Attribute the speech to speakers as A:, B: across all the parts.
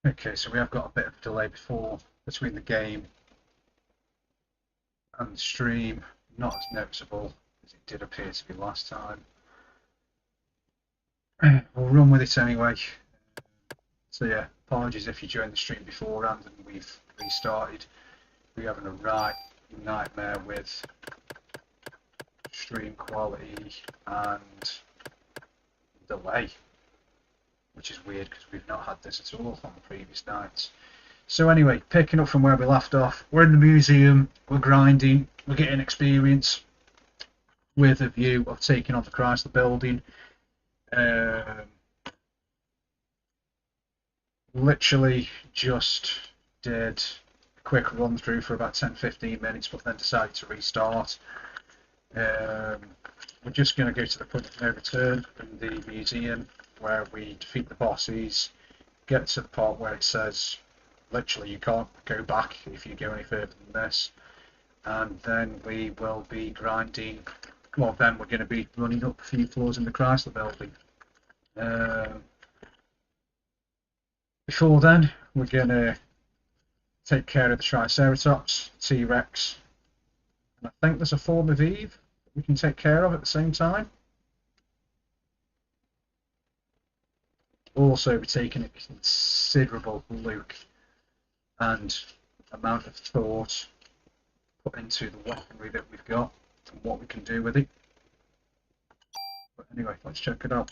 A: Okay, so we have got a bit of a delay between the game and the stream. Not as noticeable as it did appear to be last time. We'll run with it anyway. So yeah, apologies if you joined the stream beforehand and we've restarted. We're having a right nightmare with stream quality and delay, which is weird because we've not had this at all on the previous nights. So anyway, picking up from where we left off, we're in the museum, we're grinding, we're getting experience with a view of taking on the Chrysler building. Literally just did a quick run through for about 10-15 minutes, but then decided to restart. We're just going to go to the point of no return in the museum where we defeat the bosses, get to the part where it says literally you can't go back if you go any further than this, and then we will be grinding. Well, then we're going to be running up a few floors in the Chrysler building. Before then, we're going to take care of the Triceratops, T-Rex, and I think there's a form of Eve we can take care of at the same time. Also, we're taking a considerable look and amount of thought put into the weaponry that we've got and what we can do with it. But anyway, let's check it out.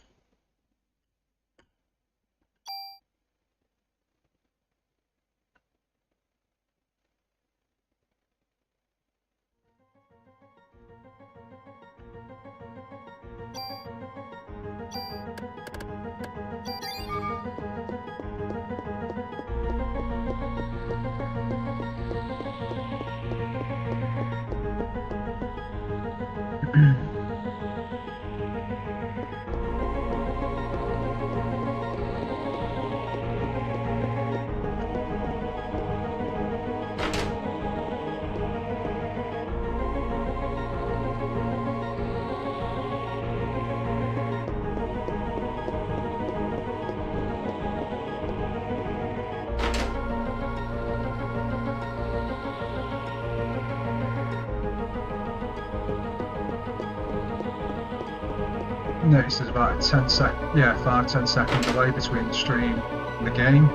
A: Notice there's about a 5-10 second delay between the stream and the game.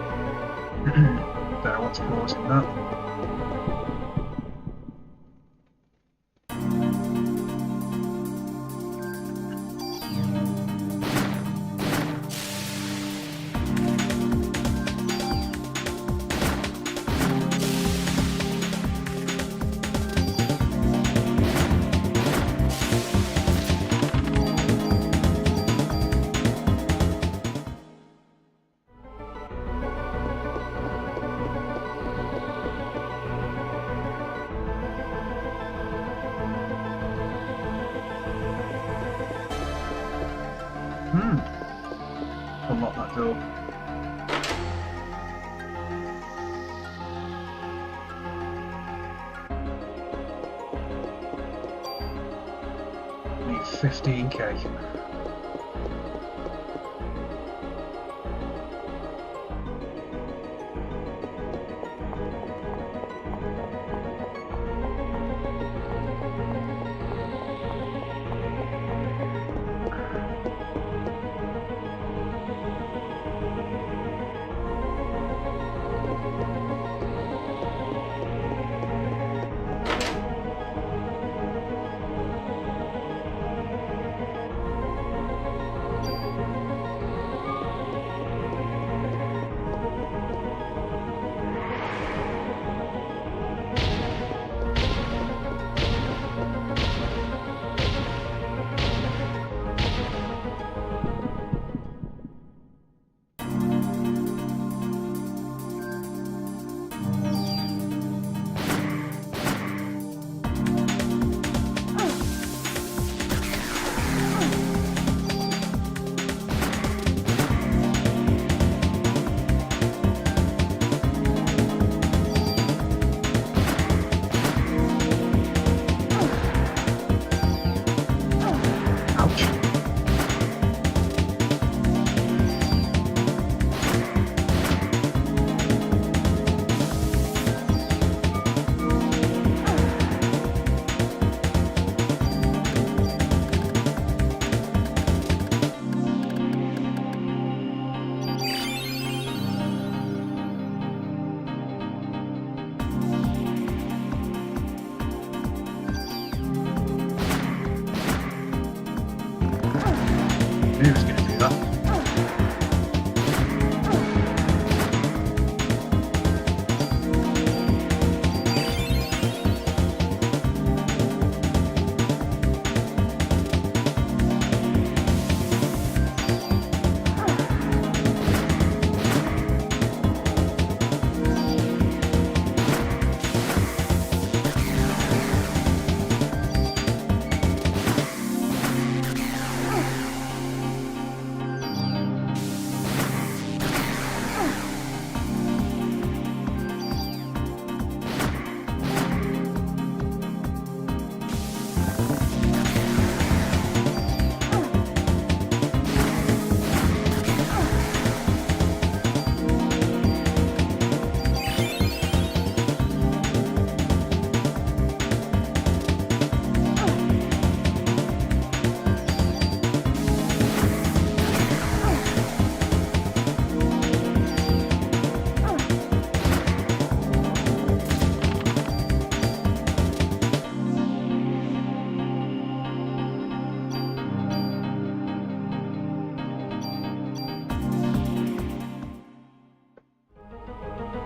A: Don't know what's causing that. Unlock that door. Need 15k.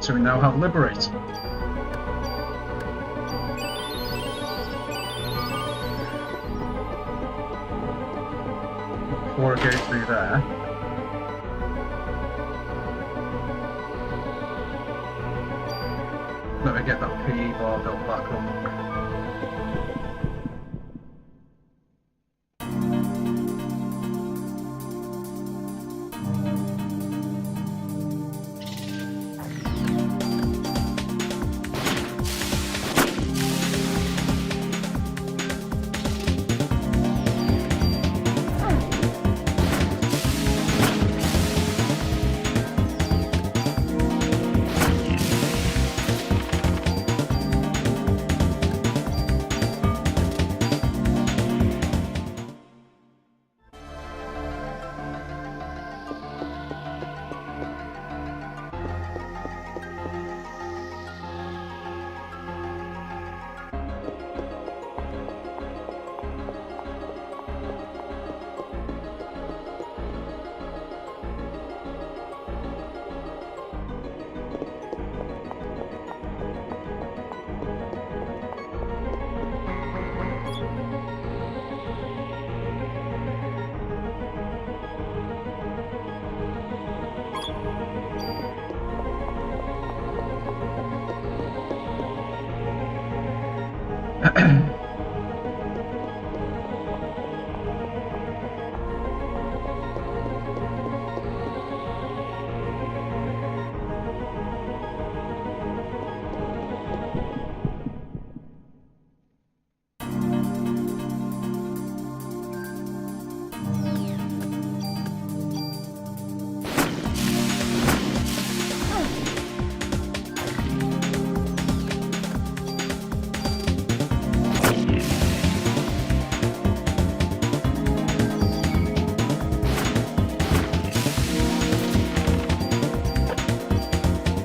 A: so we know how to liberate. Before I go through there, let me get that PE bar built back up.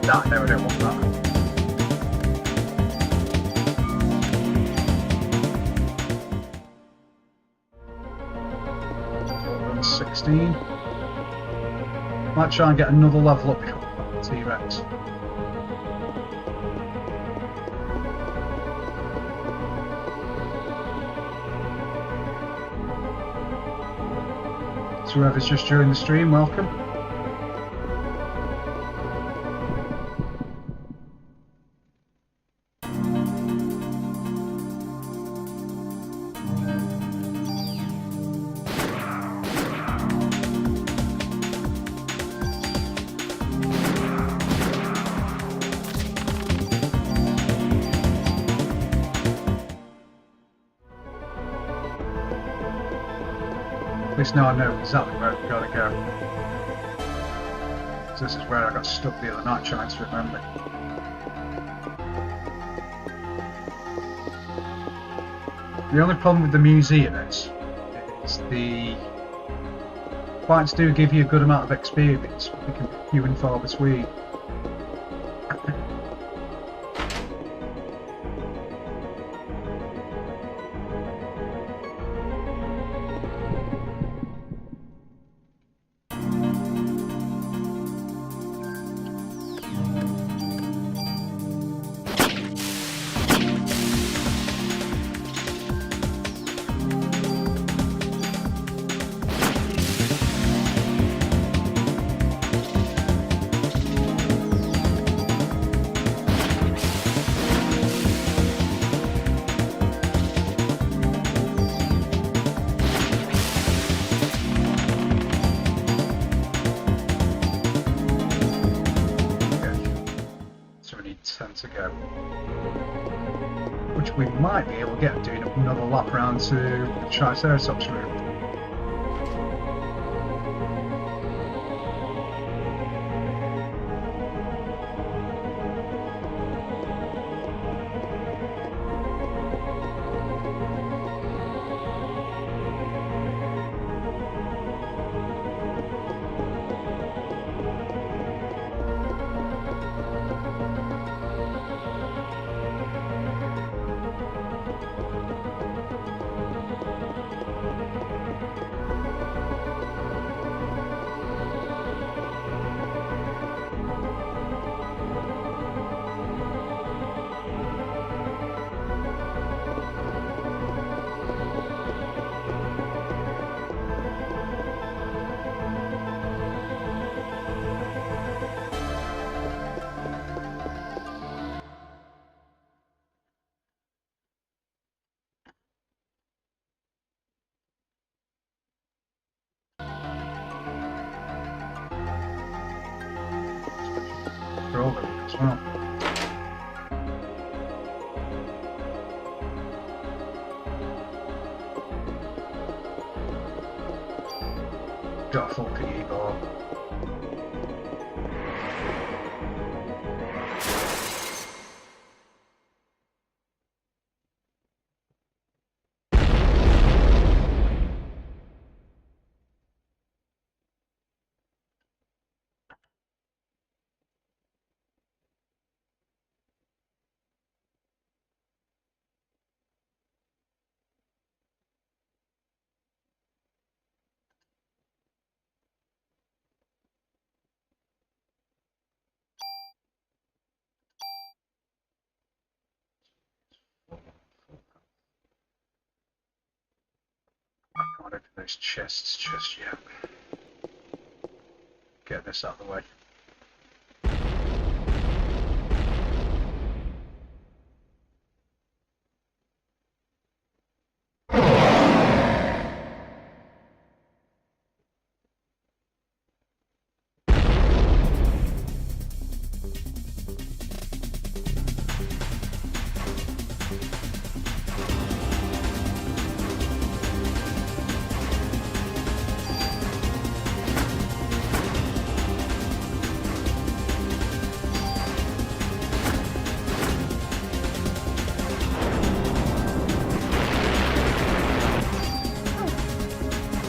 A: No, I don't want that. 16. Might try and get another level up before the T-Rex. So whoever's just joined the stream, welcome. At least now I know exactly where I've got to go. So this is where I got stuck the other night trying to remember. The only problem with the museum is the fights do give you a good amount of experience, but they can be few and far between. To go, which we might be able to get doing another lap around to the Triceratops room. got a full PE bar. I can't open those chests just yet. Get this out of the way.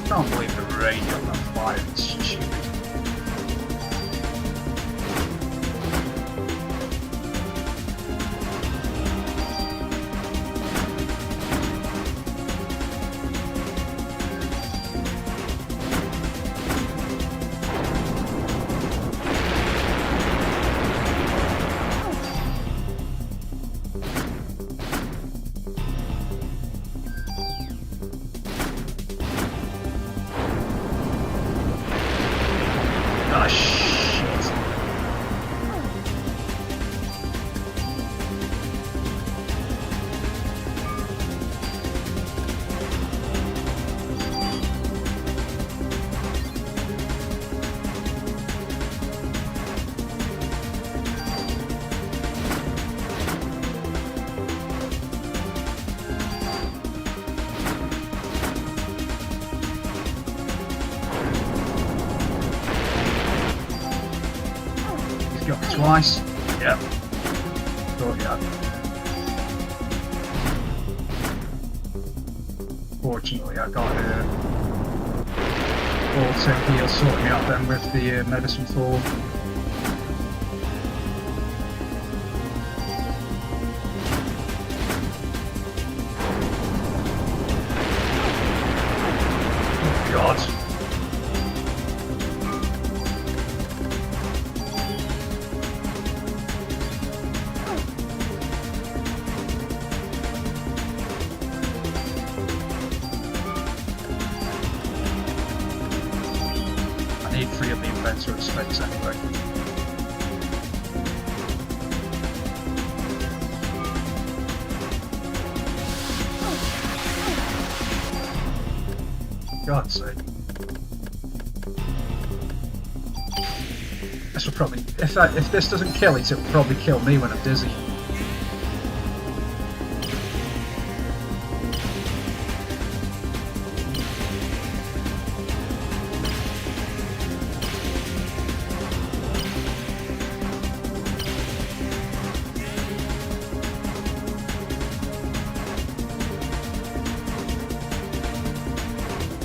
A: I can't believe the range on that fire, it's stupid. Ah, shit. Got me twice. Yep. Thought you had. Fortunately, I got auto heal sorting me out then with the medicine fall. Oh God. I need 3 of the inventory space anyway. God's sake. This will probably, if this doesn't kill it, it'll probably kill me when I'm dizzy.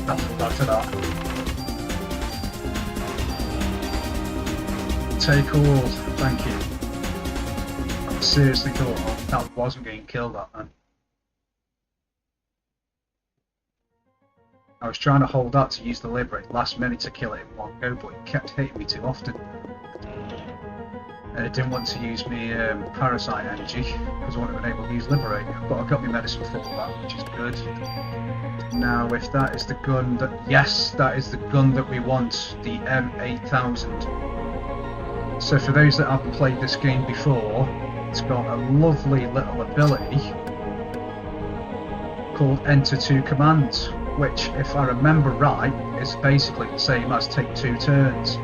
A: Nothing back to that. Take hold, thank you. I seriously thought that wasn't getting killed that man. I was trying to hold that to use the liberate last minute to kill it in one go, but it kept hitting me too often. And it didn't want to use me Parasite energy because I wanted to be able to use liberate, but I got my medicine full of that, which is good. Now, if that is the gun that, yes, that is the gun that we want, the M8000. So for those that haven't played this game before, it's got a lovely little ability called Enter 2 Commands, which, if I remember right, is basically the same as take 2 turns.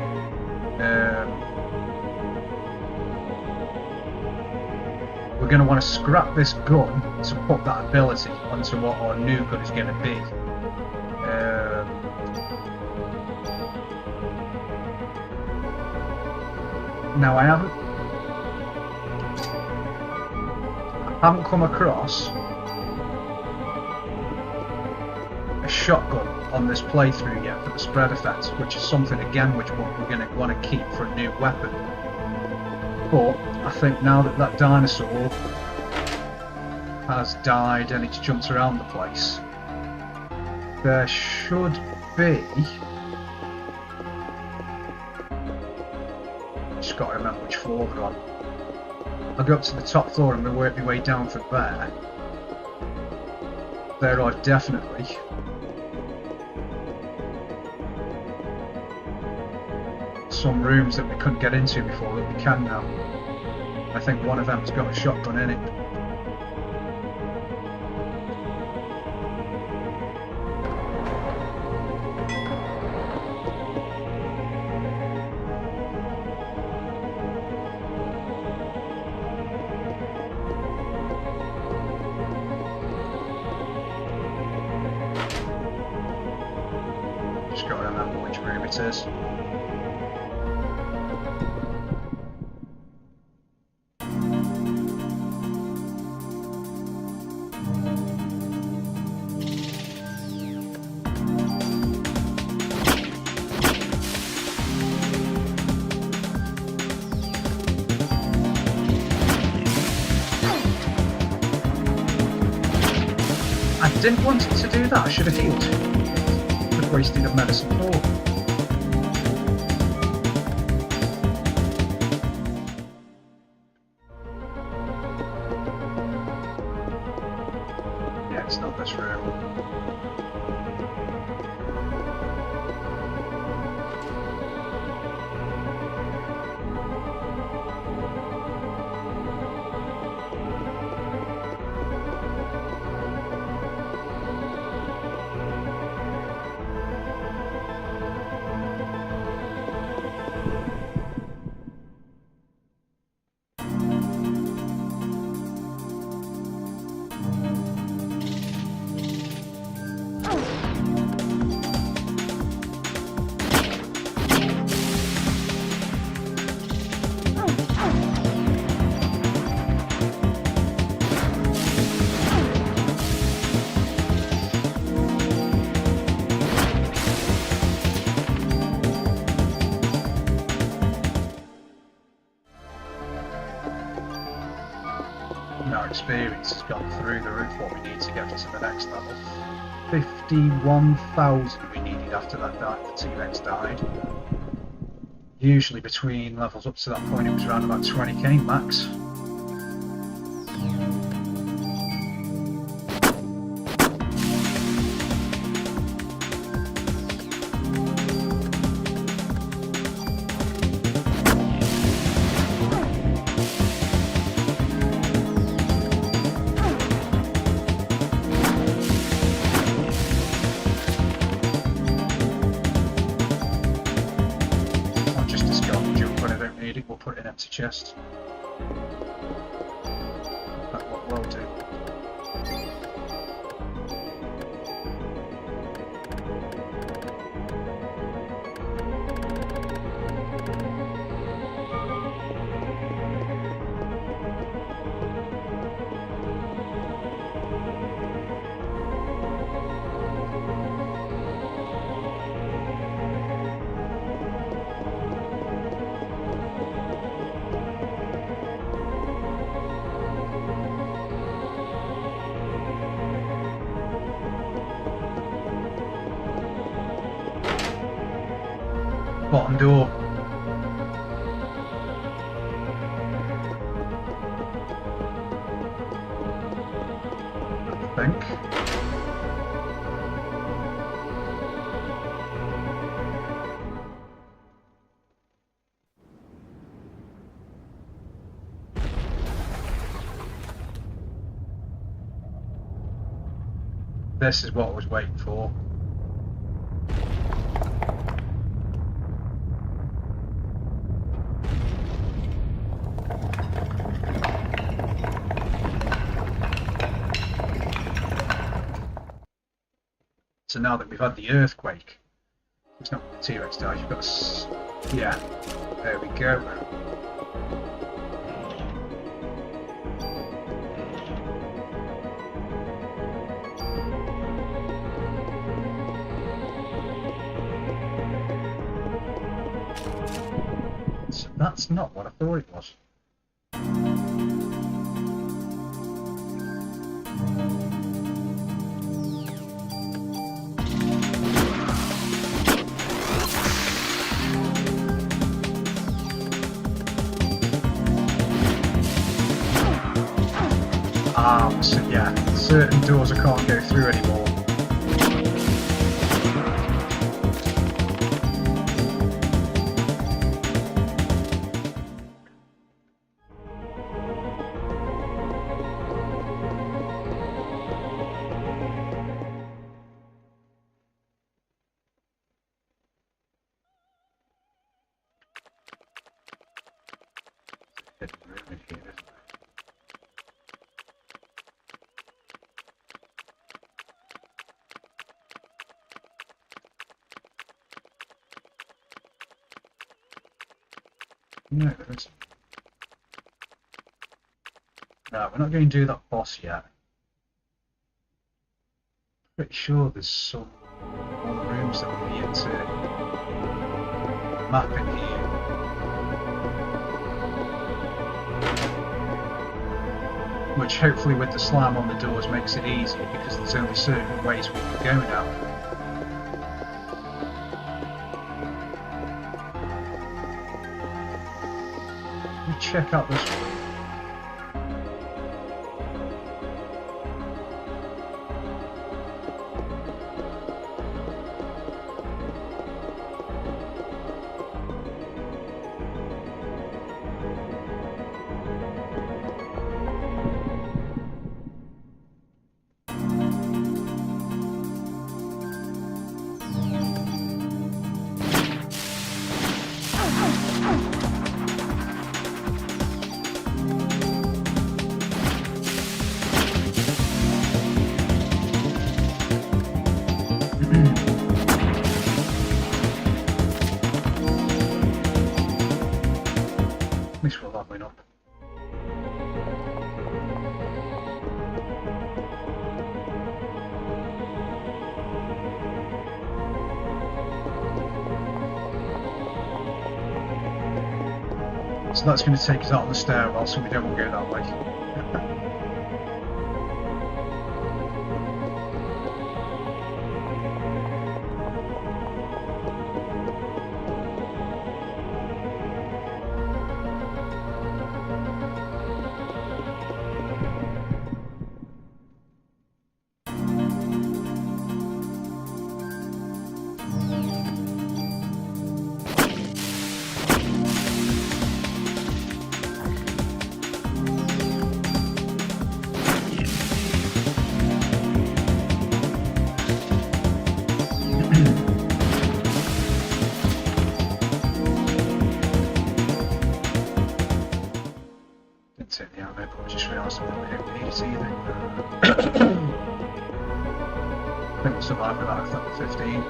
A: We're going to want to scrap this gun to put that ability onto what our new gun is going to be. Now I haven't come across a shotgun on this playthrough yet for the spread effect, which is something again which we're going to want to keep for a new weapon. But I think now that that dinosaur has died and it's jumped around the place, there should be... Just got to remember which floor they're on. I'll go up to the top floor and we'll work my way down from there. There are definitely some rooms that we couldn't get into before that we can now. I think one of them's got a shotgun in it. Just got to remember which room it is. I didn't want it to do that, I should have healed. I've wasted a medicine for. Yeah, it's not this room. Our experience has gone through the roof what we need to get to the next level. 51,000 we needed after that the T-Rex died. Usually between levels up to that point it was around about 20k max. We'll put it in an empty chest. That's what we'll do. Bottom door. I think. This is what I was waiting for. So now that we've had the earthquake, it's not the T-Rex dies, you've got yeah, there we go. That's not what I thought it was. So yeah, certain doors I can't go through anymore. Hidden room in here, isn't there? No, there isn't. No, we're not going to do that boss yet. Pretty sure there's some more rooms that we need to map in here. Which hopefully with the slam on the doors makes it easy because there's only certain ways we can go now. Let me check out this one. At least we're leveling up. So that's going to take us out on the stairwell, so we don't want to go that way. I think we'll survive without level 15.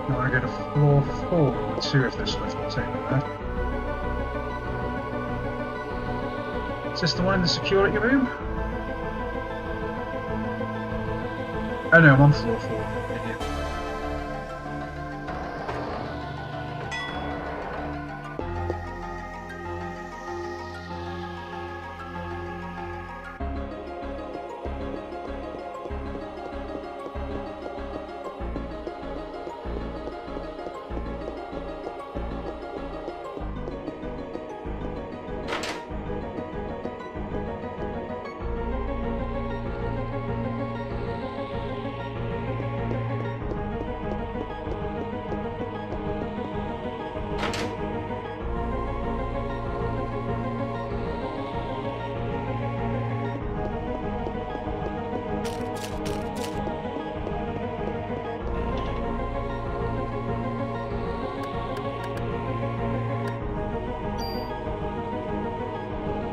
A: Now I go to floor 4 or 2 of this lift, I'll take me there. this the one in the security room? Oh no, I'm on floor 4. Idiot.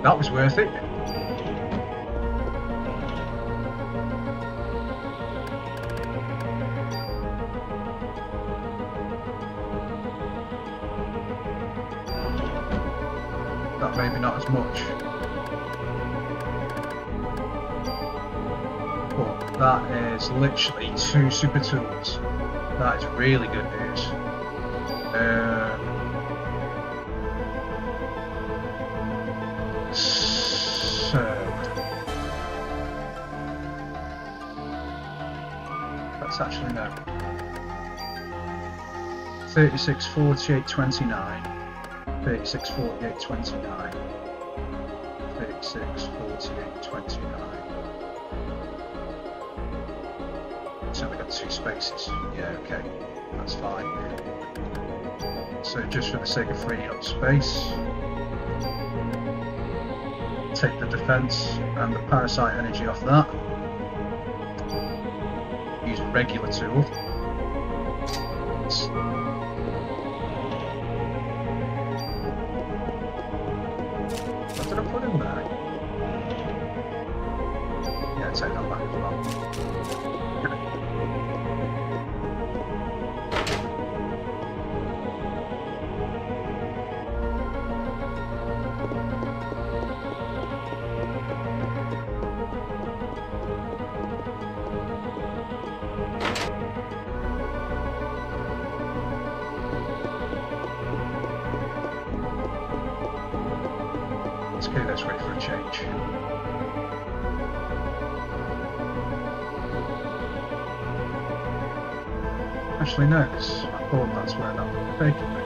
A: That was worth it. That maybe not as much. But that is literally 2 super tools. That is really good news. So that's actually no. 36, 48, 29. 36, 48, 29. 36, 48, 29. So we got 2 spaces. Yeah, okay, that's fine. So just for the sake of freeing up space, take the defense and the parasite energy off that. Use a regular tool. What did I put in there? Yeah, take that back as well. Okay, let's wait for a change. Actually no, because I thought that's where that would take me.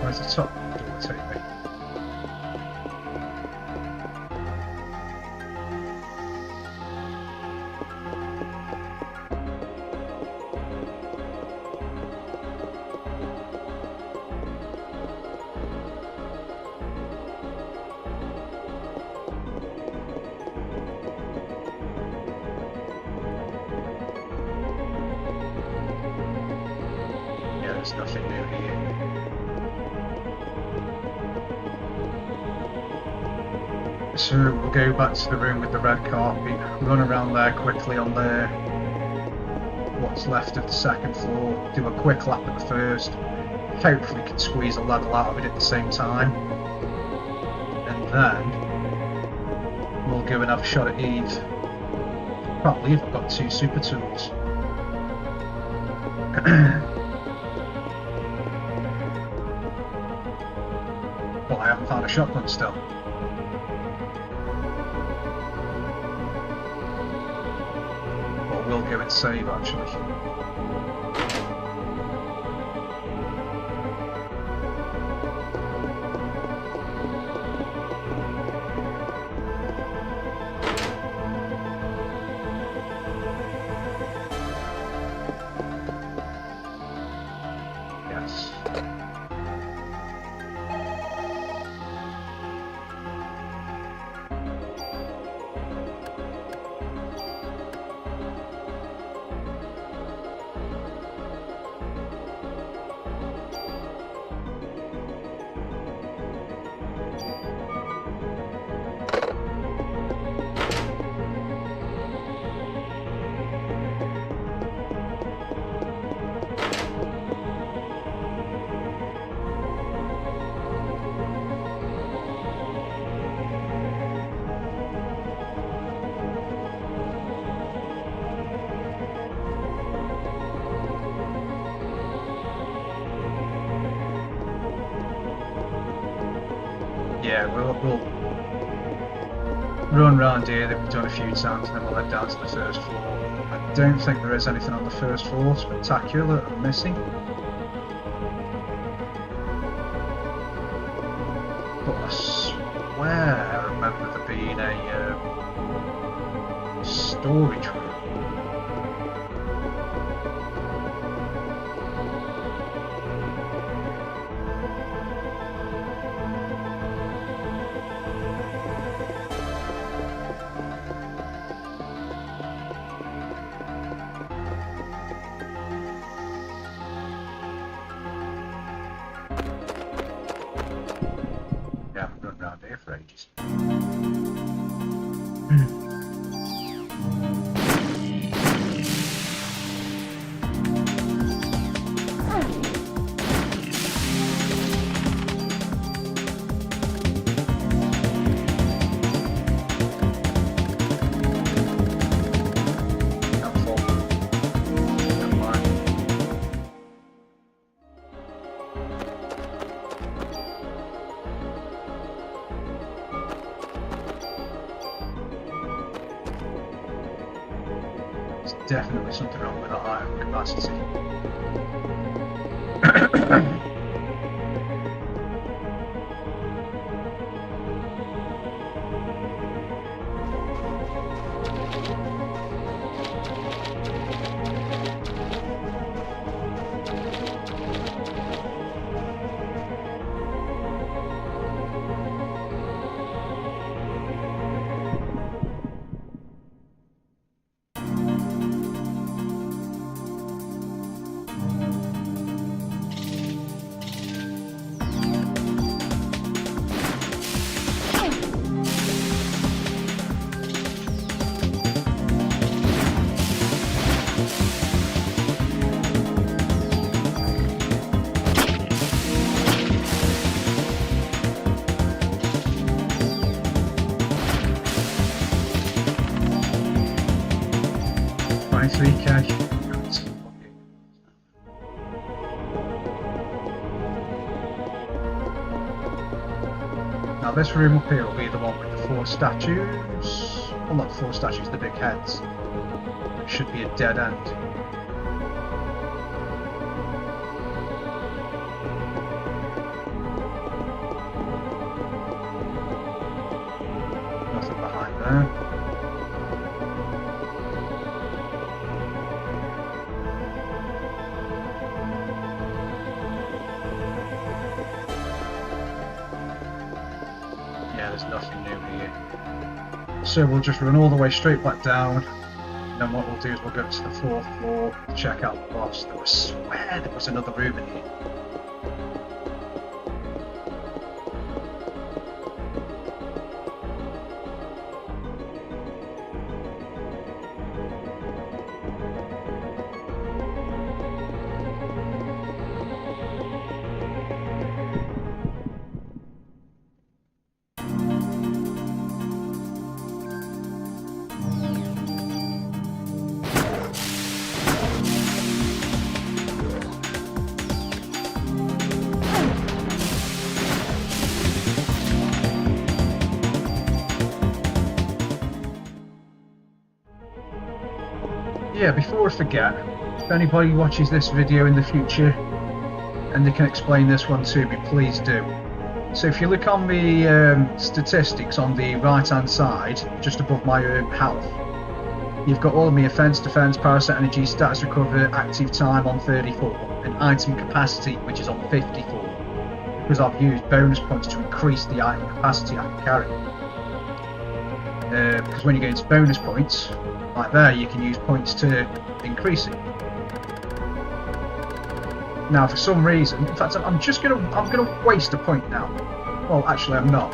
A: Where's the top door take me? There's nothing new here. So we'll go back to the room with the red carpet, run around there quickly on the what's left of the second floor, do a quick lap at the first, hopefully can squeeze a level out of it at the same time, and then we'll go and have a shot at Eve. I can't believe I've got 2 super tools. Well, I haven't found a shotgun still. Well, we'll go and save actually. Yes. yeah, we'll run round here that we've done a few times, and then we'll head down to the first floor. I don't think there is anything on the first floor spectacular that I'm missing. But I swear I remember there being a storage room. Yeah, I've run around here for ages. Definitely something wrong with that iron capacity. Now this room up here will be the one with the 4 statues. Well, not the 4 statues, the big heads. It should be a dead end. Nothing behind there. There's nothing new here. So we'll just run all the way straight back down, and then what we'll do is we'll go to the 4th floor, check out the boss. I swear there was another room in here. Yeah, before I forget, if anybody watches this video in the future and they can explain this one to me, please do. So if you look on the statistics on the right hand side, just above my health, you've got all of my offense, defense, parasite energy, status recover, active time on 34, and item capacity, which is on 54, because I've used bonus points to increase the item capacity I can carry. Because when you go into bonus points, like there, you can use points to increase it. Now, for some reason, in fact, I'm gonna waste a point now. Well, actually, I'm not.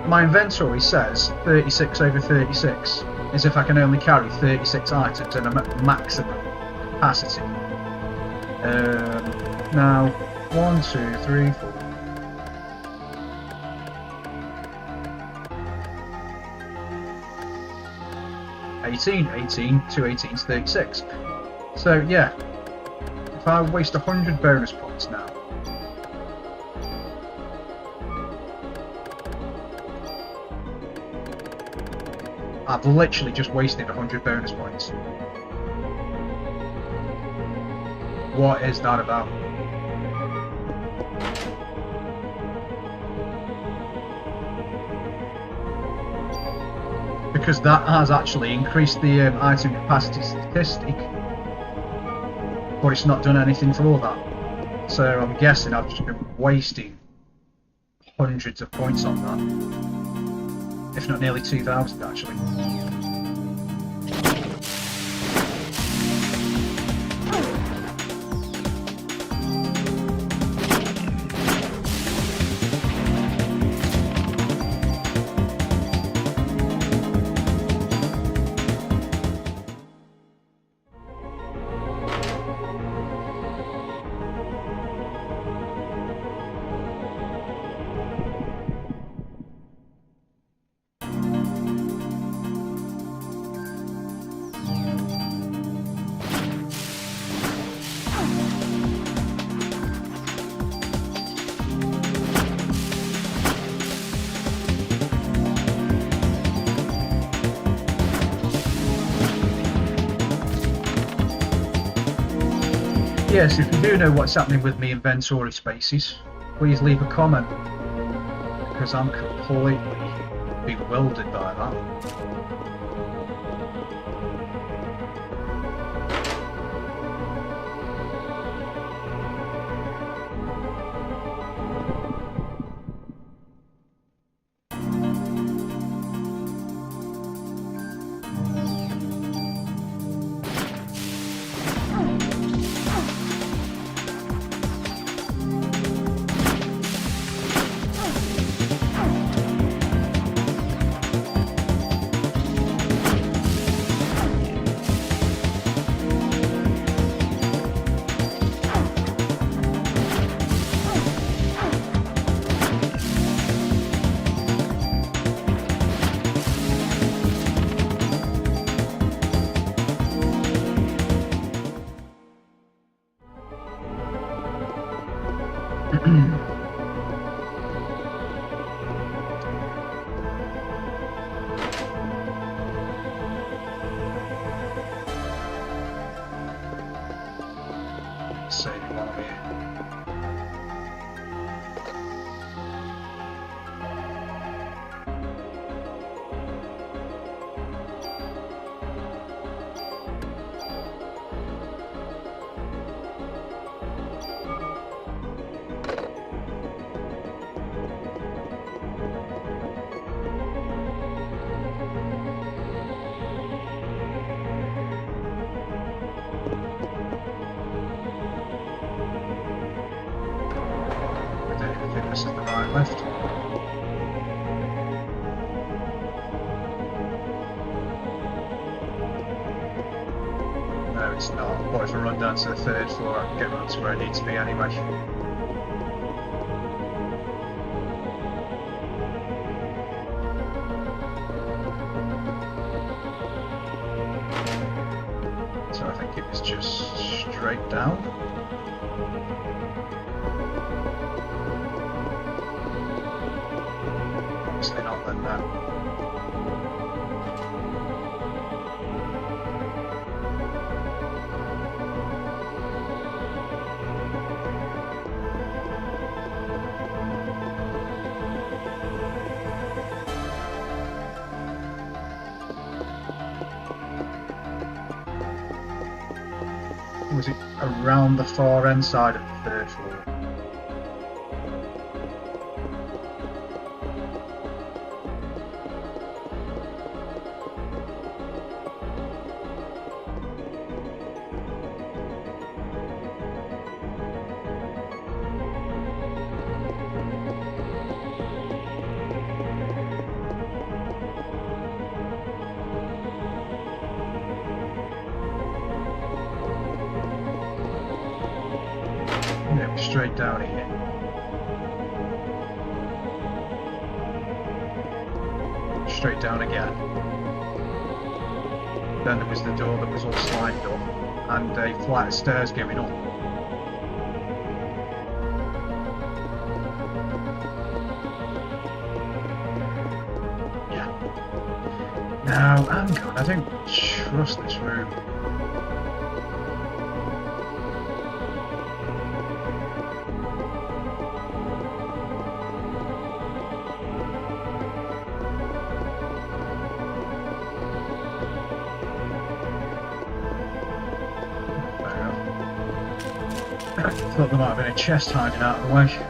A: My inventory says 36 over 36, as if I can only carry 36 items in a maximum capacity. Now, 1, 2, 3, 4. $18, 2 18's 36. So yeah, if I waste 100 bonus points now, I've literally just wasted 100 bonus points. What is that about? Because that has actually increased the item capacity statistic, but it's not done anything for all that. So I'm guessing I've just been wasting hundreds of points on that, if not nearly 2,000 actually. Yes, if you do know what's happening with me inventory spaces, please leave a comment, because I'm completely bewildered by that. This is the right left. No, it's not. But if I run down to the third floor, I can get around to where I need to be anyway. So I think it was just straight down. Obviously not then now. Was it around the far end side of the third floor? Straight down here. Straight down again. Then there was the door that was all slimed up and a flight of stairs going up. Yeah. Now, hang on, I don't trust this room. Thought there might have been a chest hiding out of the way.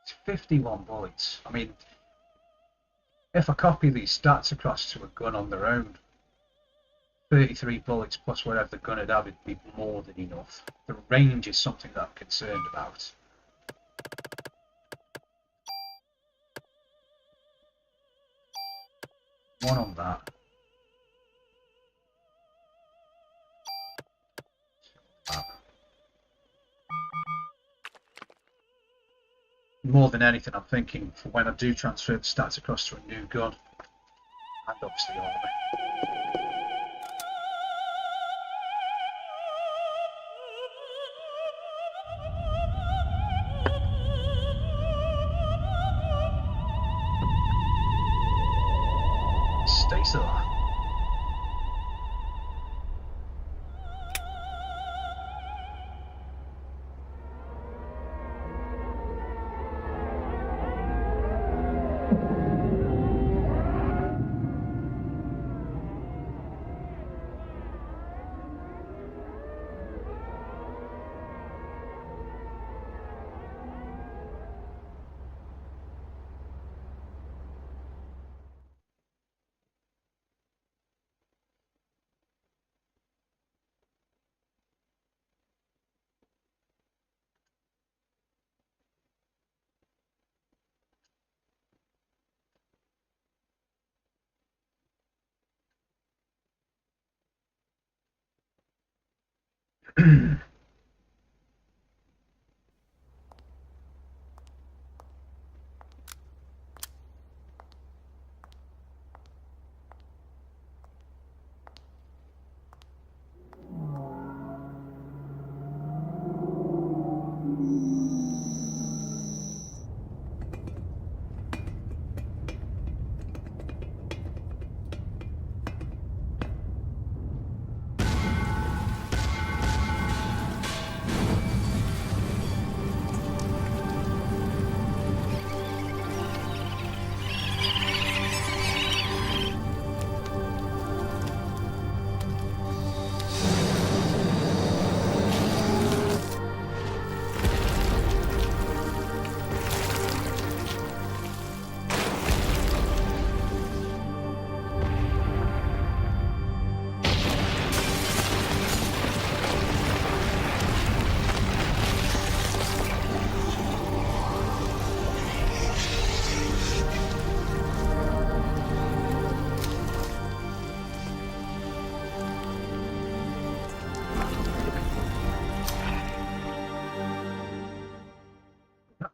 A: It's 51 bullets. I mean, if I copy these stats across to a gun on their own, 33 bullets plus whatever the gun had had would be more than enough. The range is something that I'm concerned about. One on that. More than anything, I'm thinking for when I do transfer the stats across to a new gun, and obviously armor. Stay still.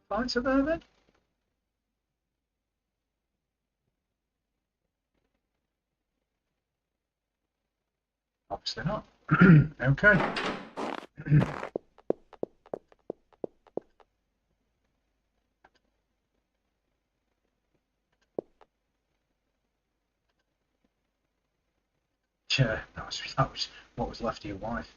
A: Fighter there then? Obviously not. Okay. Yeah, that was what was left of your wife.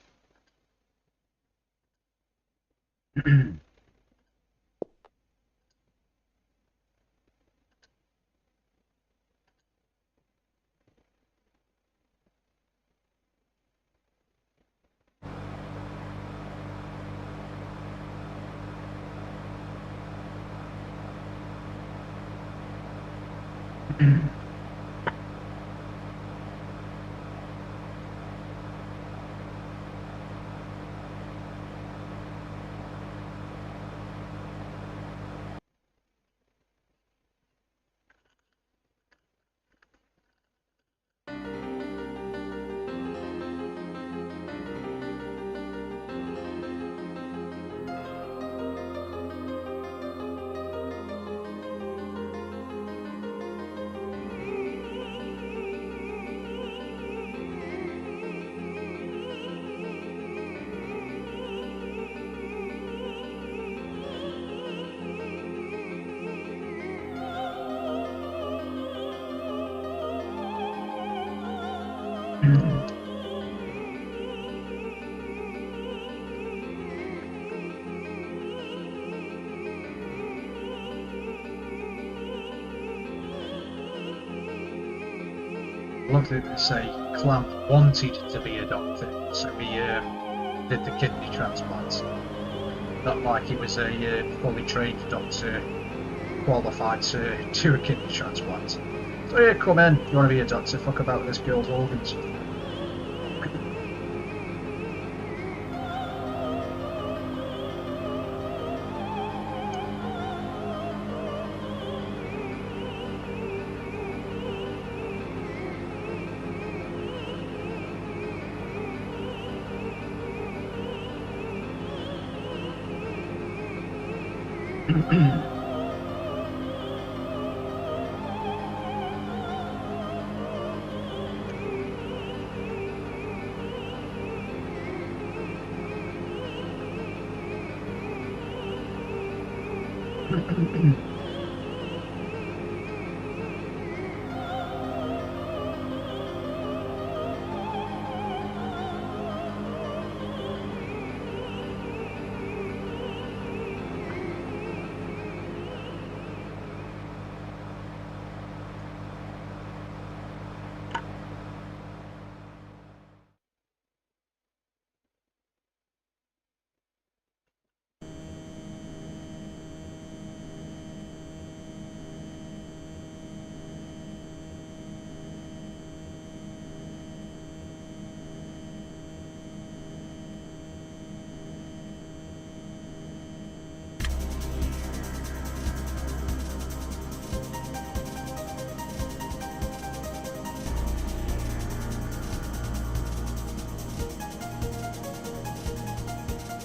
A: Love that they say Clamp wanted to be a doctor, so he did the kidney transplant. Not like he was a fully trained doctor qualified to do a kidney transplant. So yeah, come in, you want to be a doctor, fuck about with this girl's organs.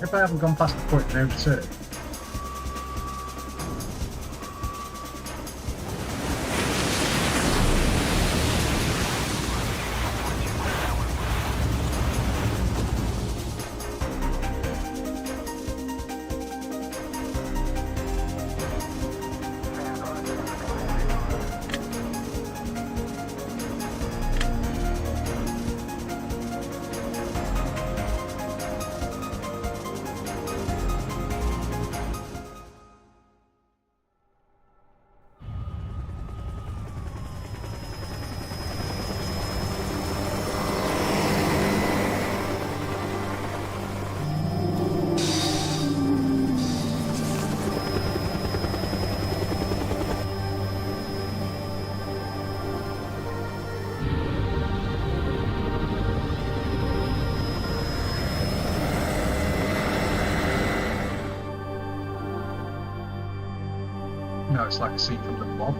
A: If I haven't gone past the point of no return. No, it's like a scene from the mob.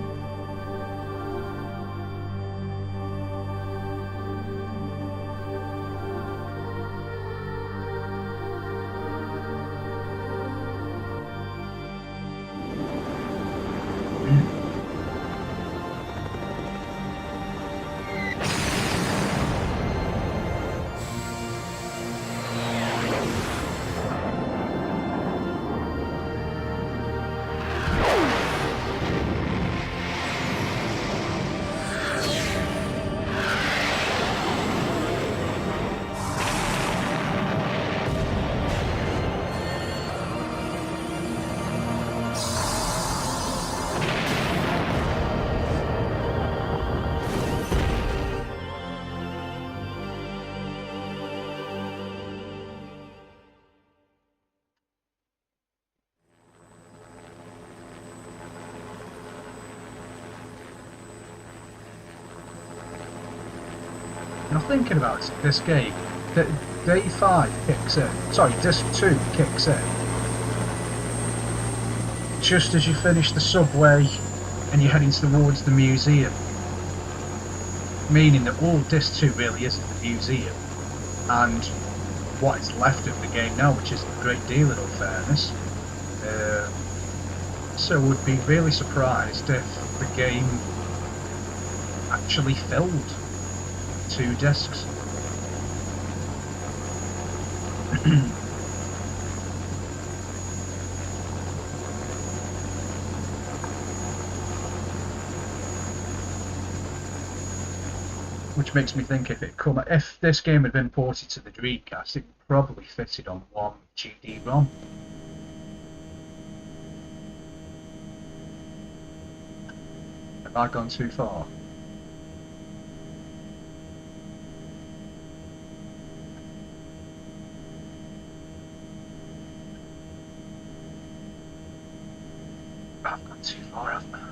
A: Now thinking about it, this game, day 5 kicks in, sorry, disc 2 kicks in, just as you finish the subway and you're heading towards the museum, meaning that all disc 2 really is the museum, and what is left of the game now, which isn't a great deal in all fairness. So would be really surprised if the game actually filled 2 discs. Which makes me think if this game had been ported to the Dreamcast, it probably fitted on one GD-ROM. Have I gone too far? I've gone too far, haven't I?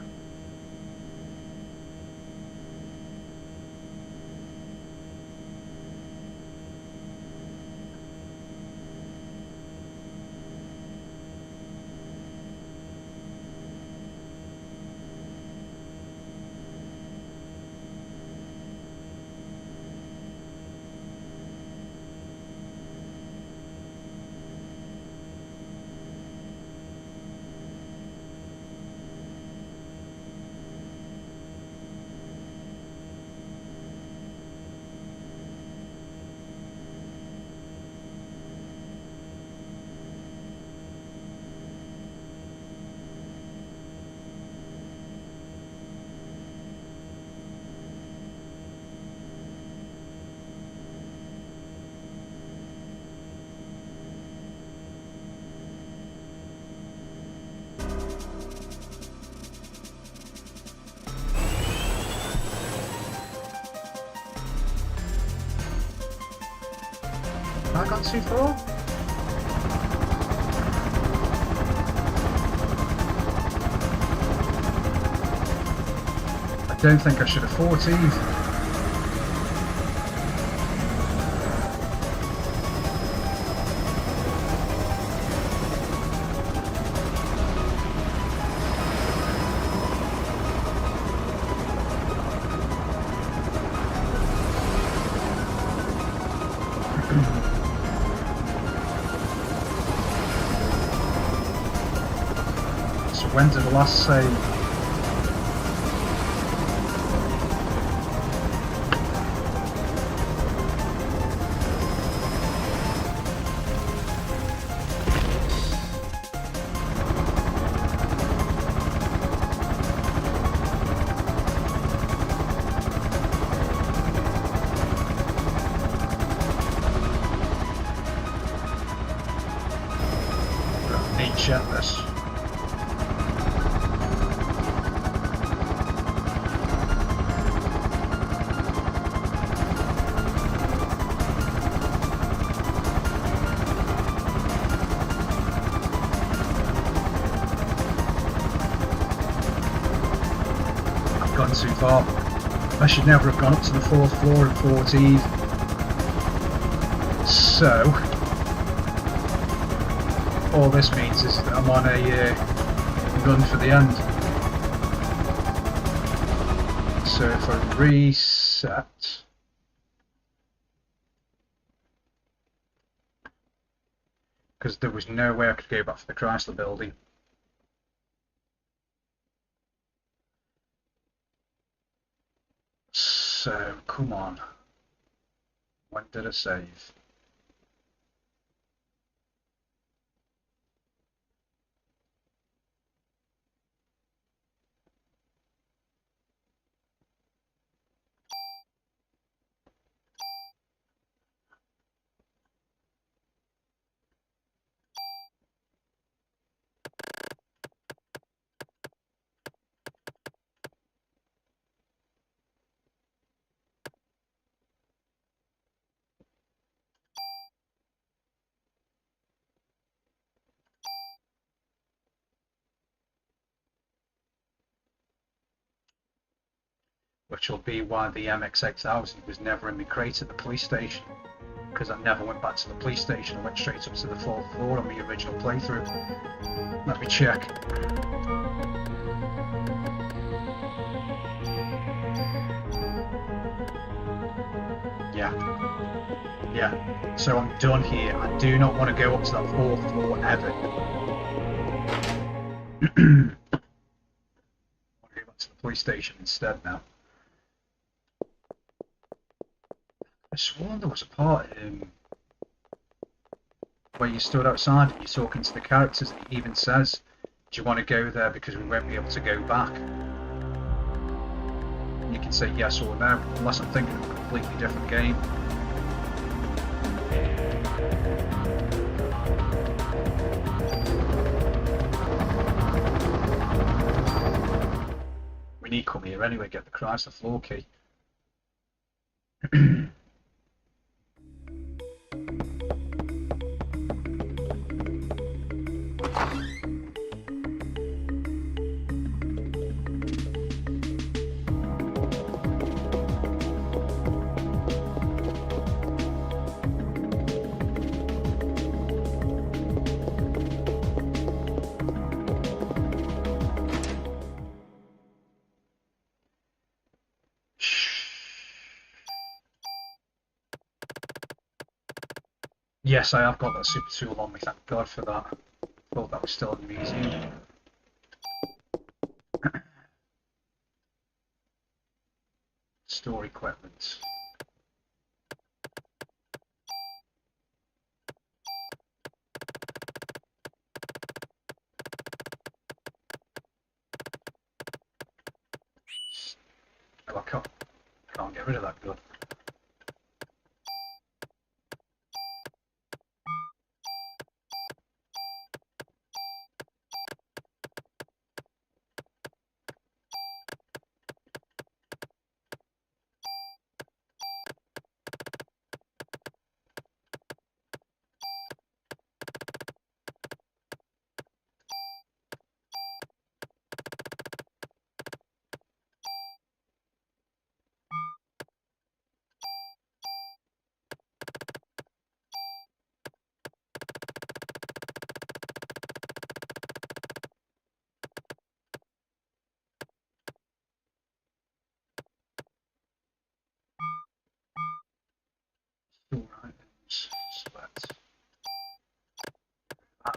A: Have I gone too far? I don't think I should have 14'd. So when did the last save? Check this. I've gone too far. I should never have gone up to the 4th floor at 14. So all this means is that I'm on a run for the end. So if I reset, because there was no way I could go back to the Chrysler building. So come on, when did I save? Which will be why the MX-8000 was never in the crate at the police station, because I never went back to the police station. I went straight up to the 4th floor on the original playthrough. Let me check. Yeah, so I'm done here. I do not want to go up to that 4th floor ever. I want to go back to the police station instead now. I sworn there was a part where you stood outside and you're talking to the characters, and it even says, do you want to go there because we won't be able to go back? You can say yes or no, unless I'm thinking of a completely different game. We need to come here anyway, get the Chrysler floor key. Yes, I have got that super tool on me, thank God for that. Thought that was still in the museum. Store equipment. Oh, I can't get rid of that gun. Store items, select that.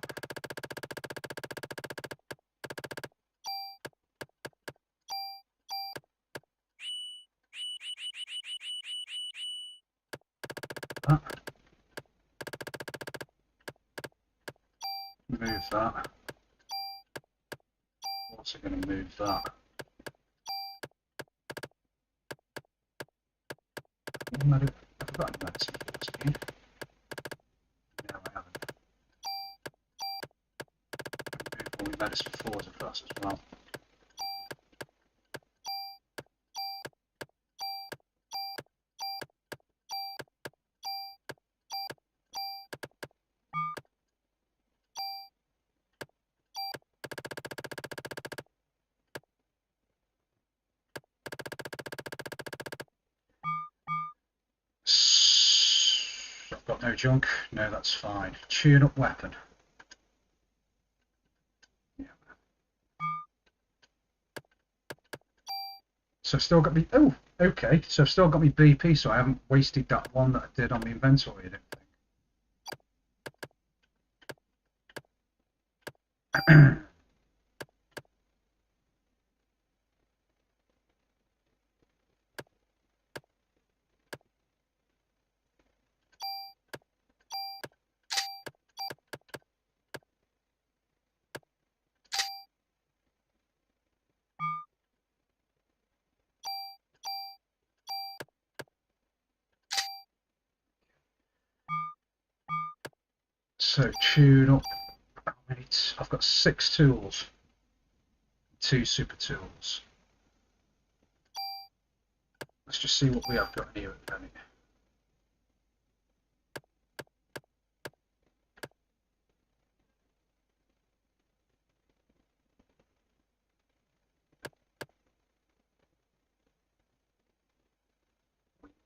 A: That. Move that. Also going to move that. I've got medicine floors again. No, I haven't. Move all the medicine floors across as well. I've got no junk. No, that's fine. Tune up weapon. Yeah. So I've still got me. Oh, okay. So I've still got me BP, so I haven't wasted that one that I did on the inventory, I don't think. So tune up. I've got 6 tools, 2 super tools. Let's just see what we have got here at the minute.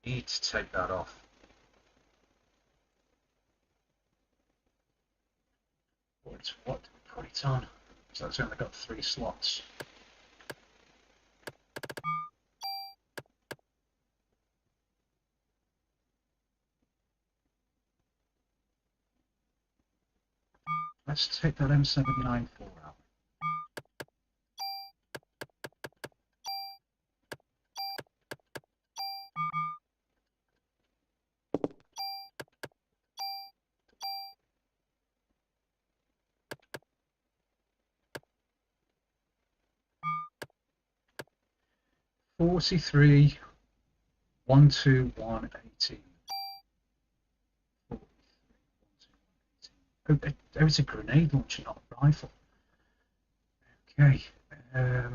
A: We need to take that off. What do we put it on? So it's only got 3 slots. Let's take that M794 out. 43, 121, 18. Oh, it's a grenade launcher, not a rifle. Okay. I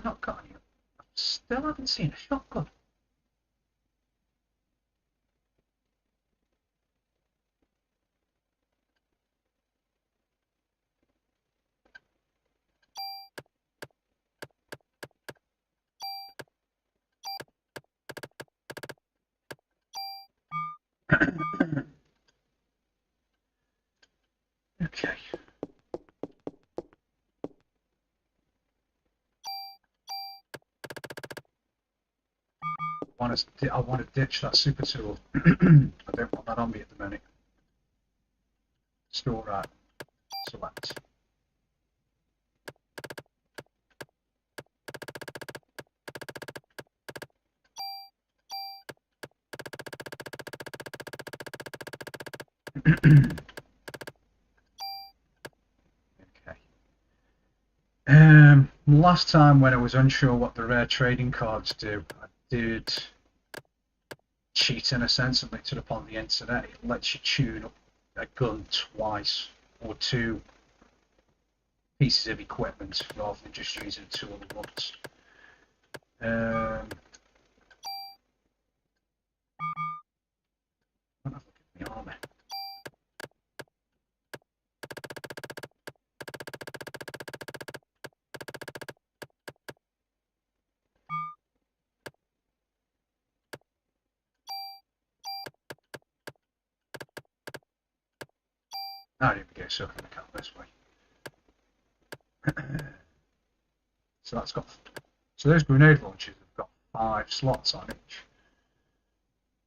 A: not got any? I still haven't seen a shotgun. Okay. I want to ditch that super tool. I don't want that on me at the minute. Store right. Select. Okay. Last time when I was unsure what the rare trading cards do, I did cheat in a sense and looked it up on the internet. It lets you tune up a gun twice or two pieces of equipment rather than just using two at once. I'll have a look at the army. Ah, here we go, so I can count this way. So that's got, so those grenade launchers have got 5 slots on each.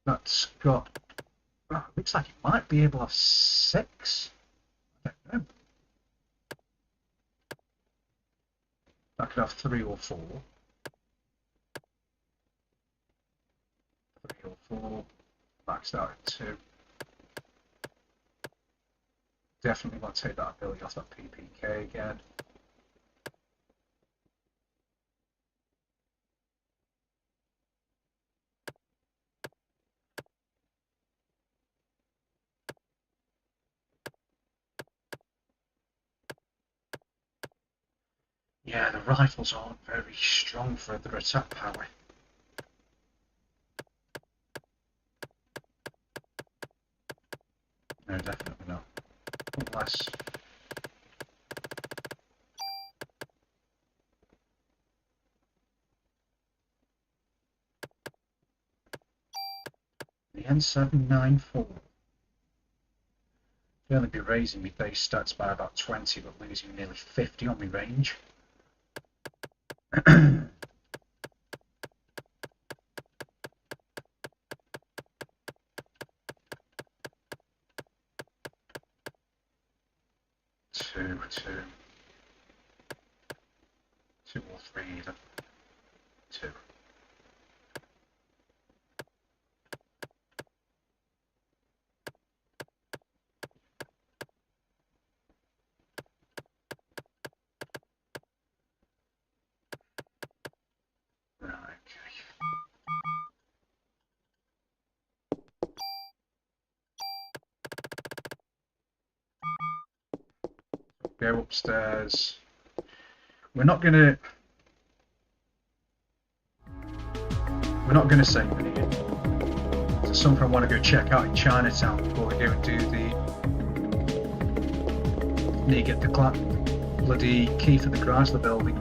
A: That's got, oh, looks like it might be able to have 6. I don't know. That could have 3 or 4. 3 or 4. Maxed out at 2. Definitely want to take that ability off that PPK again. Yeah, the rifles aren't very strong for their attack power. No, definitely not. Unless... The N794. They'll only be raising my base stats by about 20, but losing nearly 50 on my range. Two or 3 even. 2. Right, okay. Go upstairs. We're not gonna save it here. There's something I want to go check out in Chinatown before we go and do the. Need to get the bloody key for the Chrysler building.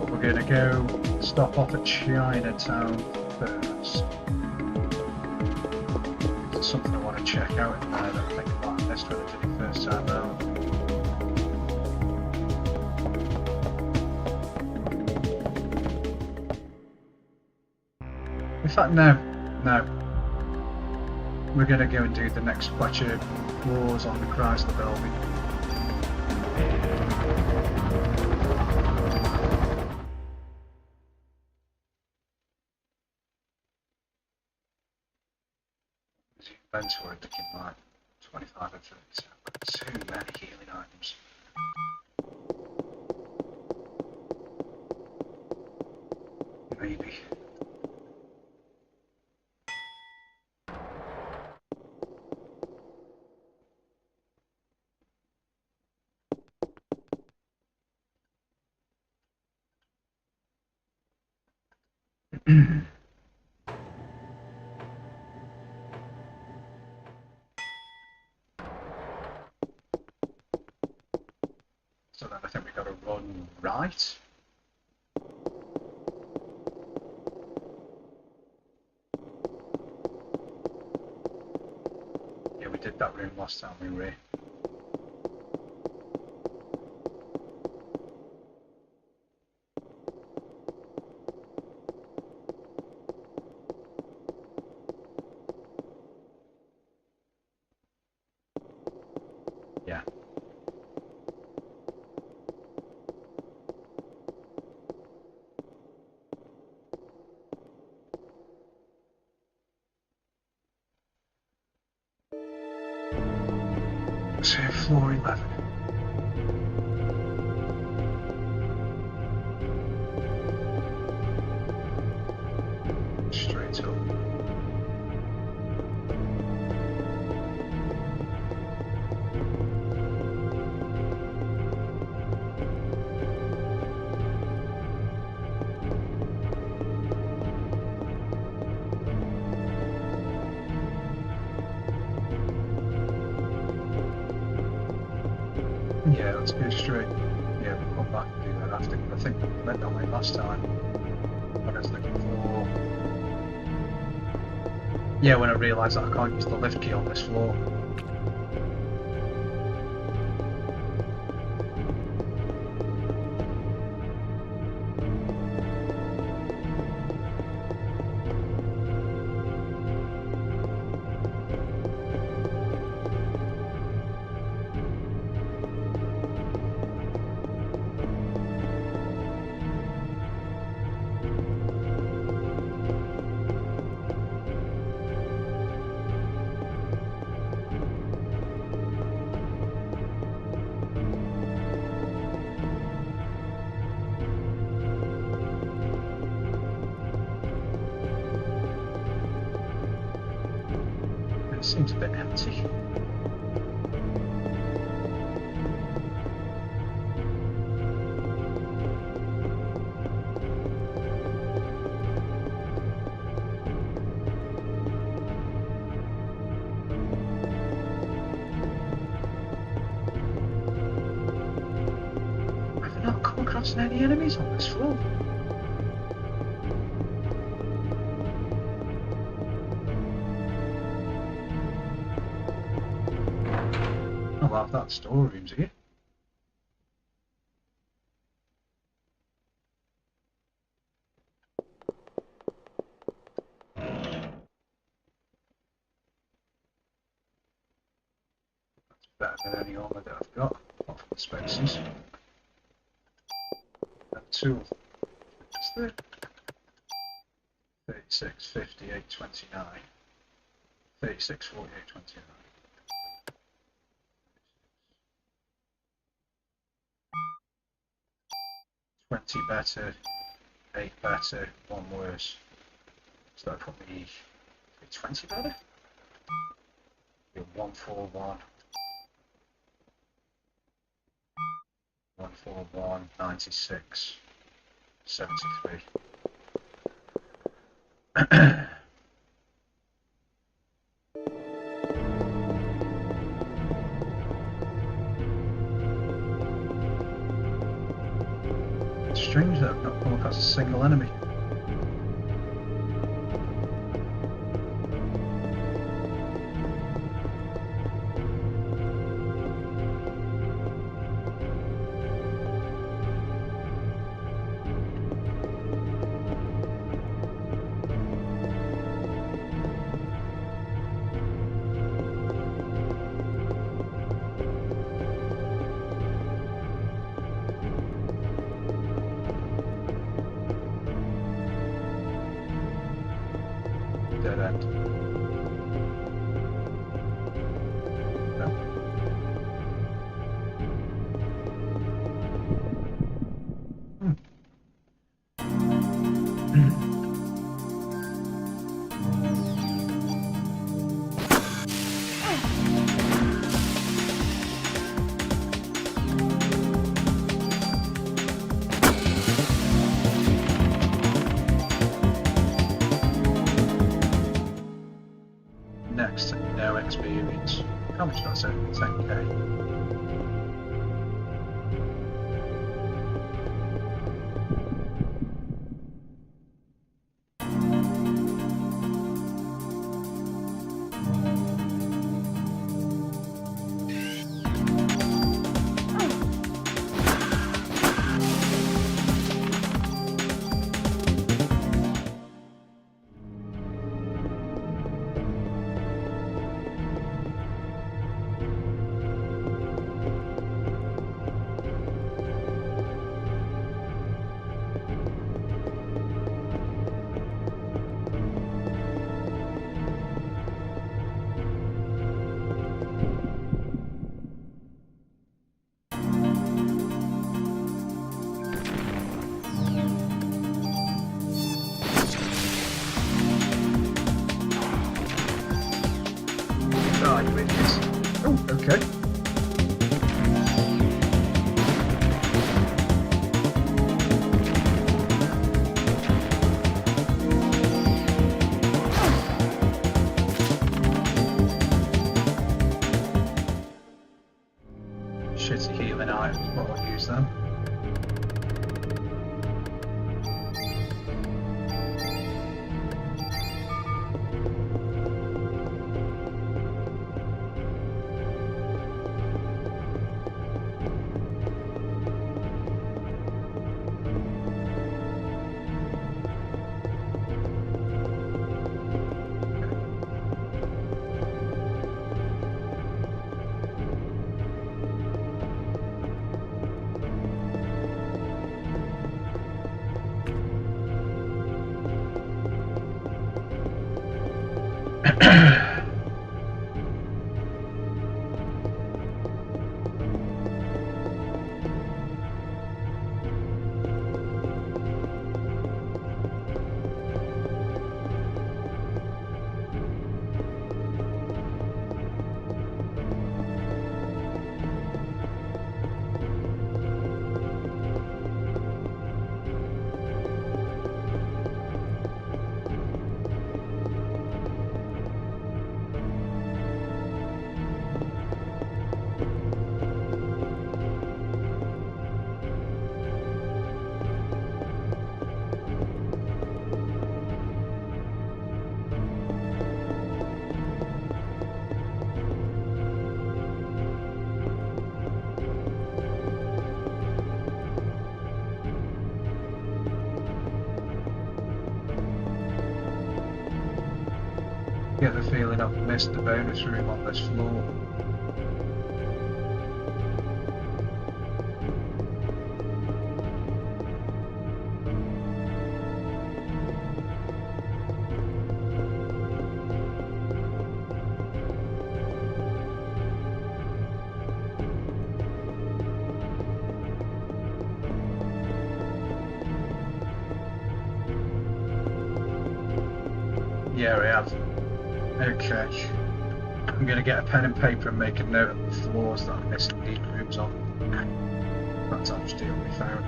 A: We're gonna go Stop off at Chinatown first. There's something I want to check out in there that I think I might have missed when I did it first time round. In fact, no. We're going to go and do the next batch of floors on the Chrysler building. Inventory looking like 25 and 37. Too many healing items. Maybe. So then I think we've got to run right. Yeah, we did that room last time we were here. Yeah. So floor 11. Straight up. Yeah, let's go straight. Yeah, we'll come back and do that after. I think we went that way last time. When I was looking for. Yeah, when I realised that I can't use the lift key on this floor. It seems a bit empty. I've not come across any enemies on this floor. I love that storerooms here. That's better than any armour that I've got, apart from the spaces. And tool. What's there? 36, 58, 29. 36, 48, 29. 20 better, 8 better, 1 worse. So that put me 20 better? Yeah, 141. 141, 96, 73. Strange that I've not come across a single enemy. Dead end. No. Next, no experience. How much did I say? 10k. Ah, you idiots. Oh, okay. Shitty healing items, but I'll use them. Get the feeling I've missed the bonus room on this floor. Yeah, we have. Okay. I'm going to get a pen and paper and make a note of the floors that I'm missing these rooms on. That's how much deal we found.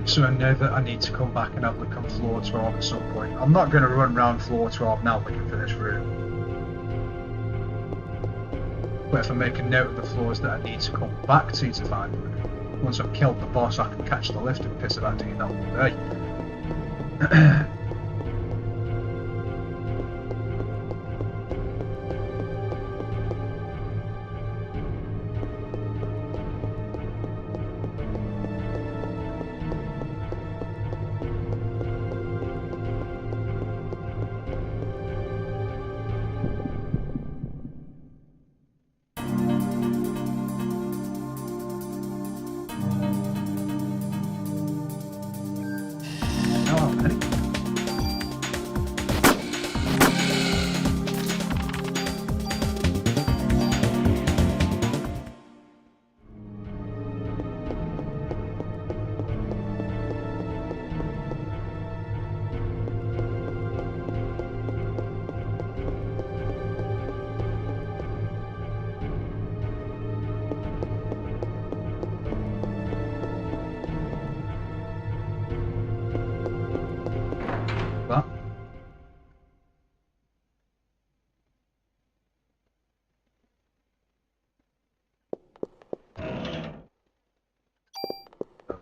A: So I know that I need to come back and have a look on floor 12 at some point. I'm not going to run around floor 12 now looking for this room. But if I make a note of the floors that I need to come back to find the room, once I've killed the boss I can catch the lift and piss about doing that all day.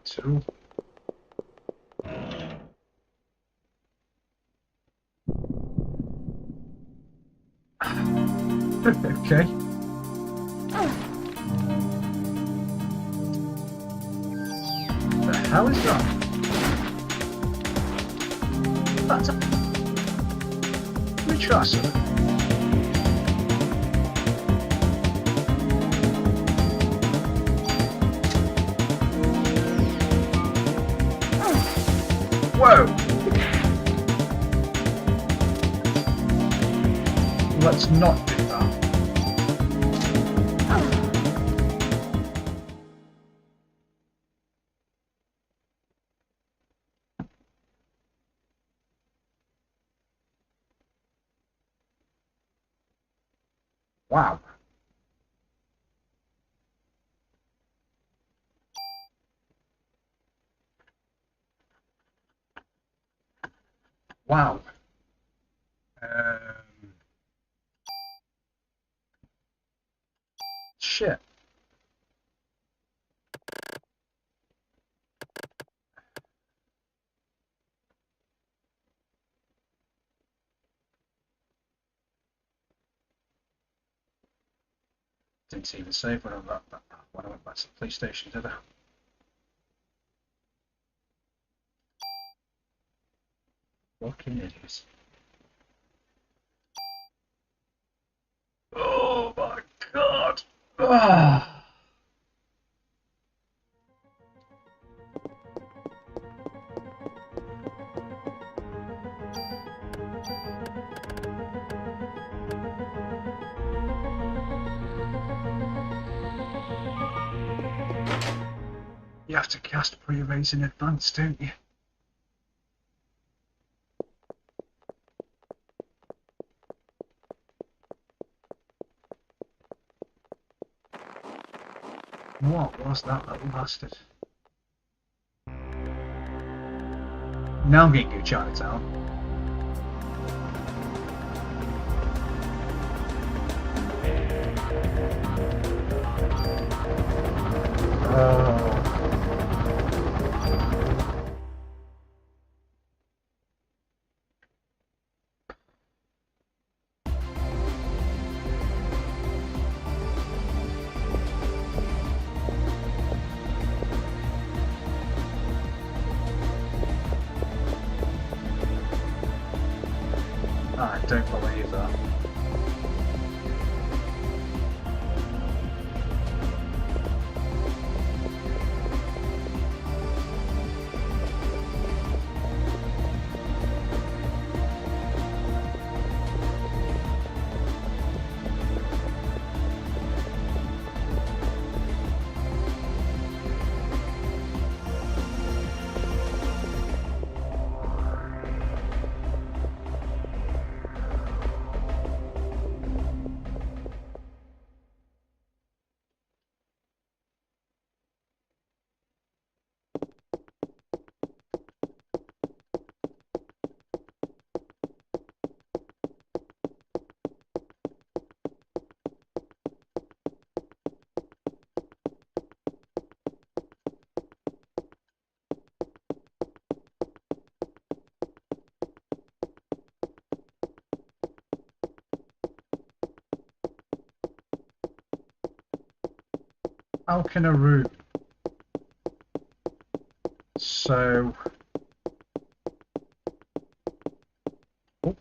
A: Two. Okay. The hell is that? That's a Chrysler. Whoa! Let's not do that. Wow. Wow. Shit. Didn't even save when I went back to the PlayStation, did I? Fucking idiots. Oh my god! Ah. You have to cast pre-raise in advance, don't you? What was that little bastard? Now I'm getting you Chinatown. Oh. I don't believe that. How can a room so... Oh.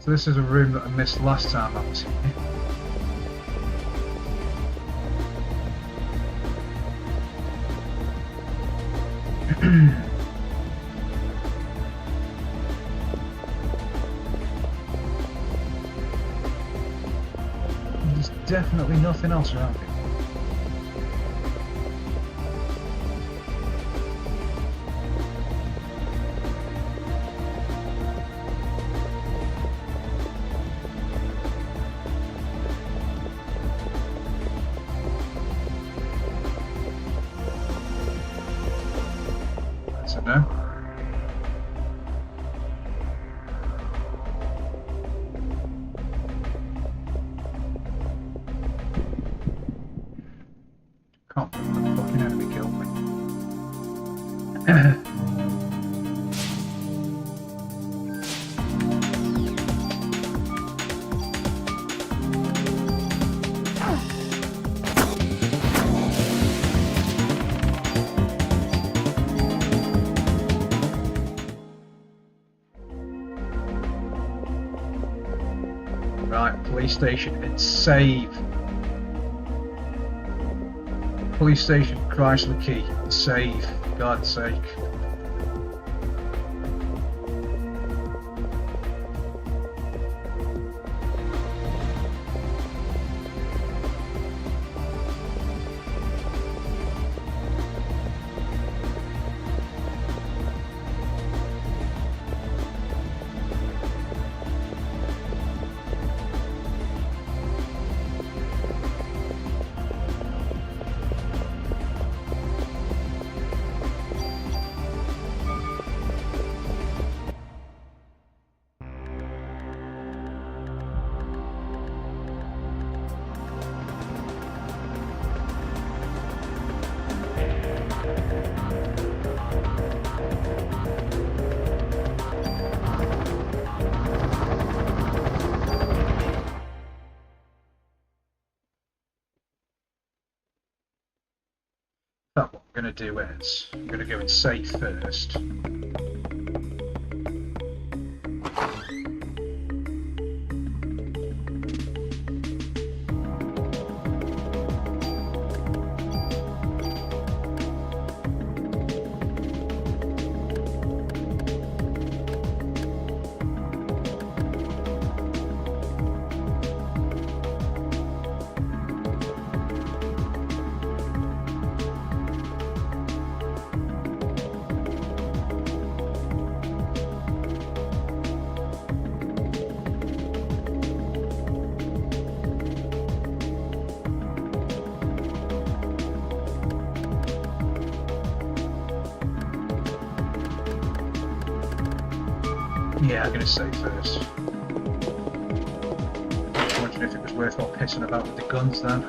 A: So this is a room that I missed last time I was here. There's definitely nothing else around here. That's a no. Can't believe that fucking enemy killed me. Right, PlayStation, it's save. PlayStation, Chrysler key, save, for God's sake. What I'm going to do is, I'm going to go and save first. Yeah, I'm going to save first. I was wondering if it was worthwhile pissing about with the guns then.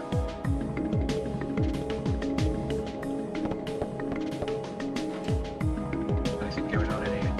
A: Anything going on in here?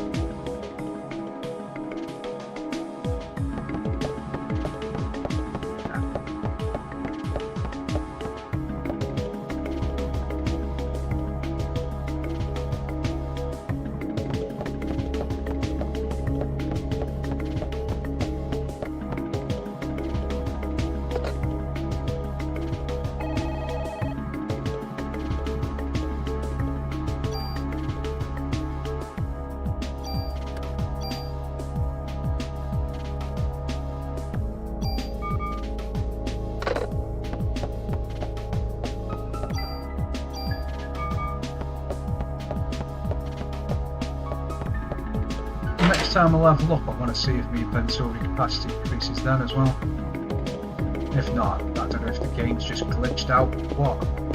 A: next time I level up, I want to see if my inventory capacity increases then as well. If not, I don't know if the game's just glitched out or what.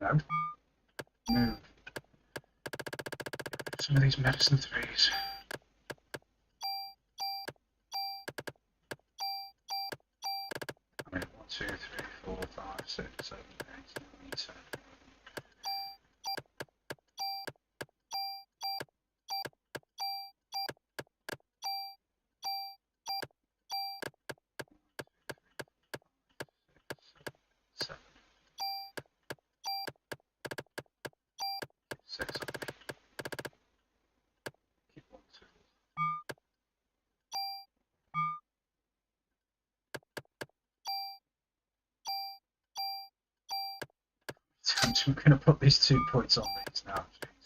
A: No. Move. Some of these medicine threes. I mean, 1, 2, 3, 4, 5, 6, 7, 8, 9, 10. Six of me. Keep 1, 2. I'm going to put these 2 points on these now. Jesus.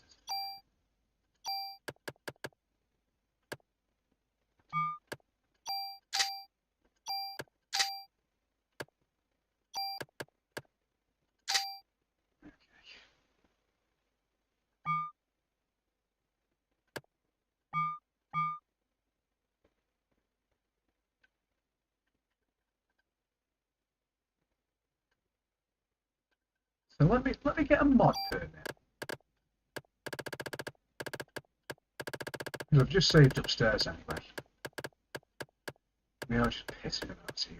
A: So let me get a mod permit. Because I've just saved upstairs anyway. We are just pissing about here.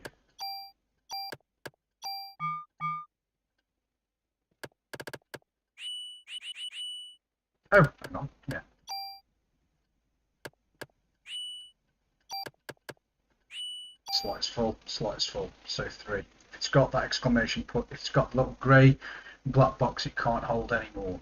A: Oh, hang on, yeah. Slot is full, so 3. If it's got that exclamation point, if it's got the little grey black box, it can't hold anymore.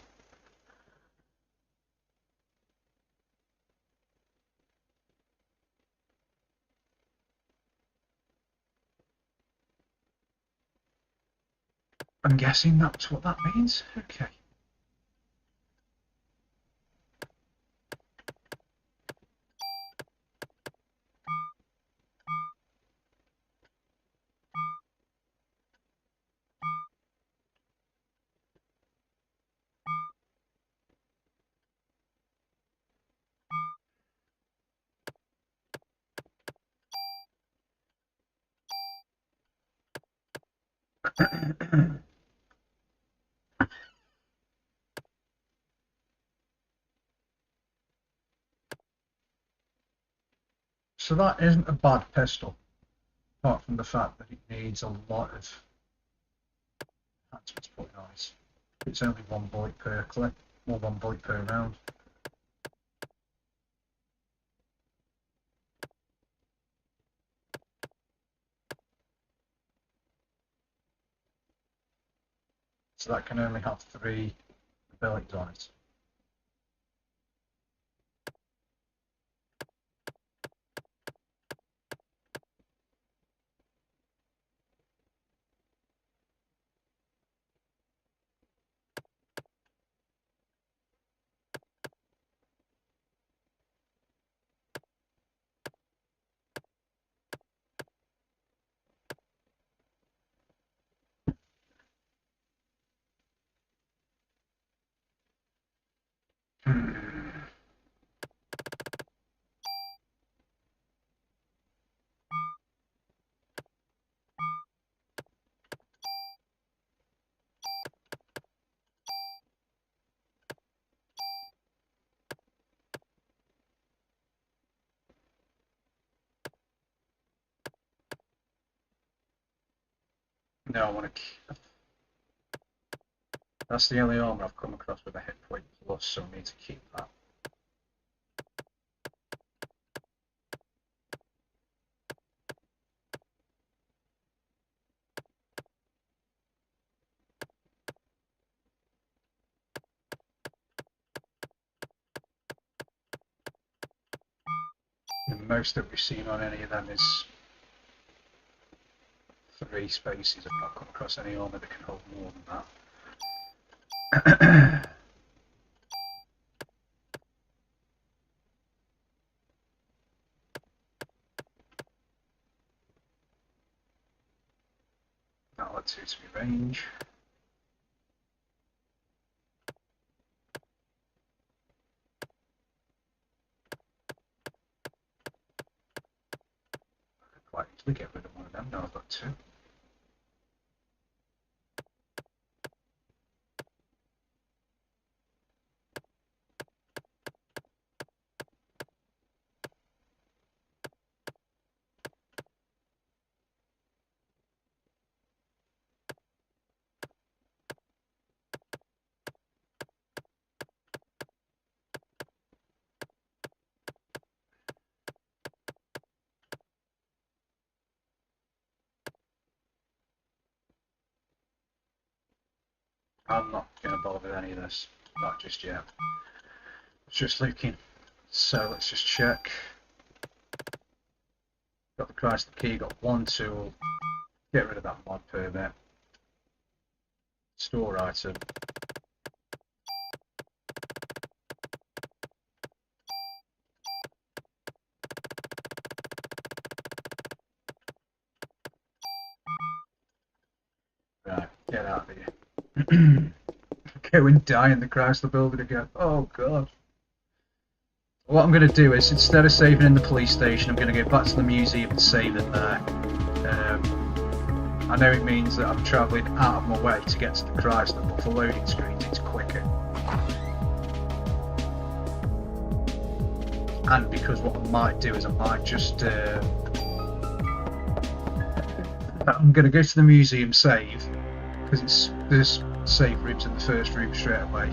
A: I'm guessing that's what that means. Okay. So that isn't a bad pistol, apart from the fact that it needs a lot of enhancements put nice. It's only 1 bullet per clip, or 1 bullet per round. So that can only have 3 abilities on it. No, I want to keep. That's the only armour I've come across with a hit point plus, so I need to keep that. The most that we've seen on any of them is 3 spaces. I've not come across any armour that can hold more than that. That'll add 2 to my range. I could quite easily get rid of one of them. Now I've got 2. I'm not going to bother with any of this, not just yet. It's just looking. So let's just check. Got the Chrysler key, got 1 tool. Get rid of that mod permit. Store item. Right, get out of here. Go and die in the Chrysler building again. Oh god. What I'm going to do is, instead of saving in the police station, I'm going to go back to the museum and save it there. I know it means that I'm travelling out of my way to get to the Chrysler, but for loading screens it's quicker. And because what I might do is I might just... I'm going to go to the museum, save, because there's save rooms in the first room straight away.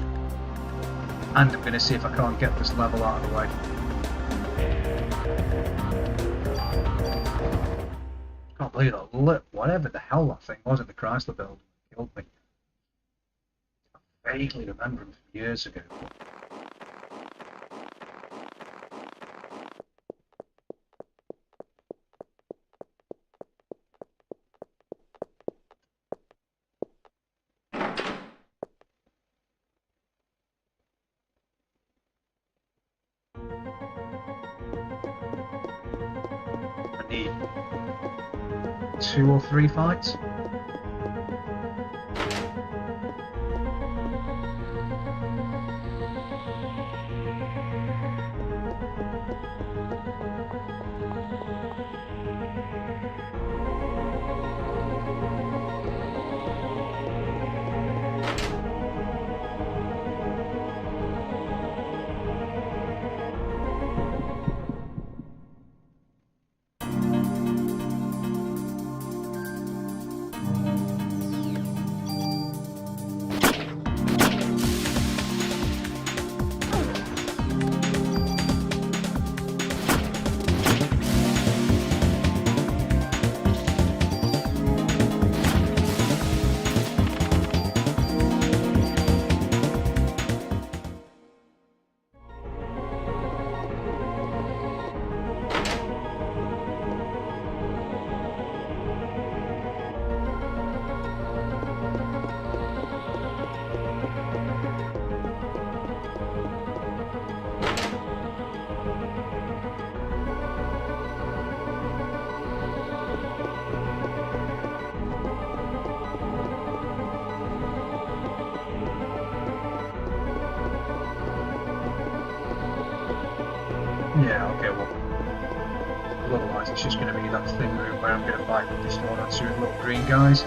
A: And I'm going to see if I can't get this level out of the way. I can't believe that. Look, whatever the hell that thing was in the Chrysler building killed me. I vaguely remember him from years ago. I need 2 or 3 fights. Yeah, I'll go up. Otherwise it's just going to be that thin room where I'm going to fight this one or two little green guys.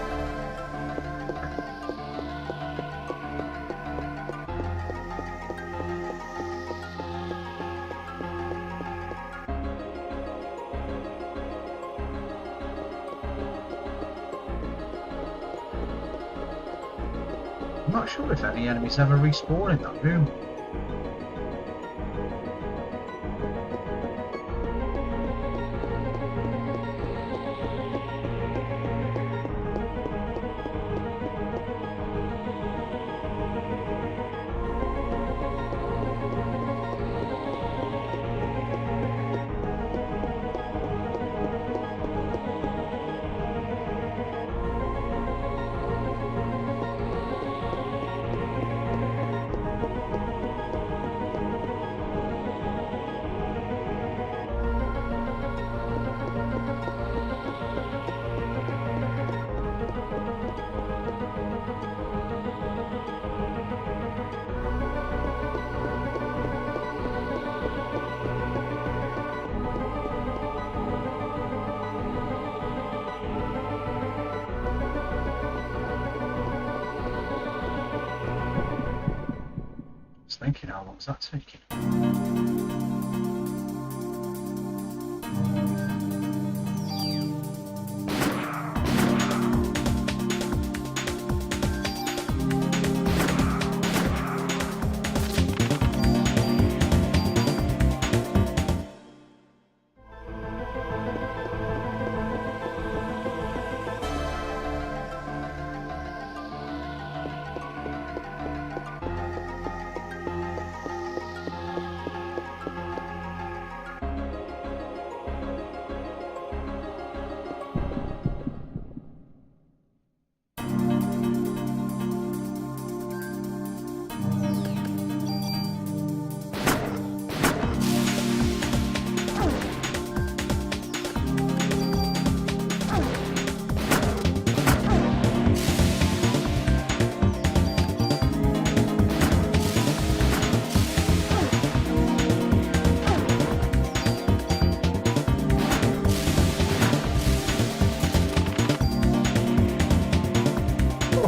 A: I'm not sure if any enemies ever respawn in that room. Thinking, how long's that taking?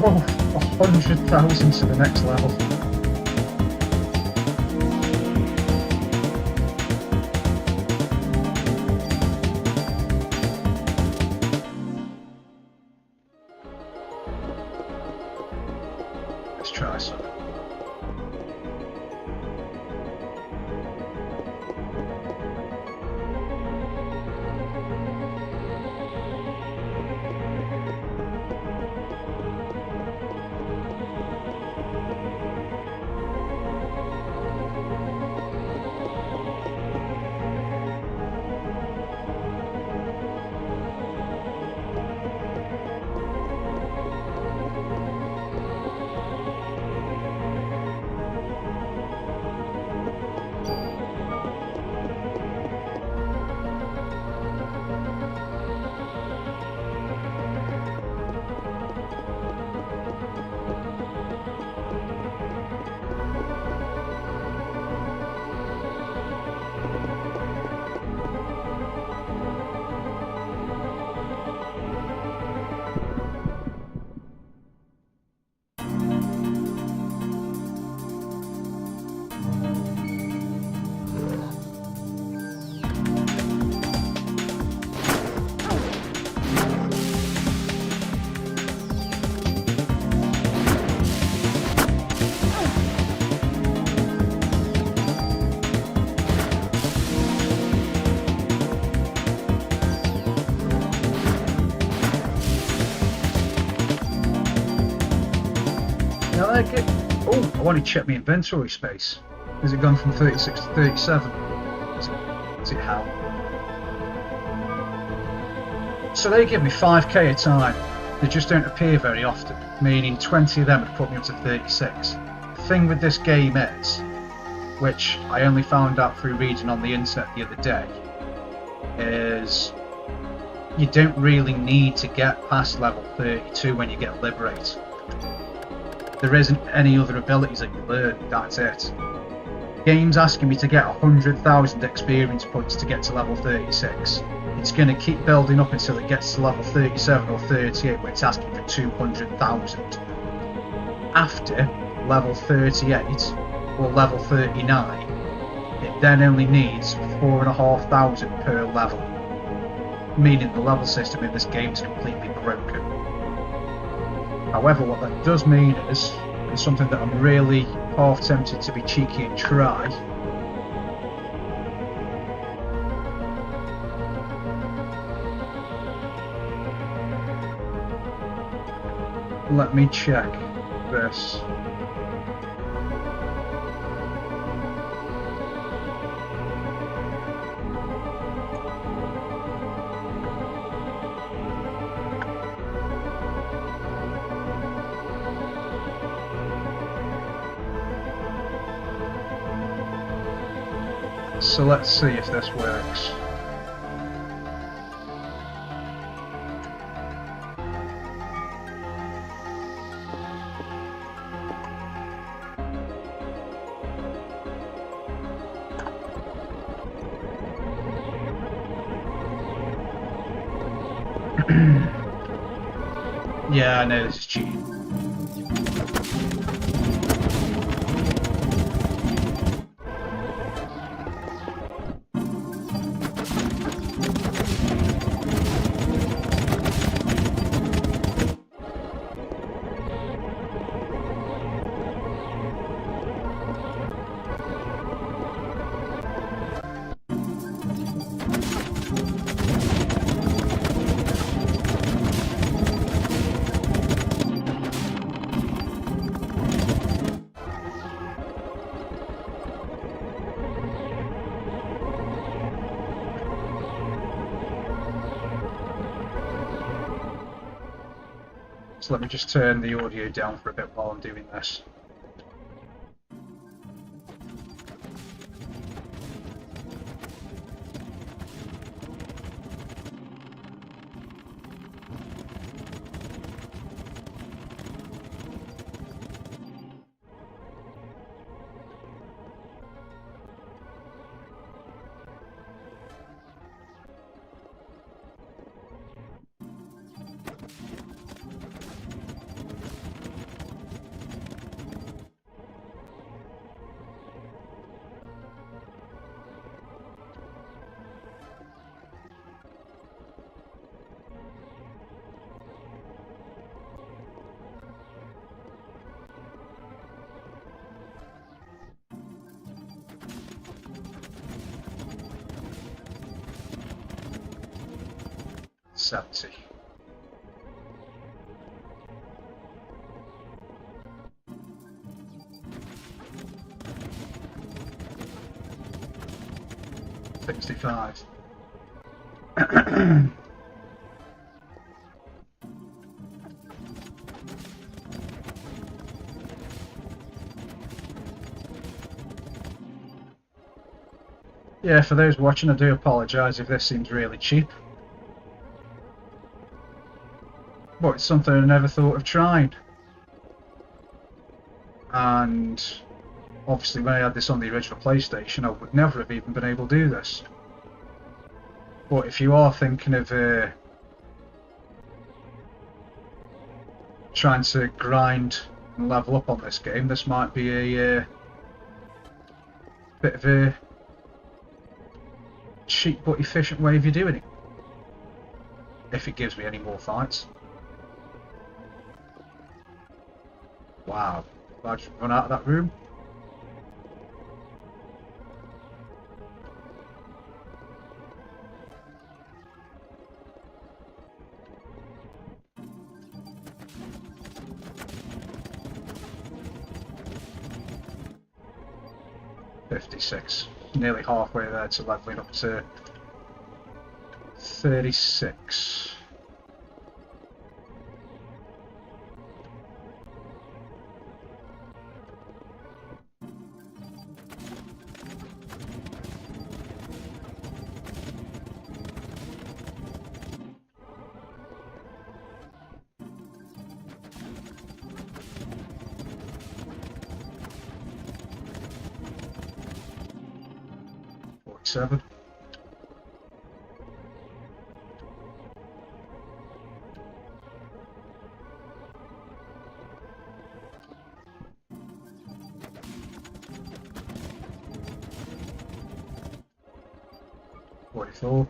A: Oh, 100,000 to the next level. Let's try some. Oh, I want to check my inventory space. Has it gone from 36 to 37? Is it how? So they give me 5k a time. They just don't appear very often, meaning 20 of them would put me up to 36. The thing with this game is, which I only found out through reading on the internet the other day, is you don't really need to get past level 32 when you get Liberate. There isn't any other abilities that you learn, that's it. Game's asking me to get 100,000 experience points to get to level 36. It's going to keep building up until it gets to level 37 or 38 where it's asking for 200,000. After level 38 or level 39, it then only needs 4,500 per level, meaning the level system in this game is completely broken. However, what that does mean is, and something that I'm really half tempted to be cheeky and try, let me check this. So let's see if this works. Yeah, I know this is cheating. So let me just turn the audio down for a bit while I'm doing this. Santi. $65. Yeah, for those watching, I do apologise if this seems really cheap. But it's something I never thought of trying. And obviously when I had this on the original PlayStation, I would never have even been able to do this. But if you are thinking of trying to grind and level up on this game, this might be a bit of a cheap but efficient way of you doing it. If it gives me any more fights. Wow, I just run out of that room. $56. Nearly halfway there to leveling up to 36. 47. $44.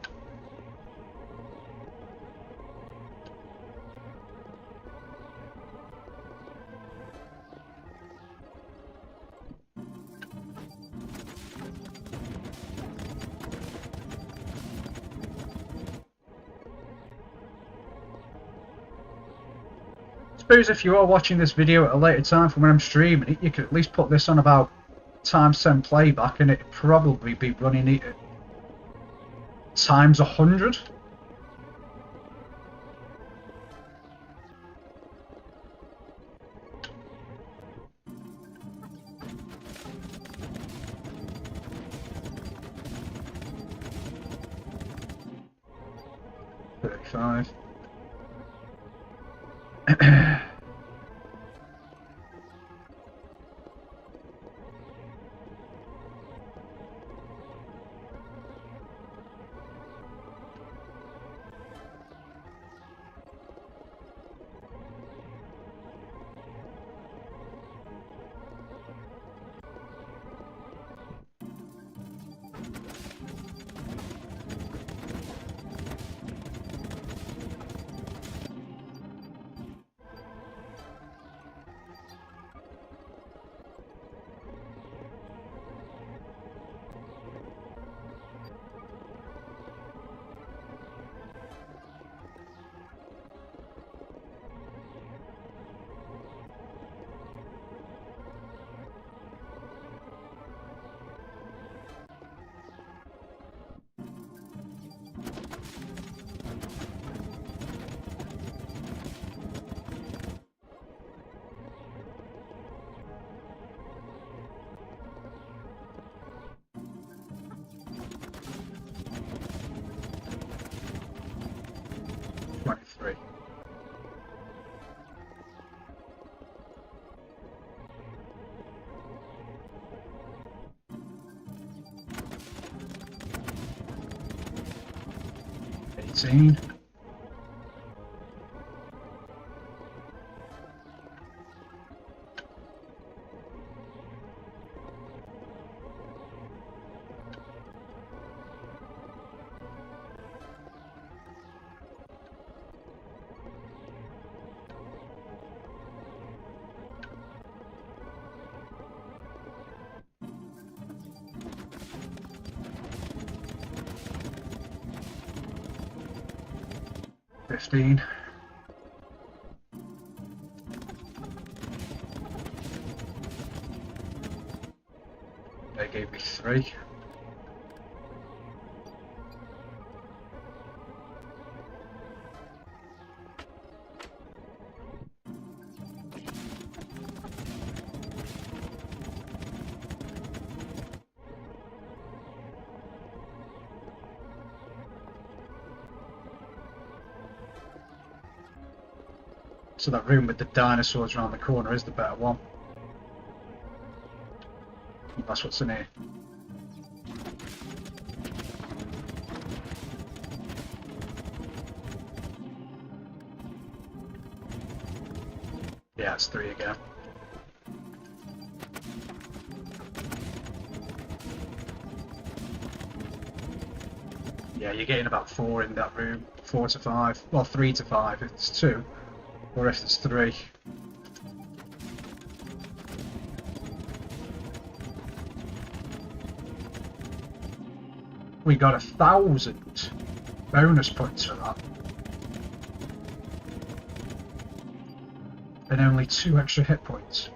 A: I suppose if you are watching this video at a later time from when I'm streaming it, you could at least put this on about ×10 playback and it'd probably be running it at ×100. $35. $23. $18. $15. They gave me 3. So that room with the dinosaurs around the corner is the better one. That's what's in here. Yeah, it's 3 again. Yeah, you're getting about 4 in that room. 4 to 5. Well, 3 to 5 if it's 2. Or if it's 3. We got 1,000 bonus points for that. And only 2 extra hit points.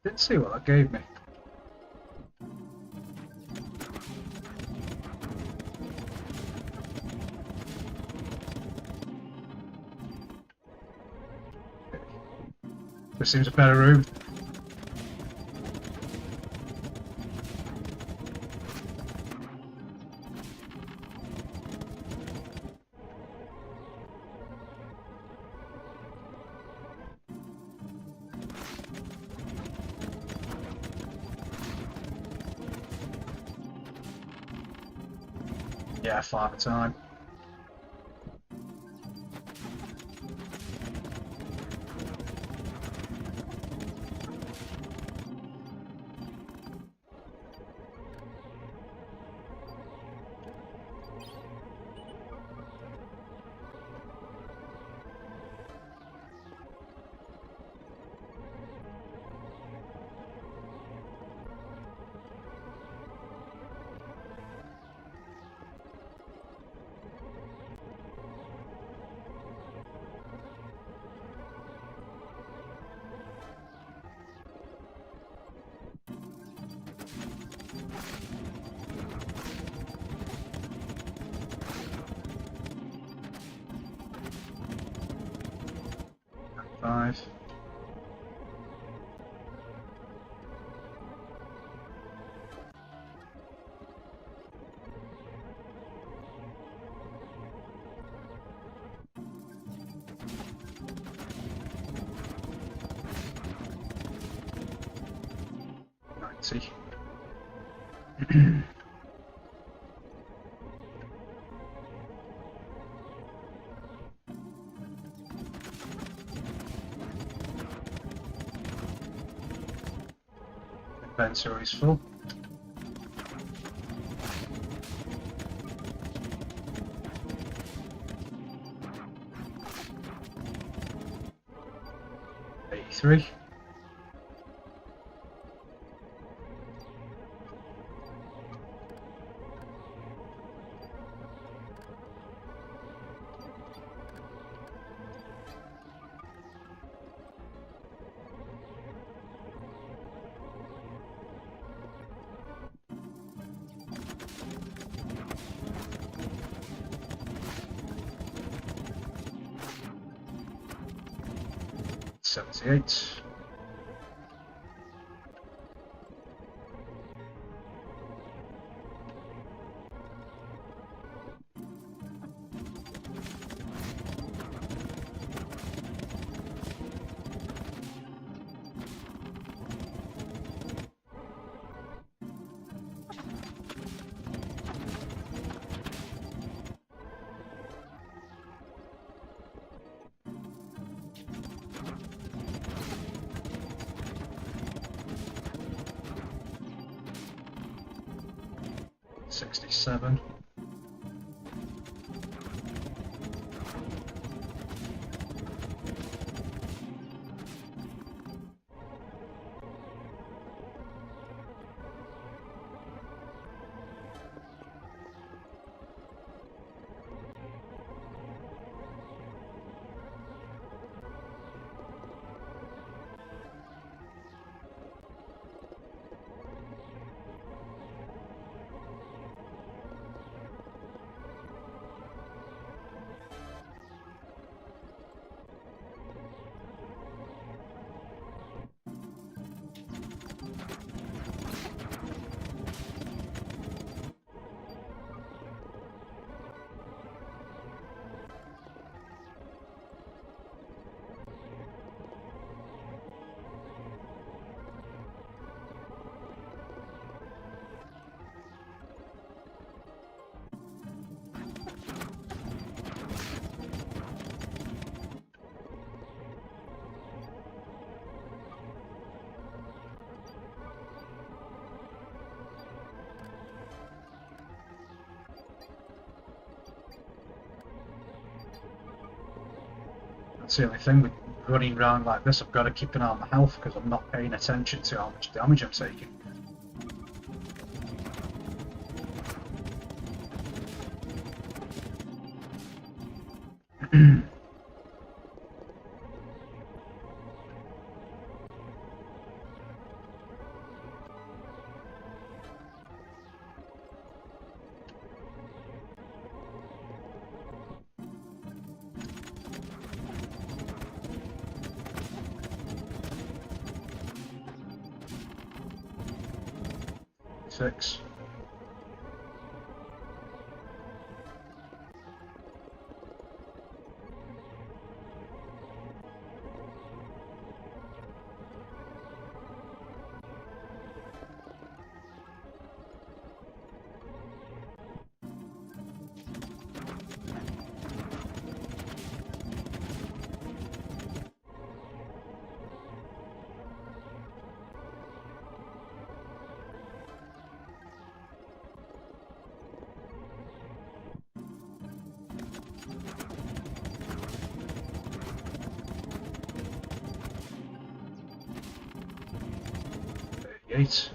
A: Didn't see what that gave me. This seems a better room. Yeah, 5 at a time. Five. See. Inventory is full. $83. $78. $67. That's the only thing with running around like this. I've got to keep an eye on my health because I'm not paying attention to how much damage I'm taking. Six. Eight.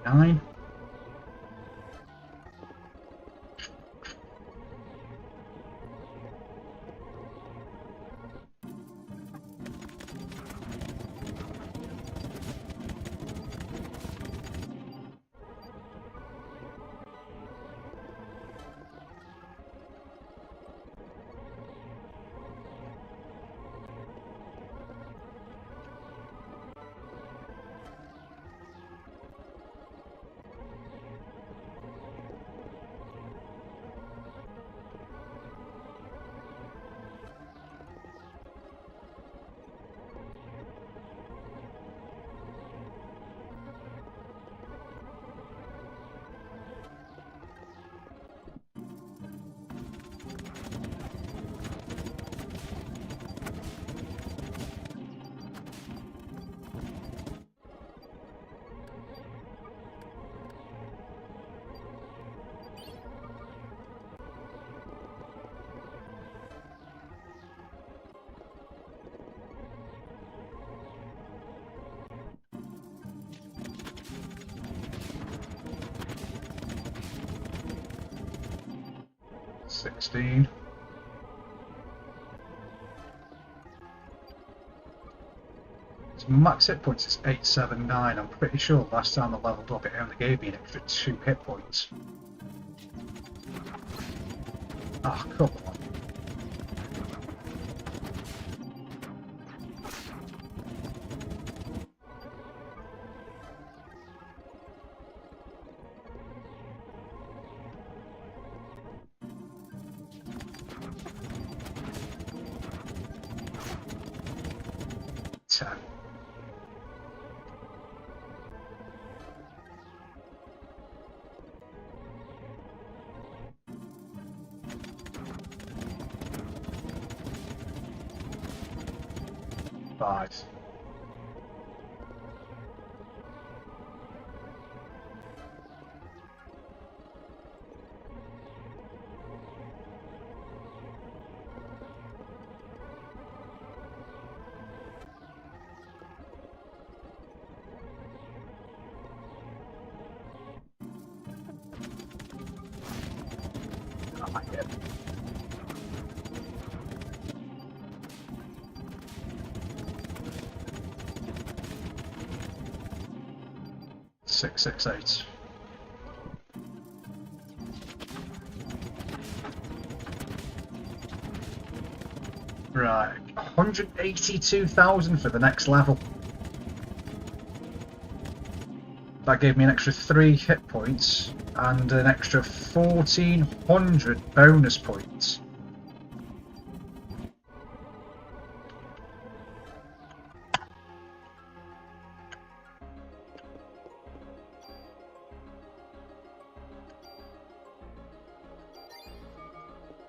A: Nine. $16. So max hit points is 879. I'm pretty sure last time I leveled up it only gave me an extra 2 hit points. Ah, come on. Five. I might get it. Six, 8. Right, 182,000 for the next level. That gave me an extra 3 hit points and an extra 1400 bonus points.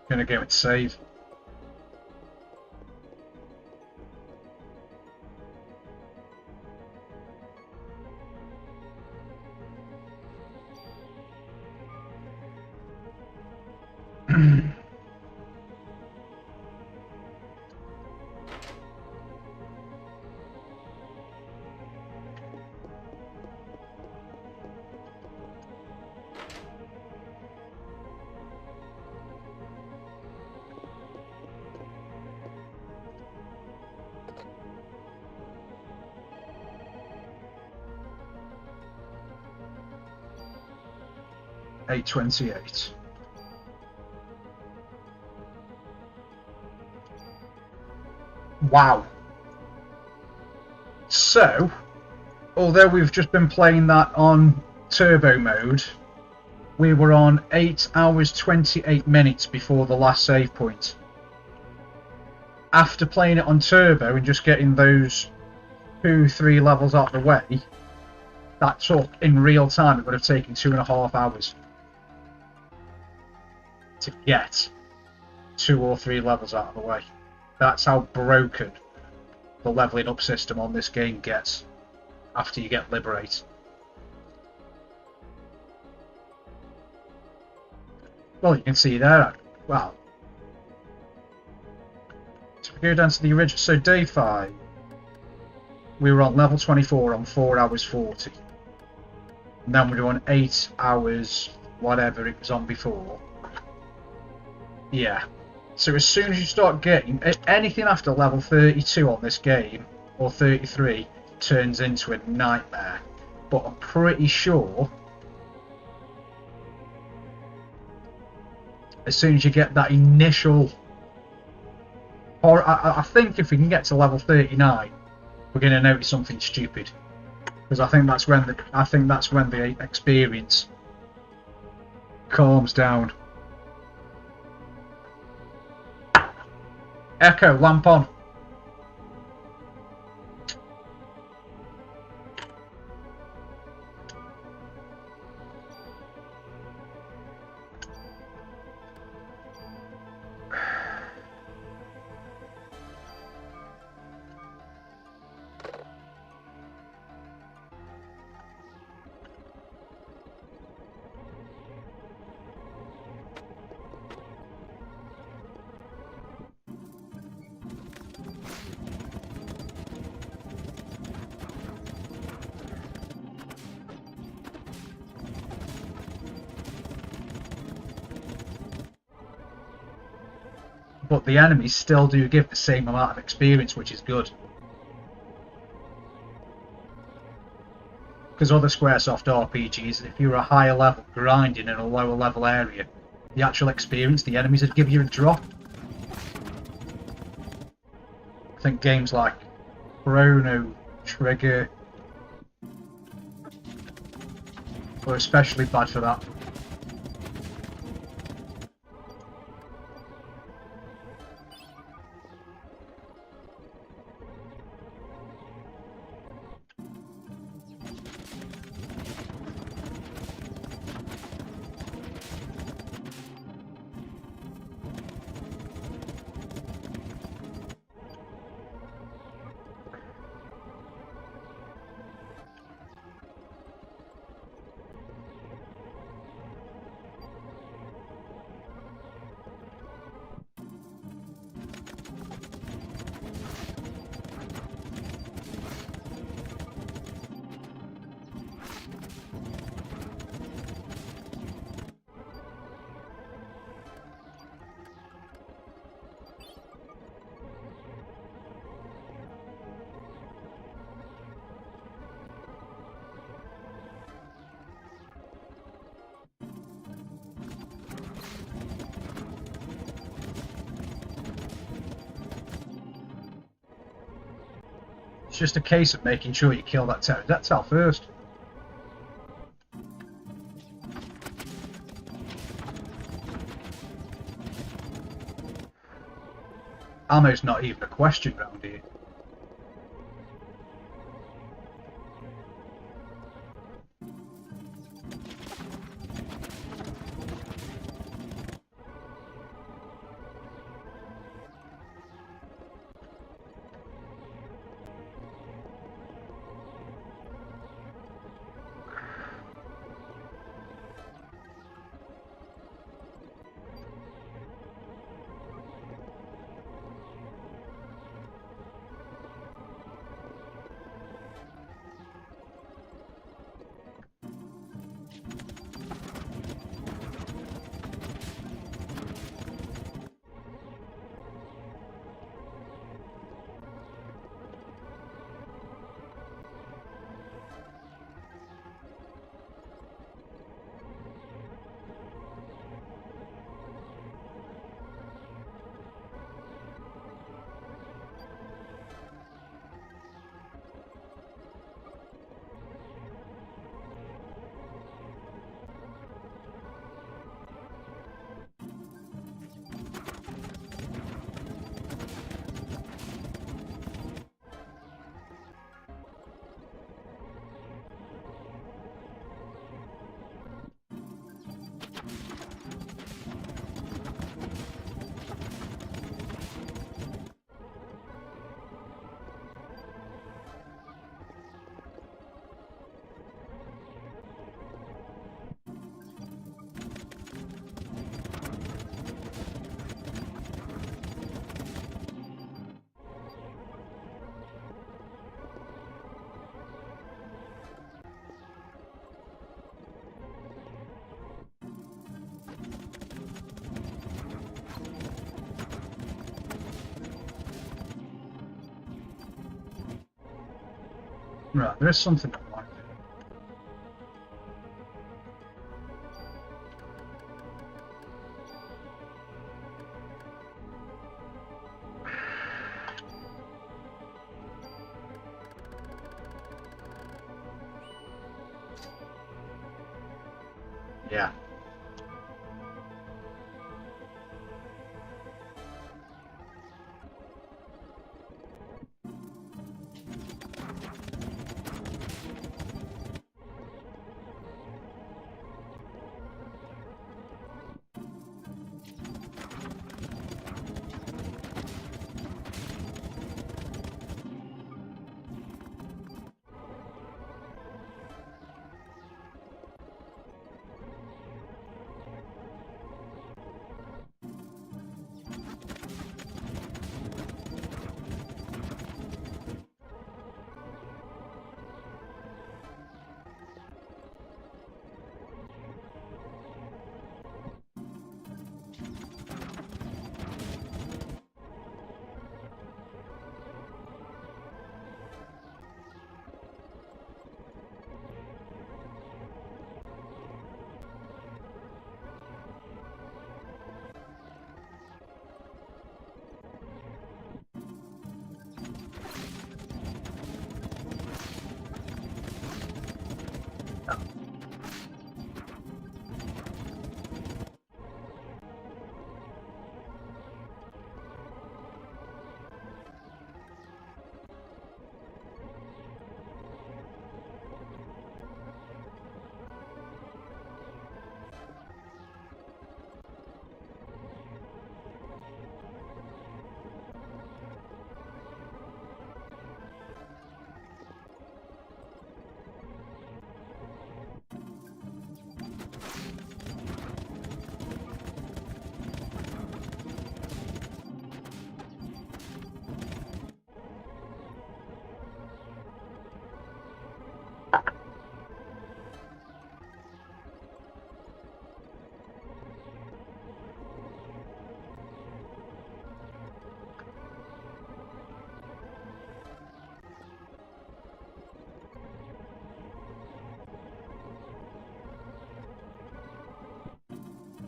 A: Gonna go with save. $8.28. Wow. So, although we've just been playing that on turbo mode, we were on 8 hours 28 minutes before the last save point. After playing it on turbo and just getting those 2-3 levels out of the way, that took, in real time, it would have taken 2.5 hours to get 2 or 3 levels out of the way. That's how broken the leveling up system on this game gets after you get Liberate. Well, you can see there, well, so if we go down to the original, so day 5, we were on level 24 on 4 hours 40. And then we were on 8 hours, whatever it was on before. Yeah. So as soon as you start getting anything after level 32 on this game, or 33, turns into a nightmare. But I'm pretty sure as soon as you get that initial, or I think if we can get to level 39, we're going to notice something stupid, because I think that's when the experience calms down. Echo, lamp on. But the enemies still do give the same amount of experience, which is good. Because other Squaresoft RPGs, if you're a higher level grinding in a lower level area, the actual experience, the enemies would give you a drop. I think games like Chrono Trigger were especially bad for that. It's just a case of making sure you kill that pterodactyl first. Ammo's not even a question round here. Right, there is something I like there. Yeah.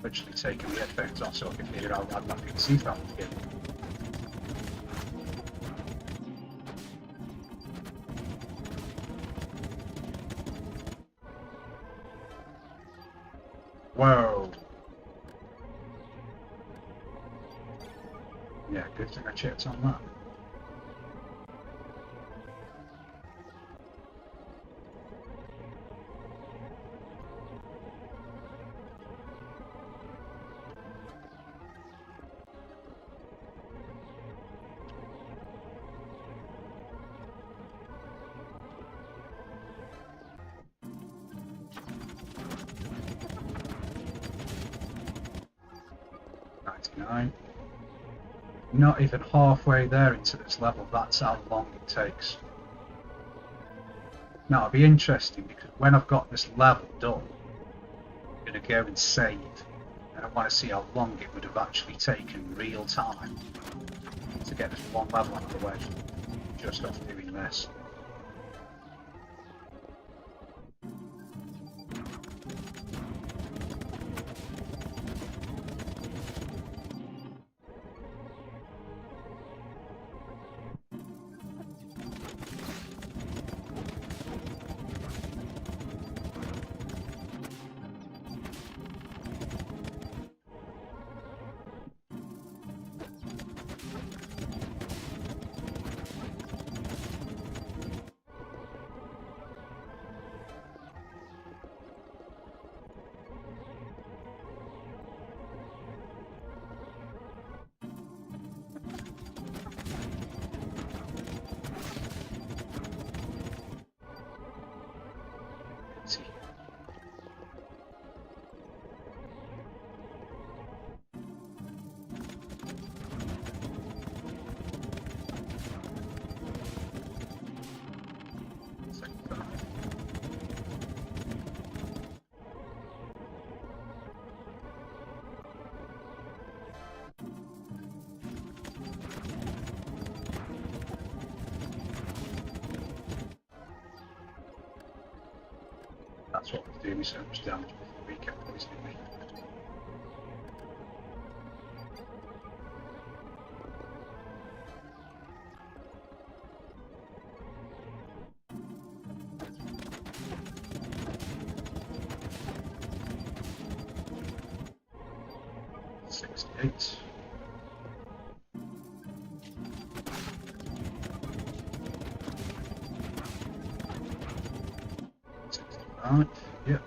A: Literally taking the headphones off so I can hear out loud my PC sound again. Whoa. Yeah, good thing I checked on that. Not even halfway there into this level, that's how long it takes. Now it'll be interesting because when I've got this level done, I'm going to go and save, and I want to see how long it would have actually taken real time to get this one level out of the way, just off doing this. That's what was doing me so much damage before we kept poisoning me. $68. Yep.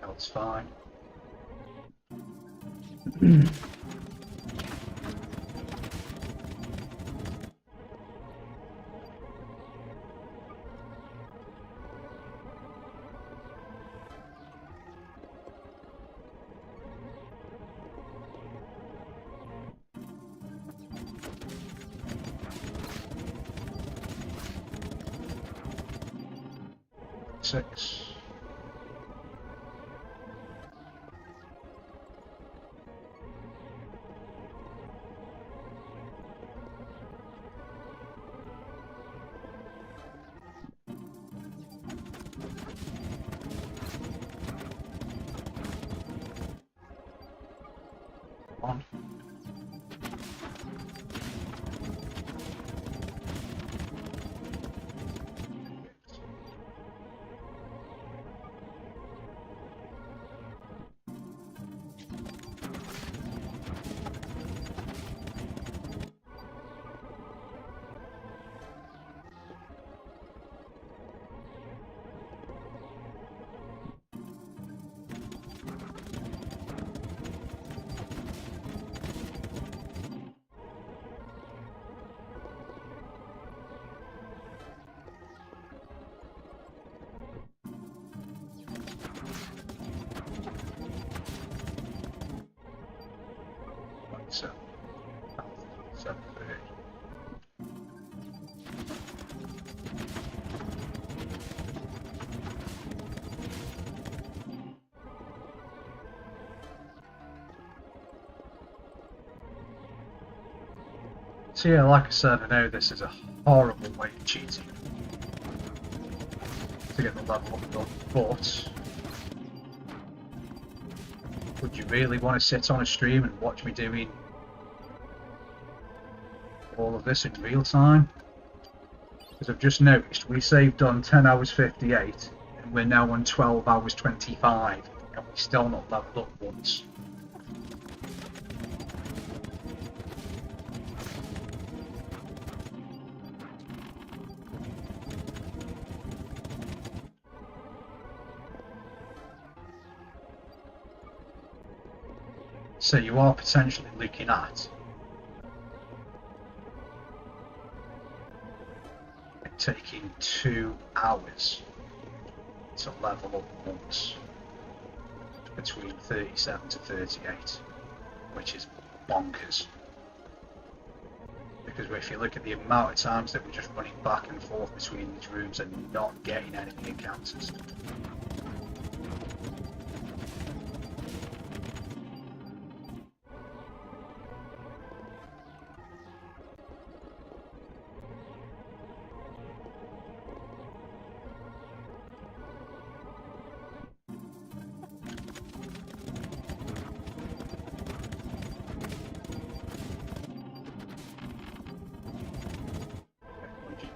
A: That's fine. Six. One. so 730. So yeah, like I said, I know this is a horrible way of cheating to get the level up done, but would you really want to sit on a stream and watch me doing all of this in real time? Because I've just noticed we saved on 10 hours 58 and we're now on 12 hours 25 and we're still not leveled up once. So you are potentially looking at it taking 2 hours to level up once between 37 to 38, which is bonkers. Because if you look at the amount of times that we're just running back and forth between these rooms and not getting enemy encounters.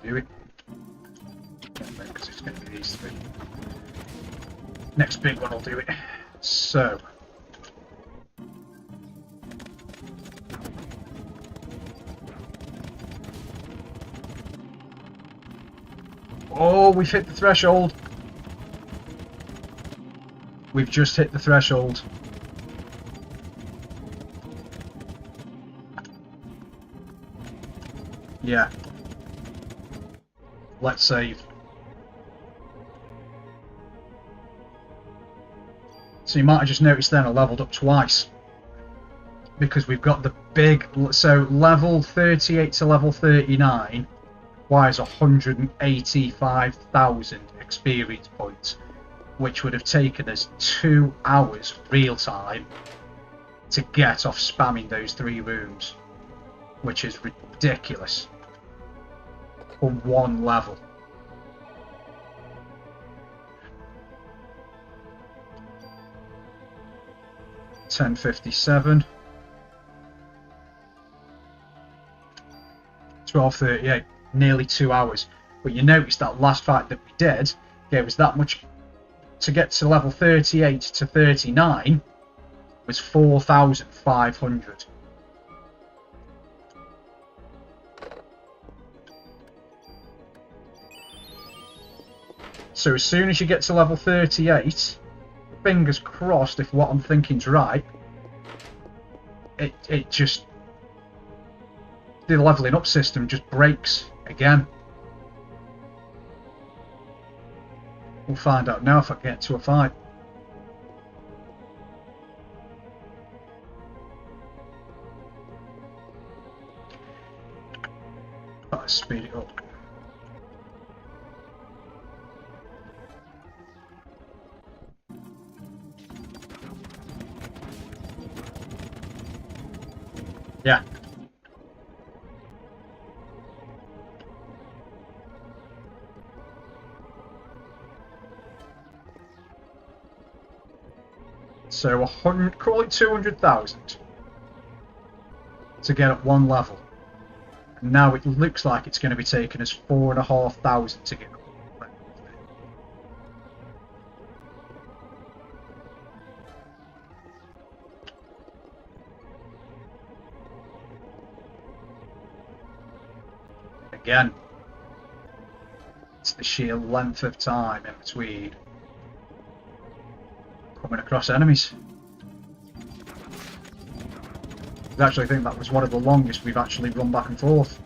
A: Do it because it's going to be these three. Next big one will do it. So oh, we've hit the threshold. We've just hit the threshold. Yeah. Let's save. So you might have just noticed then I leveled up twice. Because we've got the big... So level 38 to level 39 requires 185,000 experience points. Which would have taken us 2 hours real time to get off spamming those 3 rooms. Which is ridiculous. For one level. $10.57. $12.38. Nearly 2 hours. But you notice that last fight that we did gave us that much. To get to level 38 to 39 was 4,500. So as soon as you get to level 38, fingers crossed if what I'm thinking's right, it just... the levelling up system just breaks again. We'll find out now if I get to a fight. Let's speed it up. Yeah. So 100, call it 200,000 to get up one level. And now it looks like it's going to be taking us 4,500 to get up. Again, it's the sheer length of time in between coming across enemies. I actually think that was one of the longest we've actually run back and forth.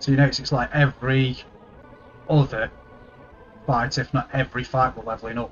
A: So you notice it's like every other fight, if not every fight, we're leveling up.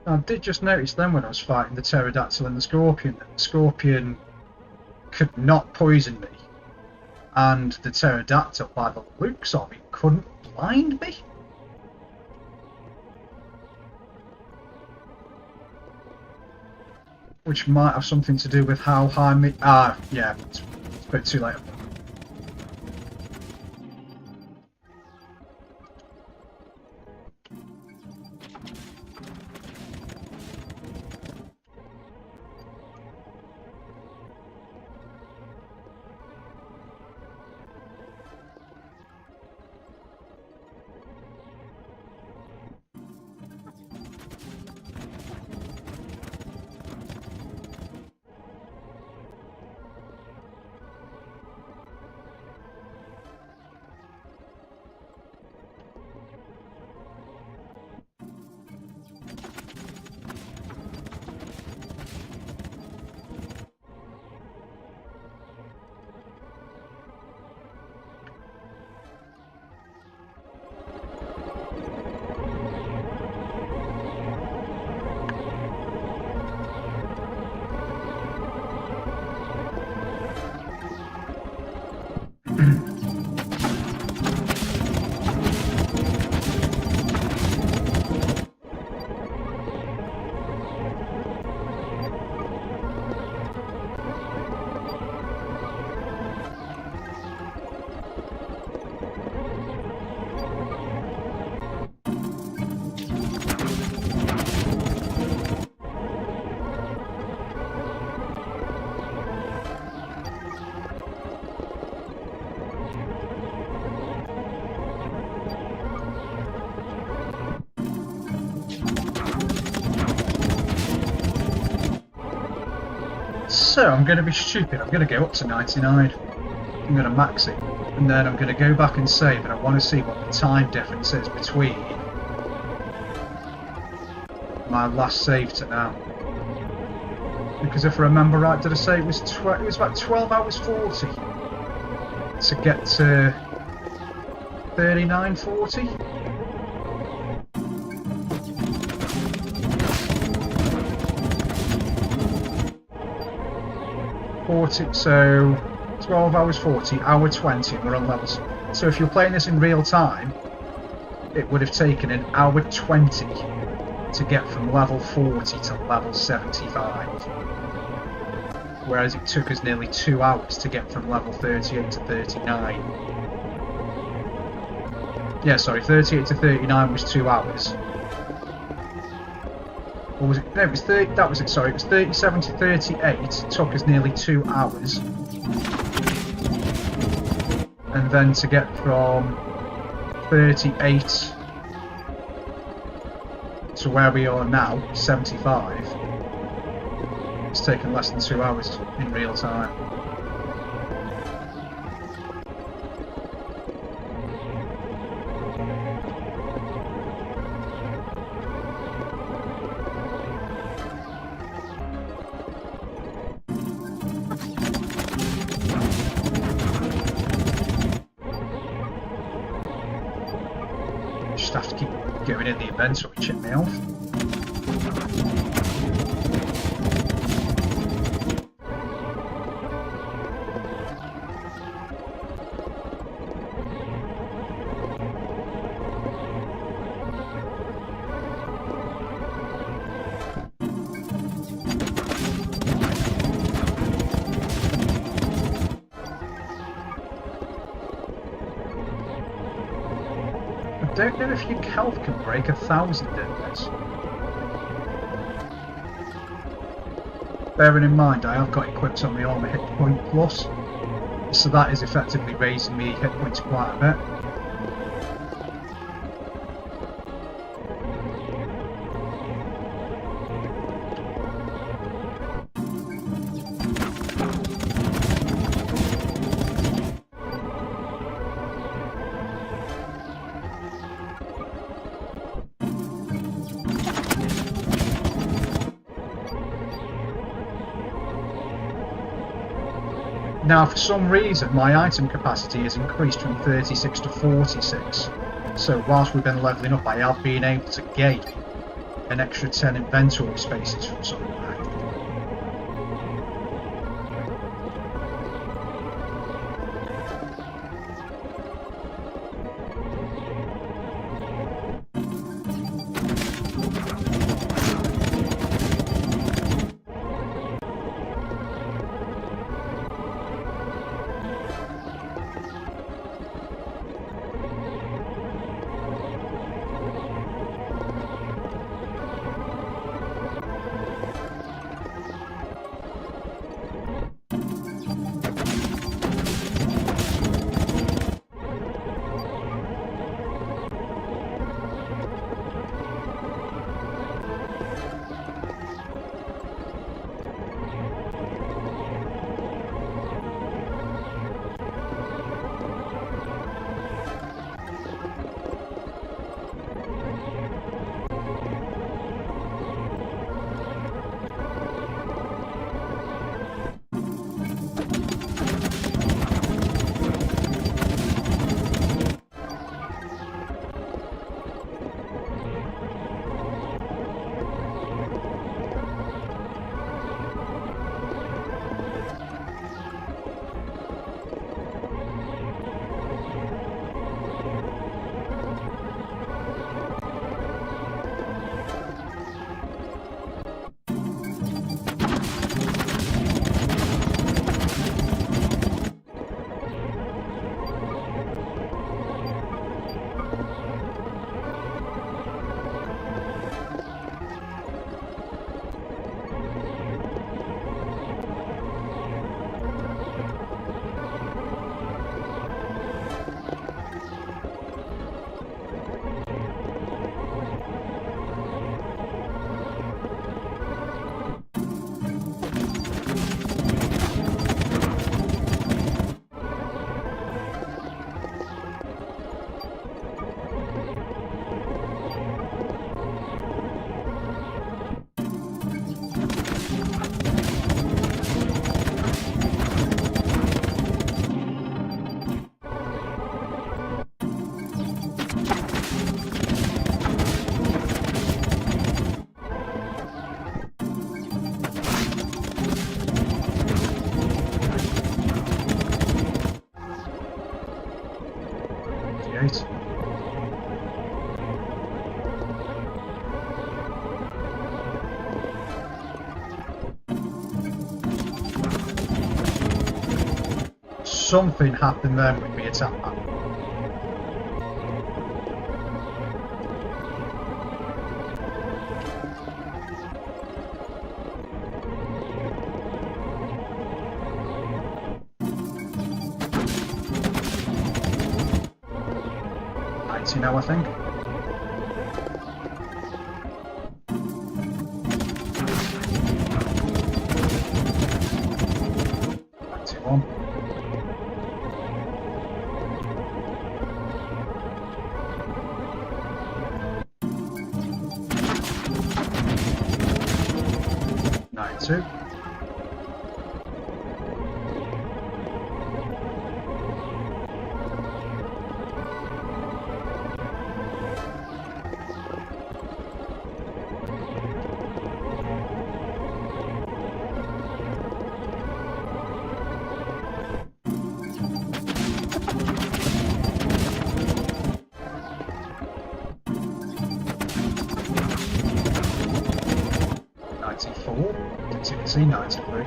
A: I did just notice then when I was fighting the pterodactyl and the scorpion that the scorpion could not poison me, and the pterodactyl, by the looks of it, couldn't blind me. Which might have something to do with how high me... yeah, it's a bit too late. So I'm going to be stupid, I'm going to go up to 99, I'm going to max it, and then I'm going to go back and save, and I want to see what the time difference is between my last save to now. Because if I remember right, did I say it was about 12 hours 40 to get to 39.40? So 12 hours 40, hour 20, and we're on levels. So if you're playing this in real time, it would have taken an hour 20 to get from level 40 to level 75. Whereas it took us nearly 2 hours to get from level 38 to 39. Yeah, sorry, 38 to 39 was 2 hours. Or was it? No, it was 30. That was it. Sorry, it was 37 to 38. Took us nearly 2 hours, and then to get from 38 to where we are now, 75, it's taken less than 2 hours in real time. in the inventory, check my health. I don't know if your health can break 1,000 in this. Bearing in mind I have got equipped on the Armour Hit Point Plus, so that is effectively raising me hit points quite a bit. Now, for some reason, my item capacity has increased from 36 to 46. So whilst we've been levelling up, I have been able to gain an extra 10 inventory spaces from somewhere. Something happened then with the attack map. Now, I think. Back to 1. Two. 94. Didn't even see 93.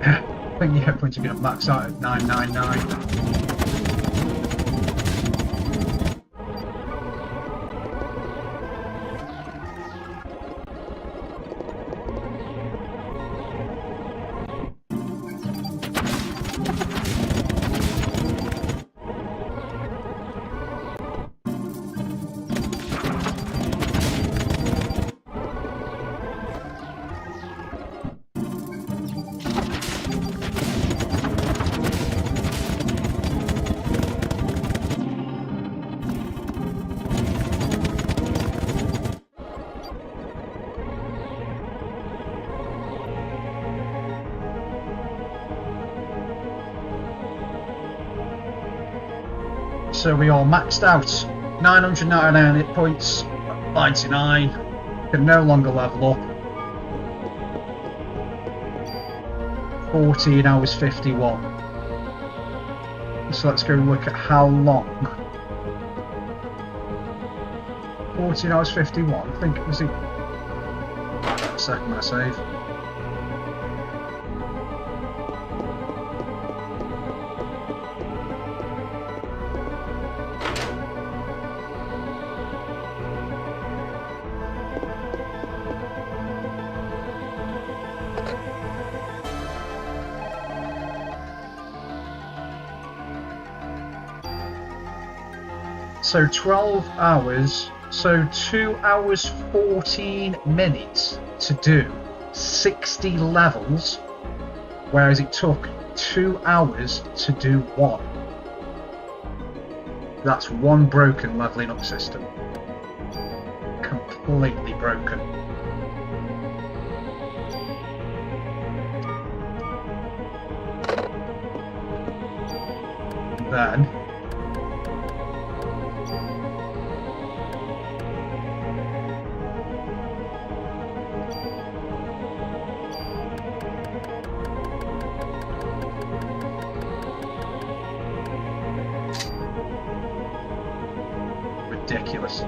A: I think the hit points are going to max out at 999. So we all maxed out. 999 hit points, 99. Can no longer level up. 14 hours 51. So let's go look at how long. 14 hours 51. I think it was the second when I save. So 12 hours, so 2 hours 14 minutes to do 60 levels, whereas it took 2 hours to do one. That's one broken leveling up system. Completely broken. Then ridiculous.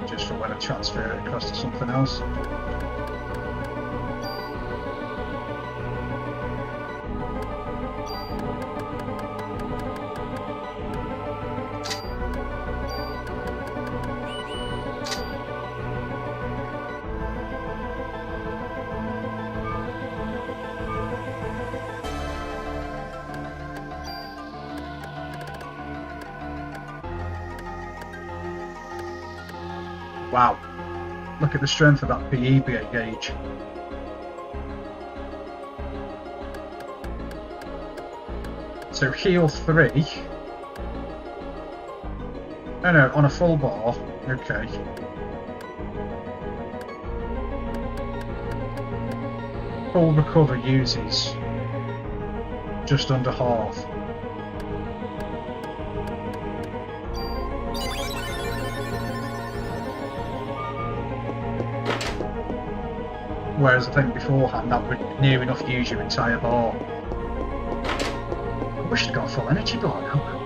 A: Just for when I transfer it across to something else. Wow, look at the strength of that PE gauge. So heal 3. Oh no, on a full bar, okay. Full recover uses just under half. Whereas I think beforehand that would near enough use your entire bar. I wish I'd got a full energy bar now.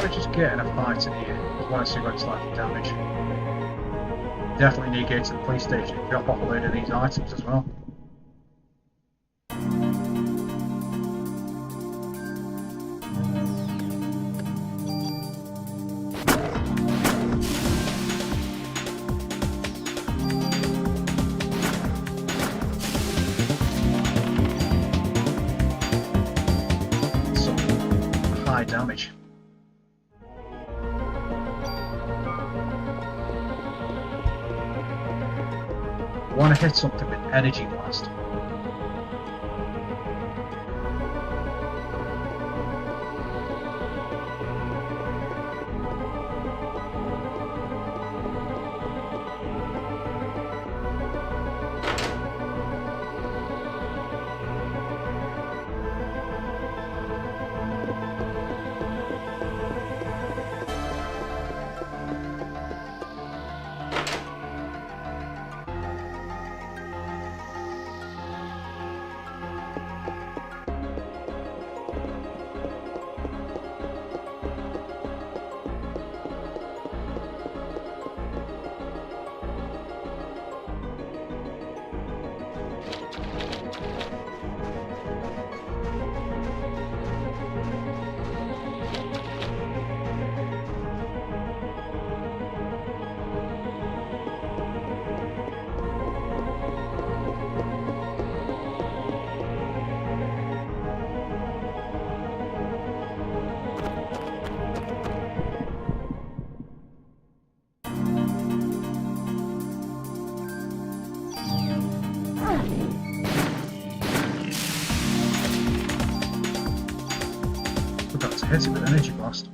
A: want to just get in a fight in here. I want to see what it's like in damage. Definitely need to go to the PlayStation and drop off a load of these items as well. Damage. Want to hit something with energy blast. Forgot to hit it with energy blast.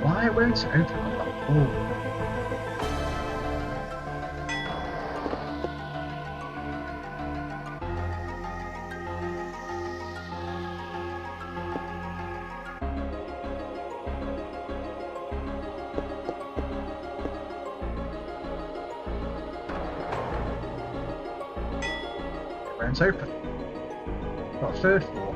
A: Why won't it open on that wall? It won't open. Got a third floor.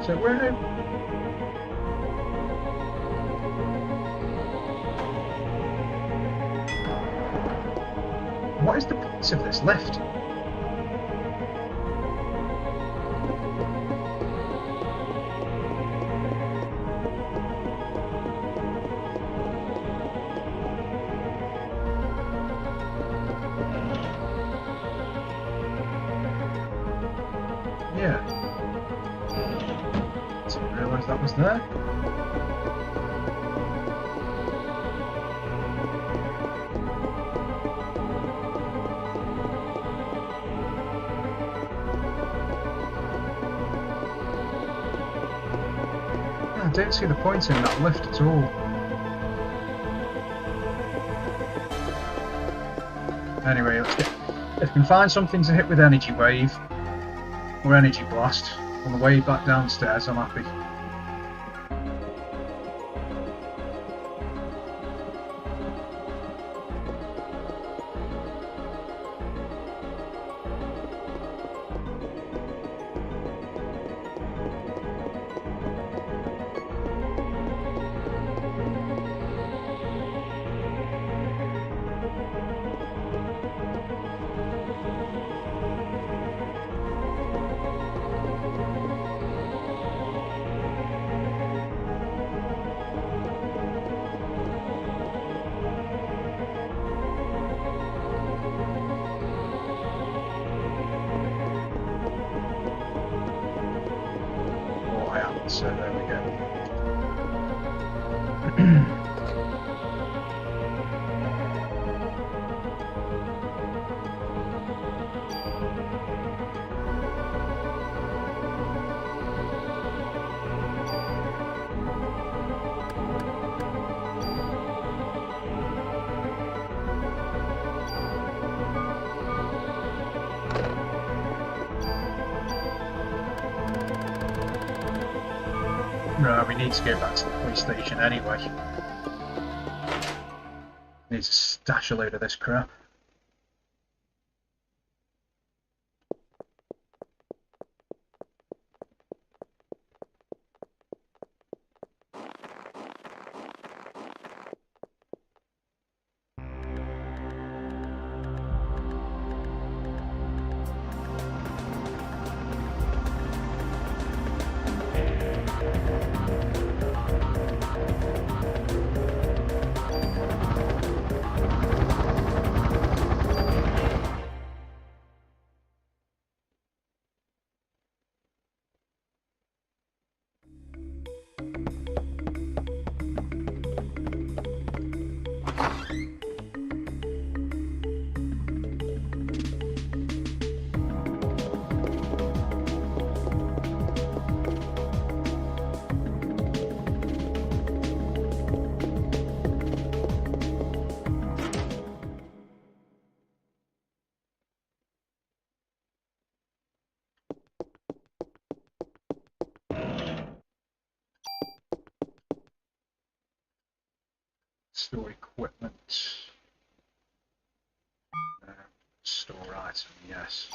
A: So where do... What is the point of this lift? here? Didn't realise that was there. I don't see the point in that lift at all. Anyway, let's get, if we can find something to hit with energy wave or energy blast on the way back downstairs, I'm happy. So there we go. Right, we need to go back to the PlayStation anyway. Need to stash a load of this crap. Store equipment. Store item, yes.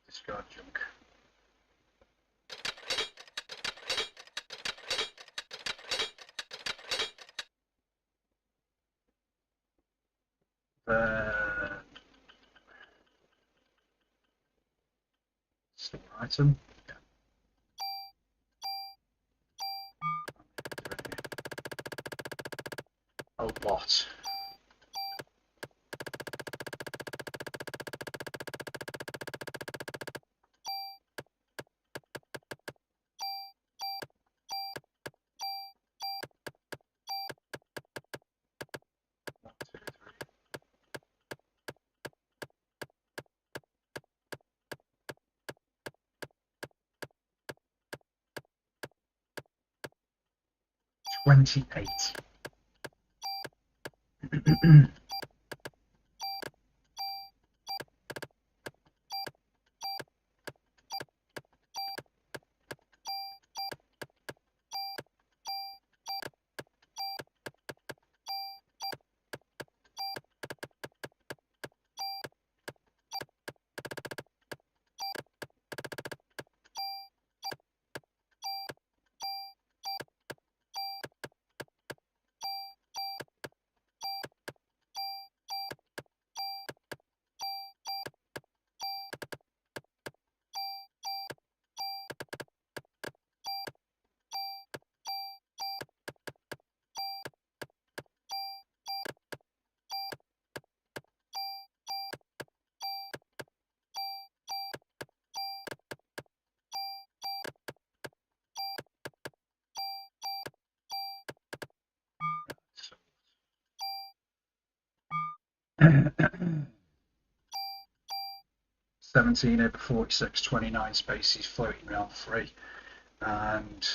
A: Discard junk. Store item. Yeah. A lot. $28. 17 over 46, 29 spaces floating around 3, and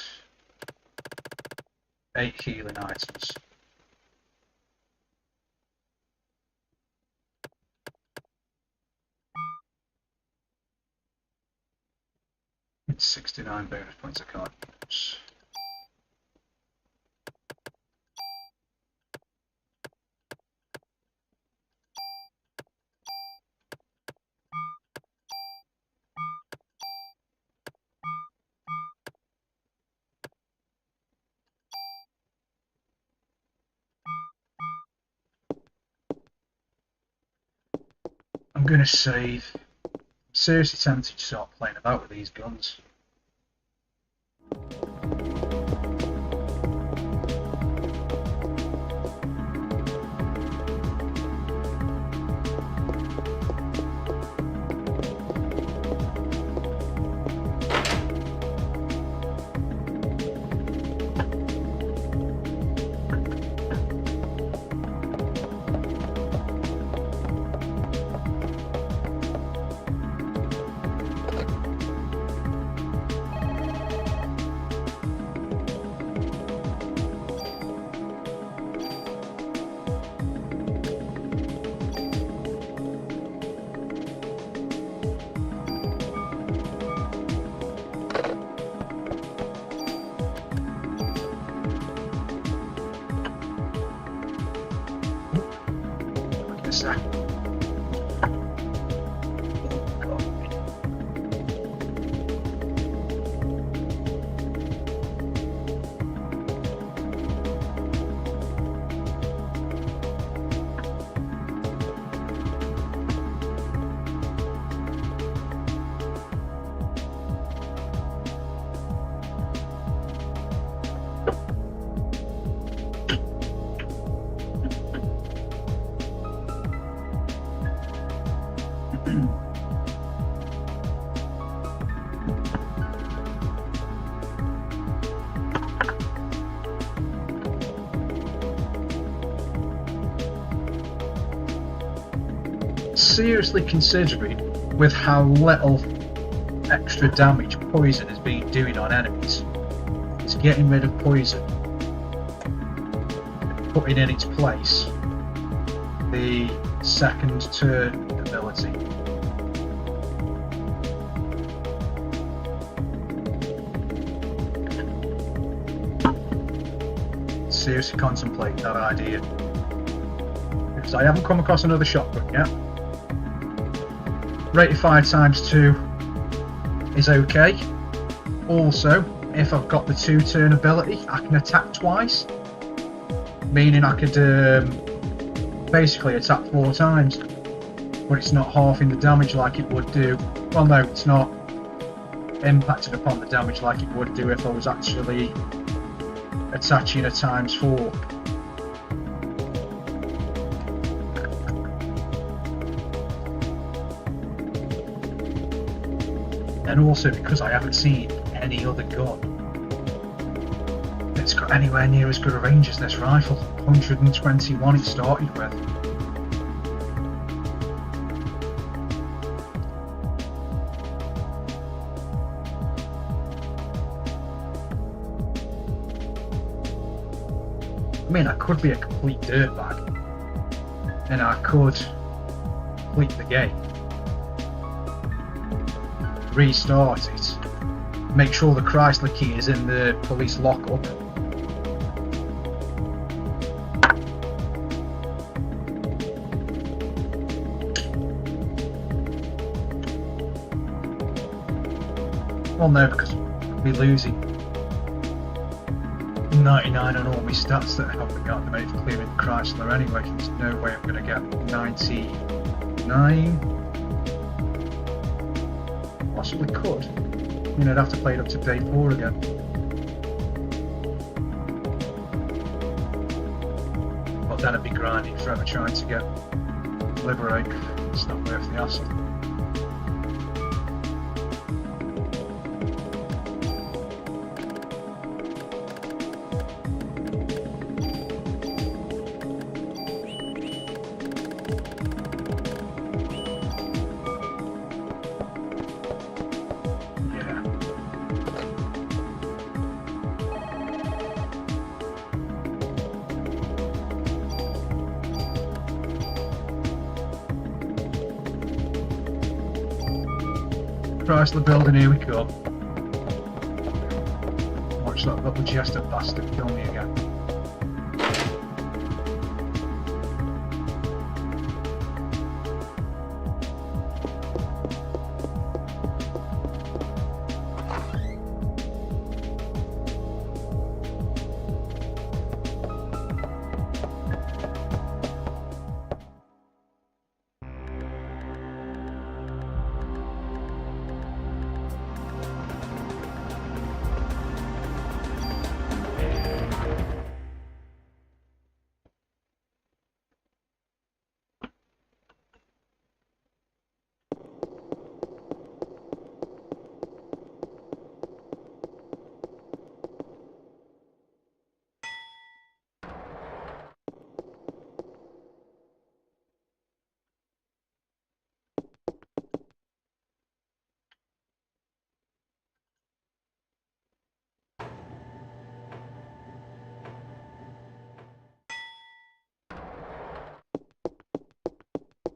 A: 8 healing items. It's 69 bonus points I can't use. I'm going to save. I'm seriously tempted to start playing about with these guns. Seriously considering with how little extra damage poison has been doing on enemies, it's getting rid of poison, putting in its place the second turn ability. Seriously contemplate that idea, because I haven't come across another shotgun yet. Rated 5 times 2 is okay. Also, if I've got the 2-turn ability, I can attack twice, meaning I could basically attack 4 times, but it's not halving the damage like it would do. Well, no, it's not impacted upon the damage like it would do if I was actually attaching a times 4. And also because I haven't seen any other gun that's got anywhere near as good a range as this rifle. 121 it started with. I mean, I could be a complete dirtbag and I could complete the game, restart it, make sure the Chrysler key is in the police lockup, well no, because I'll be losing 99 on all my stats that help me out to make for clearing the Chrysler anyway. There's no way I'm going to get 99. Possibly could. I mean, I'd have to play it up to day 4 again. But then I'd be grinding forever trying to get Liberate. It's not worth the hassle. Chrysler building, here we come. Watch that little Chester bastard kill me again.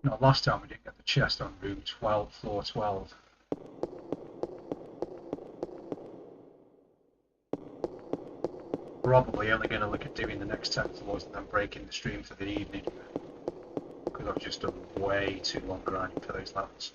A: No, last time we didn't get the chest on room 12, floor 12. Probably only going to look at doing the next 10 floors and then breaking the stream for the evening. Because I've just done way too long grinding for those levels.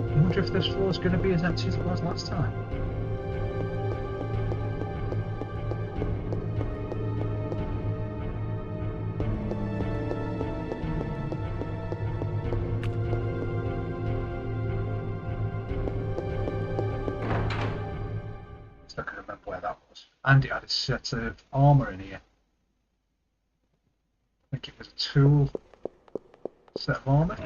A: I wonder if this floor is going to be as empty as it was last time. I can remember where that was. And it had a set of armour in here. I think it was a tool set of armour.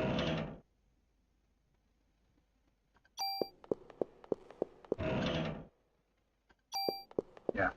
A: Yeah.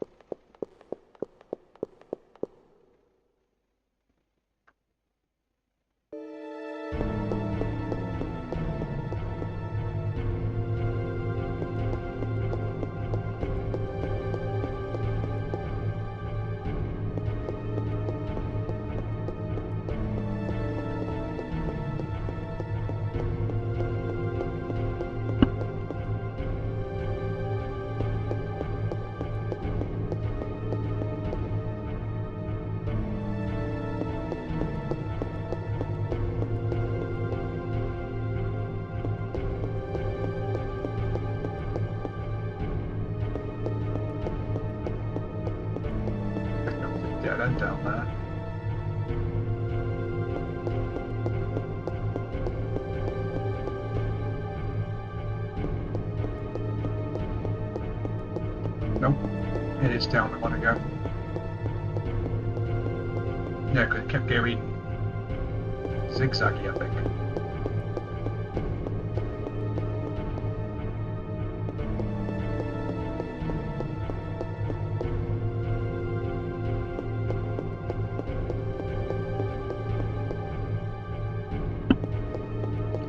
A: Dead end down there. Nope, it is down. I want to go. Yeah, because it kept going zigzaggy, I think.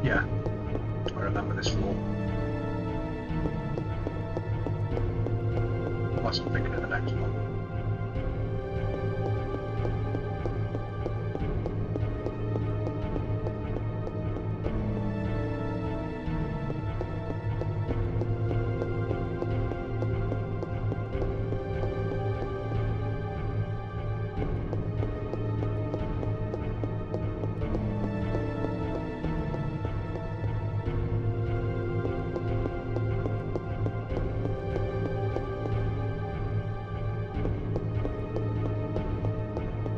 A: Yeah, I remember this floor. Unless I'm thinking of the next one.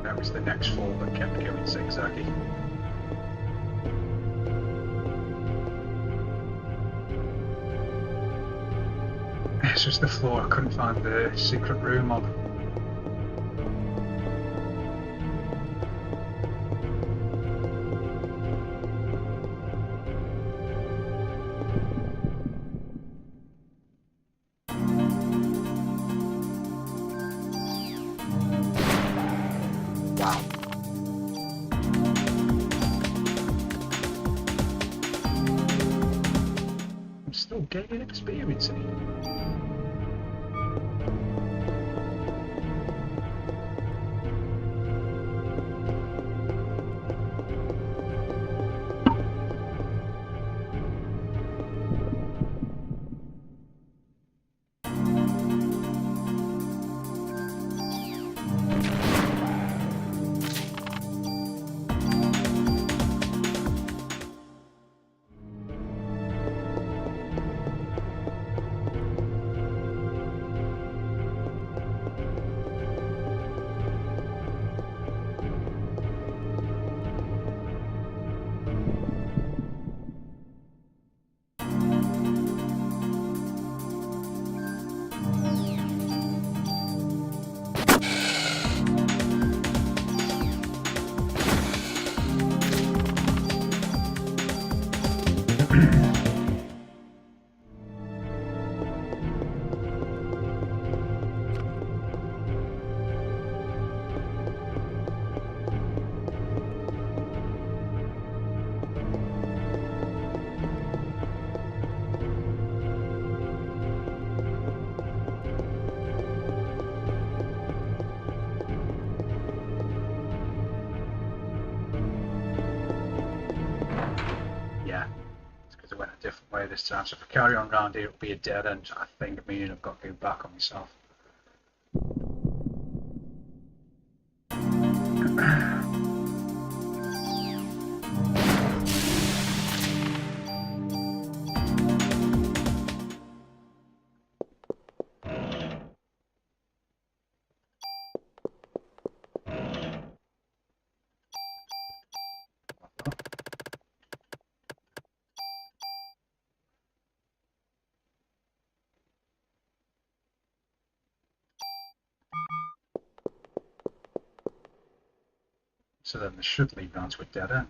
A: That was the next fall that kept going zigzaggy. This was the floor I couldn't find the secret room on. gaining experience in it. This time, so if I carry on round here, it'll be a dead end. I think, meaning I've got to go back on myself. So then this should lead down to a dead end.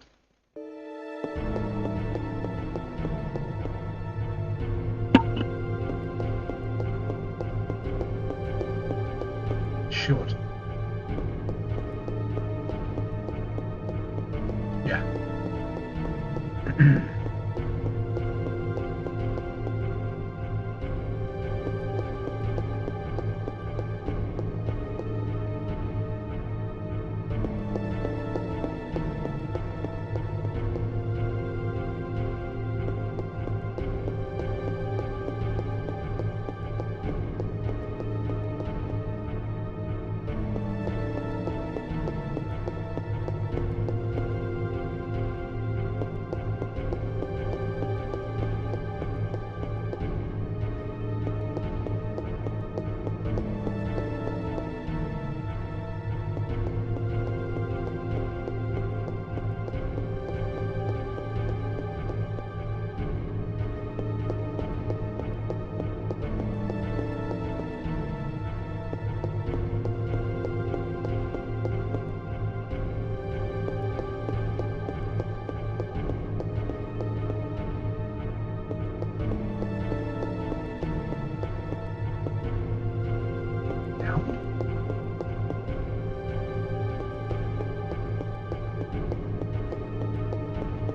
A: Should. Yeah.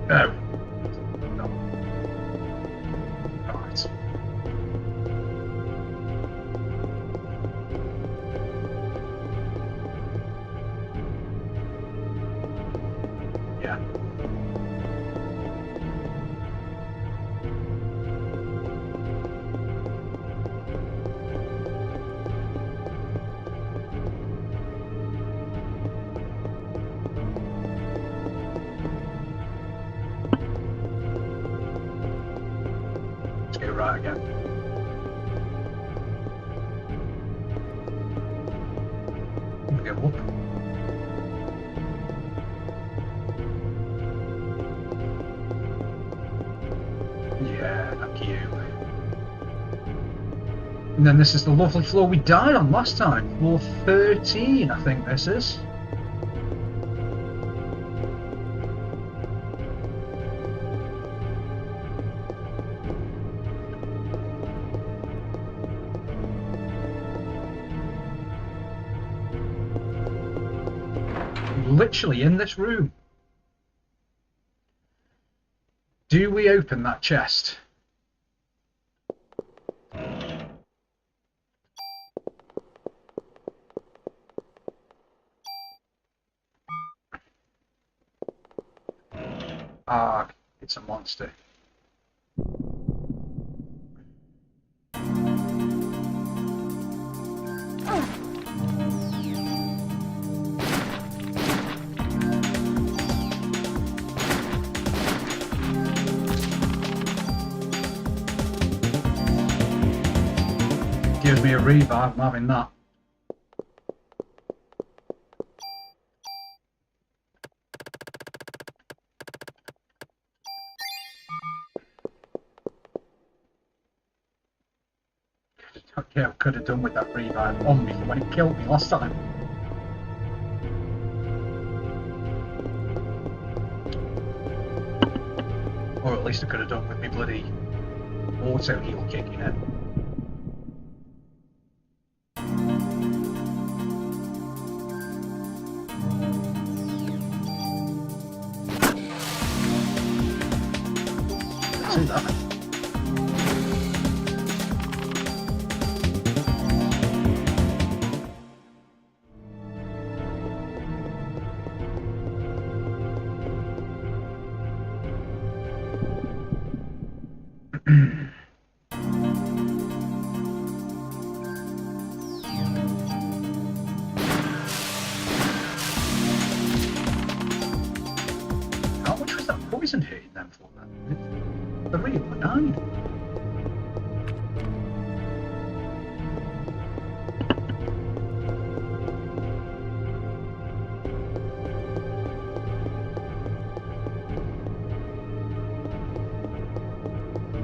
A: No. No. Right. Yeah. Let's go right again. We go up. Yeah, thank you. And then this is the lovely floor we died on last time. Floor 13, I think this is. Literally in this room. Do we open that chest? Ah, it's a monster. Gives me a revive, I'm having that. Yeah, I could have done with that revive on me when it killed me last time. Or at least I could have done with me bloody auto heal kicking in. See that? How much was that poison hitting them for then? They're really benign.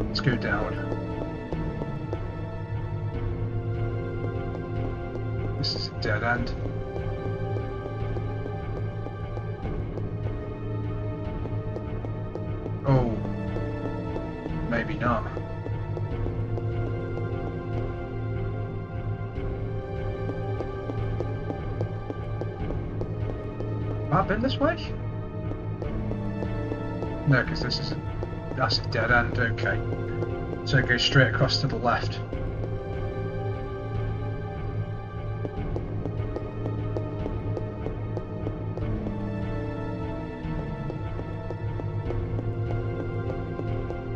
A: Let's go down. This is a dead end. Oh, maybe not. Have I been this way? No, because that's a dead end. Okay, so go straight across to the left.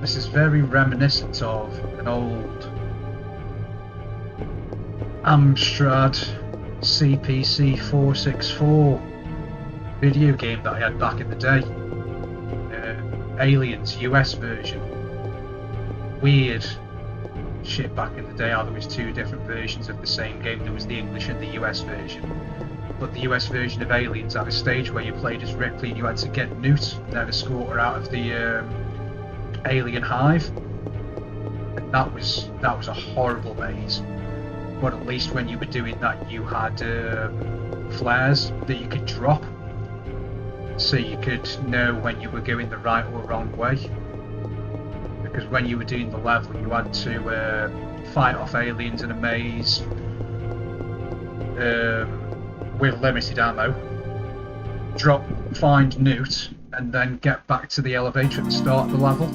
A: This is very reminiscent of an old Amstrad CPC 464 video game that I had back in the day. Aliens US version. Weird shit back in the day how there was two different versions of the same game. There was the English and the US version. But the US version of Aliens had a stage where you played as Ripley and you had to get Newt and then escort her out of the alien hive. And that was a horrible maze. But at least when you were doing that you had flares that you could drop. So you could know when you were going the right or wrong way. Because when you were doing the level you had to fight off aliens in a maze with limited ammo, find Newt, and then get back to the elevator at the start of the level.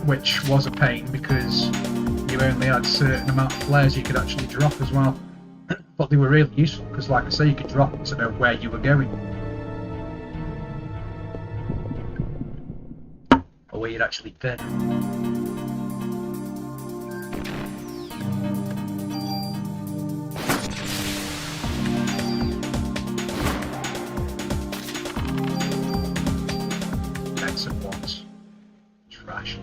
A: Which was a pain because you only had a certain amount of flares you could actually drop as well. But they were really useful because, like I say, you could drop them to know where you were going. Or where you'd actually been. Expensive ones. Trash.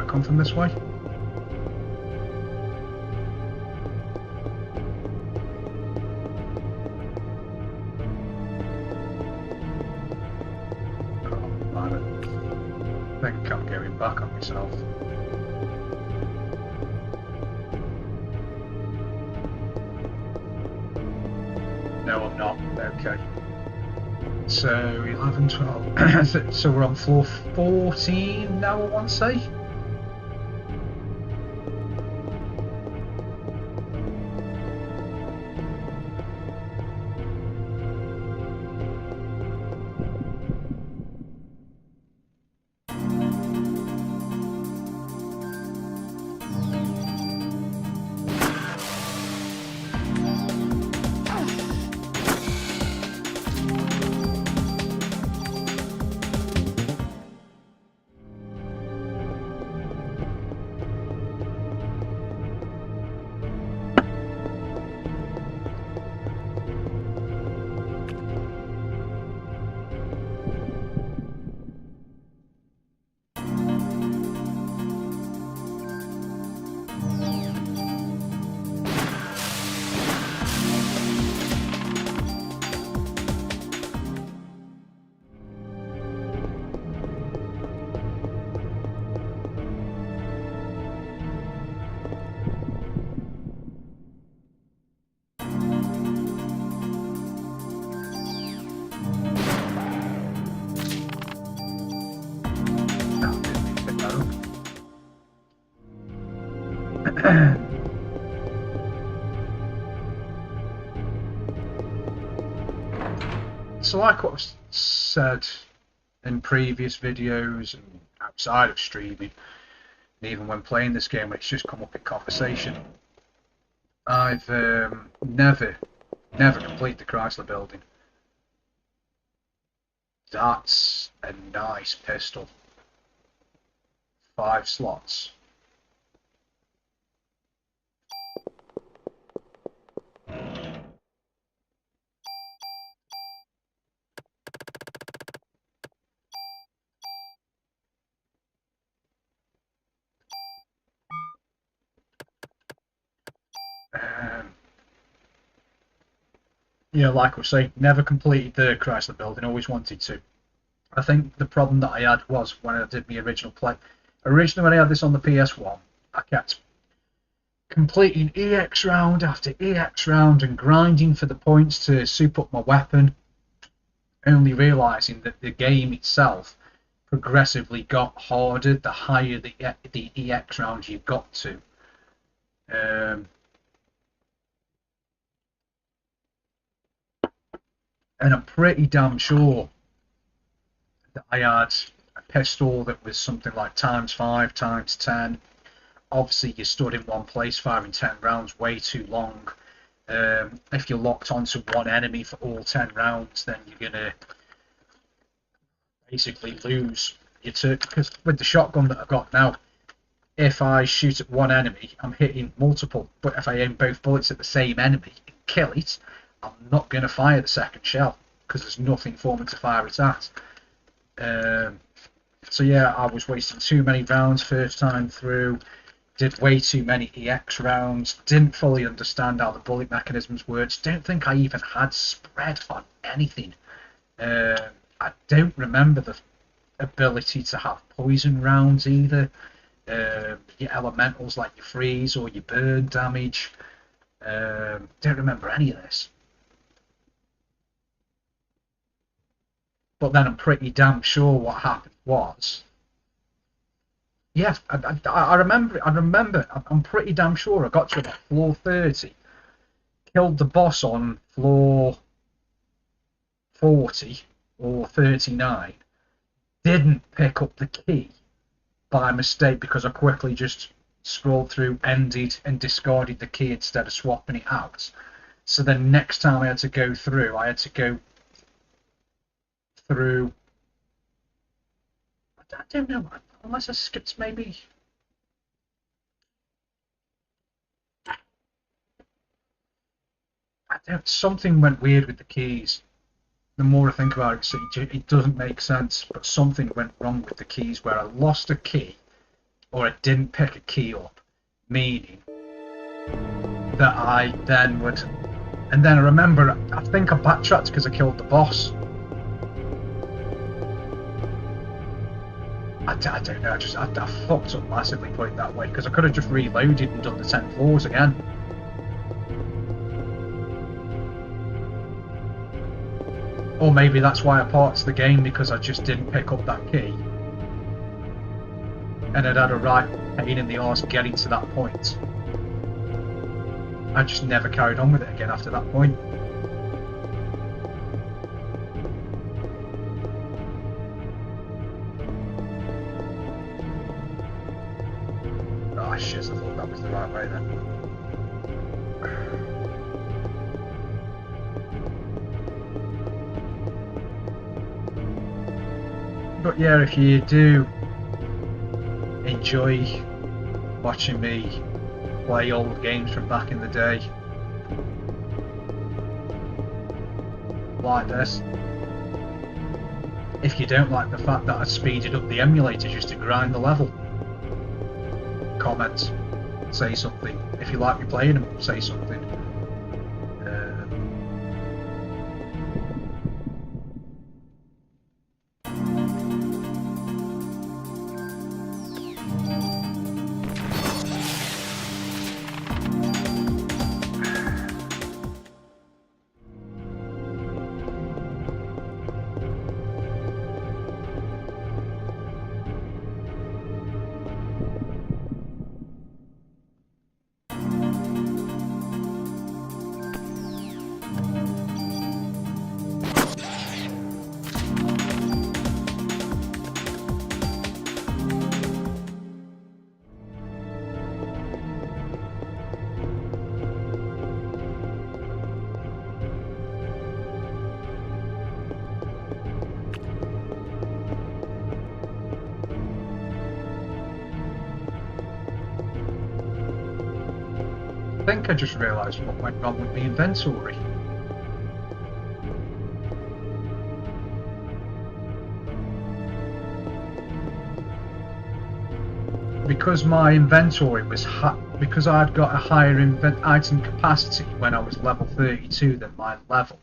A: Come from this way? I think I'm going back on myself. No, I'm not. Okay. So 11, 12. So we're on floor 14 now, I want to say. So like what was said in previous videos and outside of streaming, and even when playing this game, it's just come up in conversation. I've never completed the Chrysler building. That's a nice pistol. 5 slots. Yeah, like I was saying, never completed the Chrysler building, always wanted to. I think the problem that I had was when I did my original play. Originally, when I had this on the PS1, I kept completing EX round after EX round and grinding for the points to soup up my weapon, only realising that the game itself progressively got harder the higher the EX rounds you got to. And I'm pretty damn sure that I had a pistol that was something like ×5, ×10. Obviously, you stood in one place firing 10 rounds way too long. If you're locked onto one enemy for all 10 rounds, then you're going to basically lose your turn. Because with the shotgun that I've got now, if I shoot at one enemy, I'm hitting multiple. But if I aim both bullets at the same enemy and kill it, I'm not going to fire the second shell because there's nothing for me to fire it at. So yeah, I was wasting too many rounds first time through, did way too many EX rounds, didn't fully understand how the bullet mechanisms worked, don't think I even had spread on anything. I don't remember the ability to have poison rounds either. Your elementals like your freeze or your burn damage. Don't remember any of this. But then I'm pretty damn sure what happened was. Yes, I remember. I'm pretty damn sure I got to about floor 30, killed the boss on floor 40 or 39, didn't pick up the key by mistake because I quickly just scrolled through, ended, and discarded the key instead of swapping it out. So then next time I had to go through, I had to go through. I don't know, unless I skipped maybe. Something went weird with the keys. The more I think about it, it doesn't make sense, but something went wrong with the keys where I lost a key or I didn't pick a key up, meaning that I then would. And then I remember, I think I backtracked because I killed the boss. I don't know, I fucked up massively, put it that way, because I could have just reloaded and done the 10 floors again. Or maybe that's why I parked the game, because I just didn't pick up that key. And it had a right pain in the arse getting to that point. I just never carried on with it again after that point. Oh shit, I thought that was the right way then. But yeah, if you do enjoy watching me play old games from back in the day, like this. If you don't like the fact that I speeded up the emulator just to grind the level, comment, say something. If you like me playing them, say something. I think I just realised what went wrong with the inventory. Because my inventory was because I'd got a higher item capacity when I was level 32 than my level,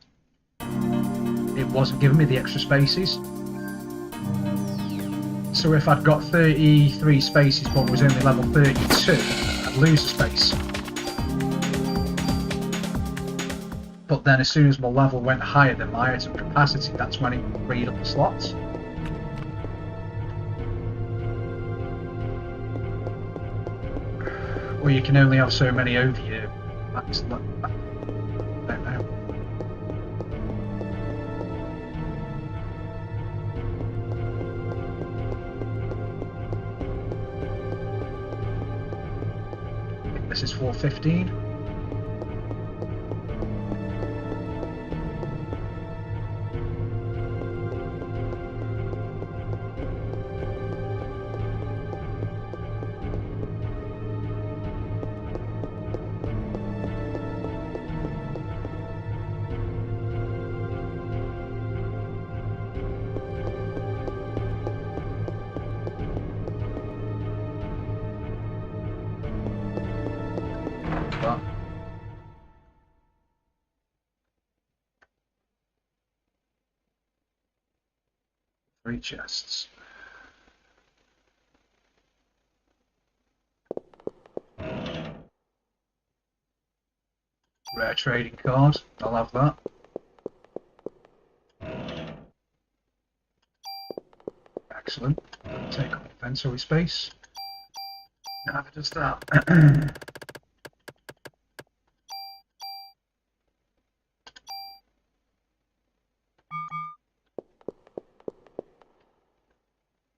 A: it wasn't giving me the extra spaces. So if I'd got 33 spaces but was only level 32, I'd lose a space. But then as soon as my level went higher than my item capacity, that's when it freed up the slots. Or you can only have so many over your max. I don't know. I think this is 415. But 3 chests. Rare trading card, I'll have that. Excellent. Doesn't take up inventory space. Neither does that.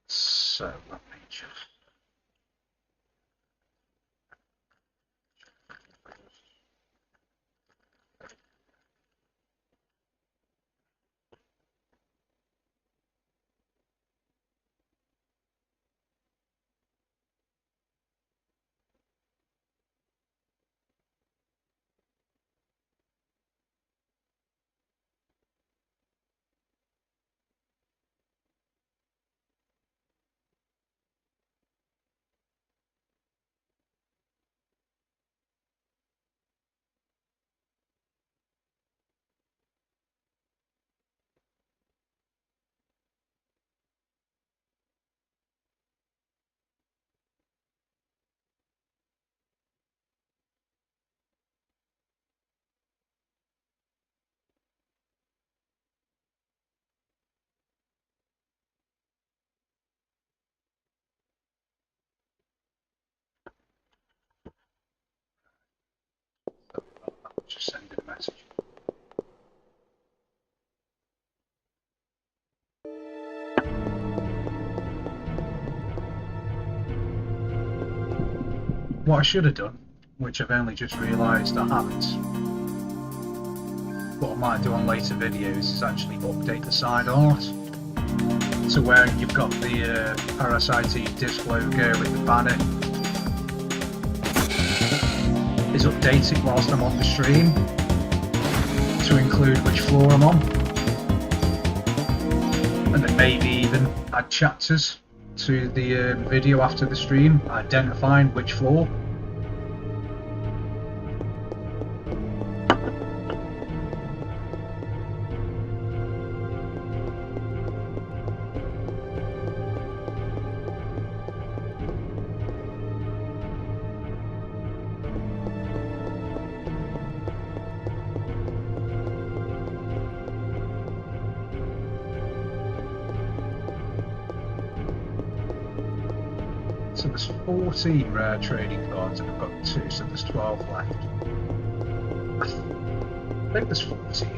A: So let me just. Just sending a message. What I should have done, which I've only just realised I haven't, what I might do on later videos is actually update the side art to where you've got the Parasite disc logo with the banner is updated whilst I'm on the stream to include which floor I'm on, and then maybe even add chapters to the video after the stream identifying which floor. So there's 14 rare trading cards and I've got 2, so there's 12 left. I think there's 14.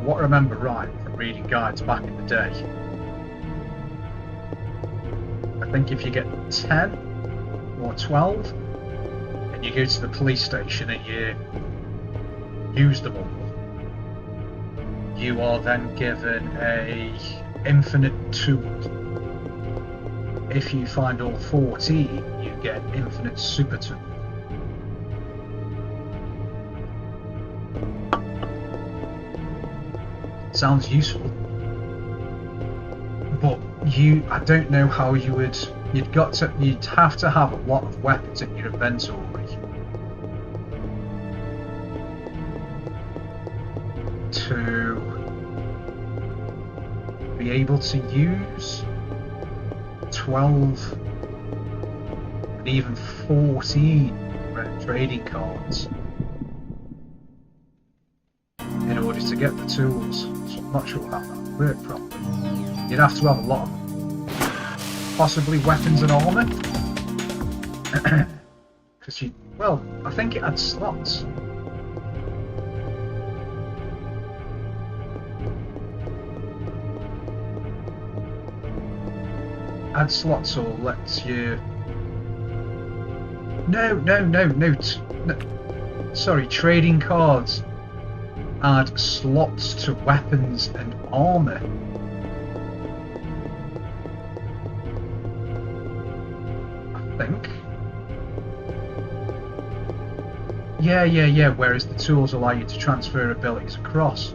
A: What I remember right from reading guides back in the day, I think if you get 10 or 12 and you go to the police station and you use them all, you are then given a infinite tool. If you find all 14, you get infinite super tool. Sounds useful, but I don't know how you would. You'd have to have a lot of weapons in your inventory to be able to use 12 and even 14 red trading cards in order to get the tools. So I'm not sure how that would work properly. You'd have to have a lot of them. Possibly weapons and armour. Because well, I think it had slots. Add slots or lets you... No. Sorry, trading cards add slots to weapons and armour. I think. Yeah, whereas the tools allow you to transfer abilities across.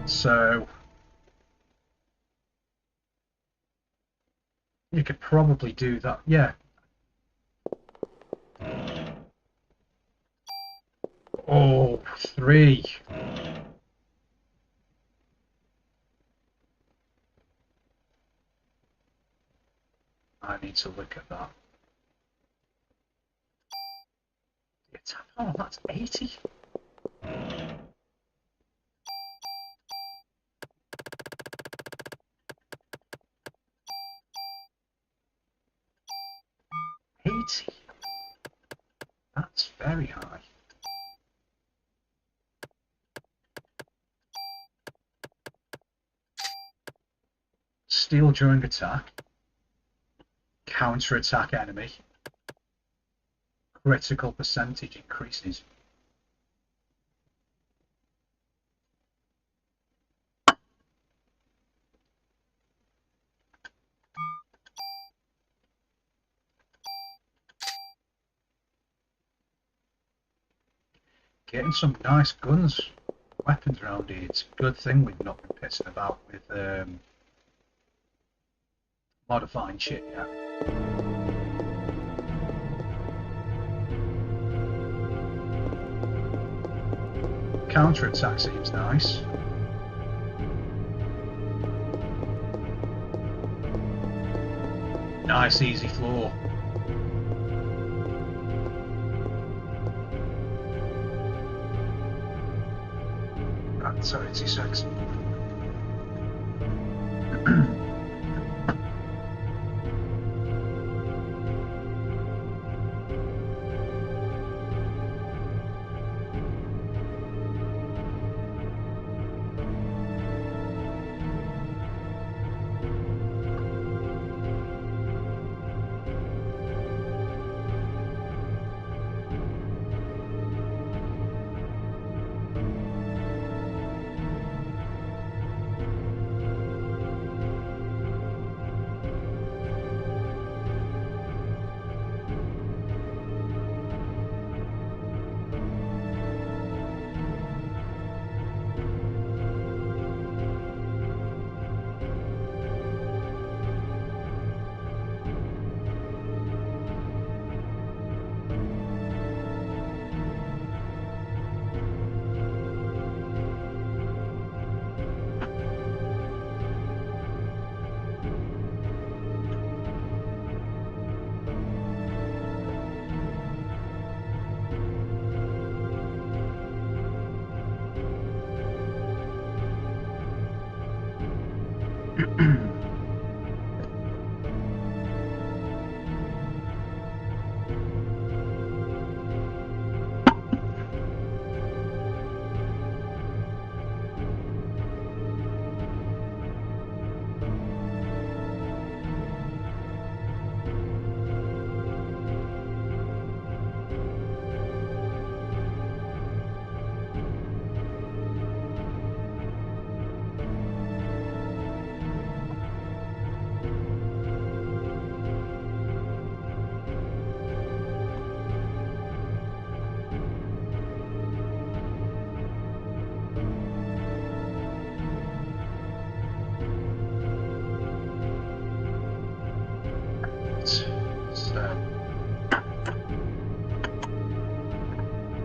A: So... you could probably do that, yeah. Oh, 3. I need to look at that. Oh, that's 80. That's very high. Steal during attack. Counter attack enemy. Critical percentage increases. Getting some nice guns, weapons around here. It's a good thing we've not been pissing about with modifying shit yet. Counter attack seems nice. Nice easy floor. Sorry, 2 seconds.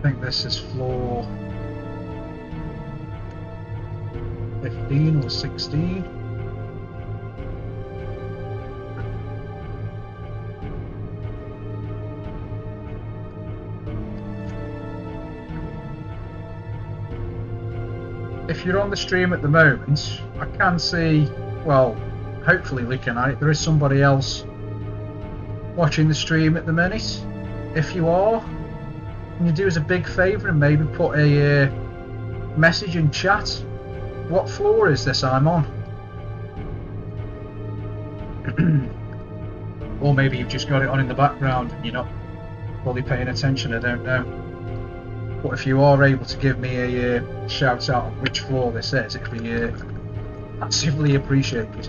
A: I think this is floor 15 or 16. If you're on the stream at the moment, I can see, well, hopefully looking at it, there is somebody else watching the stream at the minute. If you are, can you do us a big favour and maybe put a message in chat? What floor is this I'm on? Or maybe you've just got it on in the background and you're not fully paying attention, I don't know. But if you are able to give me a shout out on which floor this is, it'd be massively appreciated.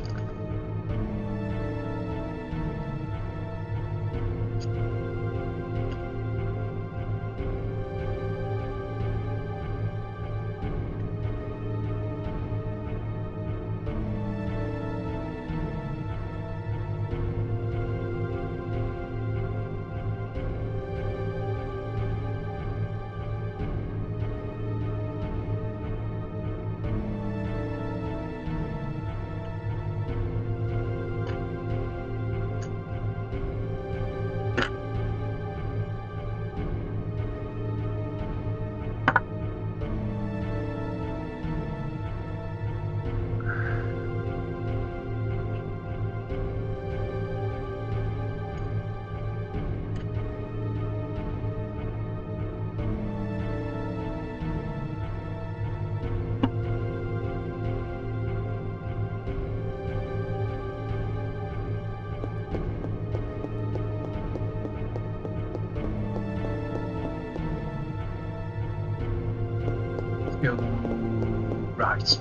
A: Go right.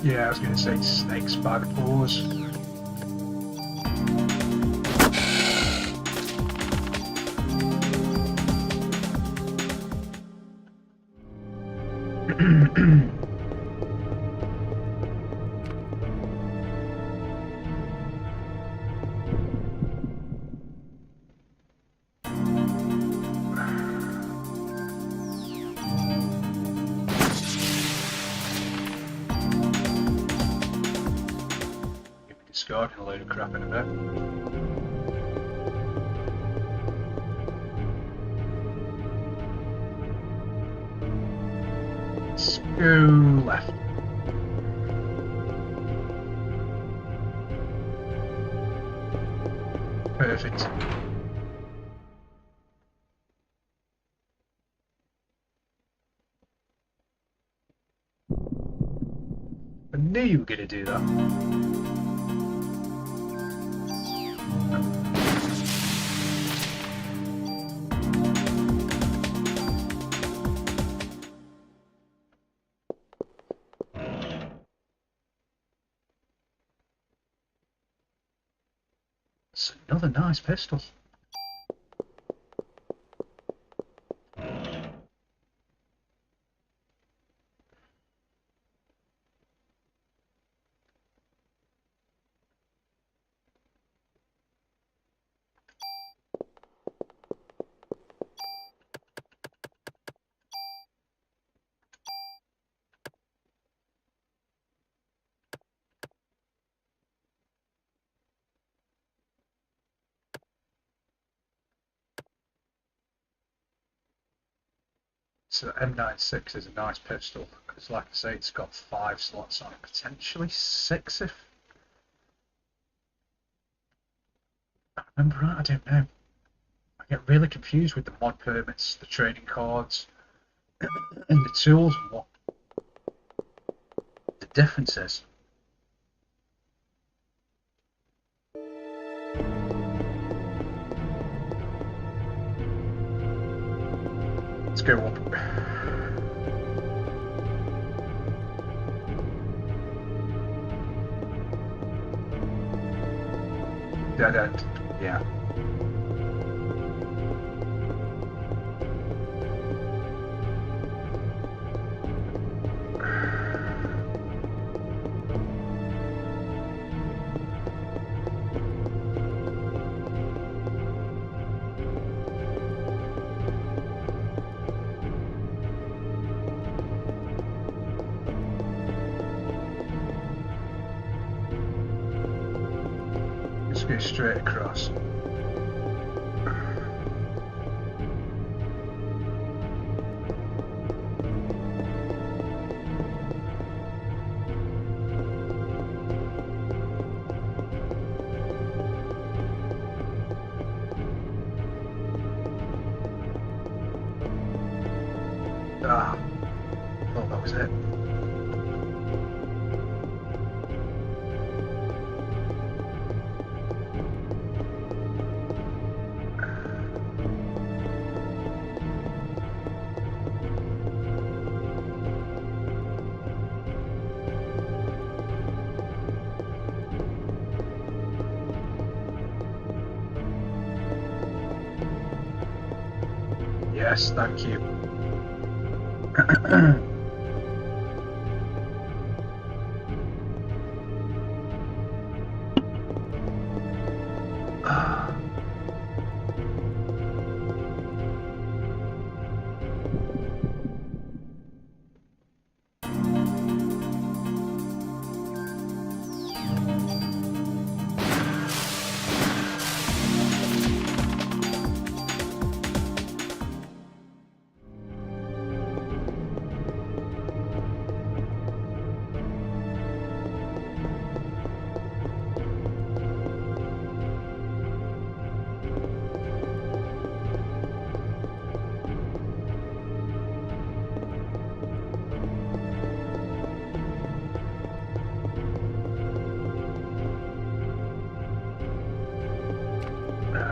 A: Yeah, I was going to say snakes by the paws. Discarding a load of crap in a bit. Let's go left. Perfect. I knew you were going to do that. It's another nice pistol. So the M96 is a nice pistol because, like I say, it's got 5 slots on it, potentially 6 if I remember right. I don't know. I get really confused with the mod permits, the training cards, and the tools, and what the difference is. Let's go up. Dead end. Yeah. Let's go straight across. Ah, thought that was it. Yes, thank you.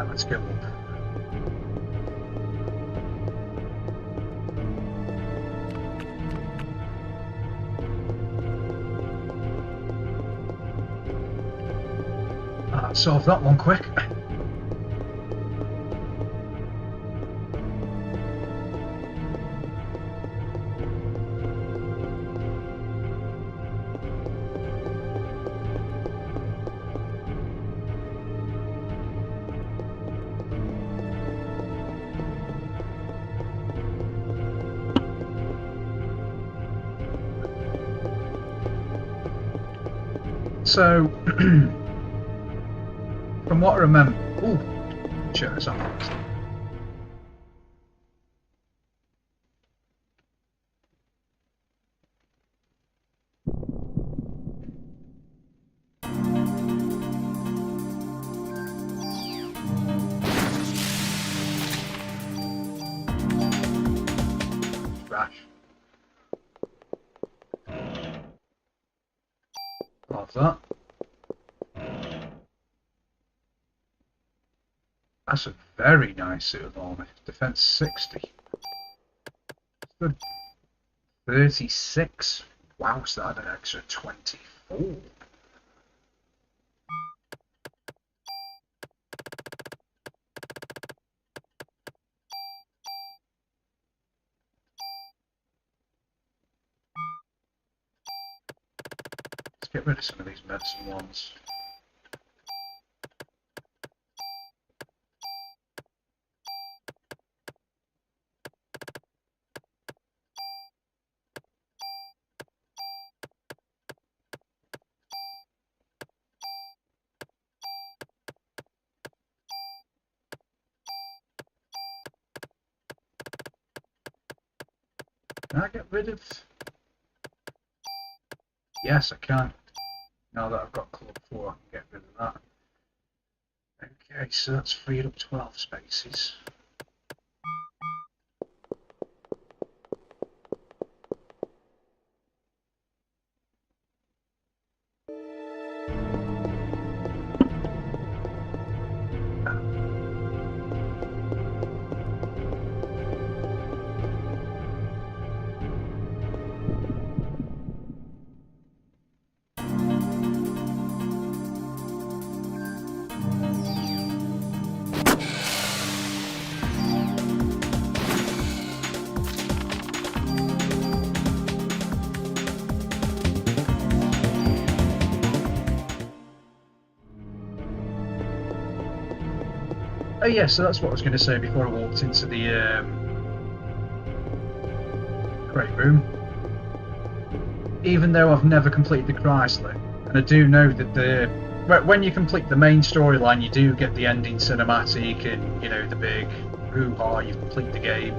A: Let's go up. Solve that one quick. So, from what I remember, ooh, shit, it's on. Rash. Love that. That's a very nice suit of armour. Defense 60. Good. 36. Wow, so that had an extra 24. Let's get rid of some of these medicine ones. Can I get rid of... Yes, I can. Now that I've got Club 4, I can get rid of that. Okay, so that's freed up 12 spaces. Oh yeah, so that's what I was going to say before I walked into the crate room. Even though I've never completed the Chrysler, and I do know that when you complete the main storyline, you do get the ending cinematic and, you know, the big hoo-ha, you complete the game.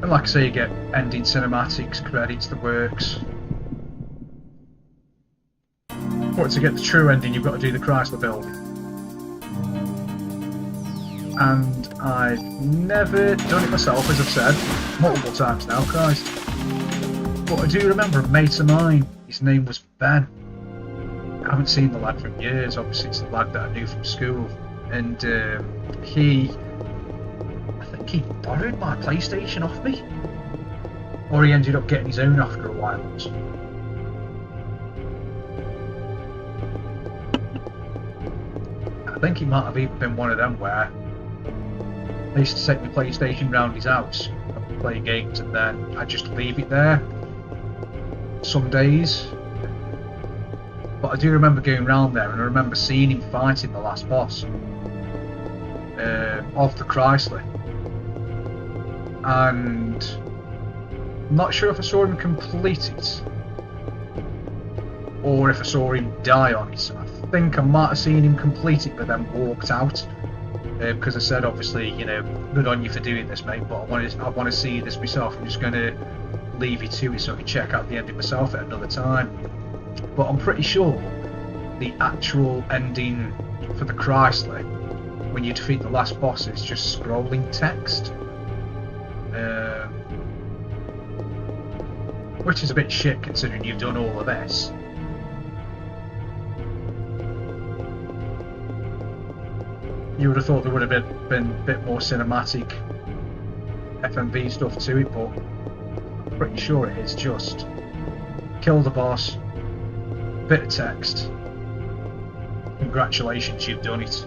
A: And like I say, you get ending cinematics, credits, the works. But to get the true ending, you've got to do the Chrysler building. And I've never done it myself, as I've said multiple times now, Christ. But I do remember a mate of mine, his name was Ben. I haven't seen the lad for years, obviously it's the lad that I knew from school. And I think he borrowed my PlayStation off me. Or he ended up getting his own after a while. I think he might have even been one of them where I used to take my PlayStation round his house and play games, and then I just leave it there some days. But I do remember going round there, and I remember seeing him fighting the last boss of the Chrysler. And I'm not sure if I saw him complete it or if I saw him die on it. I think I might have seen him complete it but then walked out, because I said, obviously, you know, good on you for doing this, mate, but I want to see this myself. I'm just going to leave you to it so I can check out the ending myself at another time. But I'm pretty sure the actual ending for the Chrysler, when you defeat the last boss, is just scrolling text, which is a bit shit considering you've done all of this. You would have thought there would have been a bit more cinematic FMV stuff to it, but I'm pretty sure it is just kill the boss, bit of text, congratulations, you've done it.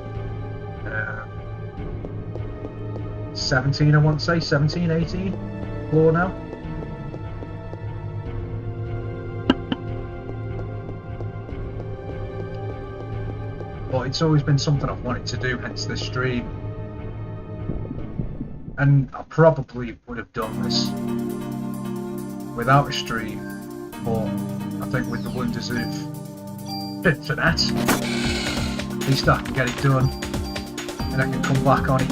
A: 17, I want to say, 17, 18 floor now. But it's always been something I've wanted to do, hence this stream. And I probably would have done this without a stream, but I think with the wonders of internet, at least I can get it done, and I can come back on it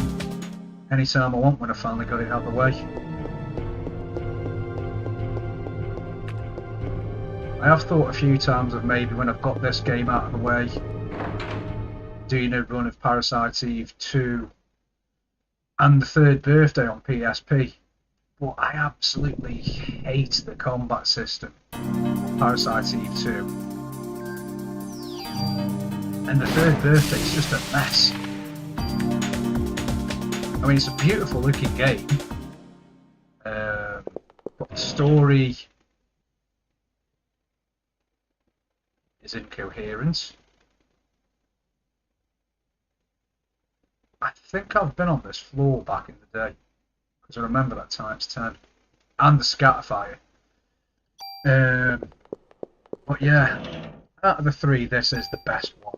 A: anytime I want when I finally got it out of the way. I have thought a few times of maybe when I've got this game out of the way, doing a run of Parasite Eve 2 and the third birthday on PSP, but I absolutely hate the combat system on Parasite Eve 2. And the third birthday is just a mess. I mean, it's a beautiful looking game, but the story is incoherent. I think I've been on this floor back in the day, because I remember that times 10, and the Scatterfire. But yeah, out of the three, this is the best one.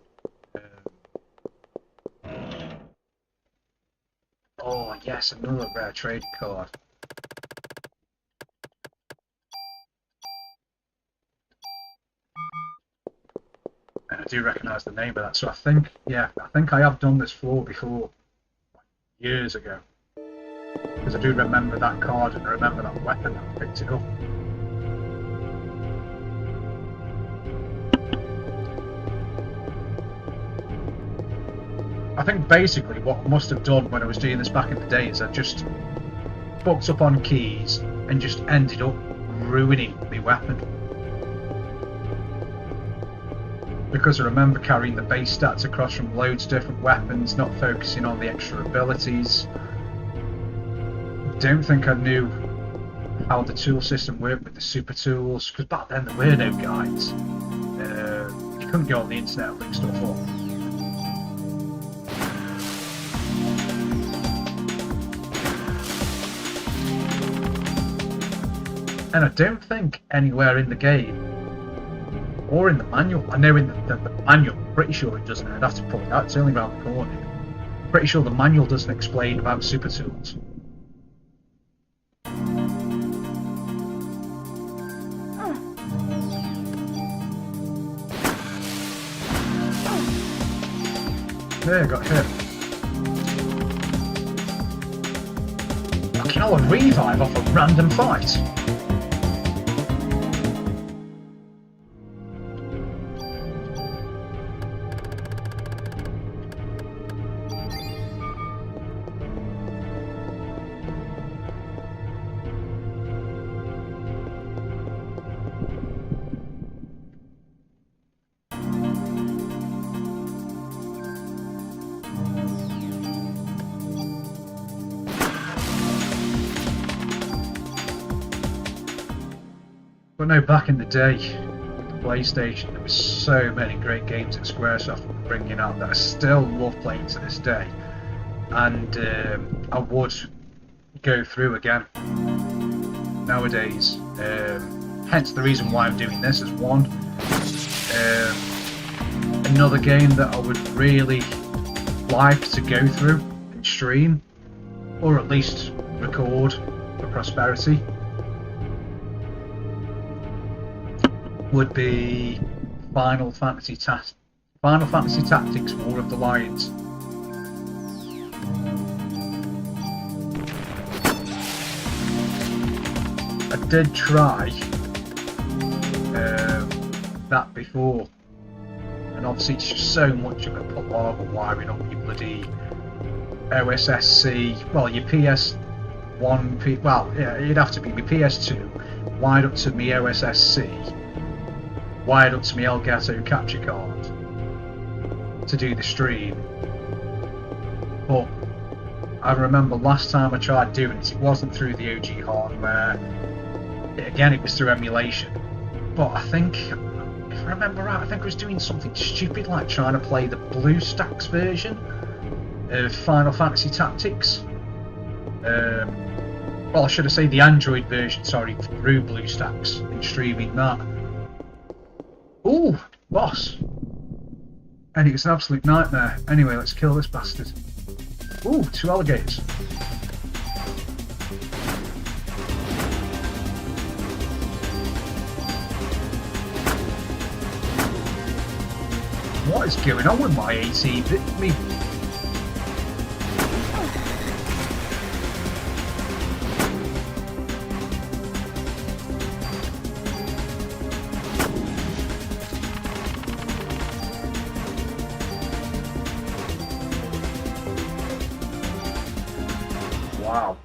A: Oh yes, another rare trading card. And I do recognise the name of that, so I think, yeah, I think I have done this floor before, years ago. Because I do remember that card and I remember that weapon that I picked it up. I think basically what I must have done when I was doing this back in the day is I just booked up on keys and just ended up ruining the weapon. Because I remember carrying the base stats across from loads of different weapons, not focusing on the extra abilities. Don't think I knew how the tool system worked with the super tools, because back then there were no guides. You couldn't go on the internet and look stuff up. And I don't think anywhere in the game or in the manual, I know in the manual, I'm pretty sure it doesn't, I'd have to point it out, it's only around the corner. I'm pretty sure the manual doesn't explain about super tools. There, got hit. Fucking hell, a revive off a random fight. But no, back in the day, with the PlayStation, there were so many great games that Squaresoft were bringing out that I still love playing to this day. And I would go through again nowadays. Hence the reason why I'm doing this is one, another game that I would really like to go through and stream, or at least record for prosperity, would be Final Fantasy Tactics War of the Lions. I did try that before, and obviously it's just so much of a palaver wiring up your bloody OSSC, well your PS1, well yeah, it'd have to be my PS2 wired up to my OSSC, wired up to my Elgato capture card to do the stream. But I remember last time I tried doing it, it wasn't through the OG hardware. Again, it was through emulation. But I think, if I remember right, I think I was doing something stupid like trying to play the BlueStacks version of Final Fantasy Tactics. Well, I should have said the Android version, sorry, through BlueStacks and streaming that. Ooh, boss! And it was an absolute nightmare. Anyway, let's kill this bastard. Ooh, 2 alligators. What is going on with my 18-bit? Wow.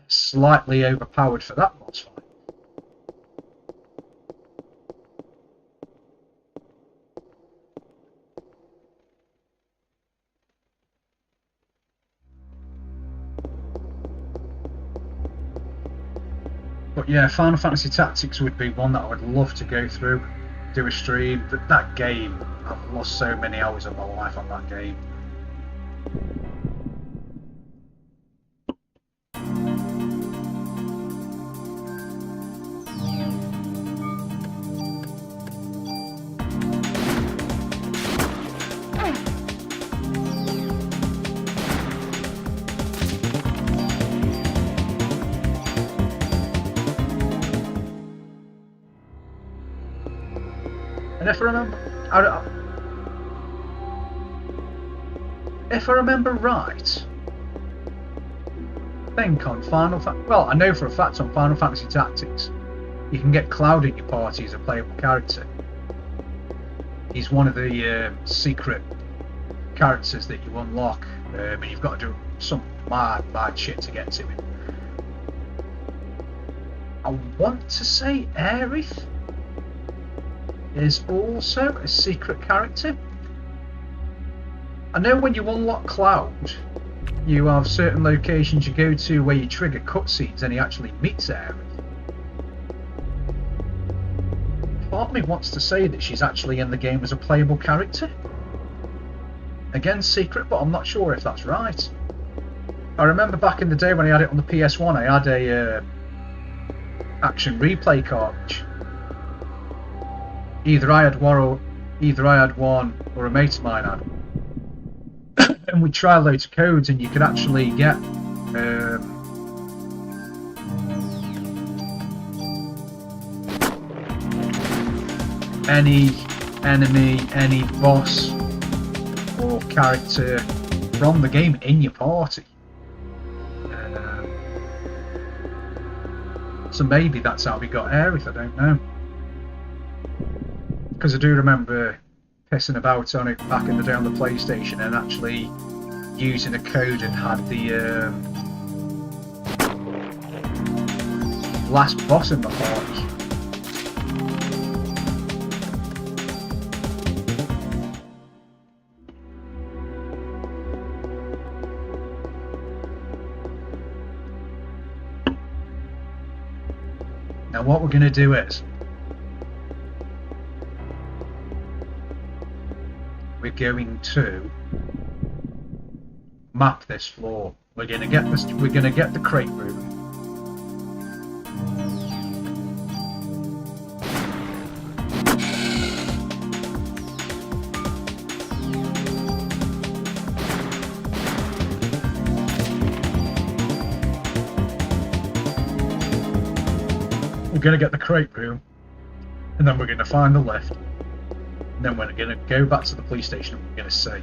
A: Slightly overpowered for that boss fight. But yeah, Final Fantasy Tactics would be one that I would love to go through, do a stream. But that game, I've lost so many hours of my life on that game. And if I remember, if I remember right, I think on well, I know for a fact on Final Fantasy Tactics, you can get Cloud in your party as a playable character. He's one of the secret characters that you unlock, and you've got to do some mad shit to get to him. I want to say Aerith is also a secret character. I know when you unlock Cloud, you have certain locations you go to where you trigger cutscenes and he actually meets Aerith. Part of me wants to say that she's actually in the game as a playable character. Again, secret, but I'm not sure if that's right. I remember back in the day when I had it on the PS1, I had a action replay cartridge. Either I had one or a mate of mine had. And we'd try loads of codes, and you could actually get any enemy, any boss or character from the game in your party. So maybe that's how we got Aerith, I don't know. Because I do remember pissing about on it back in the day on the PlayStation and actually using a code and had the last boss in the party. Now what we're going to do is we're going to map this floor. We're going to get this. We're going to get the crate room. We're going to get the crate room, and then we're going to find the lift. And then we're going to go back to the police station and we're going to save.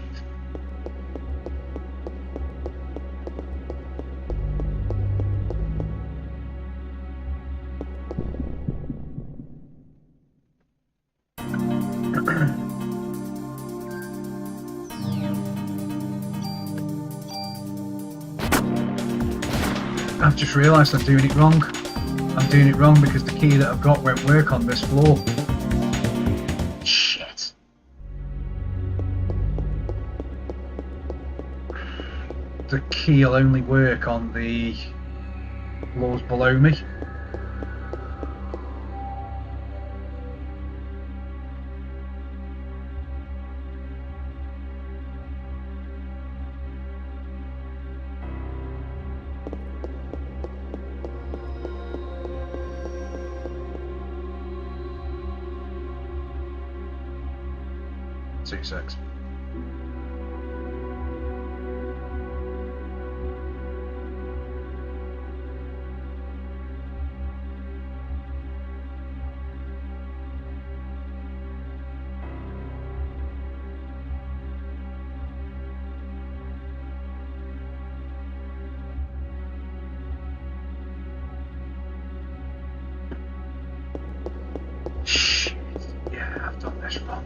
A: I've just realised I'm doing it wrong. I'm doing it wrong because the key that I've got won't work on this floor. Shit. The key will only work on the floors below me. C6. Shit. Yeah, I've done this wrong.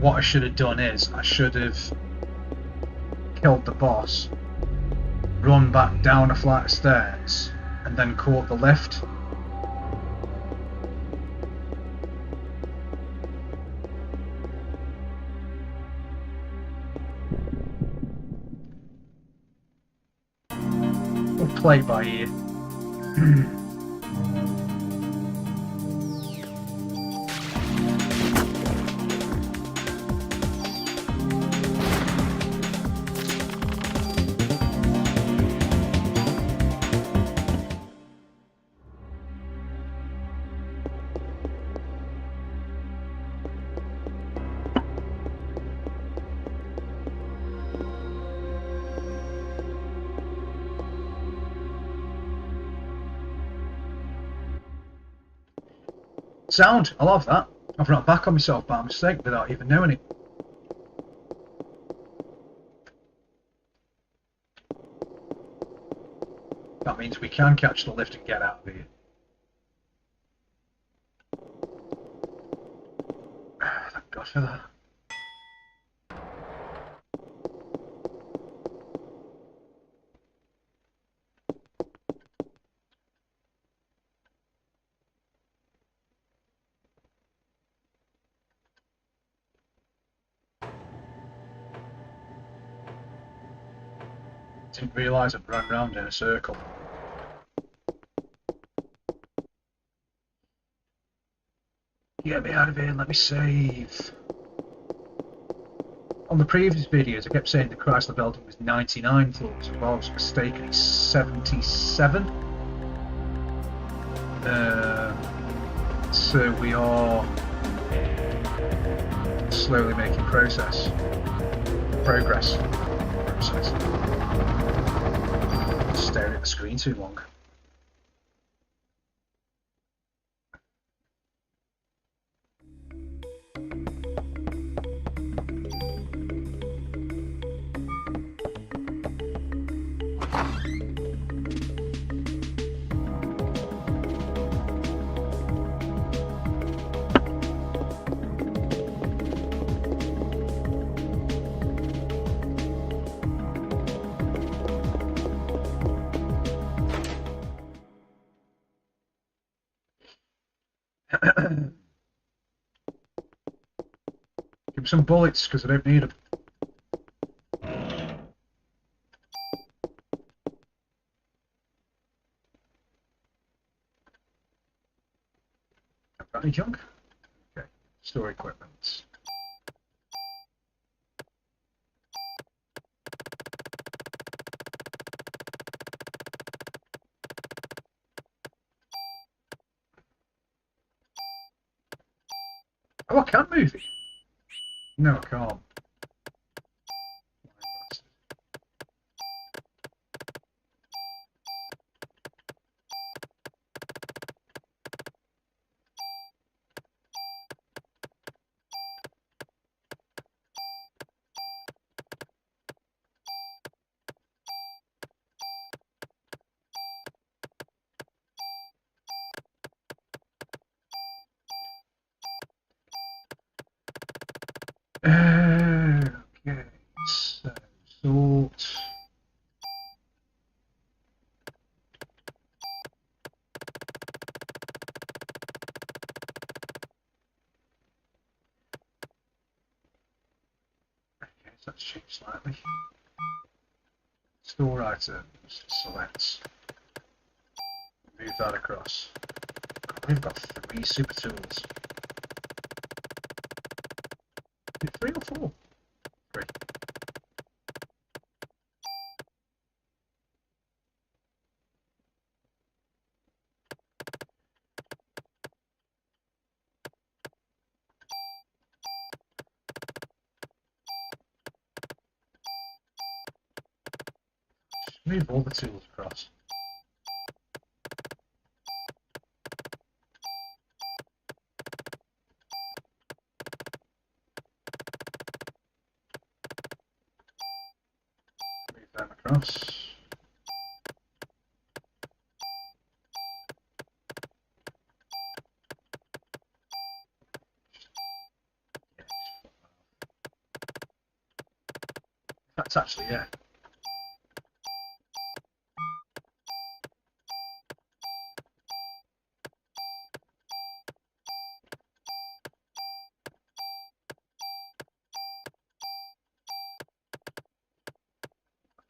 A: What I should have done is I should have killed the boss, run back down a flight of stairs, and then caught the lift. We'll play by ear. Sound, I love that. I've run back on myself by mistake without even knowing it. That means we can catch the lift and get out of here. Thank God for that. Didn't realise it ran round in a circle. Get me out of here and let me save. On the previous videos I kept saying the Chrysler building was 99 floors, well I was mistaken, it's 77. So we are slowly making progress. Staring at the screen too long. Give me some bullets because I don't need them. Got any junk? Okay, store equipment. Oh, I can move it. No, I can't. Okay, so sort. Okay, so that's changed slightly. Store items, select. Move that across. We've got 3 super tools. 3 or 4? 3. Move all the tools across. Move them across. That's actually, yeah.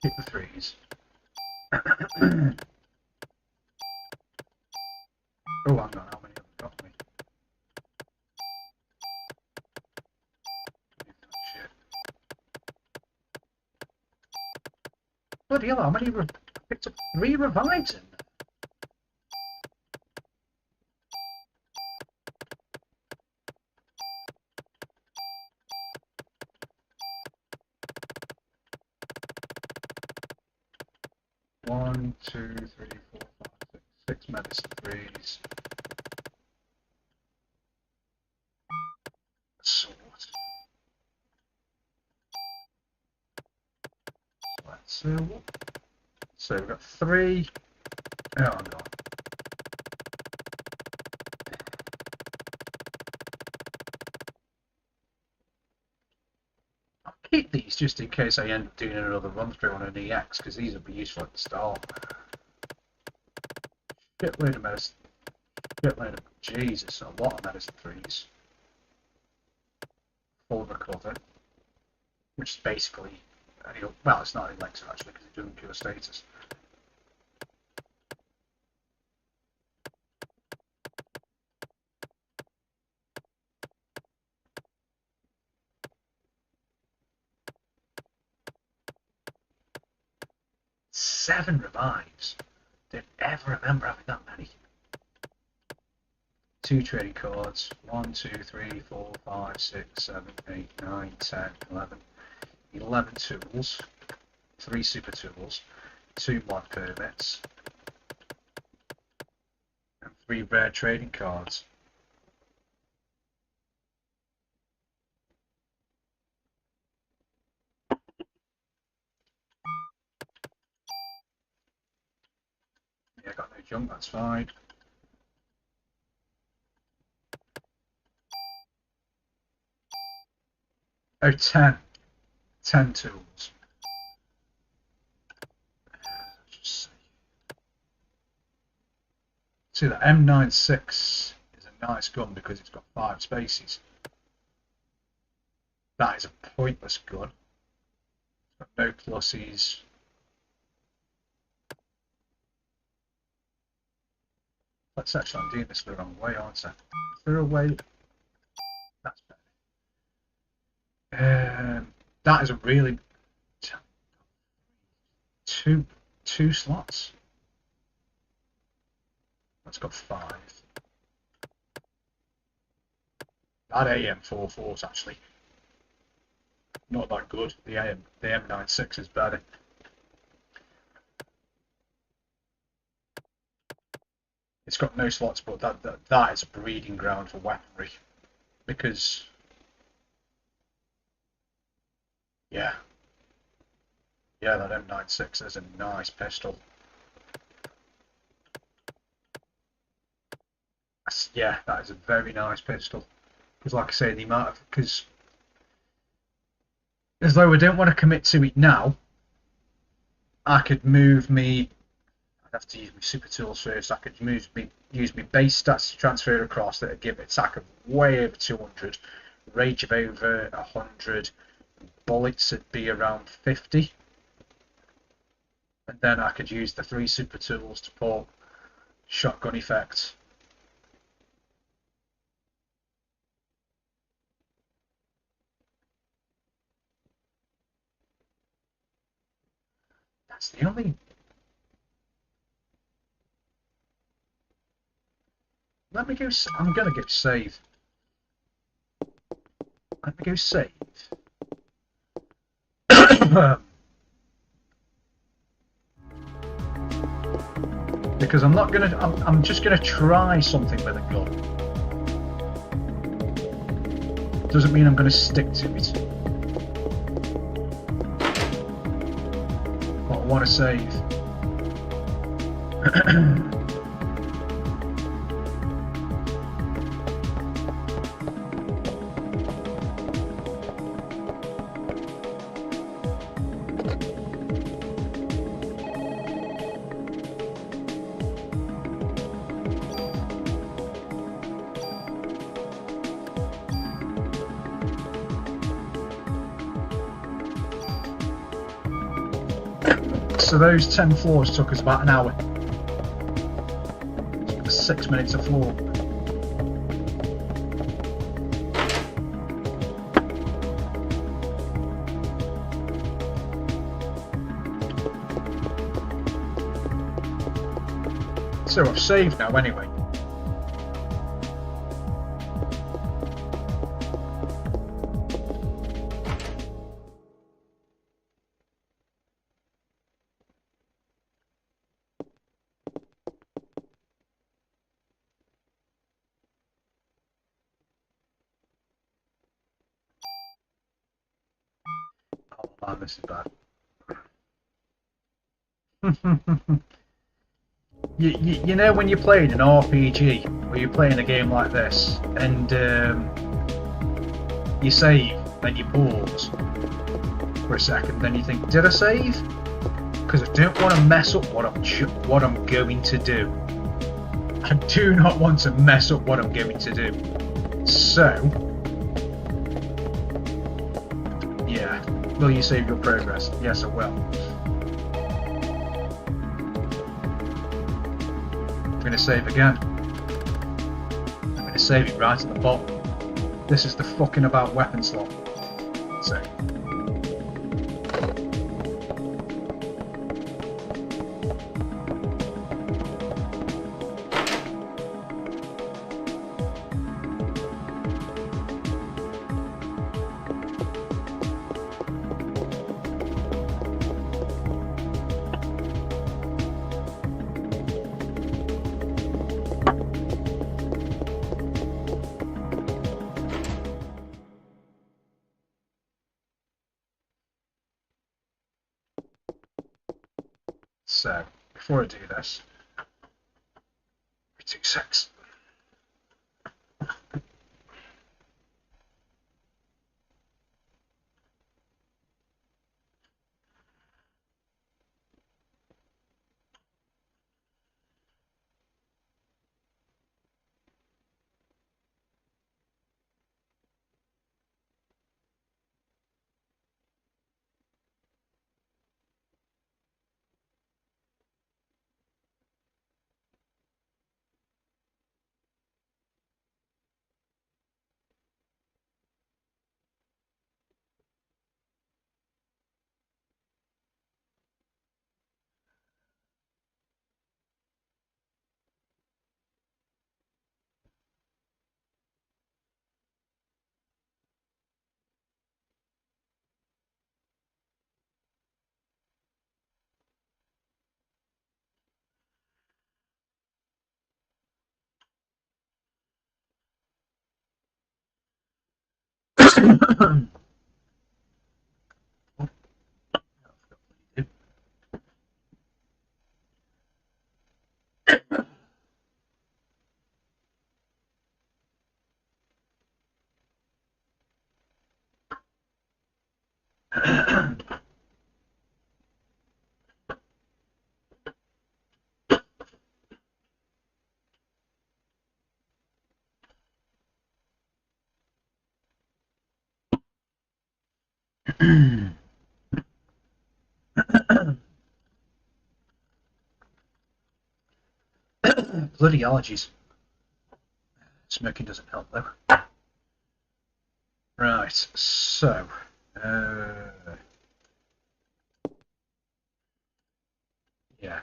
A: Keep the 3s. Oh, hang on, how many have we got me? Shit. Bloody hell, how many picked up 3 revives in there? One, 2, 3, 4, 5, 6. 6 medicine 3s. Sword. So we've got 3. Oh god. I'll keep these just in case I end up doing another run through on an EX, because these will be useful at the start. Shitload of medicine. Shitload of Jesus, a lot of medicine threes. Full recover, which is basically, well, it's not an elixir actually because it's doing pure status. Seven revives. Didn't ever remember having that many. 2 trading cards. 1, 2, 3, 4, 5, 6, 7, 8, 9, 10, 11. 11 tools. 3 super tools. 2 mod permits. And 3 rare trading cards. Yeah, I got no junk, that's fine. Oh, 10. 10 tools. See, the M96 is a nice gun because it's got 5 spaces. That is a pointless gun. It's got no pluses. Let's actually, I'm doing this the wrong way, aren't I? Is there a way? That's better. That is a really two slots. That's got 5. That AM44 is actually not that good. The M96 is better. It's got no slots, but that is a breeding ground for weaponry, because yeah, that M96 is a nice pistol. Yeah, that is a very nice pistol. Because, like I say, the amount of, because as though I don't want to commit to it now, I could move me. I'd have to use my super tools first. I could use my base stats to transfer across that would give it attack of way over 200, rage of over 100, bullets would be around 50, and then I could use the 3 super tools to put shotgun effects. That's the only. Let me go. I'm gonna go save. Let me go save. Because I'm not gonna. I'm just gonna try something with a gun. Doesn't mean I'm gonna stick to it. But I want to save. So those 10 floors took us about an hour. 6 minutes a floor. So I've saved now anyway. Oh man, this is bad. You know when you're playing an RPG, or you're playing a game like this, and you save, then you pause for a second, then you think, did I save? Because I don't want to mess up what I'm going to do. I do not want to mess up what I'm going to do. So, yeah. Will you save your progress? Yes, I will. I'm going to save again. I'm going to save it right at the bottom. This is the fucking about weapon slot. So. So, before I do this, 2 secs. Bloody allergies. Smoking doesn't help though. Right, so yeah,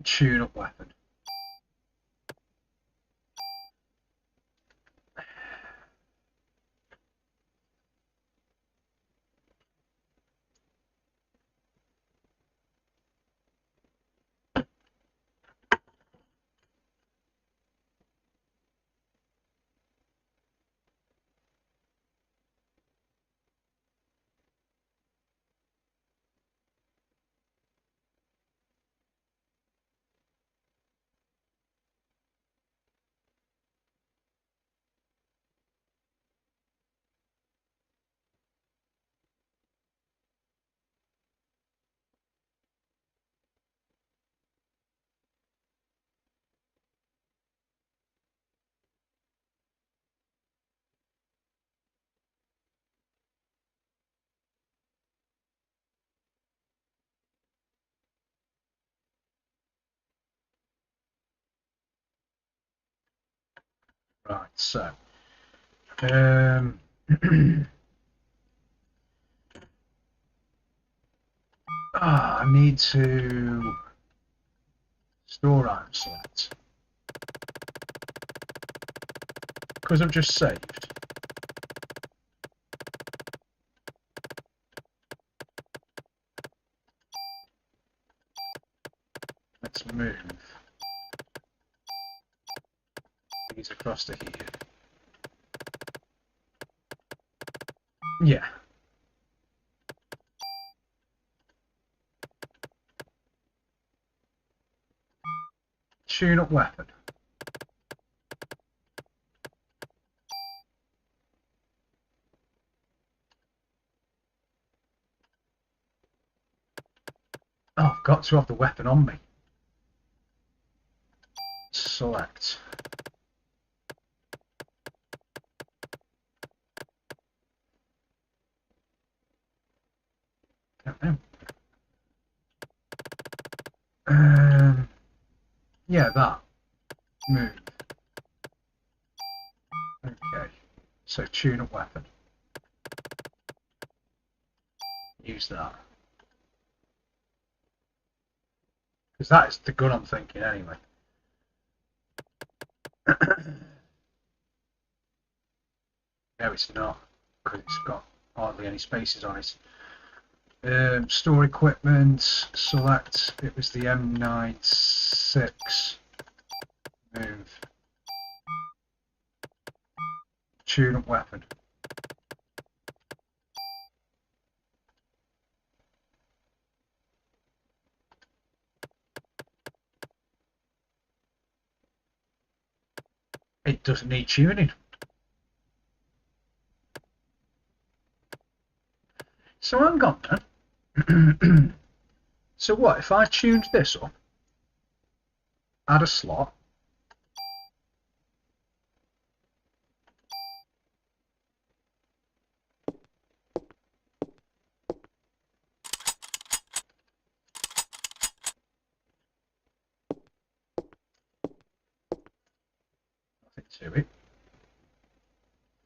A: tune up weapon. Right, so I need to store item select because I've just saved. Let's move these across to here. Yeah. Tune up weapon. Oh, I've got to have the weapon on me. Select. Don't know. Yeah, that. Move. Okay. So tune up weapon. Use that. Because that is the gun I'm thinking anyway. No, it's not. Because it's got hardly any spaces on it. Store equipment. Select. It was the M96. Move. Tune up weapon. It doesn't need tuning. So hang on then. So what if I tuned this up, add a slot, nothing to it.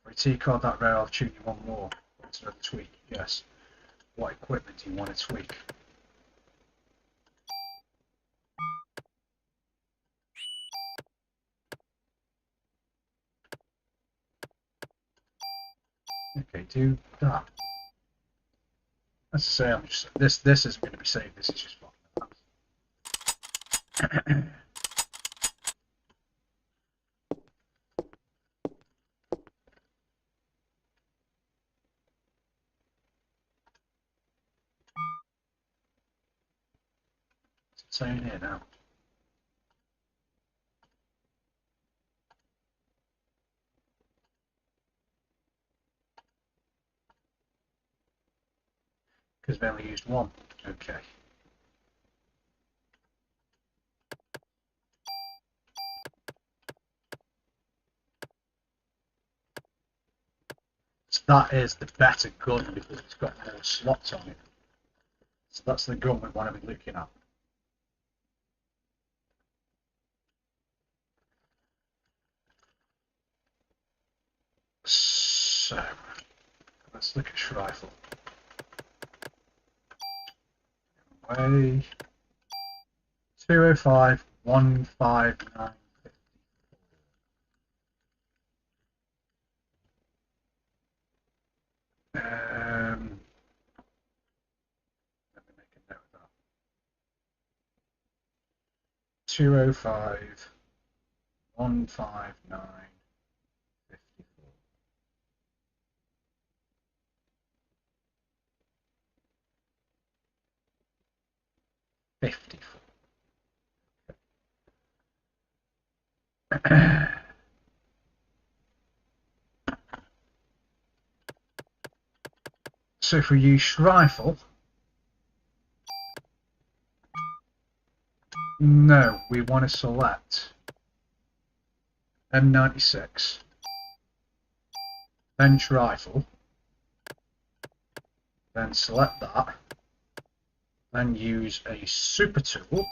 A: For a T card that rare, I'll tune you one more. That's another tweak, yes. What equipment do you want to tweak? Okay, do that. As I say, I'm just this isn't going to be saved. This is just fun. What's it saying here now? Because we only used one. Okay. So that is the better gun because it's got more slots on it. So that's the gun we want to be looking at. So let's look at rifle. Way 205 159. Let me make a note of that. 205 159 54. 54. So if we use rifle, no, we want to select M96, then rifle, then select that, then use a super tool.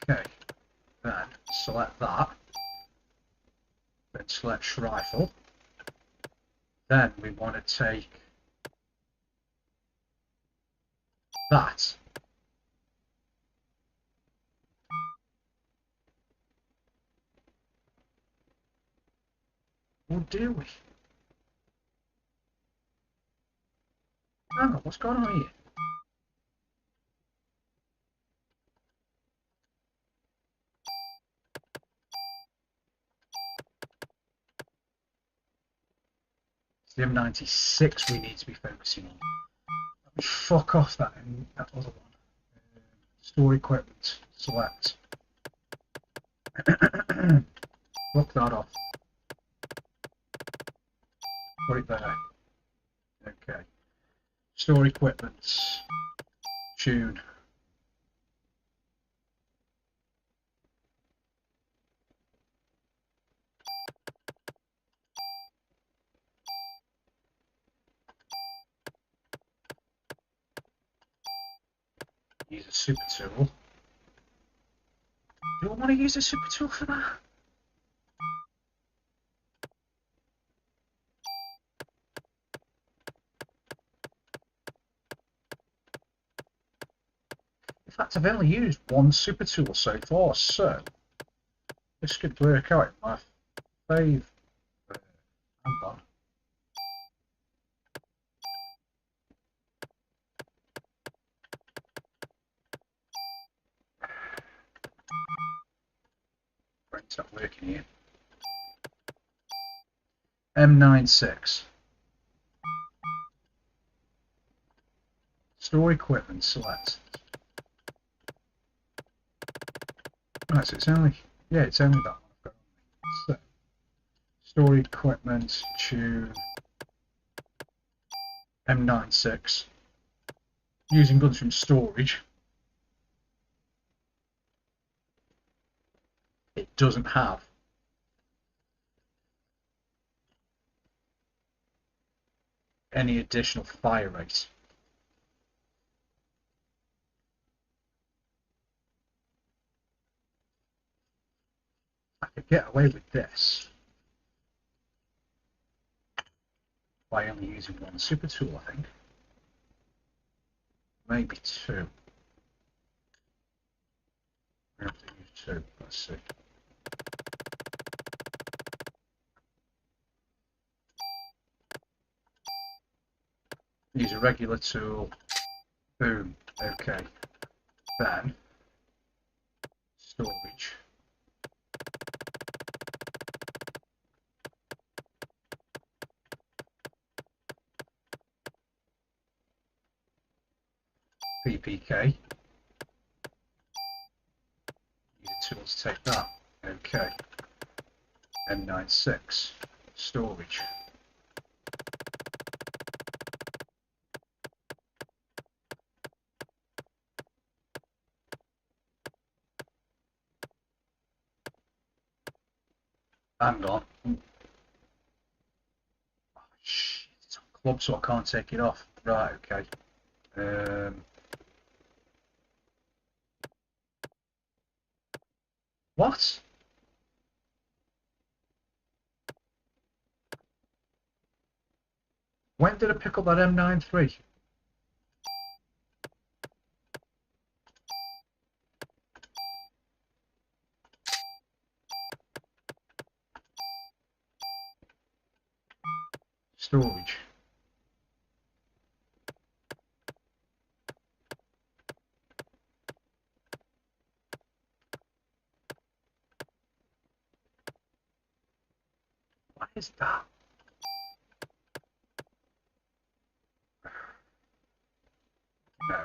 A: Okay, then select that, then select rifle. Then we want to take that. Or do we? Hang on, what's going on here? the M96 we need to be focusing on. Let me fuck off that other one. Store equipment, select. Fuck that off. Put it there. Okay. Store equipment. Tune. Use a super tool. Do I want to use a super tool for that? In fact, I've only used one super tool so far, so this could work out in my favour. Hang on. Brain's not working here. M96. Store equipment, select. Right, so it's only that one I've got. So, store equipment to M96. Using guns from storage. It doesn't have any additional fire rate. I could get away with this by only using one super tool, I think. Maybe two. I have to use two. Let's see. Use a regular tool. Boom. Okay. Then storage. PPK. Use a tool to take that. Okay. M96. Storage. Hang on. Oh, shit, it's on club, so I can't take it off. Right, okay. What? When did I pick up that M93? Storage. What is that? No.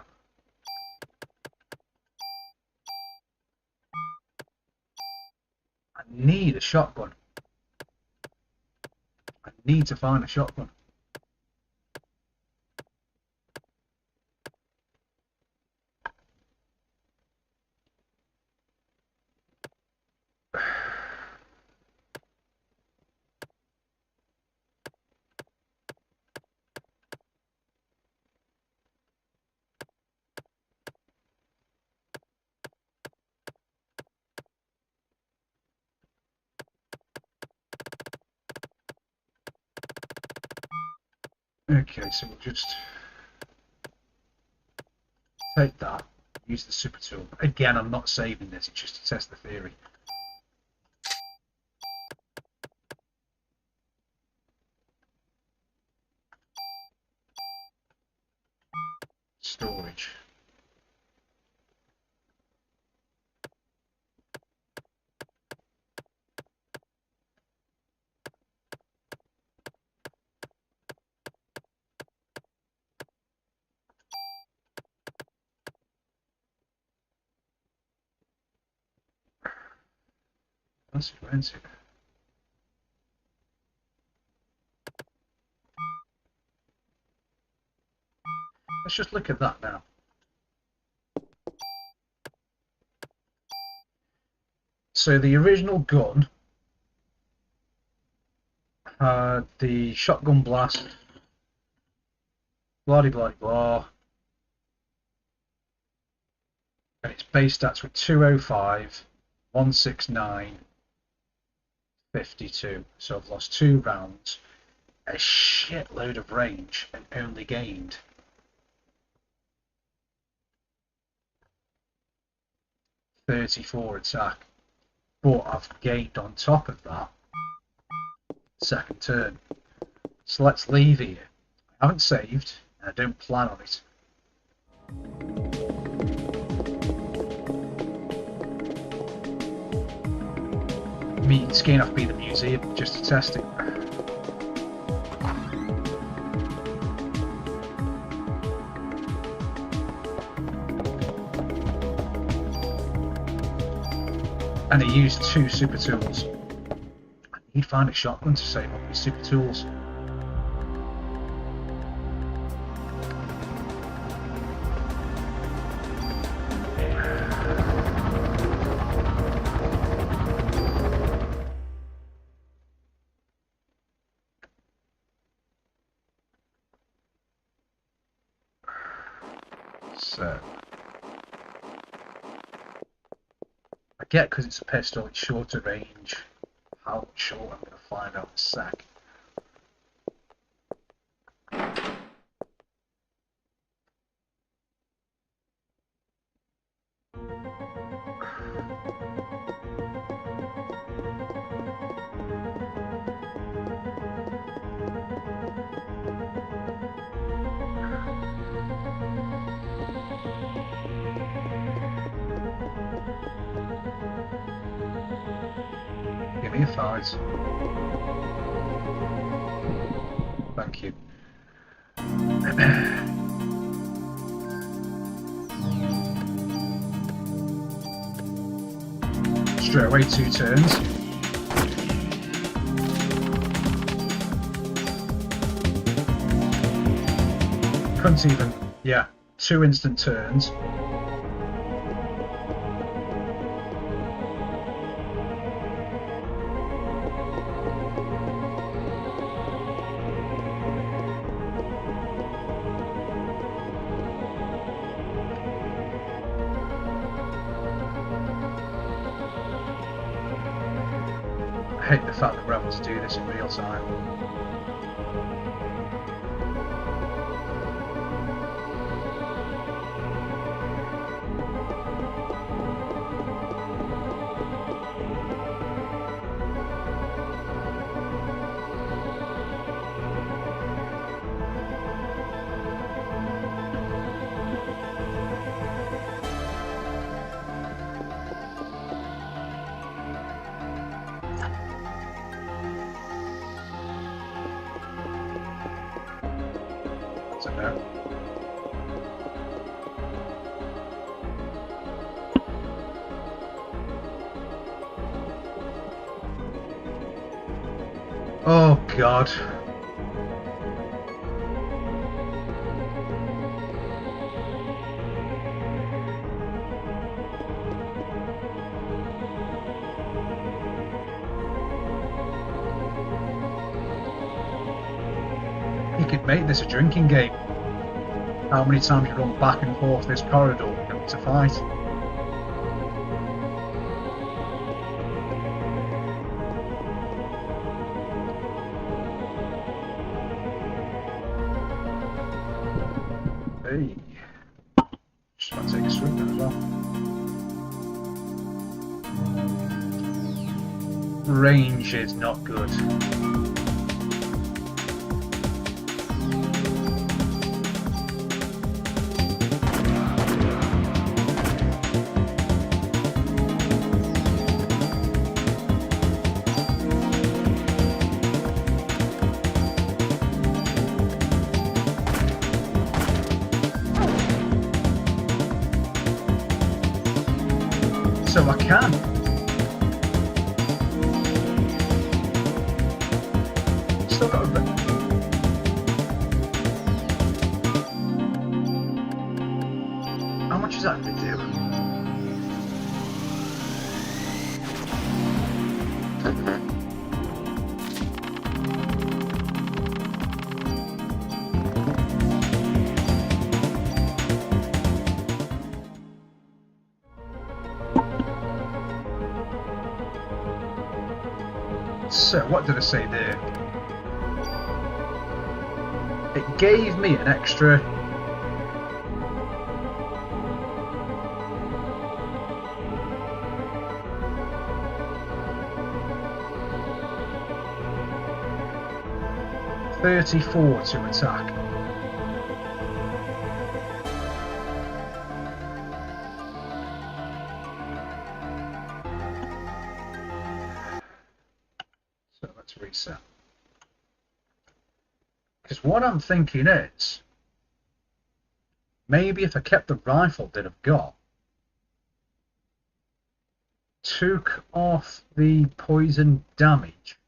A: I need a shotgun. I need to find a shotgun. Okay, so we'll just take that, use the super tool. Again, I'm not saving this, it's just to test the theory. Storage. That's expensive. Let's just look at that now. So the original gun had the shotgun blast, blah blah blah, and its base stats were 205, 169, 52. So I've lost 2 rounds, a shitload of range, and only gained 34 attack. But I've gained on top of that second turn. So let's leave here. I haven't saved, and I don't plan on it. Me skiing off be the museum just to test it. And he used 2 super tools. He'd find a shotgun to save up his super tools. So I get because it's a pistol, it's shorter range. How short I'm going to find out in a sec. Give me a 5. Thank you. Straight away 2 turns. Couldn't even, yeah, 2 instant turns. I hate the fact that we're able to do this in real time. So no. Oh God. You could make this a drinking game. How many times you run back and forth this corridor to fight? Hey, just about to take a swim then as well. Range is not good. So I can. So, what did I say there? It gave me an extra 34 to attack. So let's reset. Because what I'm thinking is, maybe if I kept the rifle that I've got, took off the poison damage,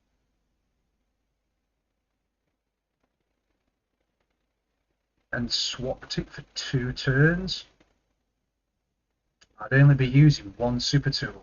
A: and swapped it for 2 turns, I'd only be using 1 super tool.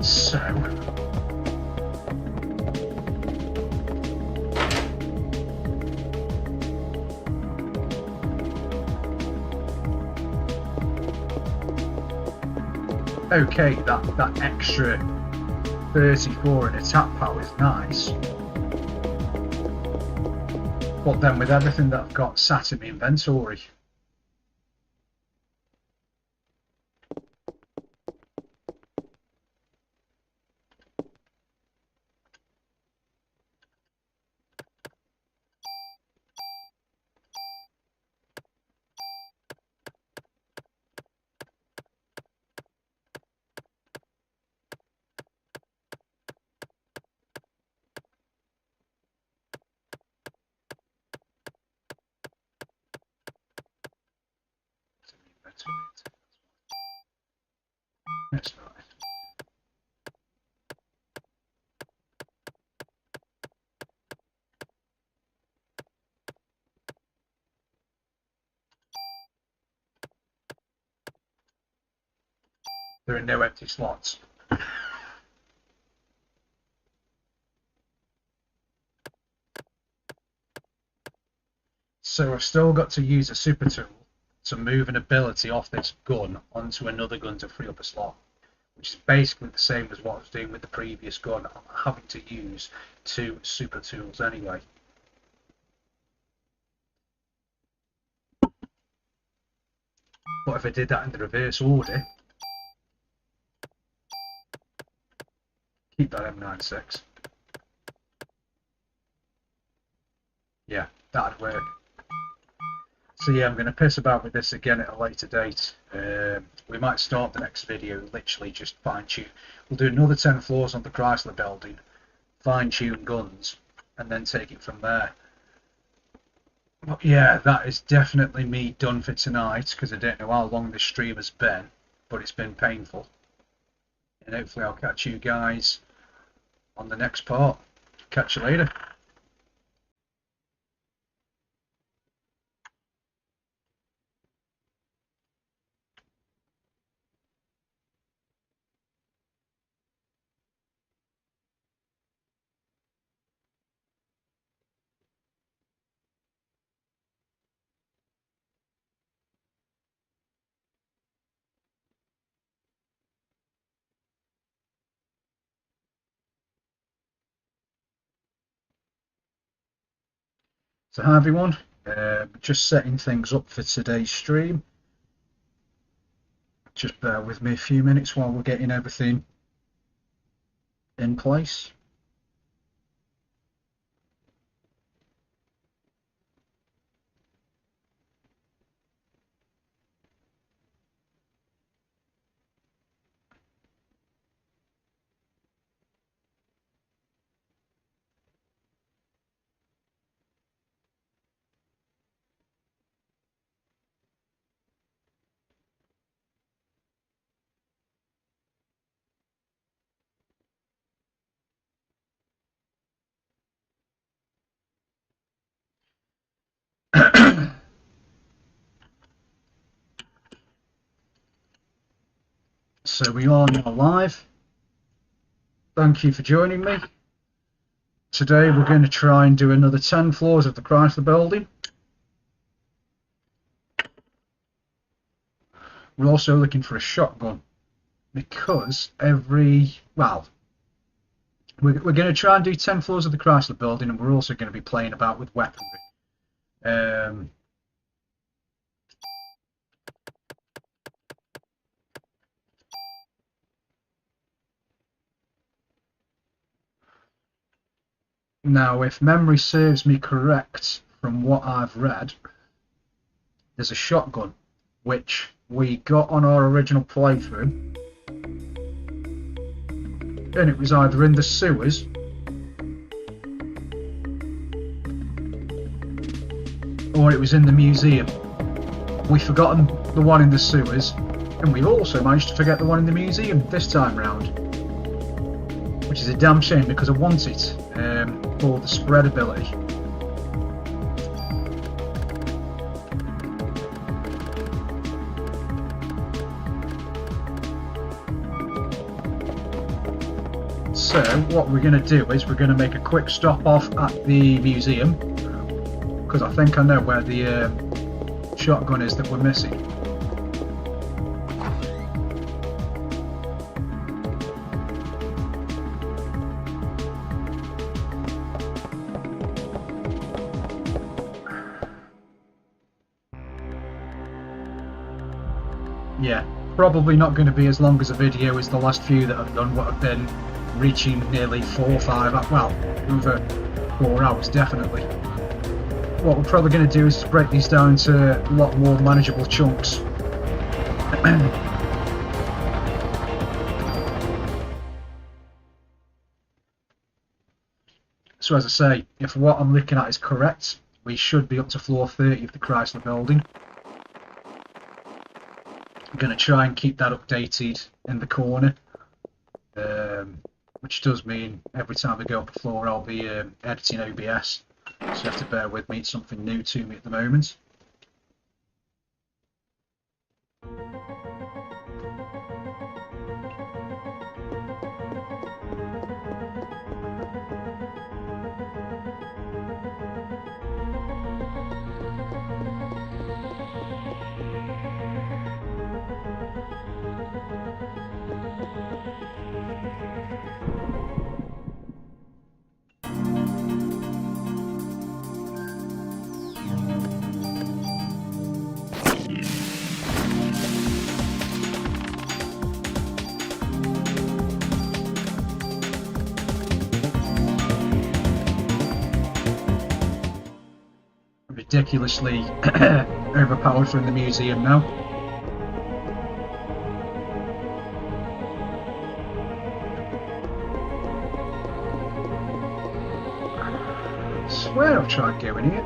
A: So, okay, that extra 34 in attack power is nice, but then with everything that I've got sat in my inventory, it's not. There are no empty slots. So I've still got to use a super tool to move an ability off this gun onto another gun to free up a slot, which is basically the same as what I was doing with the previous gun. I'm having to use 2 super tools anyway. But if I did that in the reverse order, keep that M96. Yeah, that'd work. So yeah, I'm going to piss about with this again at a later date. We might start the next video literally just fine-tune. We'll do another 10 floors on the Chrysler building, fine-tune guns, and then take it from there. But yeah, that is definitely me done for tonight, because I don't know how long this stream has been, but it's been painful. And hopefully I'll catch you guys on the next part. Catch you later. So hi everyone, just setting things up for today's stream. Just bear with me a few minutes while we're getting everything in place. So we are now live. Thank you for joining me. Today we're going to try and do another 10 floors of the Chrysler building. We're also looking for a shotgun because we're going to try and do 10 floors of the Chrysler building, and we're also going to be playing about with weaponry. Now, if memory serves me correct from what I've read, there's a shotgun which we got on our original playthrough, and it was either in the sewers or it was in the museum. We've forgotten the one in the sewers, and we've also managed to forget the one in the museum this time round, which is a damn shame because I want it for the spread ability. So what we're going to do is we're going to make a quick stop off at the museum, because I think I know where the shotgun is that we're missing. Yeah, probably not going to be as long as a video as the last few that I've done, what have been reaching nearly 4 or 5, well, over 4 hours definitely. What we're probably going to do is break these down into a lot more manageable chunks. So as I say, if what I'm looking at is correct, we should be up to floor 30 of the Chrysler building. I'm going to try and keep that updated in the corner, which does mean every time I go up a floor I'll be editing OBS, so you have to bear with me, it's something new to me at the moment. Ridiculously overpowered from the museum now. I swear I've tried going here.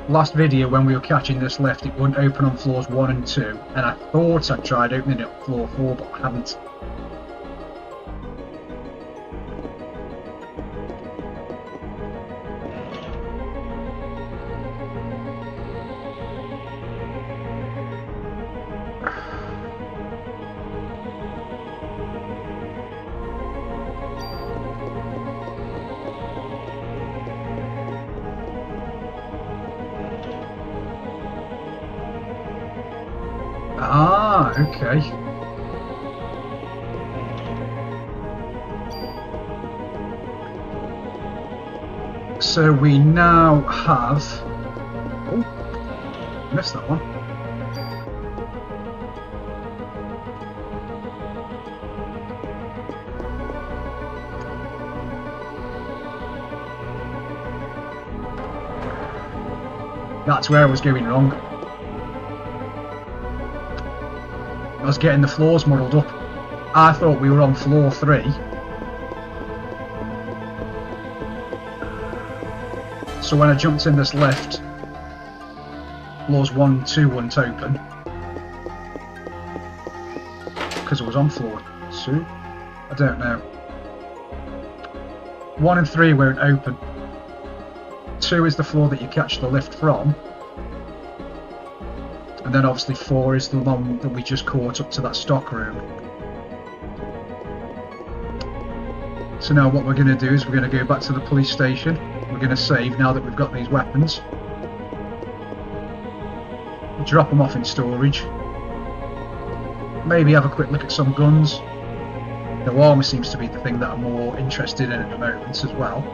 A: Last video when we were catching this lift, it wouldn't open on floors 1 and 2, and I thought I'd tried opening it on floor 4, but I haven't. Ah, okay. So we now have... Oh, missed that one. That's where I was going wrong. I was getting the floors muddled up. I thought we were on floor 3. So when I jumped in this lift, floors 1 and 2 wouldn't open. Because I was on floor 2? I don't know. 1 and 3 won't open. 2 is the floor that you catch the lift from. And then obviously 4 is the one that we just caught up to that stock room. So now what we're going to do is we're going to go back to the police station. We're going to save now that we've got these weapons. Drop them off in storage. Maybe have a quick look at some guns. The armour seems to be the thing that I'm more interested in at the moment as well.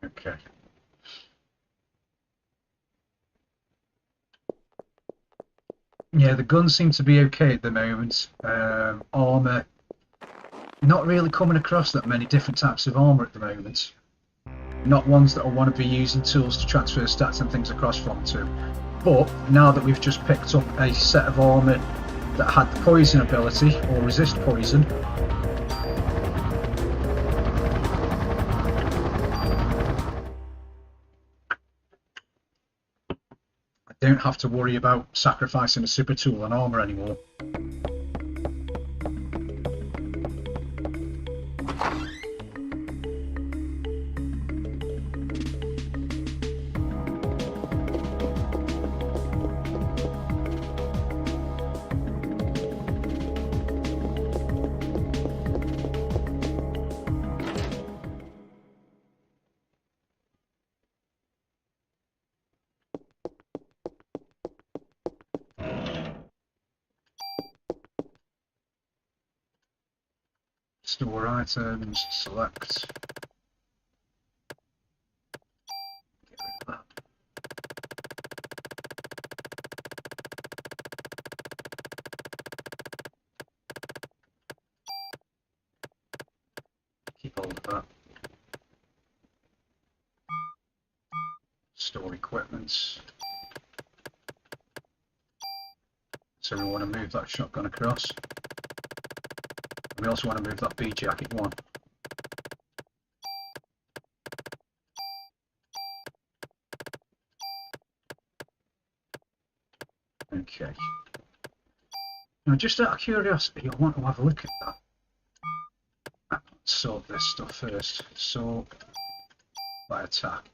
A: Okay. Yeah, the guns seem to be okay at the moment. Armour, not really coming across that many different types of armour at the moment. Not ones that I want to be using tools to transfer stats and things across from to. But now that we've just picked up a set of armour that had the poison ability, or resist poison, I don't have to worry about sacrificing a super tool on armour anymore. Store items, select. Get rid of that. Keep hold of that. Store equipment. So we want to move that shotgun across. We also want to move that B jacket 1. Okay. Now, just out of curiosity, I want to have a look at that. Let's sort this stuff first. Sort by attack.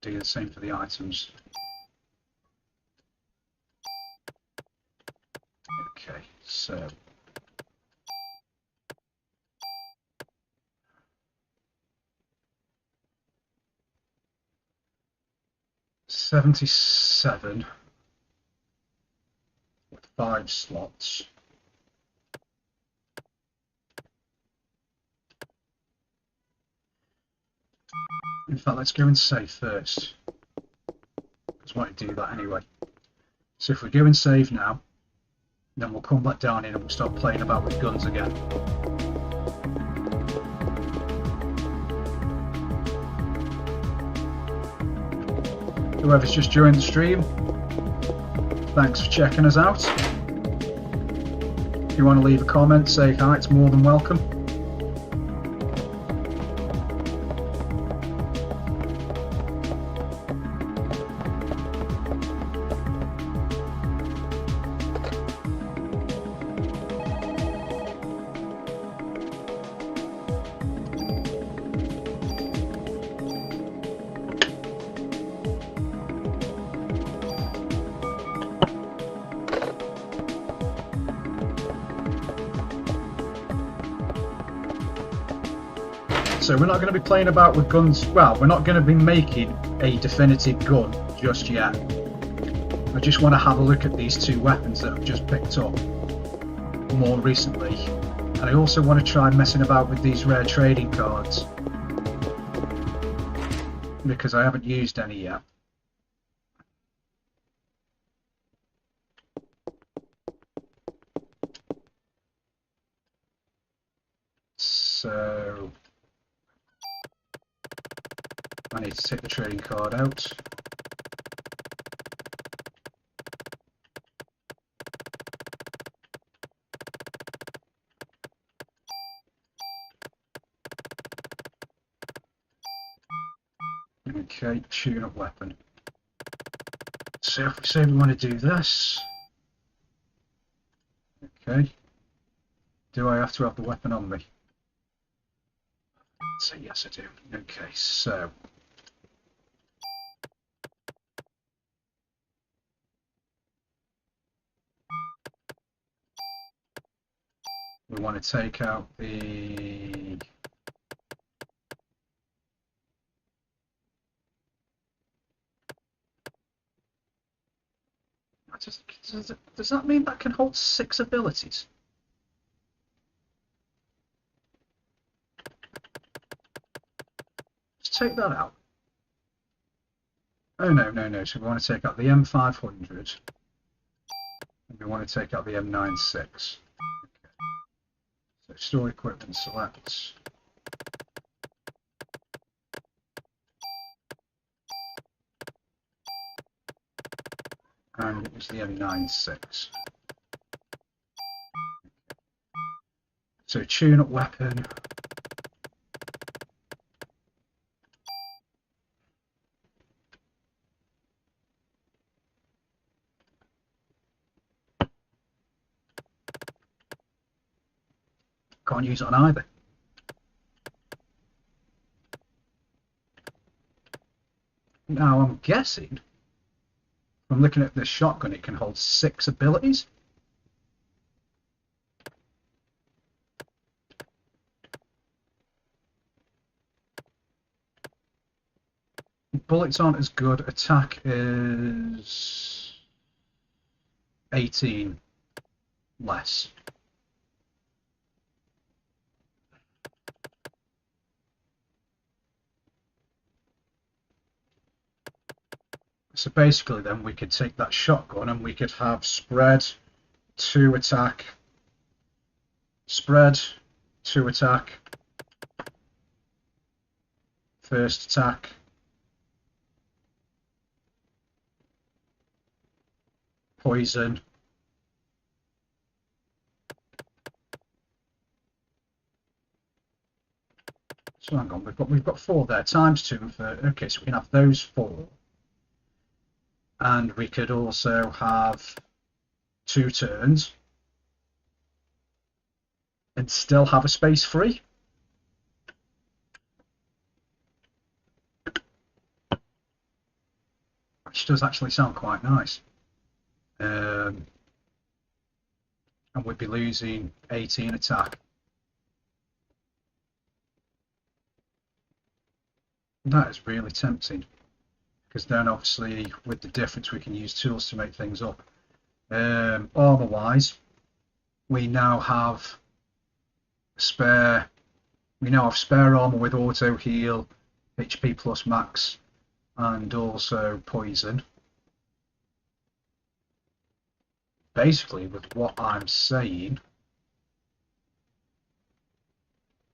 A: Do the same for the items. Okay, so $77 with 5 slots. In fact, let's go and save first, because I want to do that anyway. So if we go and save now, then we'll come back down in and we'll start playing about with guns again. Whoever's just joined the stream, thanks for checking us out. If you want to leave a comment, say hi, it's more than welcome. So we're not going to be playing about with guns. Well, we're not going to be making a definitive gun just yet. I just want to have a look at these 2 weapons that I've just picked up more recently. And I also want to try messing about with these rare trading cards. because I haven't used any yet. So I need to take the trading card out. Okay, tune up weapon. So if we say we want to do this, okay, do I have to have the weapon on me? So yes I do. Okay, so we want to take out the does that mean that can hold 6 abilities? Let's take that out. Oh no. So we want to take out the M500 and we want to take out the M96. Okay. So store equipment, select. And it was the M96. So tune up weapon. Can't use it on either. Now I'm guessing, from looking at this shotgun, it can hold 6 abilities. Bullets aren't as good. Attack is 18 less. So basically then we could take that shotgun and we could have spread, 2 attack, spread, 2 attack, first attack, poison, so hang on, we've got 4 there, times 2 for, okay, so we can have those 4. And we could also have 2 turns and still have a space free. Which does actually sound quite nice. And we'd be losing 18 attack. That is really tempting. Because then obviously with the difference we can use tools to make things up. Armor wise, we now have spare armor with auto heal, HP plus max, and also poison. Basically with what I'm saying,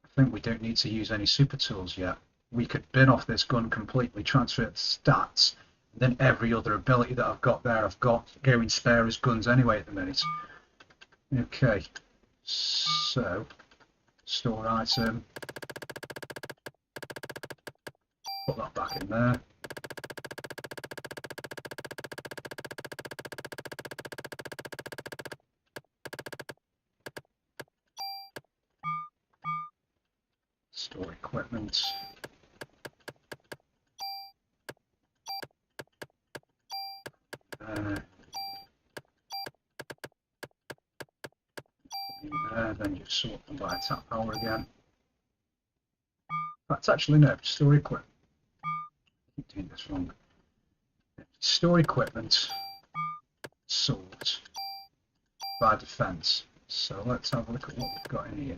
A: I think we don't need to use any super tools yet. We could bin off this gun completely, transfer it to stats, and then every other ability that I've got there, I've got going spare as guns anyway at the minute. Okay, so store item, put that back in there. Store equipment. Then you sort them by attack power again. That's actually no, store equipment. I keep doing this wrong. Store equipment, sort by defense. So let's have a look at what we've got in here.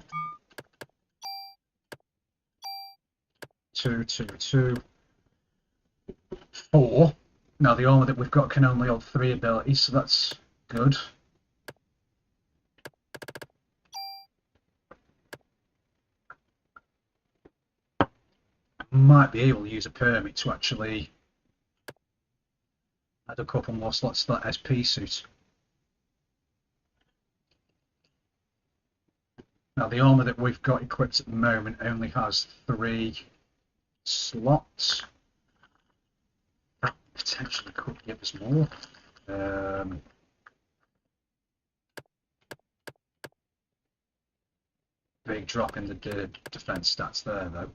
A: 2, 2, 2. 4. Now the armour that we've got can only hold 3 abilities, so that's good. Might be able to use a permit to actually add a couple more slots to that SP suit. Now the armour that we've got equipped at the moment only has 3 slots. That potentially could give us more. Big drop in the defense stats there, though.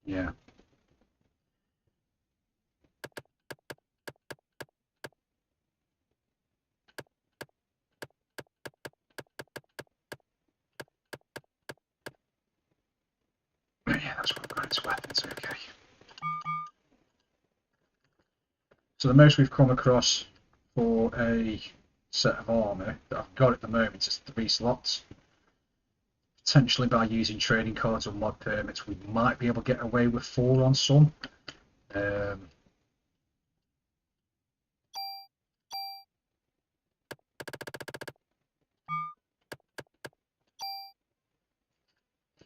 A: Yeah. Yeah, that's what I've got into weapons, okay. So the most we've come across for a set of armour that I've got at the moment is 3 slots. Potentially by using trading cards or mod permits we might be able to get away with 4 on some.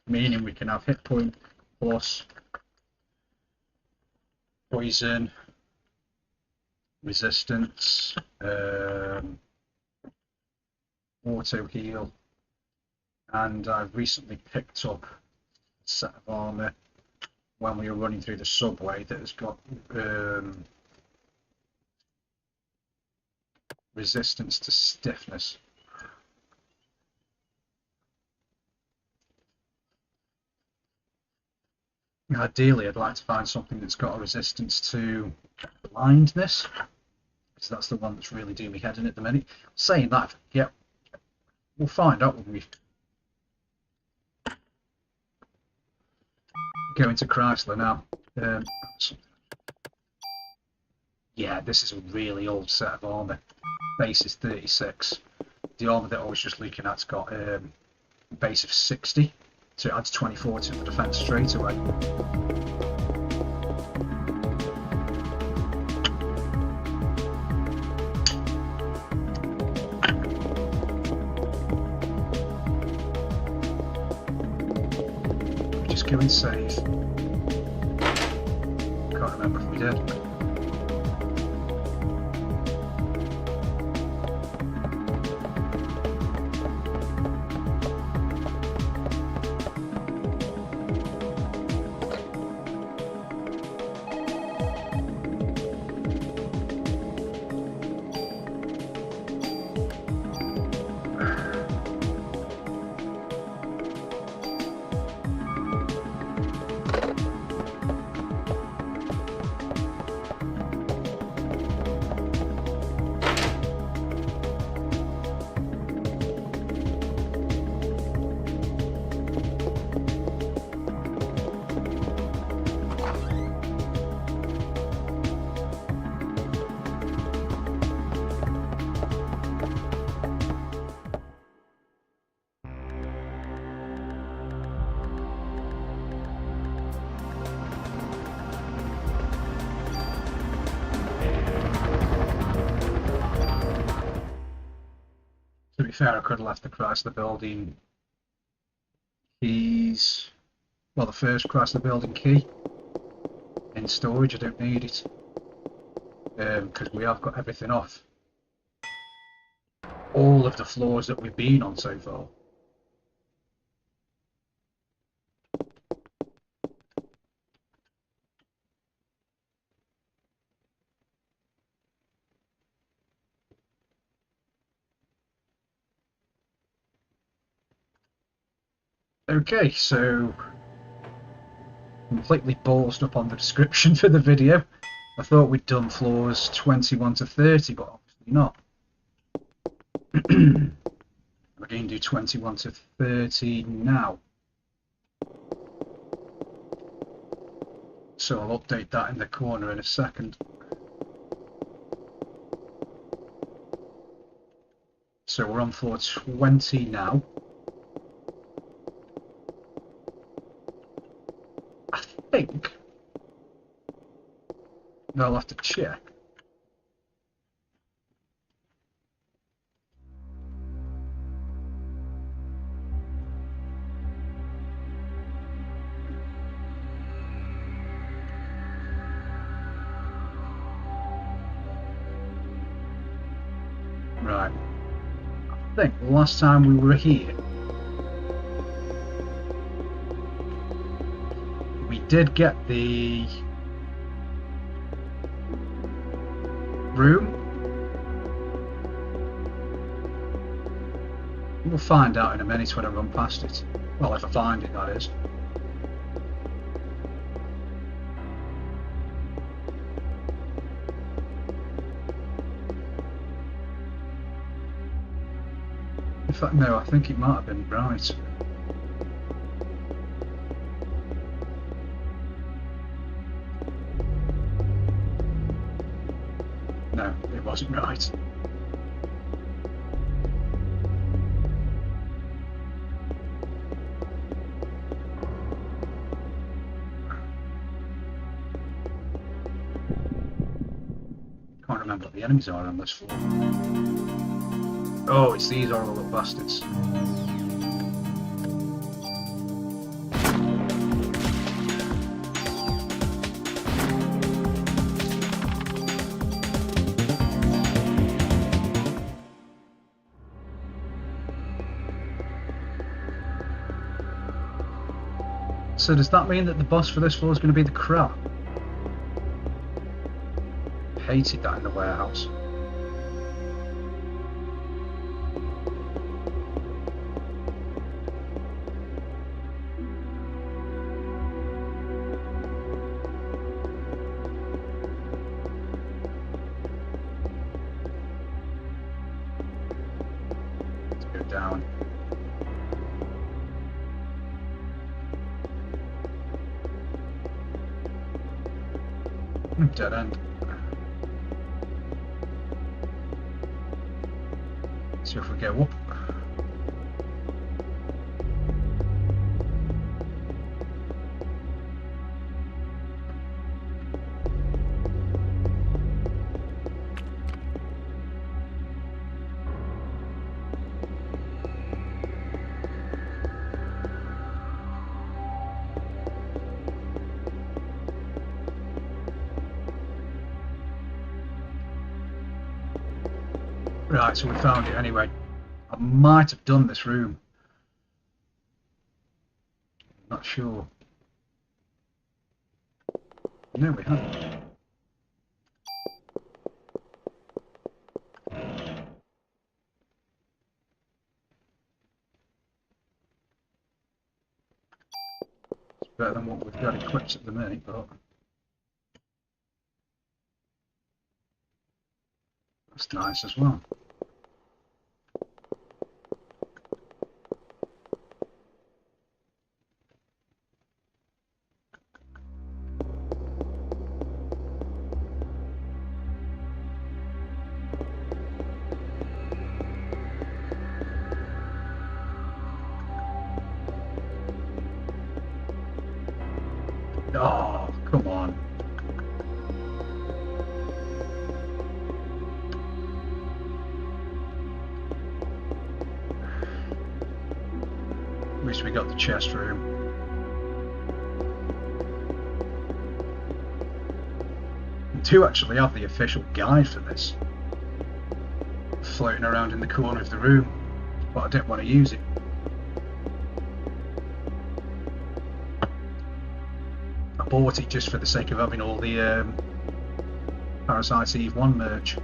A: Meaning we can have hit point plus poison, resistance, auto heal, and I've recently picked up a set of armour when we were running through the subway that has got resistance to stiffness. Ideally, I'd like to find something that's got a resistance to blindness, because that's the one that's really doing me head in at the minute. Saying that, yeah, we'll find out when we go into Chrysler now. Yeah, this is a really old set of armour. Base is 36. The armour that I was just looking at's got a base of 60, so it adds 24 to the defence straight away. Just go and save. Can't remember if we did. To be fair, I could have left the Chrysler building keys, well, the first Chrysler building key in storage. I don't need it because we have got everything off all of the floors that we've been on so far. Okay, so completely ballsed up on the description for the video. I thought we'd done floors 21 to 30, but obviously not. We're going to do 21 to 30 now. So I'll update that in the corner in a second. So we're on floor 20 now. I think I'll have to check. Right. I think the last time we were here, we did get the room. We'll find out in a minute when I run past it. Well, if I find it, that is. In fact, no, I think it might have been right. No, it wasn't right. Can't remember what the enemies are on this floor. Oh, it's these horrible little bastards. So does that mean that the boss for this floor is going to be the crab? Hated that in the warehouse. Let's go down. Dead end. See if we go up. Right, so we found it anyway. I might have done this room. Not sure. No, we haven't. It's better than what we've got equipped at the minute, but that's nice as well. Oh, come on. At least we got the chest room. I do actually have the official guide for this floating around in the corner of the room, but I didn't want to use it. I bought it just for the sake of having all the Parasite Eve 1 merch.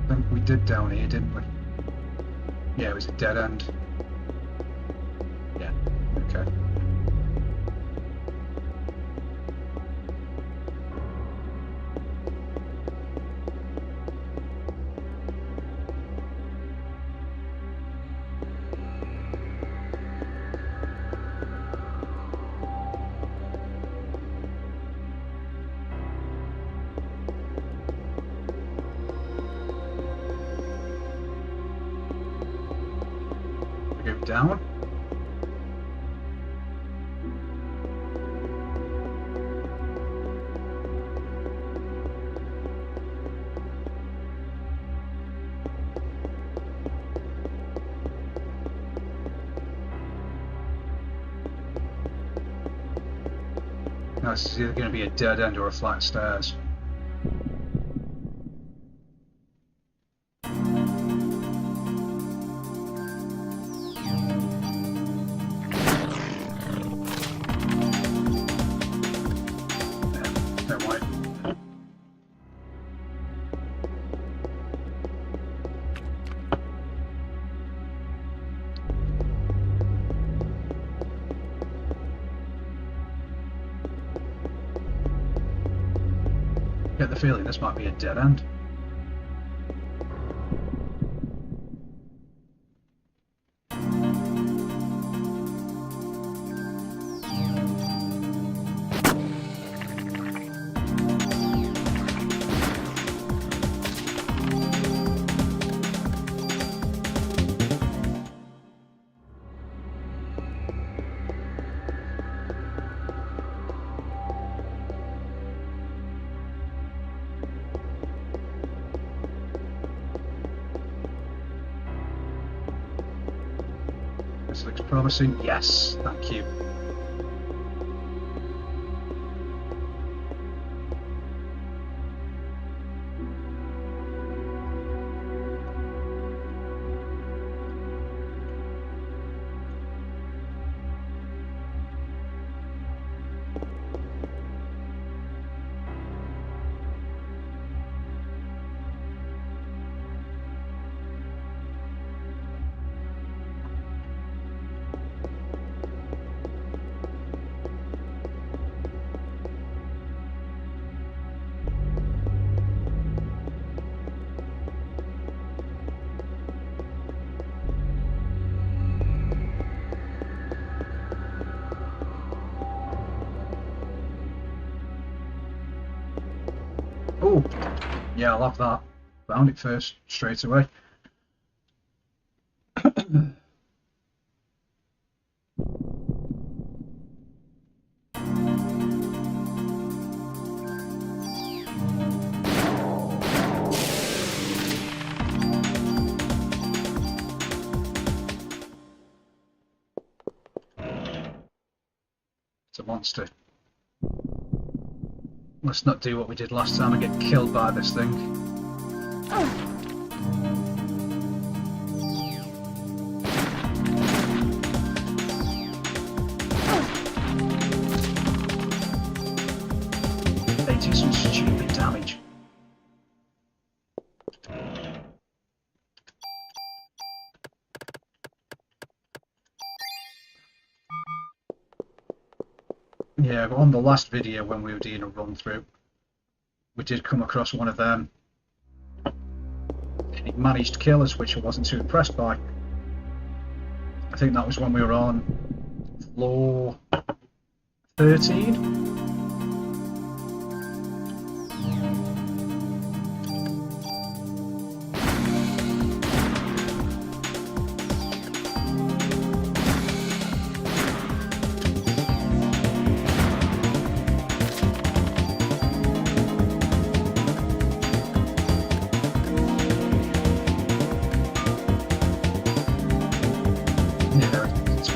A: I think we did down here, didn't we? Yeah, it was a dead end. Yeah, okay. Go down. Now, this is either going to be a dead end or a flat stairs. Get the feeling this might be a dead end. This looks promising. Yes, thank you. Oh, yeah, I'll have that. Found it first, straight away. It's a monster. Let's not do what we did last time and get killed by this thing. They do some stupid damage. Yeah, but on the last video when we were doing a run through, we did come across one of them. It managed to kill us, which I wasn't too impressed by. I think that was when we were on floor 13.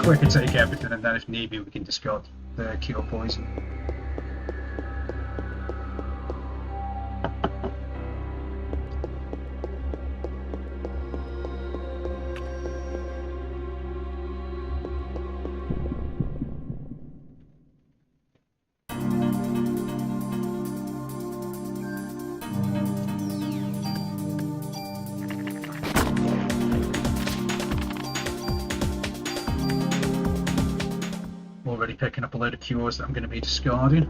A: Quicker take everything, and then if need be we can discard the cure poison. Already picking up a load of cures that I'm going to be discarding.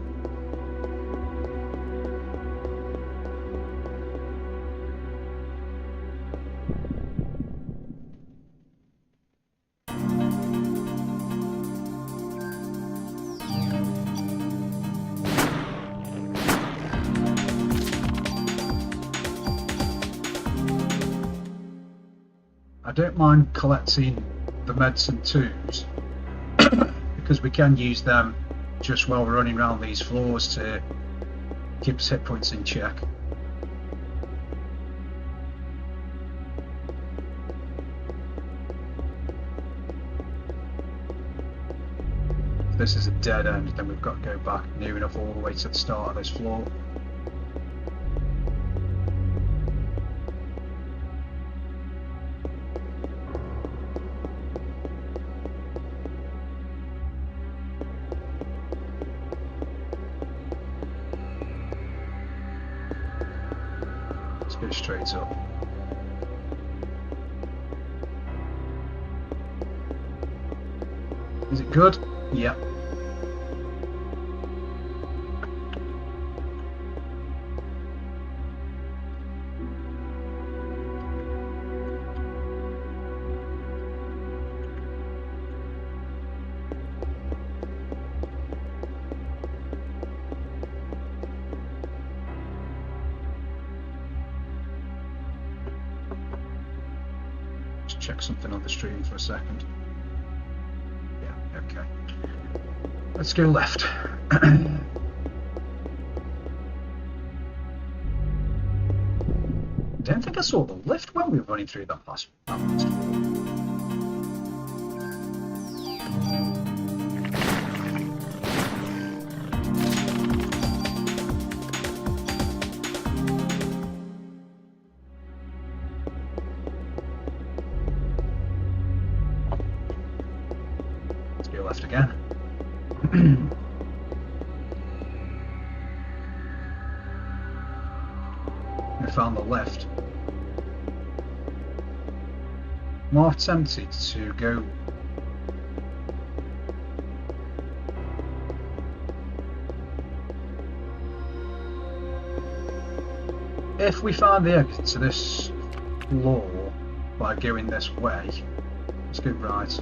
A: I don't mind collecting the medicine 2s because we can use them just while we're running around these floors to keep us hit points in check. this is a dead end, then we've got to go back near enough all the way to the start of this floor. Let's go straight up. Is it good? Yep. Just check something on the stream for a second. Okay. Let's go left. Don't think I saw the lift when we were running through that last floor. Let's go left again. I found the lift. More tempted to go. If we find the exit to this floor by going this way, let's go right.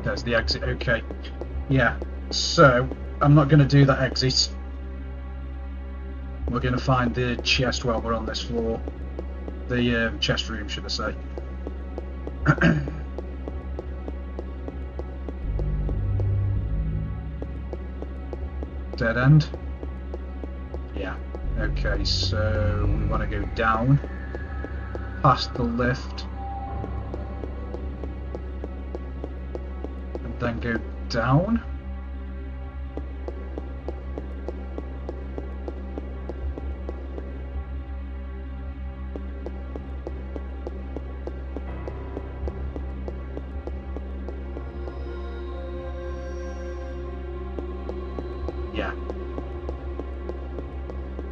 A: There's the exit, okay. Yeah, so I'm not going to do that exit. We're going to find the chest while we're on this floor. The chest room, should I say. Dead end? Yeah, okay, so we want to go down, past the lift. Then go down. Yeah.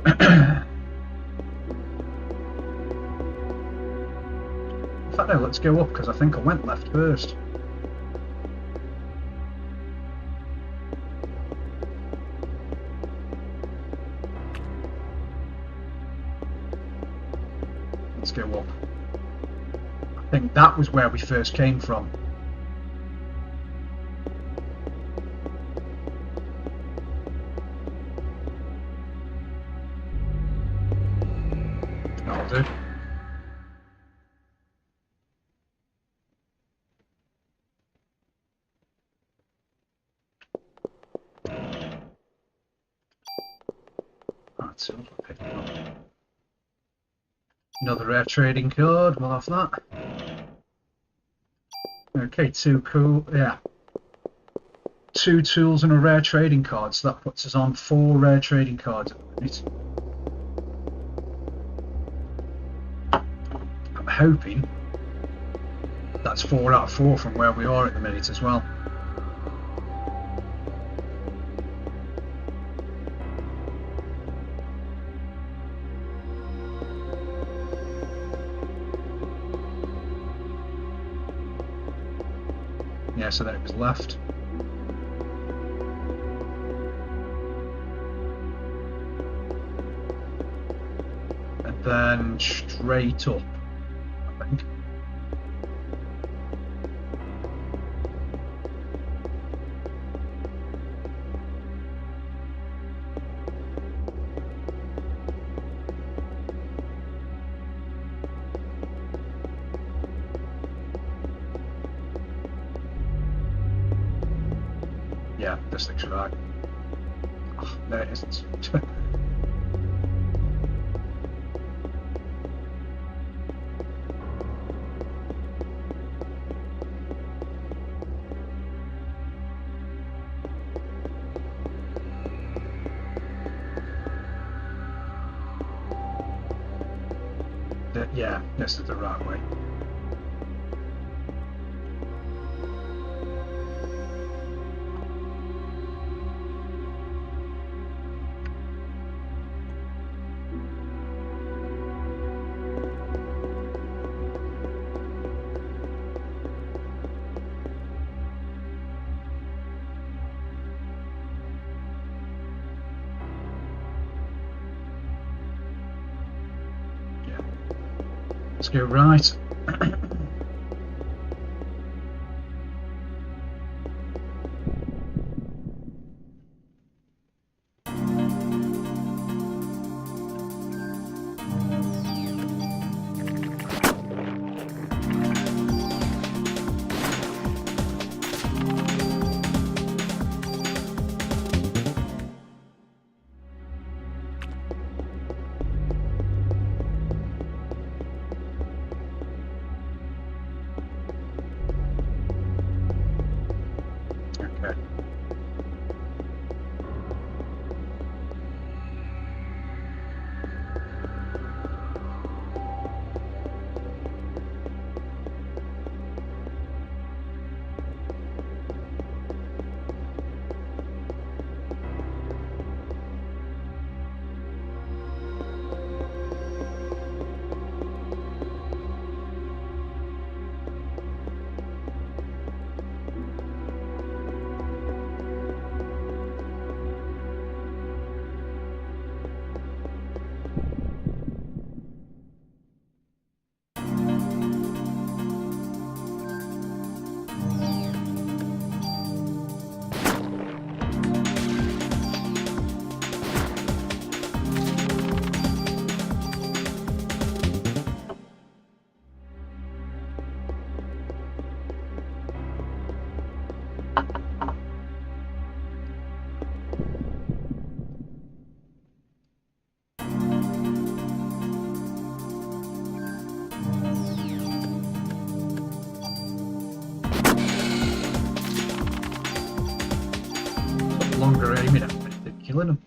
A: In fact, no, let's go up because I think I went left first. Let's go up. I think that was where we first came from. That'll do. That's all. Another rare trading card, we'll have that. Okay, two cool, yeah. 2 tools and a rare trading card, so that puts us on 4 rare trading cards at the minute. I'm hoping that's 4 out of 4 from where we are at the minute as well. Yeah, so then it was left. And then straight up, I think. Yeah, this looks right. Oh, no, it isn't. Yeah, this is the right way. Let's go right. Okay. Longer aiming at them than killing them.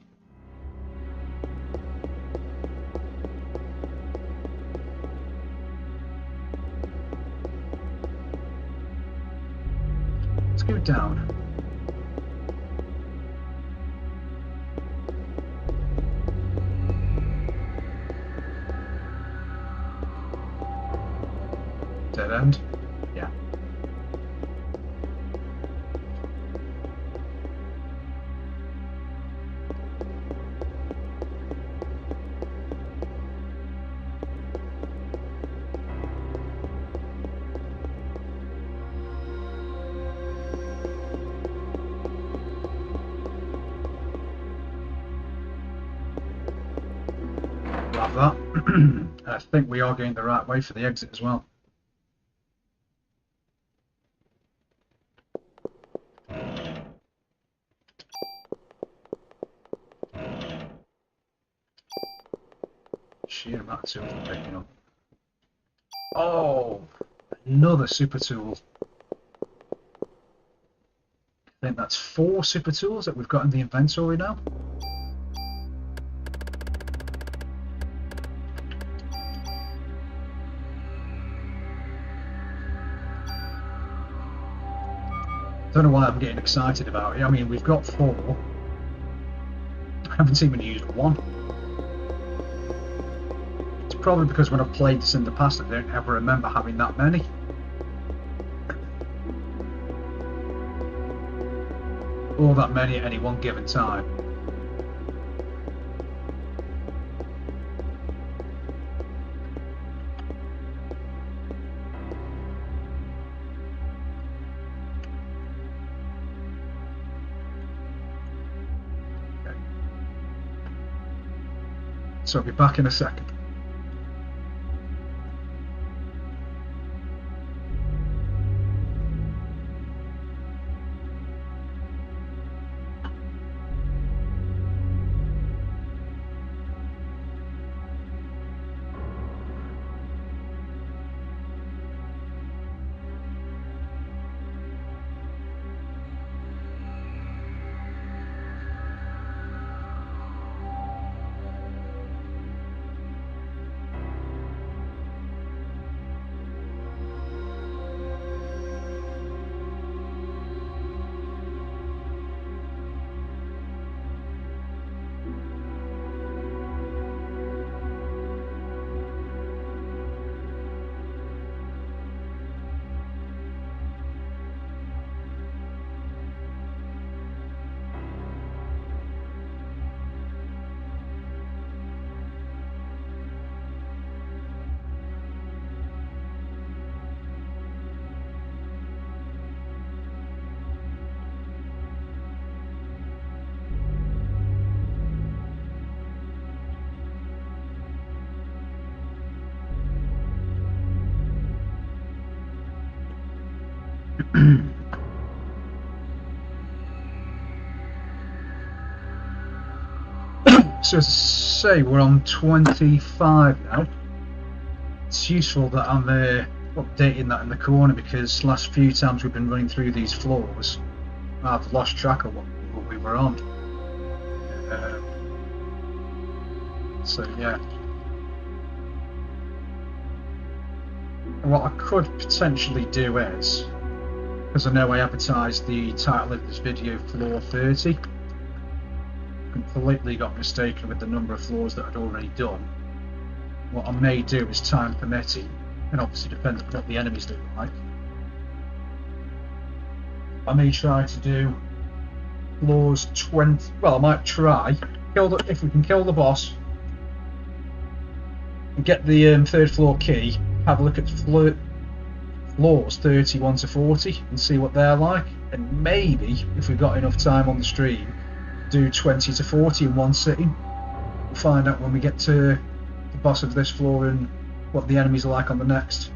A: Let's go down. Dead end? Yeah. Love that. I think we are going the right way for the exit as well. Sheer amount of tools I'm picking up. Oh, another super tool. I think that's 4 super tools that we've got in the inventory now. Don't know why I'm getting excited about it. I mean, we've got 4. I haven't even used 1. It's probably because when I've played this in the past, I don't ever remember having that many. Or that many at any one given time. So I'll be back in a second. So as I say, we're on 25 now. It's useful that I'm updating that in the corner, because last few times we've been running through these floors, I've lost track of what we were on. So yeah. What I could potentially do is, because I know I advertised the title of this video Floor 30, completely got mistaken with the number of floors that I'd already done. What I may do is, time permitting, and obviously depends on what the enemies look like, I may try to do floors 20. Well, I might try if we can kill the boss and get the third floor key, have a look at floors 31 to 40 and see what they're like, and maybe if we've got enough time on the stream, do 20 to 40 in one sitting. We'll find out when we get to the boss of this floor and what the enemies are like on the next.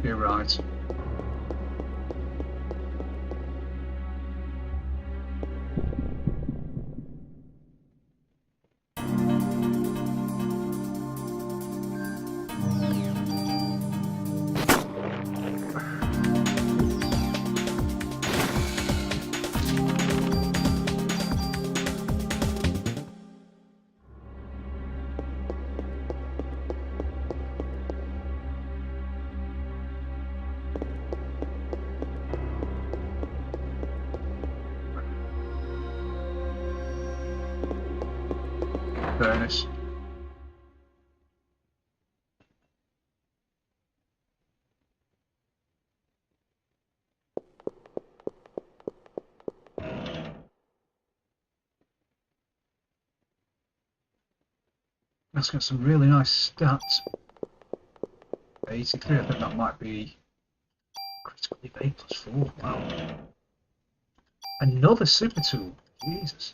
A: You're right. Furnace. That's got some really nice stats. 83, I think that might be critical evade +4. Wow. Another super tool. Jesus.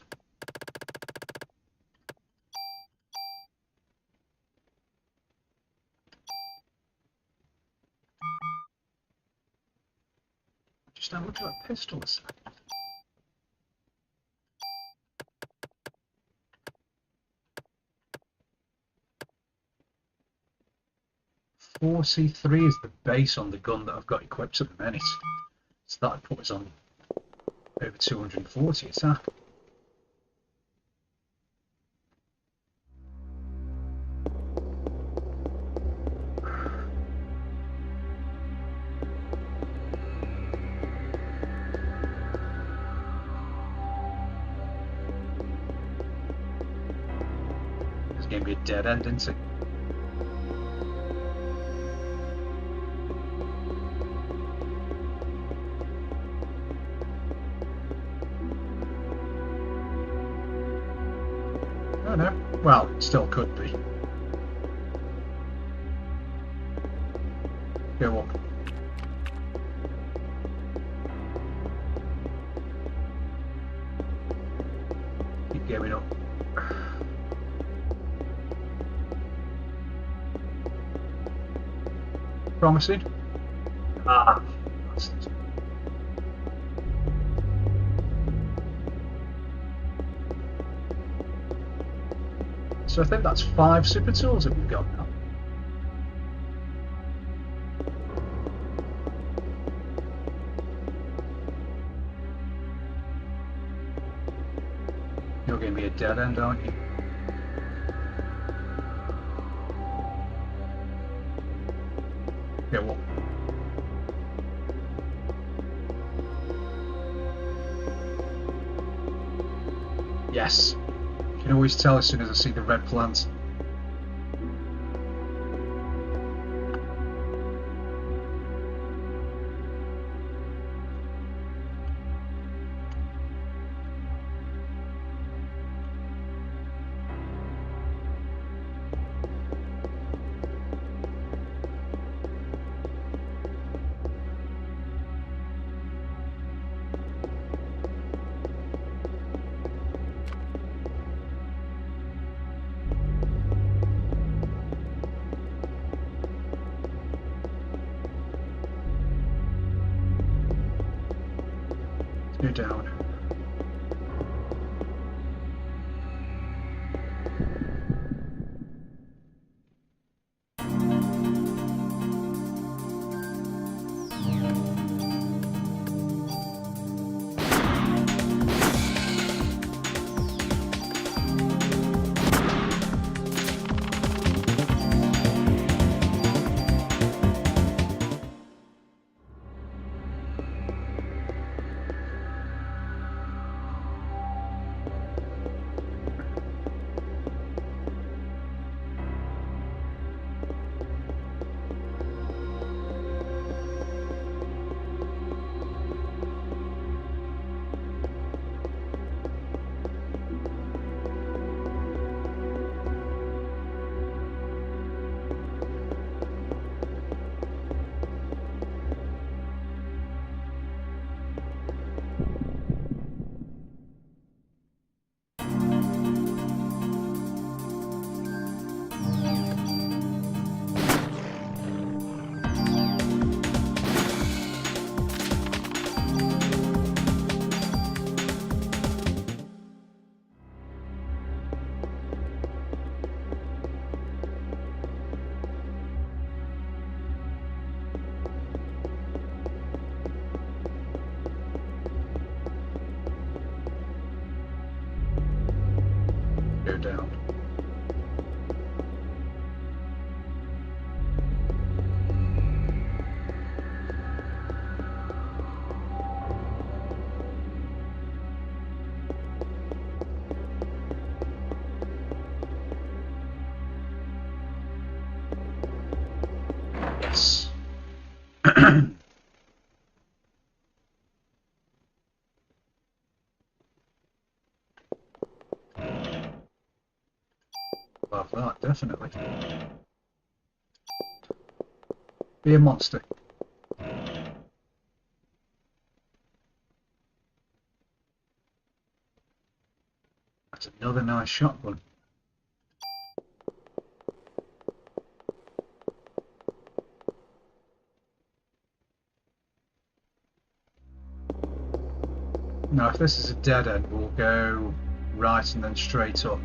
A: Just have a look at that pistol a second. C3 is the base on the gun that I've got equipped at the minute. So that would put us on over 240 attack. It's going to be a dead end, isn't it? Oh no. Well, it still could be. Go up. Keep going up. Promising? Ah, that's it. So I think that's 5 super tools that we've got now. You're going to be a dead end, aren't you? Yeah, well. Yes. You can always tell as soon as I see the red plant. Go down. Go down. Yes. Love that, definitely. Be a monster. That's another nice shotgun. Now, if this is a dead end, we'll go right and then straight up.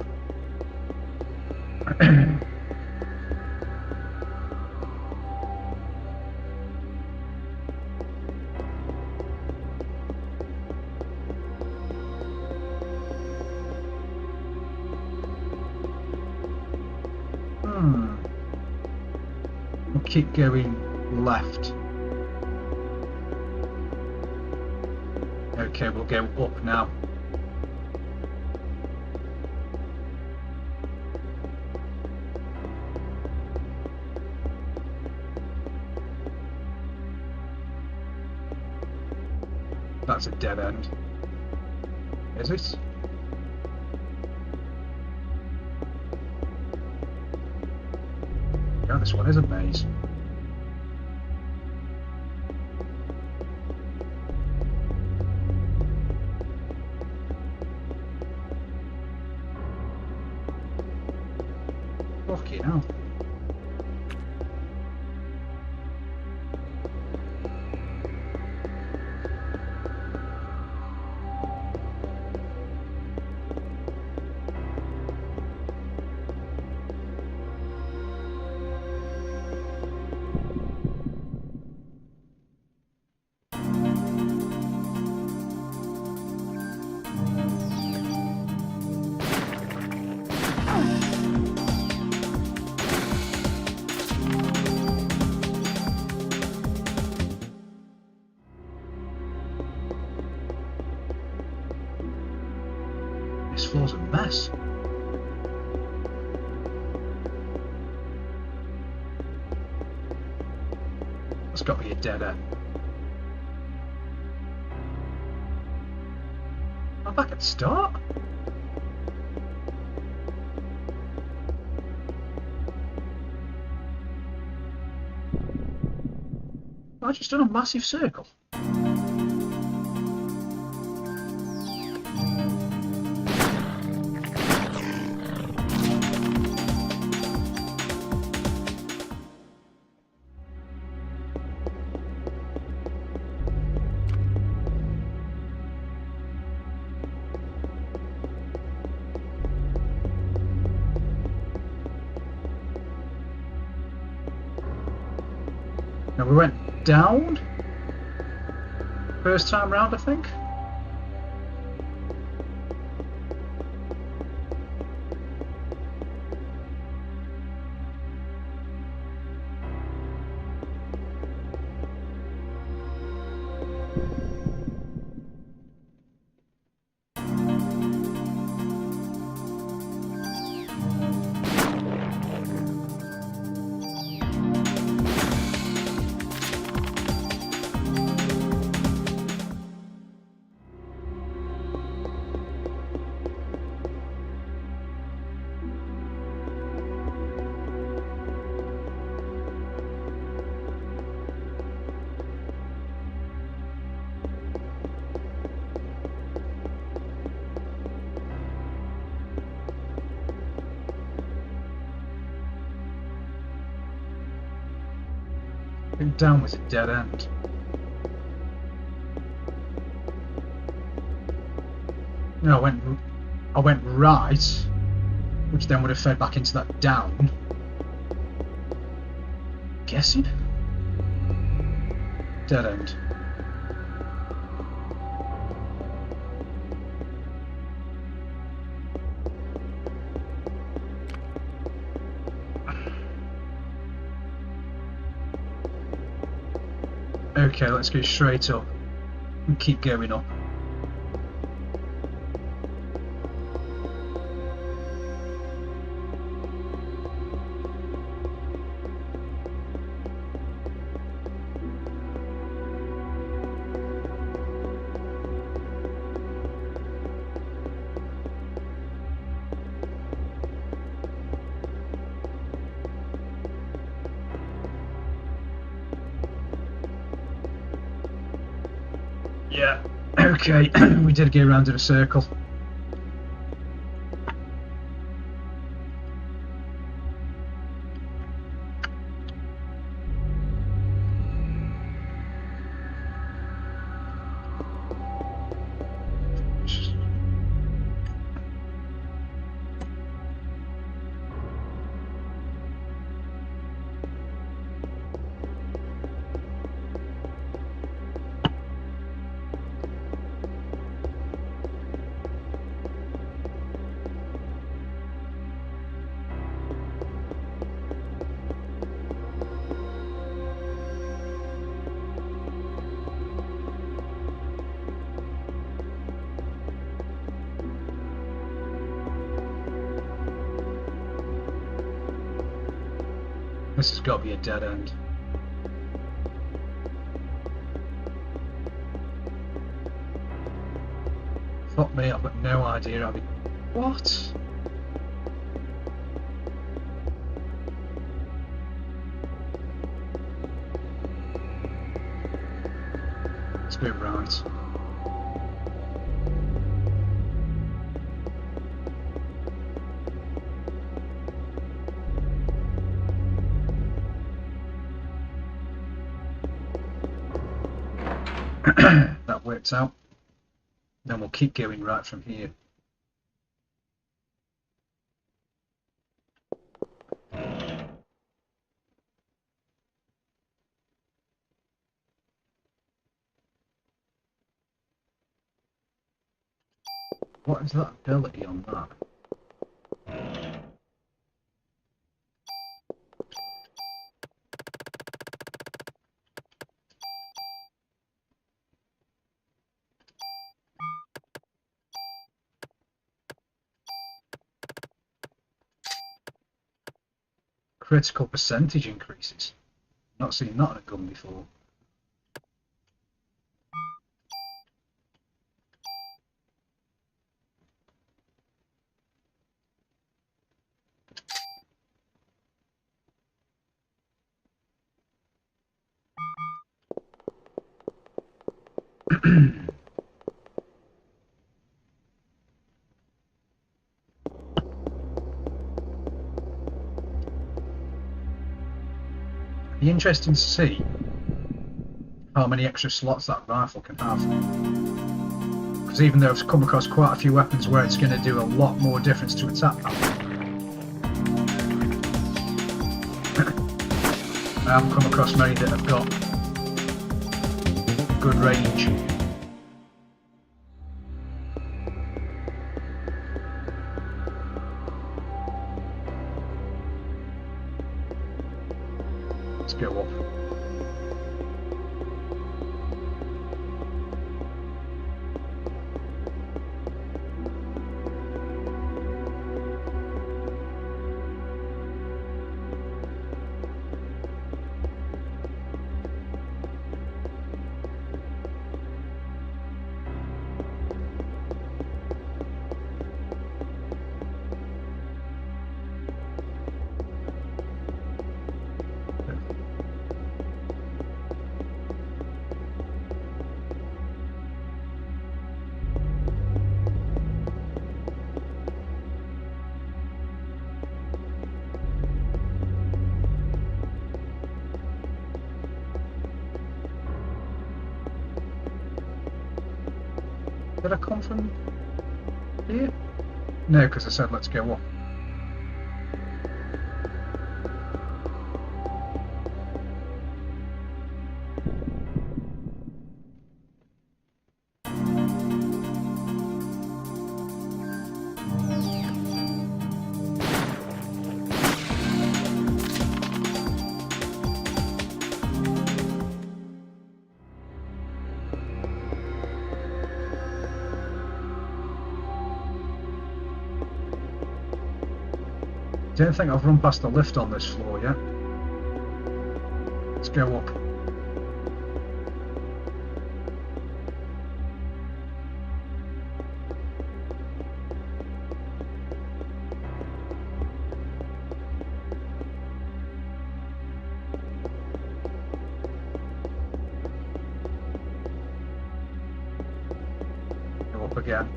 A: We'll keep going left. Okay, we'll go up now. That's a dead end. Is it? Yeah, this one is a maze. Fucking hell. This floor's a mess. It's got to be a dead end. I'm back at the start. I just done a massive circle. Now we went down first time round, I think. Going down was a dead end. No, I went right, which then would have fed back into that down. Guessing? Dead end. Okay, let's go straight up and keep going up. Yeah, okay, we did go round in a circle. This has got to be a dead end. Fuck me, I've got no idea how to... What? Let's go right. That worked out. Then we'll keep going right from here. What is that ability on that? critical percentage increases. Not seen that in a gun before. Be interesting to see how many extra slots that rifle can have. Because even though I've come across quite a few weapons where it's going to do a lot more difference to attack power, I haven't come across many that have got good range. Let's go up. Did I come from here? No, because I said let's go up. Don't think I've run past the lift on this floor yet. Let's go up. Go up again.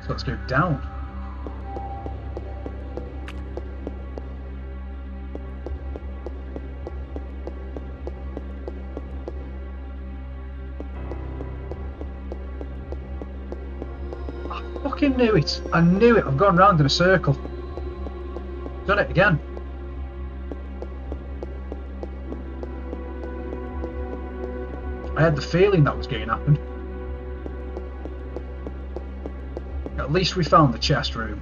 A: So let's go down. I fucking knew it. I knew it. I've gone round in a circle. Done it again. I had the feeling that was going to happen. At least we found the chest room.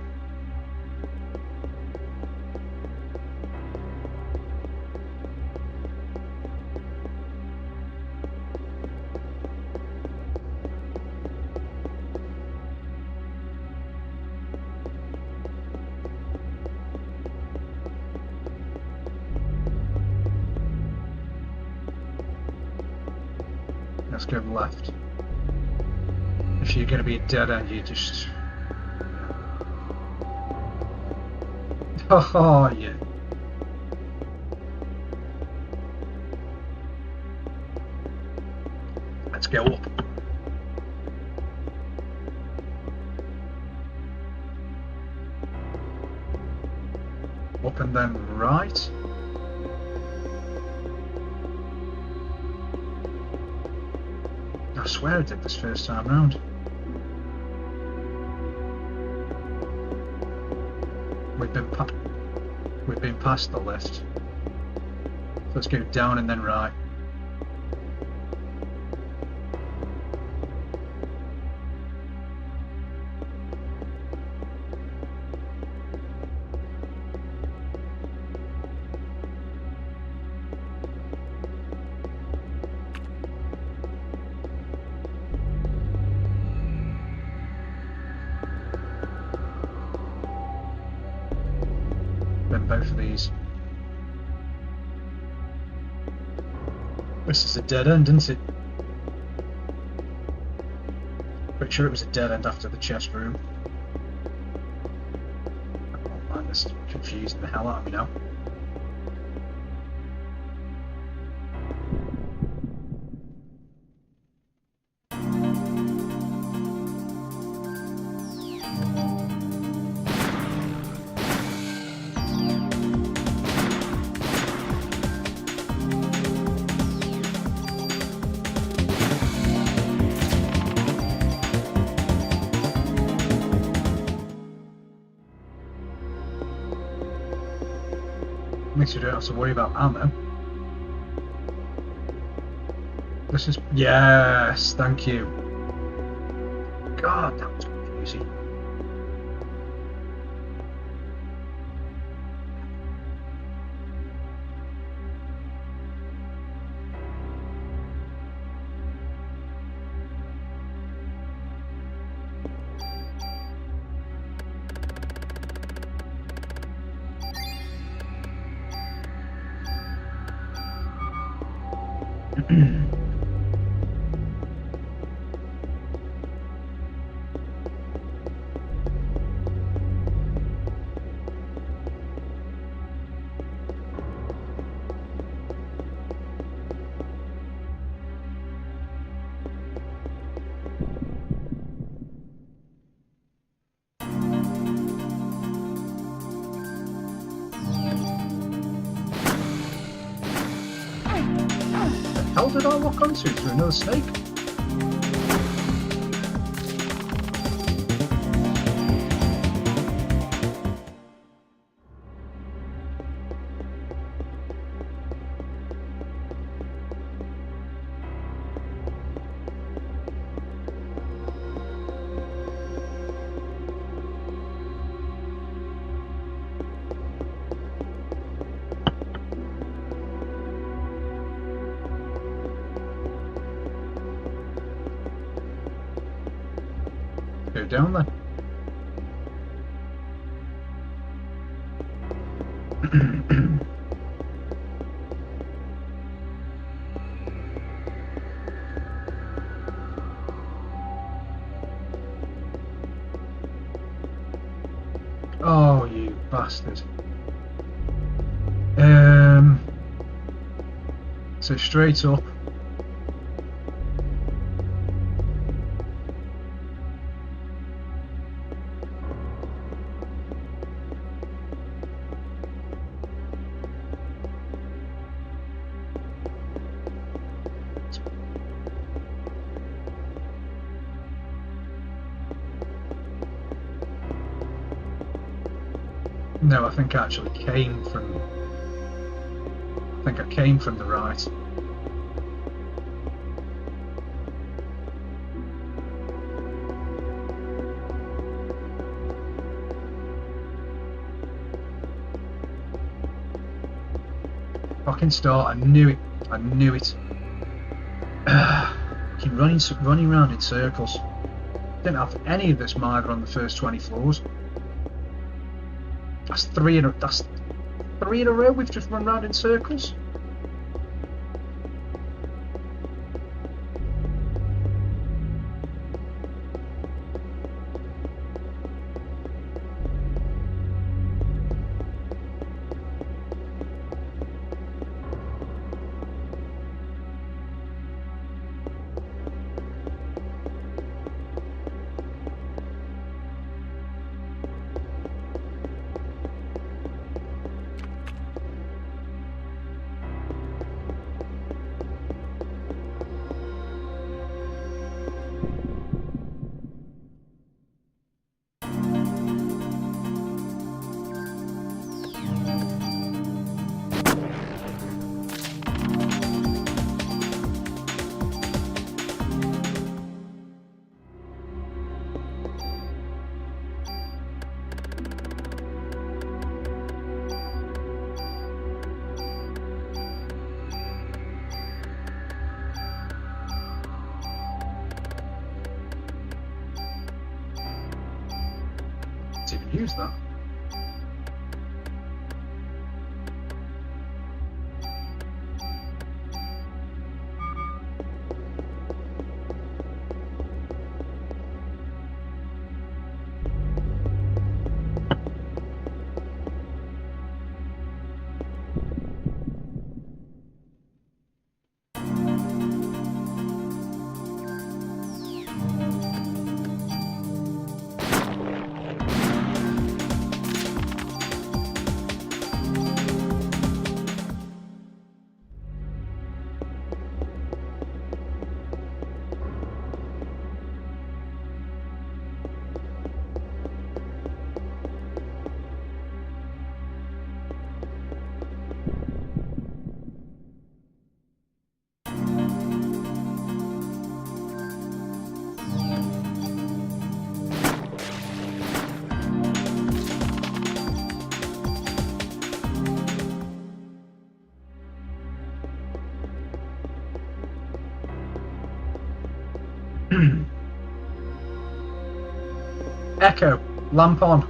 A: Let's go left. If you're going to be a dead end, you just... Oh, yeah. Let's go up. Up and then right. I swear I did this first time round. We've been past the lift. So let's go down and then right. both of these. This is a dead end, isn't it? Pretty sure it was a dead end after the chest room. Oh man, this is confusing the hell out of me now. Makes you don't have to worry about ammo. This is... yes, thank you. God, that was confusing. How did I lock onto through another snake? Go down there. Oh, you bastard. So straight up. No, I think I actually came from... I think I came from the right. Fucking start, I knew it. I knew it. Keep running around in circles. Didn't have any of this either on the first 20 floors. That's three in a row we've just run round in circles. Even use that. Echo, lamp on.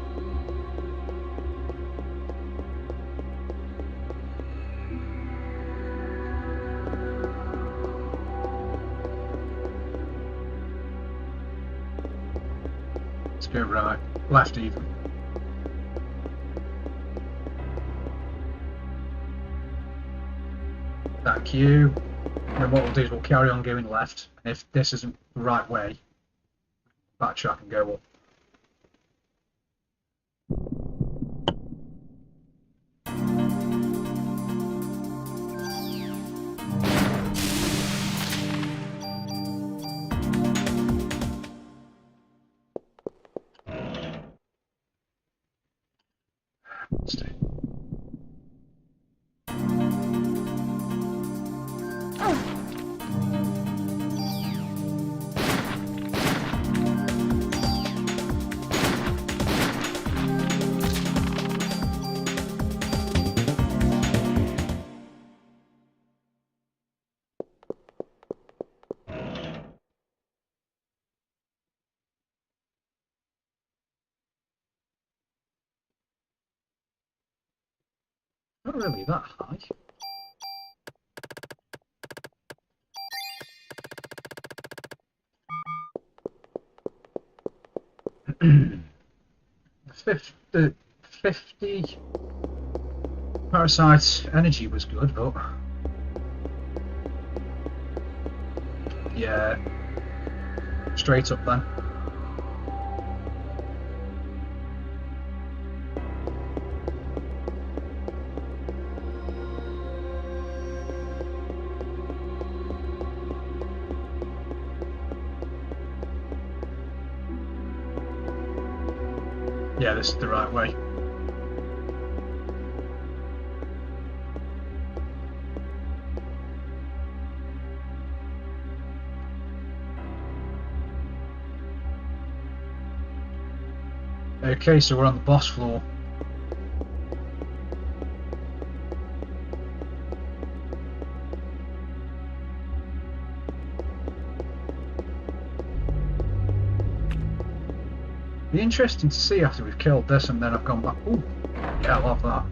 A: Let's go right, left even. Thank you. And what we'll do is we'll carry on going left. And if this isn't the right way, backtrack and go up. Stay. Not really that high. The 50 Parasite energy was good, but yeah, straight up then. Yeah, this is the right way. Okay, so we're on the boss floor. Be interesting to see after we've killed this and then I've gone back. Ooh, yeah, I love that.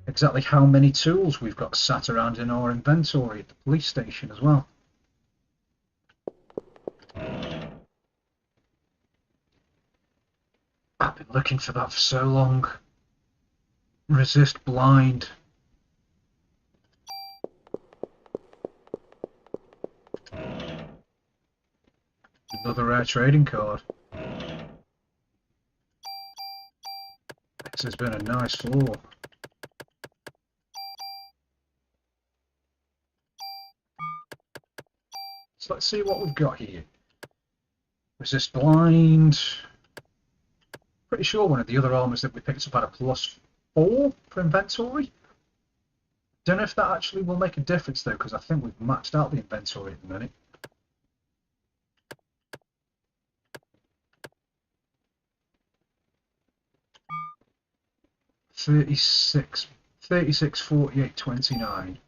A: Exactly how many tools we've got sat around in our inventory at the police station as well. I've been looking for that for so long. Resist blind. Another rare trading card. This has been a nice floor. So let's see what we've got here. Resist blind. Pretty sure one of the other armors that we picked up had a +4 for inventory. Don't know if that actually will make a difference though, because I think we've maxed out the inventory at the minute. $36, 48.29.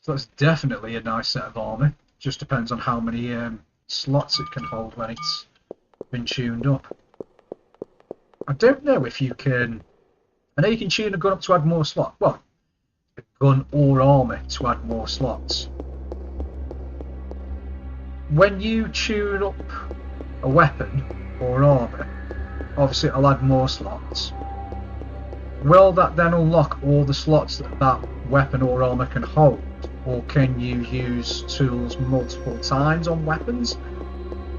A: So that's definitely a nice set of armour. Just depends on how many slots it can hold when it's been tuned up. I don't know if you can... I know you can tune a gun up to add more slots. Well, a gun or armour to add more slots. When you tune up a weapon or armour, obviously it'll add more slots. Will that then unlock all the slots that that weapon or armour can hold? Or can you use tools multiple times on weapons?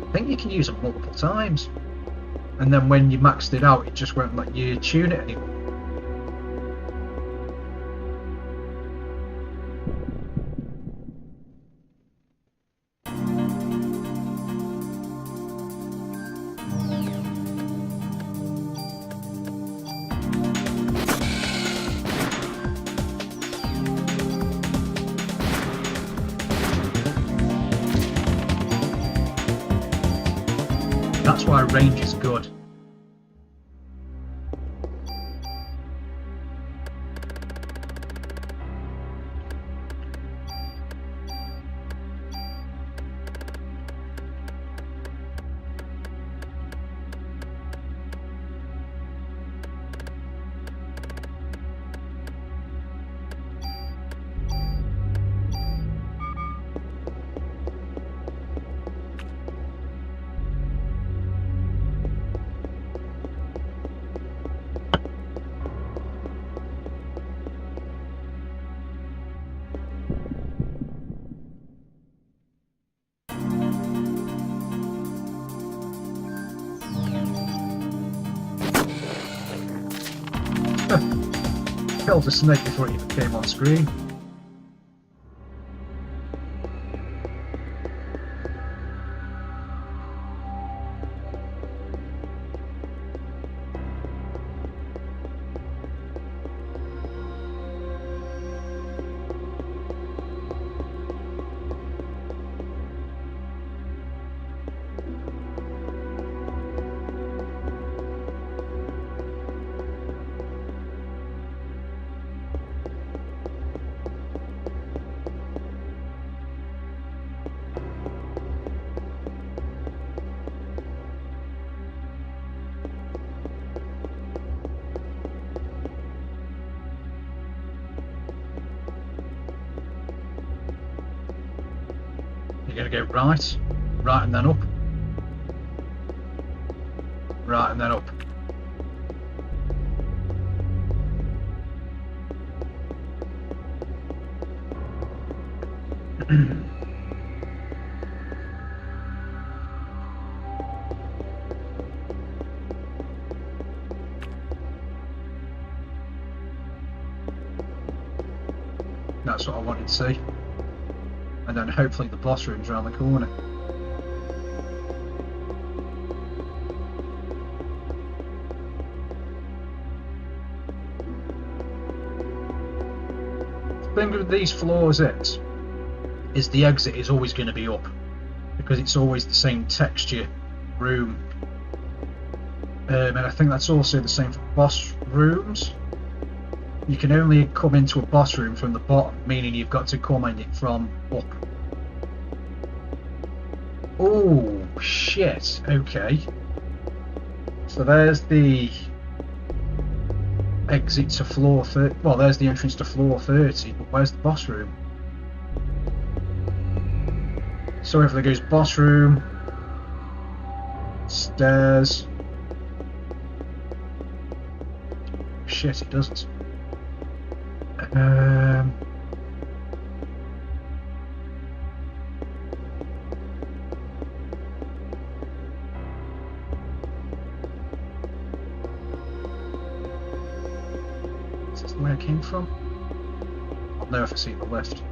A: I think you can use them multiple times. And then when you maxed it out, it just won't let you tune it anymore. That's why range is good. Killed the snake before it even came on screen. You're going to go right, right and then up, right and then up. That's what I wanted to see. And then hopefully the boss room's around the corner. The thing with these floors is the exit is always going to be up, because it's always the same texture room. And I think that's also the same for boss rooms. You can only come into a boss room from the bottom, meaning you've got to come in it from up. Oh shit, okay. So there's the exit to floor 30. Well, there's the entrance to floor 30, but where's the boss room? So if there goes boss room, stairs. Shit, it doesn't. Is this where I came from? I'll know if I see the lift.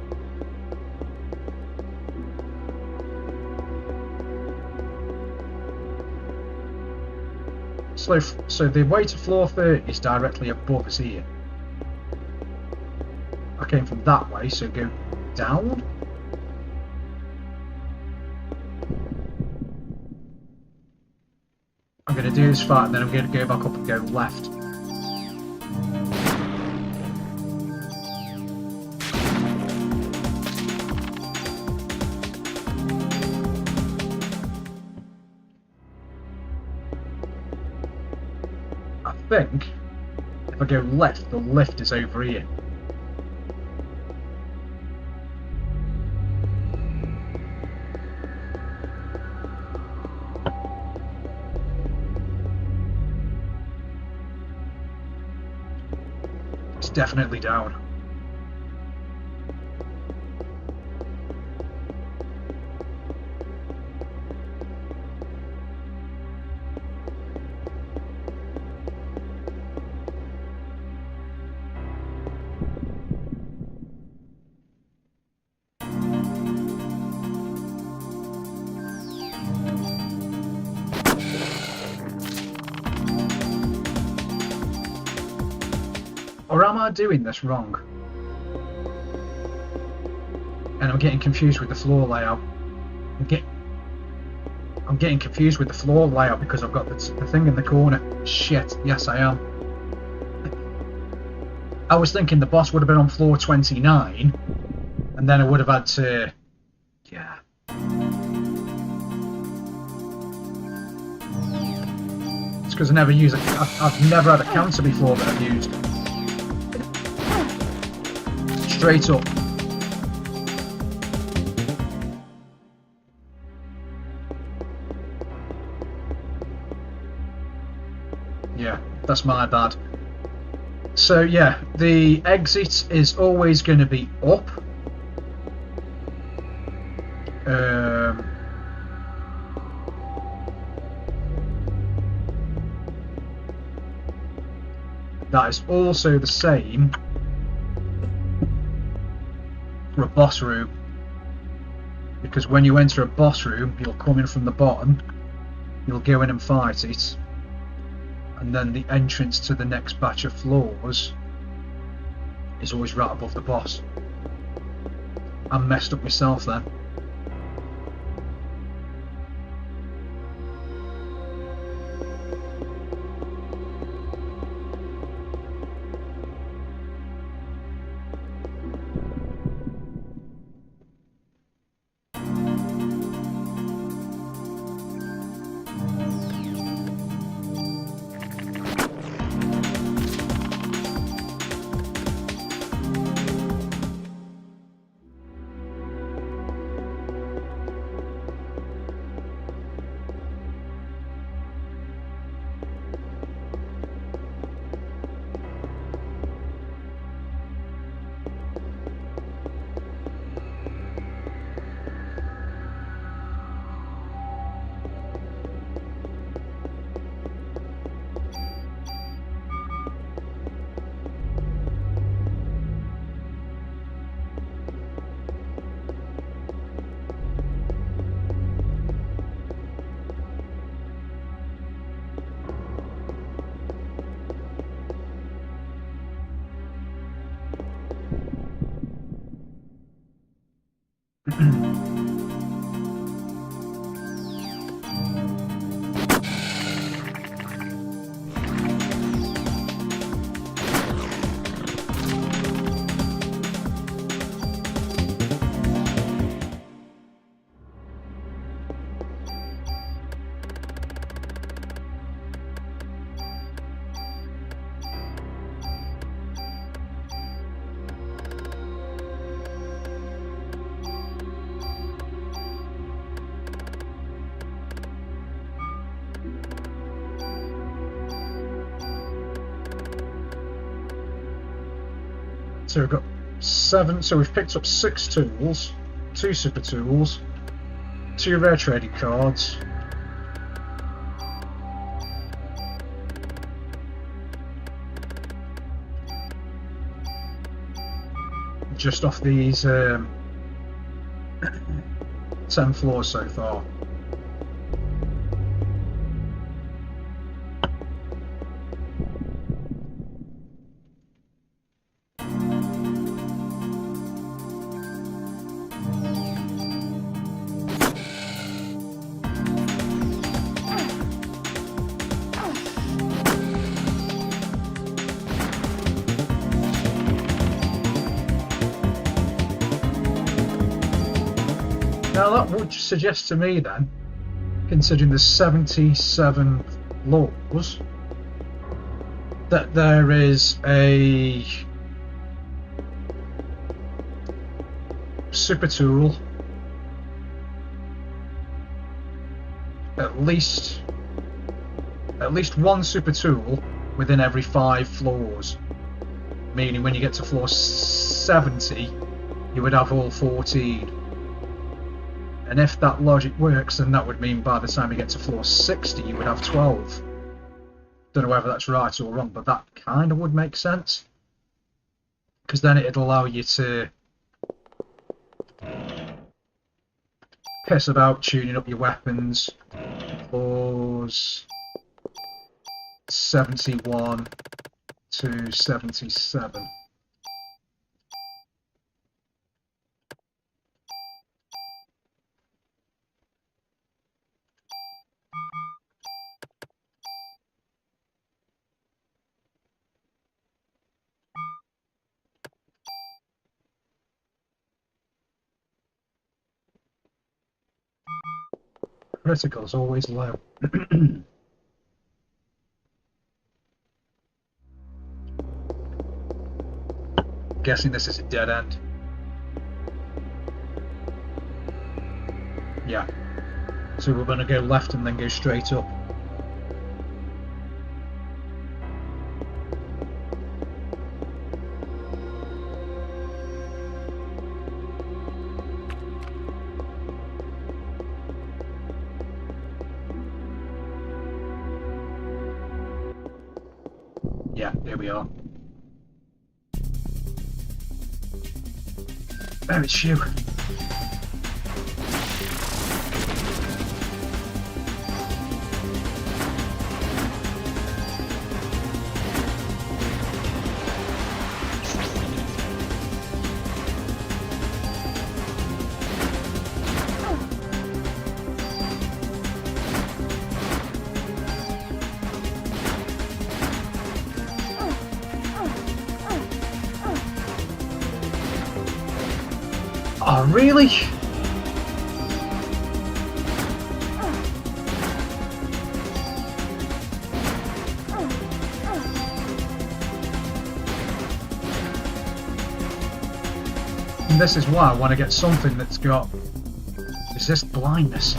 A: So the way to floor 30 is directly above us here. I came from that way, so go down. I'm going to do this fight and then I'm going to go back up and go left. I think if I go left, the lift is over here. It's definitely down. Or am I doing this wrong? And I'm getting confused with the floor layout. I'm getting confused with the floor layout because I've got the thing in the corner. Shit, yes I am. I was thinking the boss would have been on floor 29, and then I would have had to... yeah. It's because I never use it. I've never had a counter before that I've used. Straight up. Yeah, that's my bad. So yeah, the exit is always going to be up. That is also the same for a boss room, because when you enter a boss room, you'll come in from the bottom, you'll go in and fight it, and then the entrance to the next batch of floors is always right above the boss. I messed up myself then. So we've got 7, so we've picked up 6 tools, 2 super tools, 2 rare trading cards, just off these 10 floors so far. Now that would suggest to me then, considering there's 77 floors, that there is a super tool at least one super tool within every 5 floors, meaning when you get to floor 70 you would have all 14. And if that logic works, then that would mean by the time you get to floor 60 you would have 12. Don't know whether that's right or wrong, but that kind of would make sense, because then it'd allow you to piss about tuning up your weapons. Floors 71 to 77. Critical's always low. Guessing this is a dead end. Yeah. So we're going to go left and then go straight up. Yeah, here we are. There, it's you. Oh, really? And this is why I want to get something that's got resist blindness.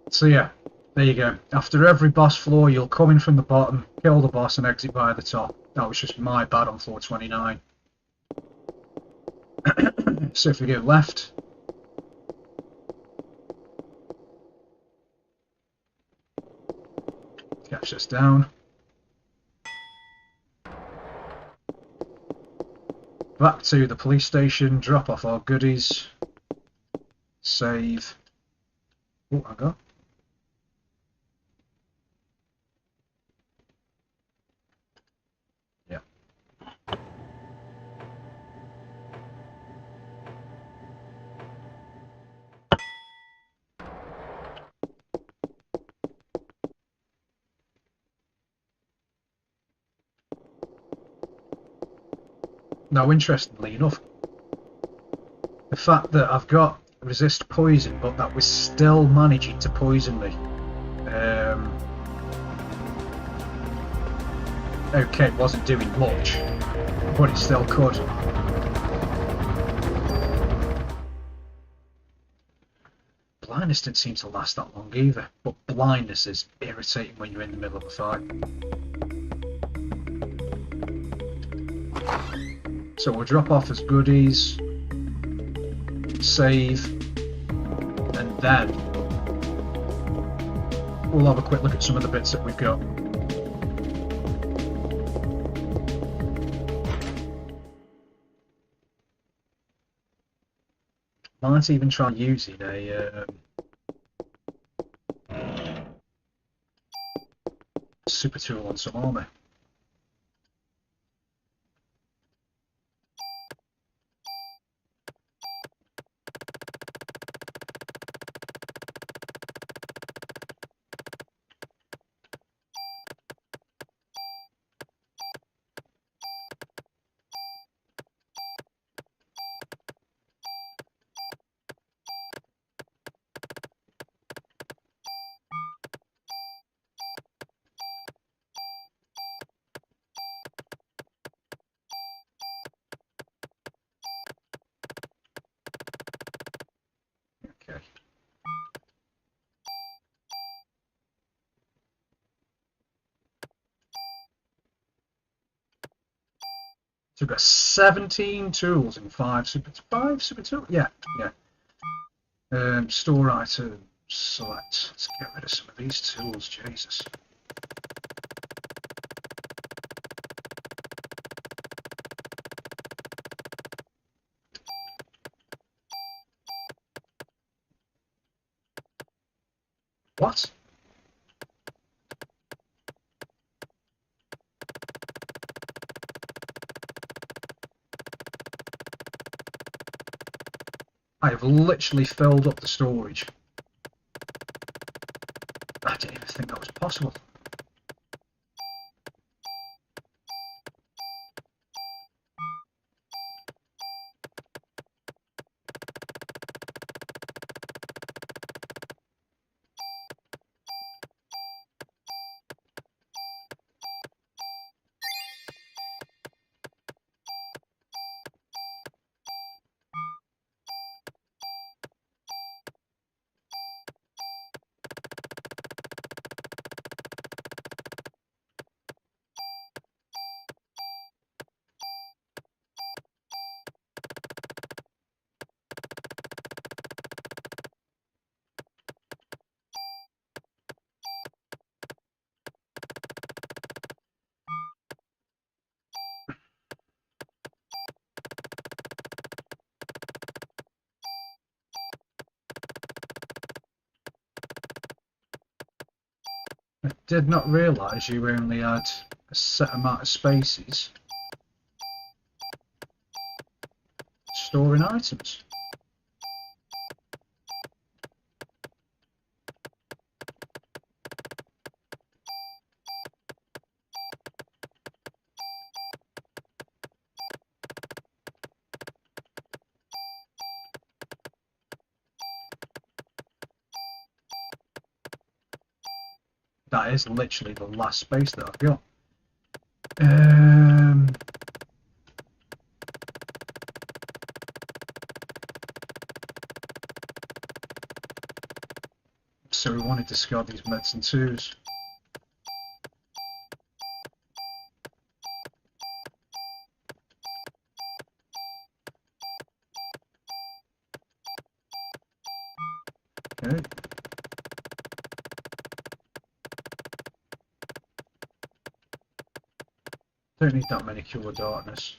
A: So yeah, there you go. After every boss floor, you'll come in from the bottom, kill the boss, and exit by the top. That was just my bad on floor 29. So if we go left, catch this down. Back to the police station, drop off our goodies, save. Oh, I got. Yeah. Now, interestingly enough, the fact that I've got resist poison, but that was still managing to poison me. Okay, it wasn't doing much, but it still could. Blindness didn't seem to last that long either, but blindness is irritating when you're in the middle of a fight. So we'll drop off as goodies, save, and then we'll have a quick look at some of the bits that we've got. Might even try using a super tool on some armour. Okay. So we've got 17 tools and 5 super tools? Yeah. Store item, select. Let's get rid of some of these tools, Jesus. What? I have literally filled up the storage. I didn't even think that was possible. I did not realise you only had a set amount of spaces storing items. That is literally the last space that I've got. So we want to discard these medicine 2s. Okay. Don't need that many Cure Darkness.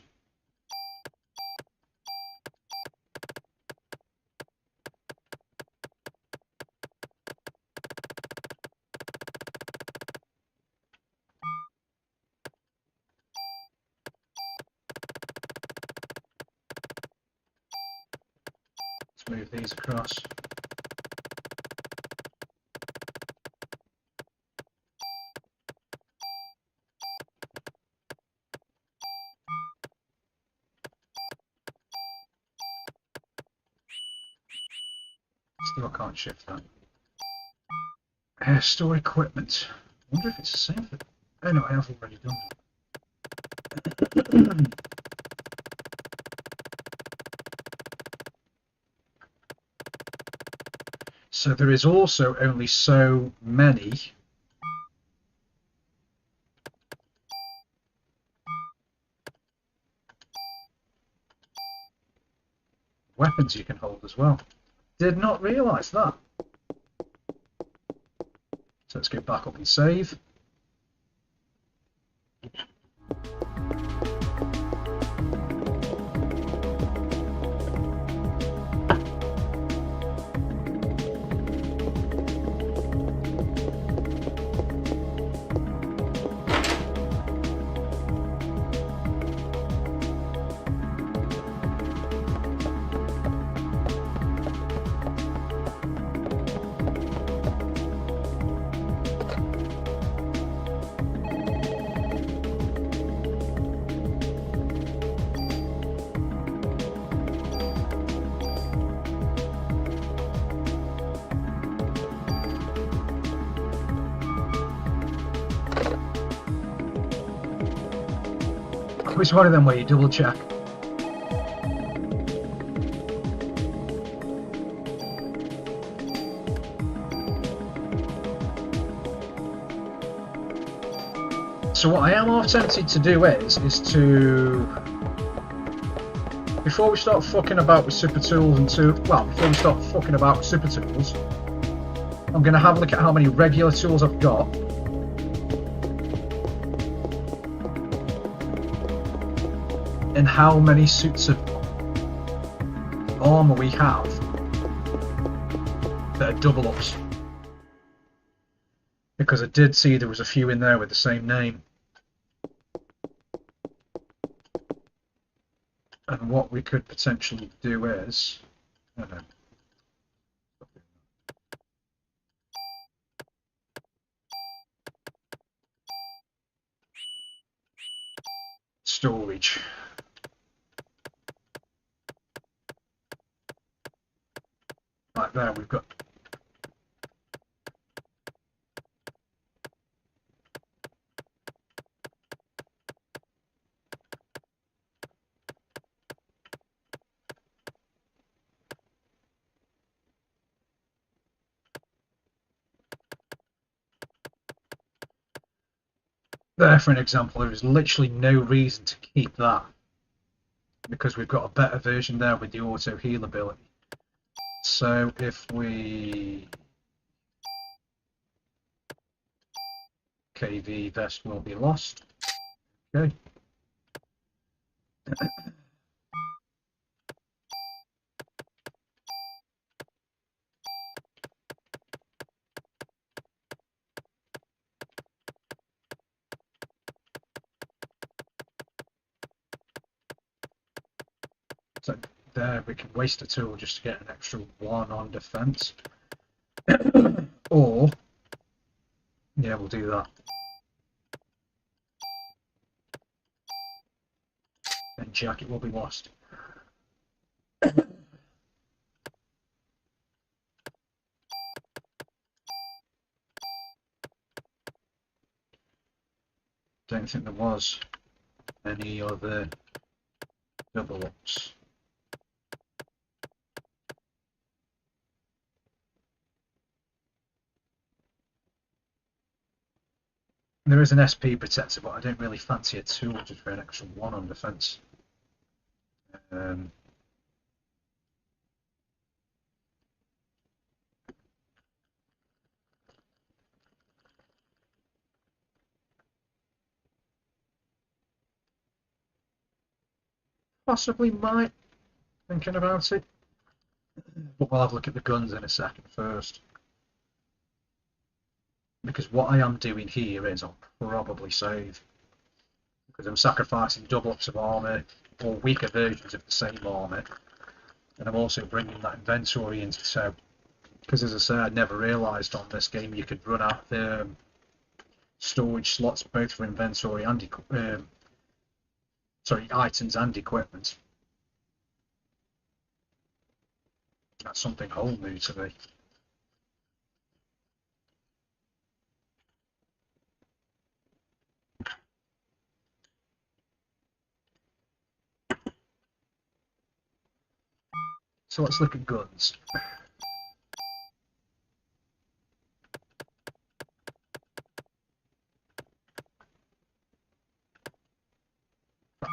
A: Let's move these across. Still can't shift that. Store equipment. I wonder if it's the same thing. Oh no, I have already done it. So there is also only so many weapons you can hold as well. Did not realise that. So let's go back up and save. Which one of them where you double check? So what I am half tempted to do is to, before we start fucking about with super tools before we start fucking about with super tools, I'm going to have a look at how many regular tools I've got. And how many suits of armour we have that are double ups. Because I did see there was a few in there with the same name. And what we could potentially do is, I don't know. Storage. Right there, we've got there for an example. There is literally no reason to keep that because we've got a better version there with the auto heal ability. So if we KV vest will be lost. Okay. So there we can waste a tool just to get an extra 1 on defense. Or, yeah, we'll do that. And jacket will be lost. Don't think there was any other double ups. There is an SP protector, but I don't really fancy a tool just for an extra 1 on defense. Possibly might, thinking about it. But we'll have a look at the guns in a second first. Because what I am doing here is I'll probably save. Because I'm sacrificing double ups of armour or weaker versions of the same armour. And I'm also bringing that inventory into so. Because as I say, I never realised on this game you could run out the storage slots both for inventory and items and equipment. That's something whole new to me. So let's look at guns.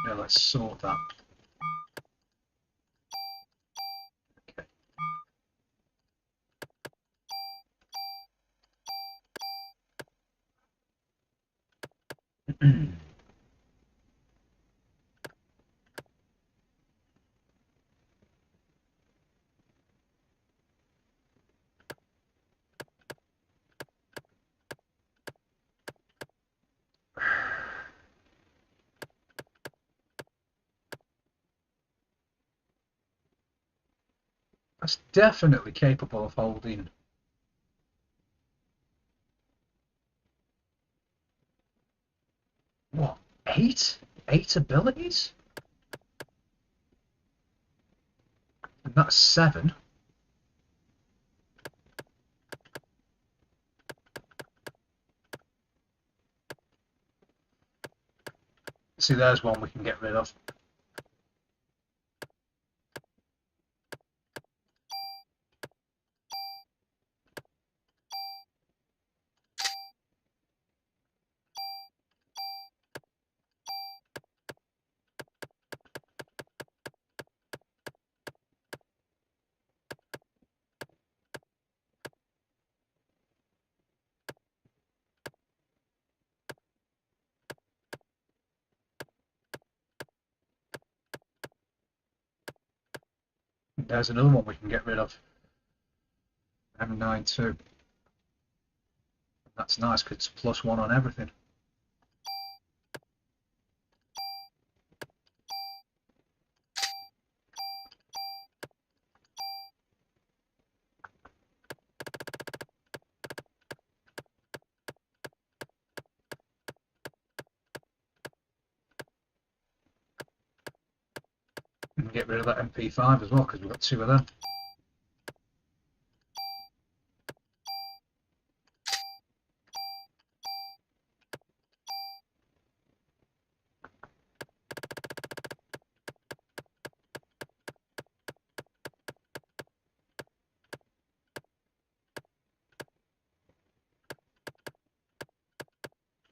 A: Now let's sort that. Okay. That's definitely capable of holding. What? 8? 8 abilities? And that's 7. See, there's one we can get rid of. There's another one we can get rid of. M92. That's nice because it's +1 on everything. We can get rid of that MP5 as well because we've got 2 of them.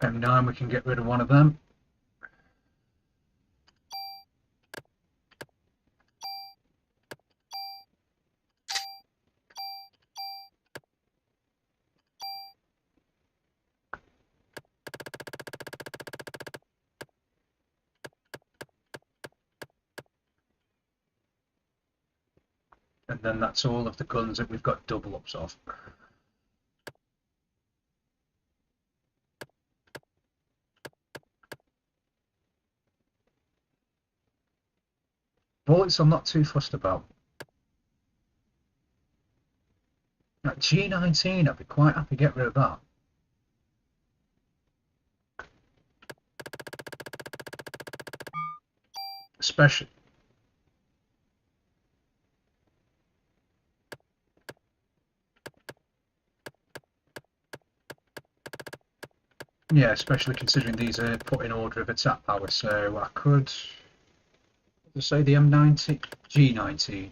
A: M9 we can get rid of 1 of them. And then that's all of the guns that we've got double ups of. Bullets I'm not too fussed about. Like G19, I'd be quite happy to get rid of that. Especially... Yeah, especially considering these are put in order of attack power, so I could... Let's say the M90... G19.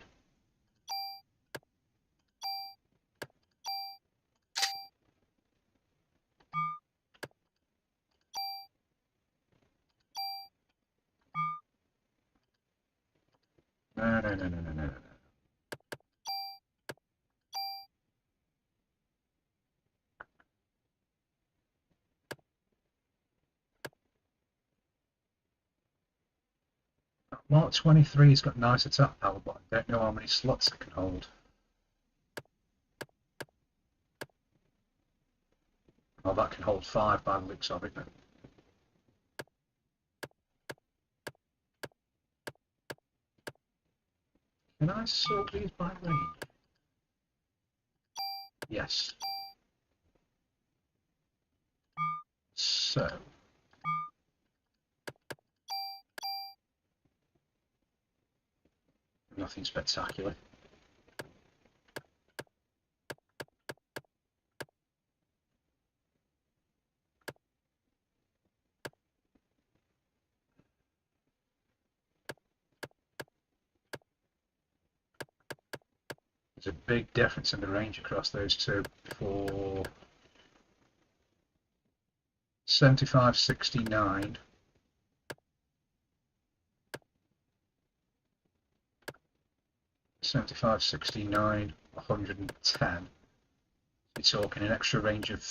A: No. Mark 23's got nice attack power, but I don't know how many slots it can hold. Oh, that can hold 5 by the looks of it. Can I sort these by range? Yes. So... Nothing spectacular. There's a big difference in the range across those two. For 7569, $75.69, 110. You're talking an extra range of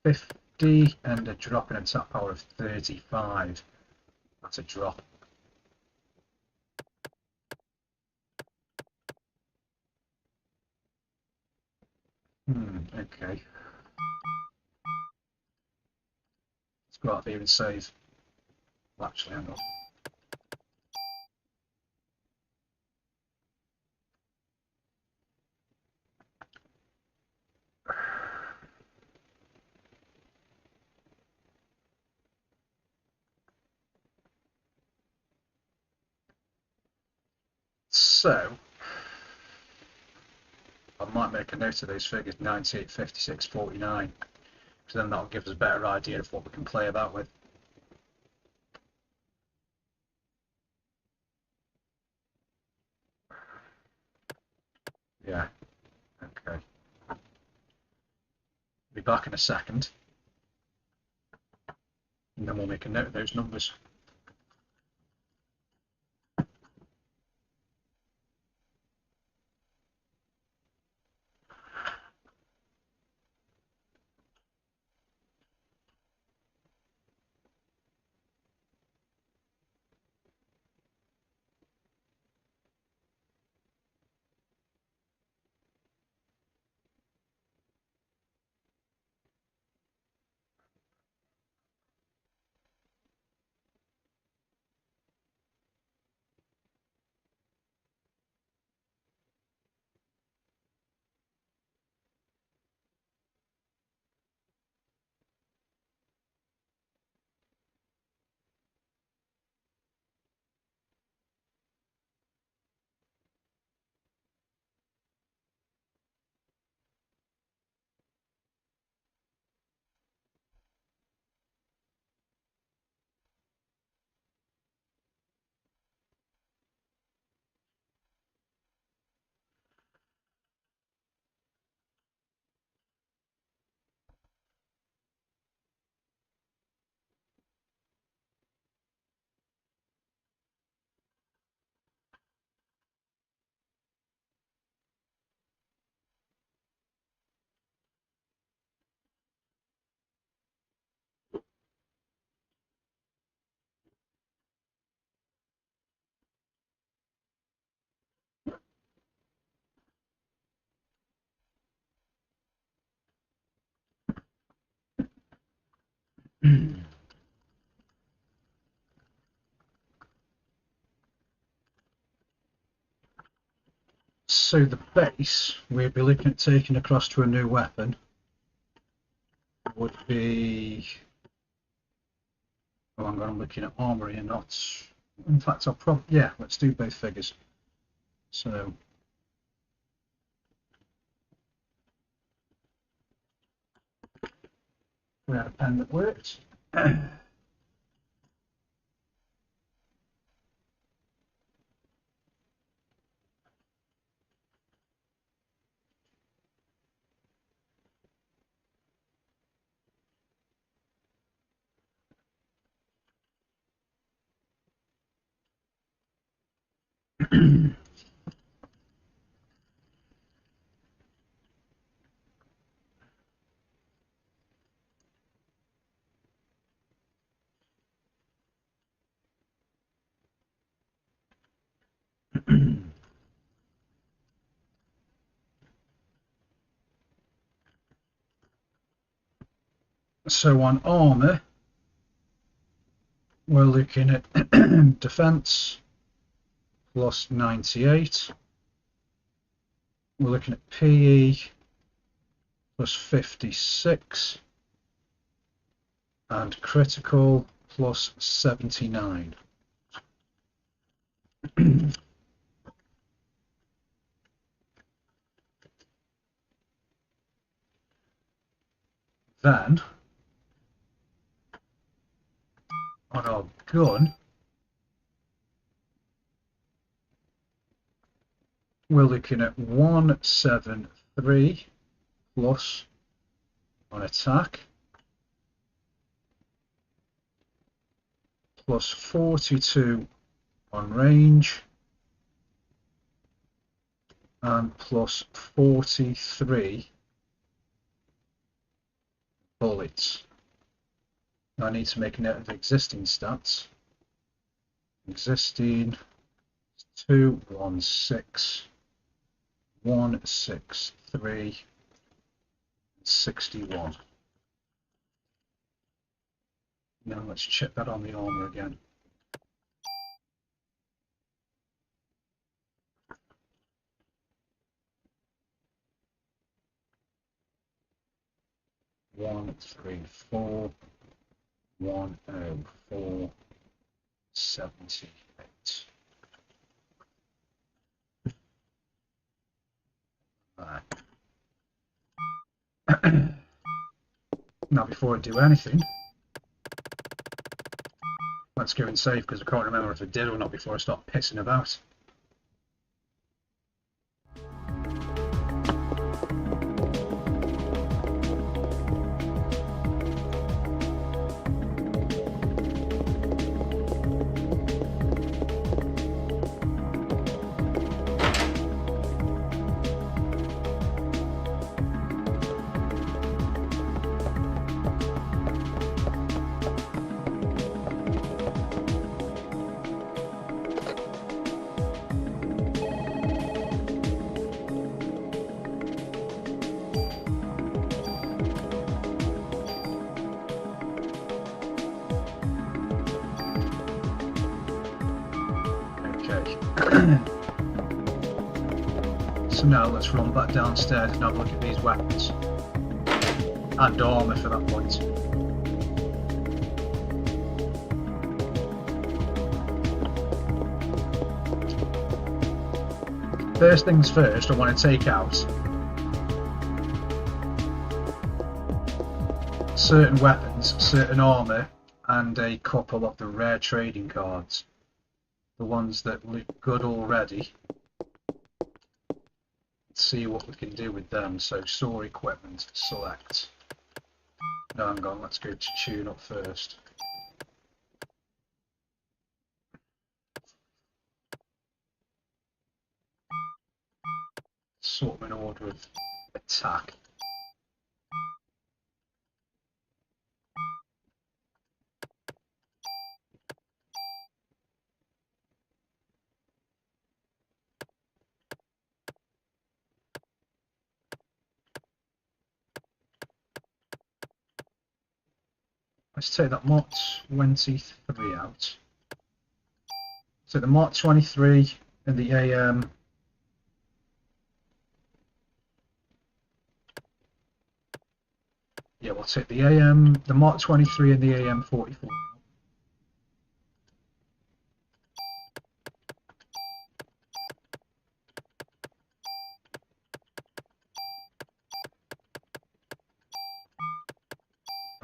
A: 50 and a drop in attack power of 35. That's a drop. Okay. Let's go out here and save. Well, actually, hang on. So, I might make a note of those figures, 98, 56, 49, because then that'll give us a better idea of what we can play about with. Yeah, okay. Be back in a second, and then we'll make a note of those numbers. So the base we'd be looking at taking across to a new weapon would be, oh, I'm looking at armour here, not, in fact I'll probably, yeah, let's do both figures. So we had a pen that worked. So on armour, we're looking at defence plus 98. We're looking at PE plus 56 and critical plus 79. Then on our gun, we're looking at 173 plus on attack plus 42 on range and plus 43 bullets. Now I need to make a note of the existing stats. Existing 216, 163, 61. Now let's check that on the armour again. One, three, four, 104, 78. Right. Now before I do anything, let's go and save, because I can't remember if I did or not before I start pissing about. So now let's run back downstairs and have a look at these weapons. And armour for that point. First things first, I want to take out certain weapons, certain armour, and a couple of the rare trading cards. The ones that look good already. Let's see what we can do with them. So store equipment, select. No, hang on, let's go to tune up first. Sort them in order of attack. Let's take that Mark 23 out. So the Mark 23 and the AM we'll take the the Mark 23 and the AM 44.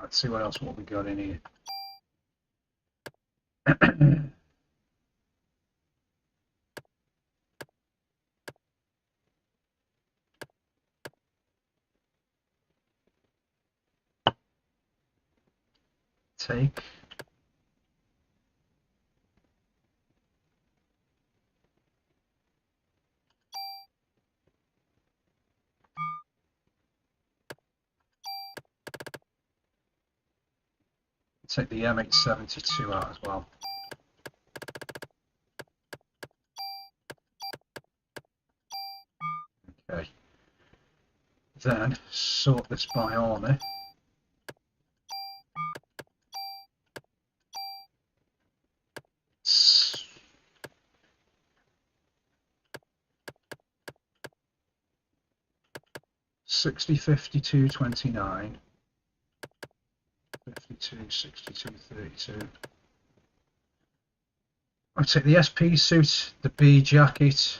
A: Let's see what else what we got in here. Take the M872 out as well. Okay. Then sort this by army. $60, 52, 29, 52, 62, 32. I'll take the SP suit, the B jacket,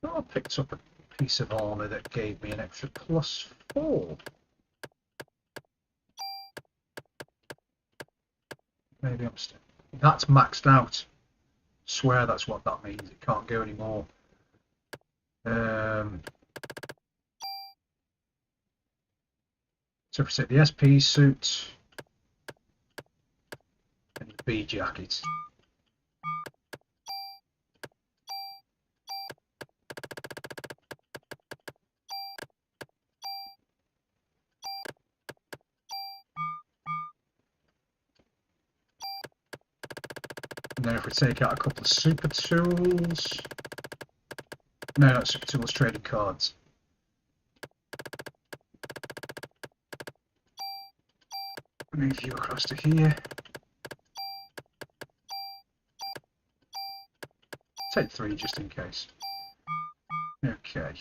A: I picked up a piece of armour that gave me an extra +4. Maybe I'm still. That's maxed out. Swear that's what that means. It can't go anymore. So if we take the SP suit and the B jacket. And then if we take out a couple of super tools, no, not super tools, trading cards. Move you across to here. Take 3 just in case. Okay.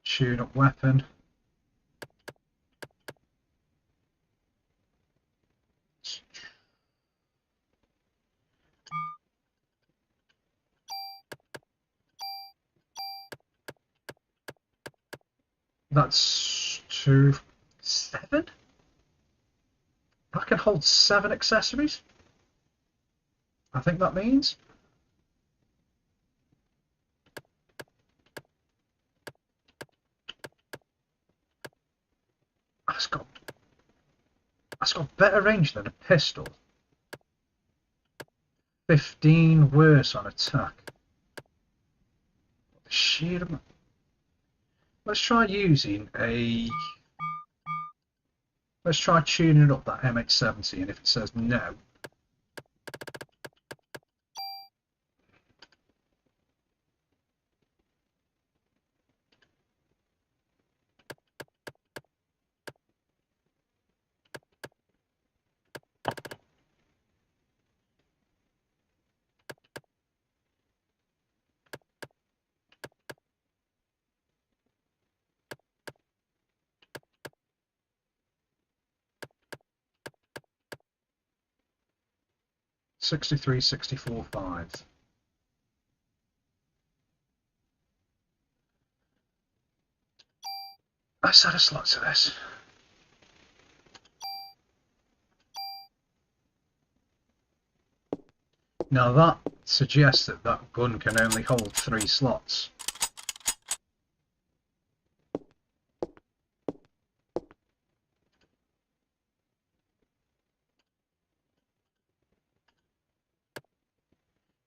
A: Tune up weapon. That's 2, 7? I can hold 7 accessories? I think that means. That's got better range than a pistol. 15 worse on attack. Sheer. Let's try using a. Let's try tuning up that M870, and if it says no. $63, 64, 5. Let's add a slot to this. Now that suggests that that gun can only hold 3 slots.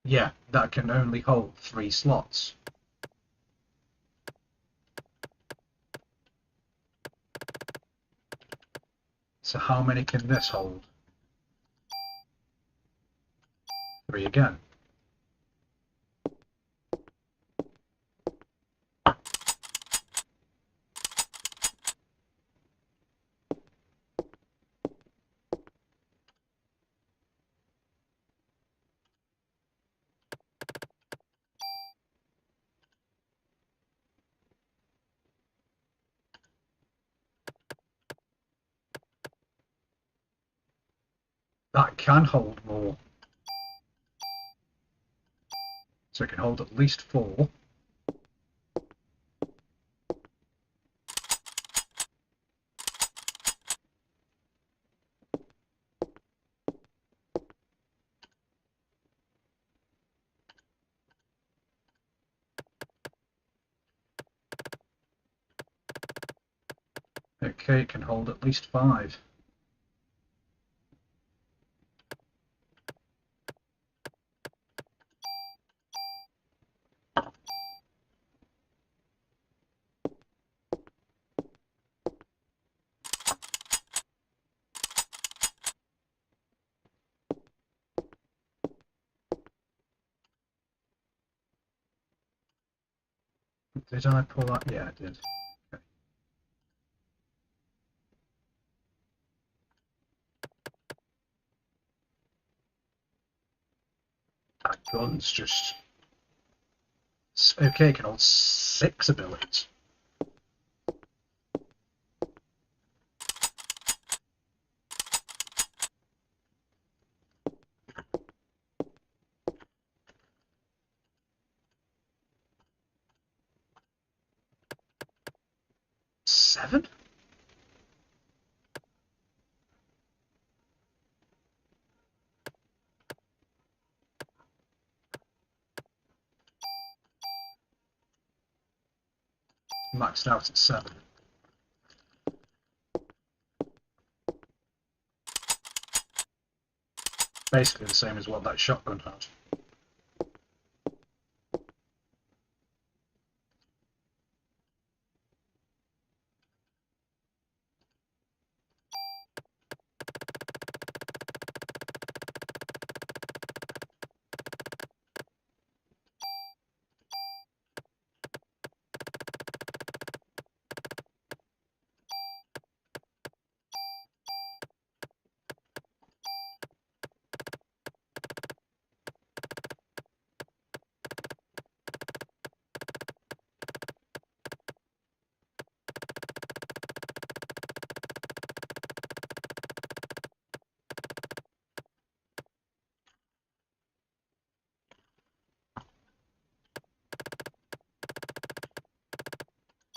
A: Yeah, that can only hold 3 slots. So how many can this hold? 3 again. That can hold more. So it can hold at least 4. Okay, it can hold at least 5. Did I pull that? Yeah, I did. Okay. That gun's just... Okay, it can hold 6 abilities. Seven? Maxed out at 7. Basically the same as what that shotgun had.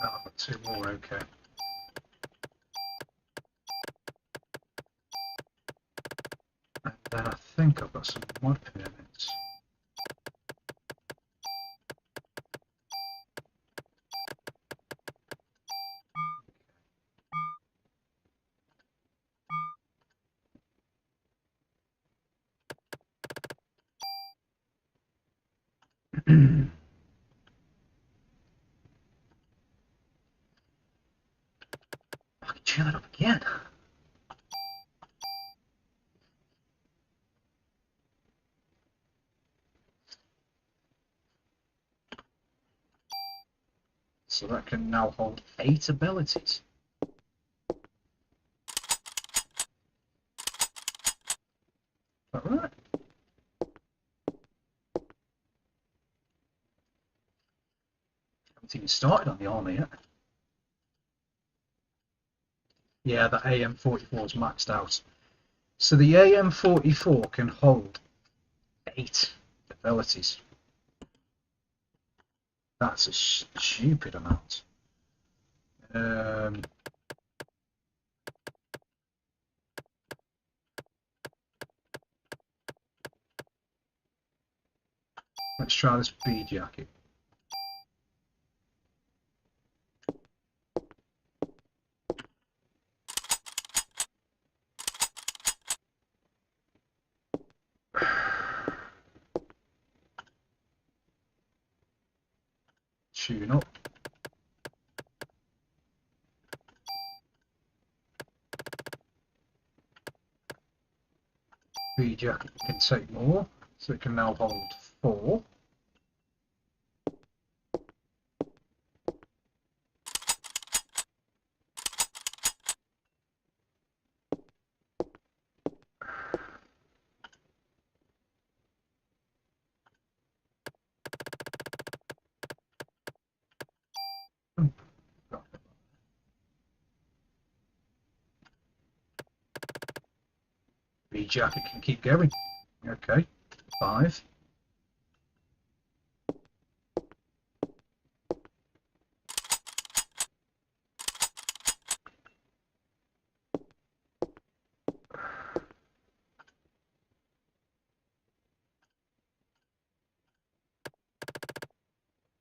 A: Oh, I've got 2 more, okay. And then I think I've got some mod permits. I can tune that up again. So that can now hold 8 abilities. Is that right? Haven't even started on the army yet. Yeah, the AM44 is maxed out. So the AM44 can hold 8 abilities. That's a stupid amount. Let's try this B jacket. Tune up. B jacket can take more. So it can now hold 4. B jacket can keep going. Okay, 5.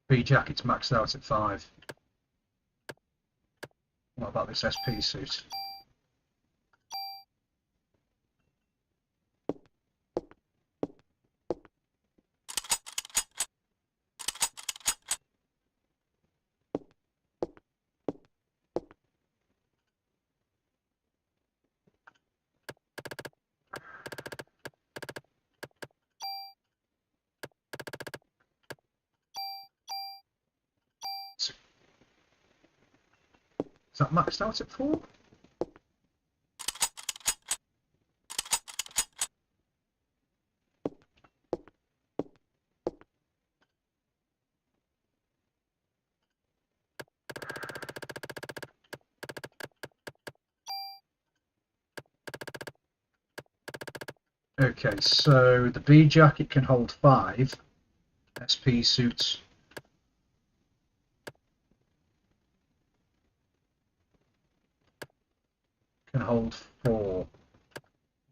A: B jacket's maxed out at 5. What about this SP suit? Is that maxed out at 4? Okay, so the B jacket can hold 5. SP suits can hold 4.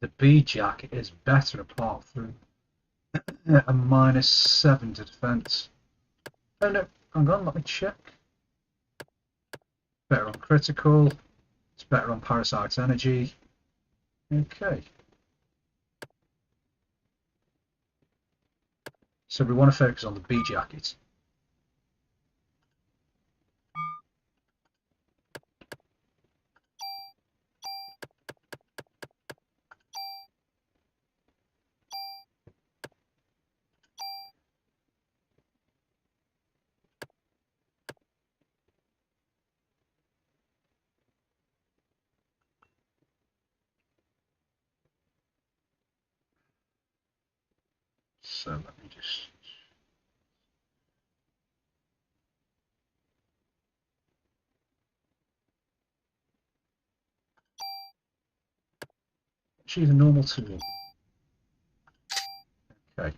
A: The B jacket is better apart from a -7 to defense. Oh no, hang on, let me check. Better on critical. It's better on Parasite energy. Okay. So we want to focus on the B jacket. So let me just... Choose a normal tool. Okay.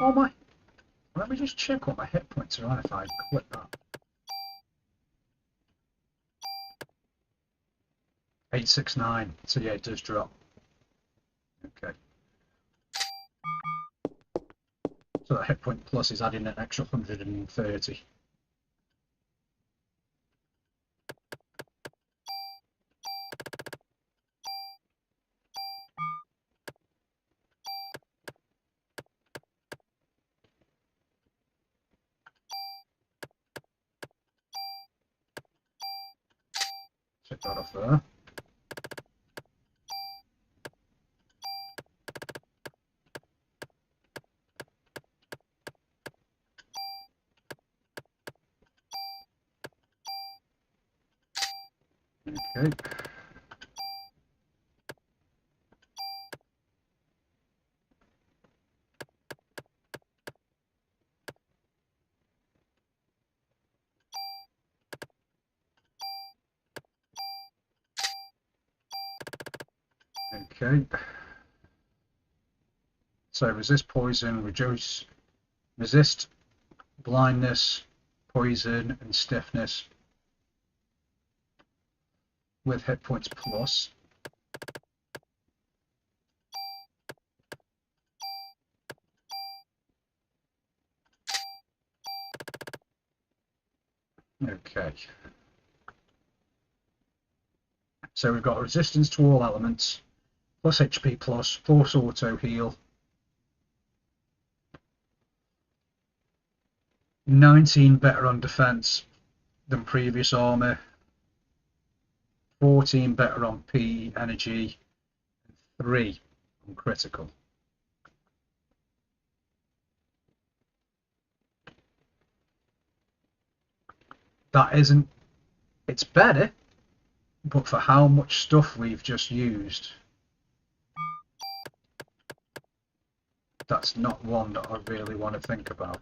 A: Oh my... Let me just check what my hit points are on if I quit that. 869. So yeah, it does drop. Okay. So that hit point plus is adding an extra 130. Take that off there. Okay. Okay. So resist poison, resist blindness, poison, and stiffness with hit points plus. Okay. So we've got resistance to all elements, plus HP plus, force auto heal, 19 better on defense than previous armor, 14 better on P energy, 3 on critical. That isn't, it's better, but for how much stuff we've just used, that's not one that I really want to think about.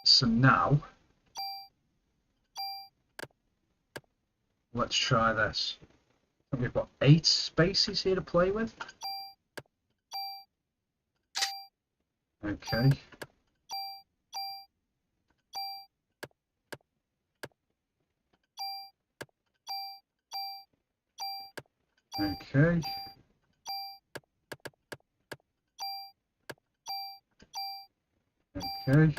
A: So now, let's try this. I think we've got 8 spaces here to play with. Okay. Okay. Okay.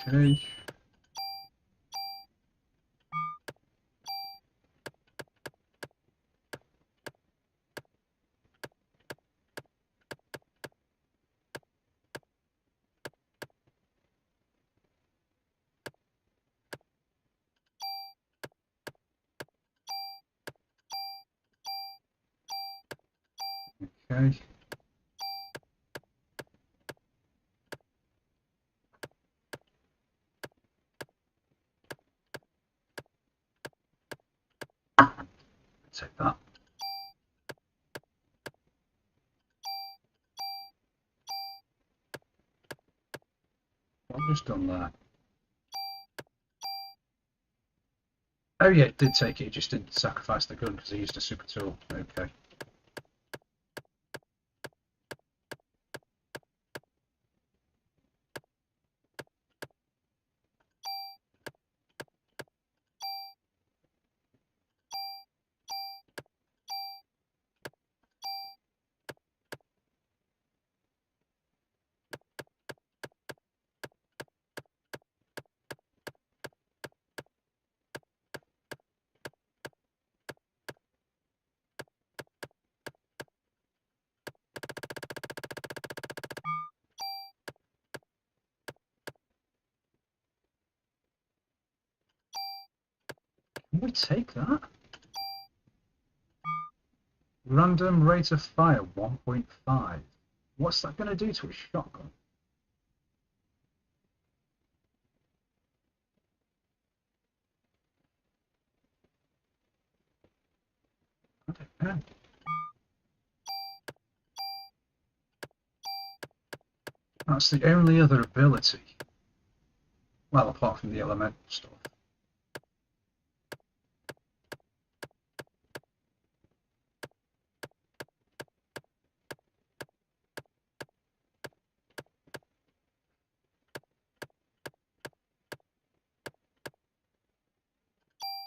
A: Okay. Okay. Take that. What I've just done there. Oh yeah, it did take it, it just didn't sacrifice the gun because he used a super tool. Okay. Can we take that? Random rate of fire 1.5. What's that going to do to a shotgun? I don't know. That's the only other ability. Well, apart from the elemental stuff.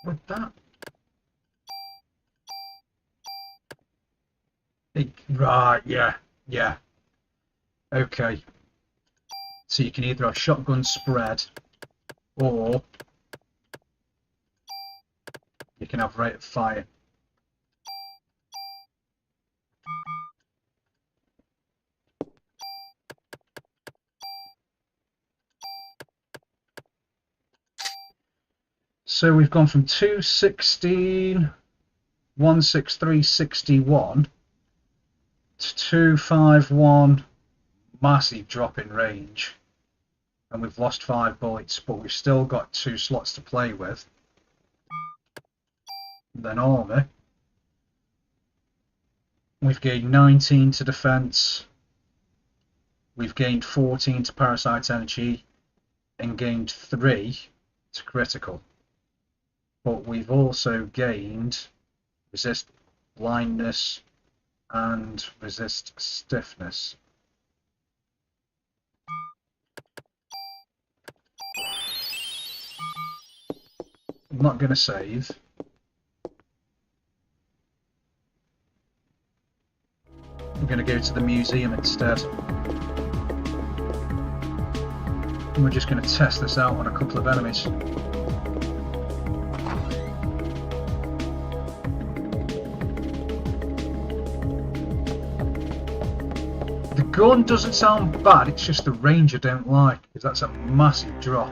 A: With that. Right, yeah, yeah. Okay. So you can either have shotgun spread, or you can have rate of fire. So we've gone from 216, 163, 61 to 251, massive drop in range. And we've lost 5 bullets, but we've still got 2 slots to play with. Then armour. We've gained 19 to defense. We've gained 14 to Parasite energy and gained 3 to critical. But we've also gained resist, blindness, and resist stiffness. I'm not going to save. I'm going to go to the museum instead. And we're just going to test this out on a couple of enemies. The gun doesn't sound bad, it's just the range I don't like, because that's a massive drop.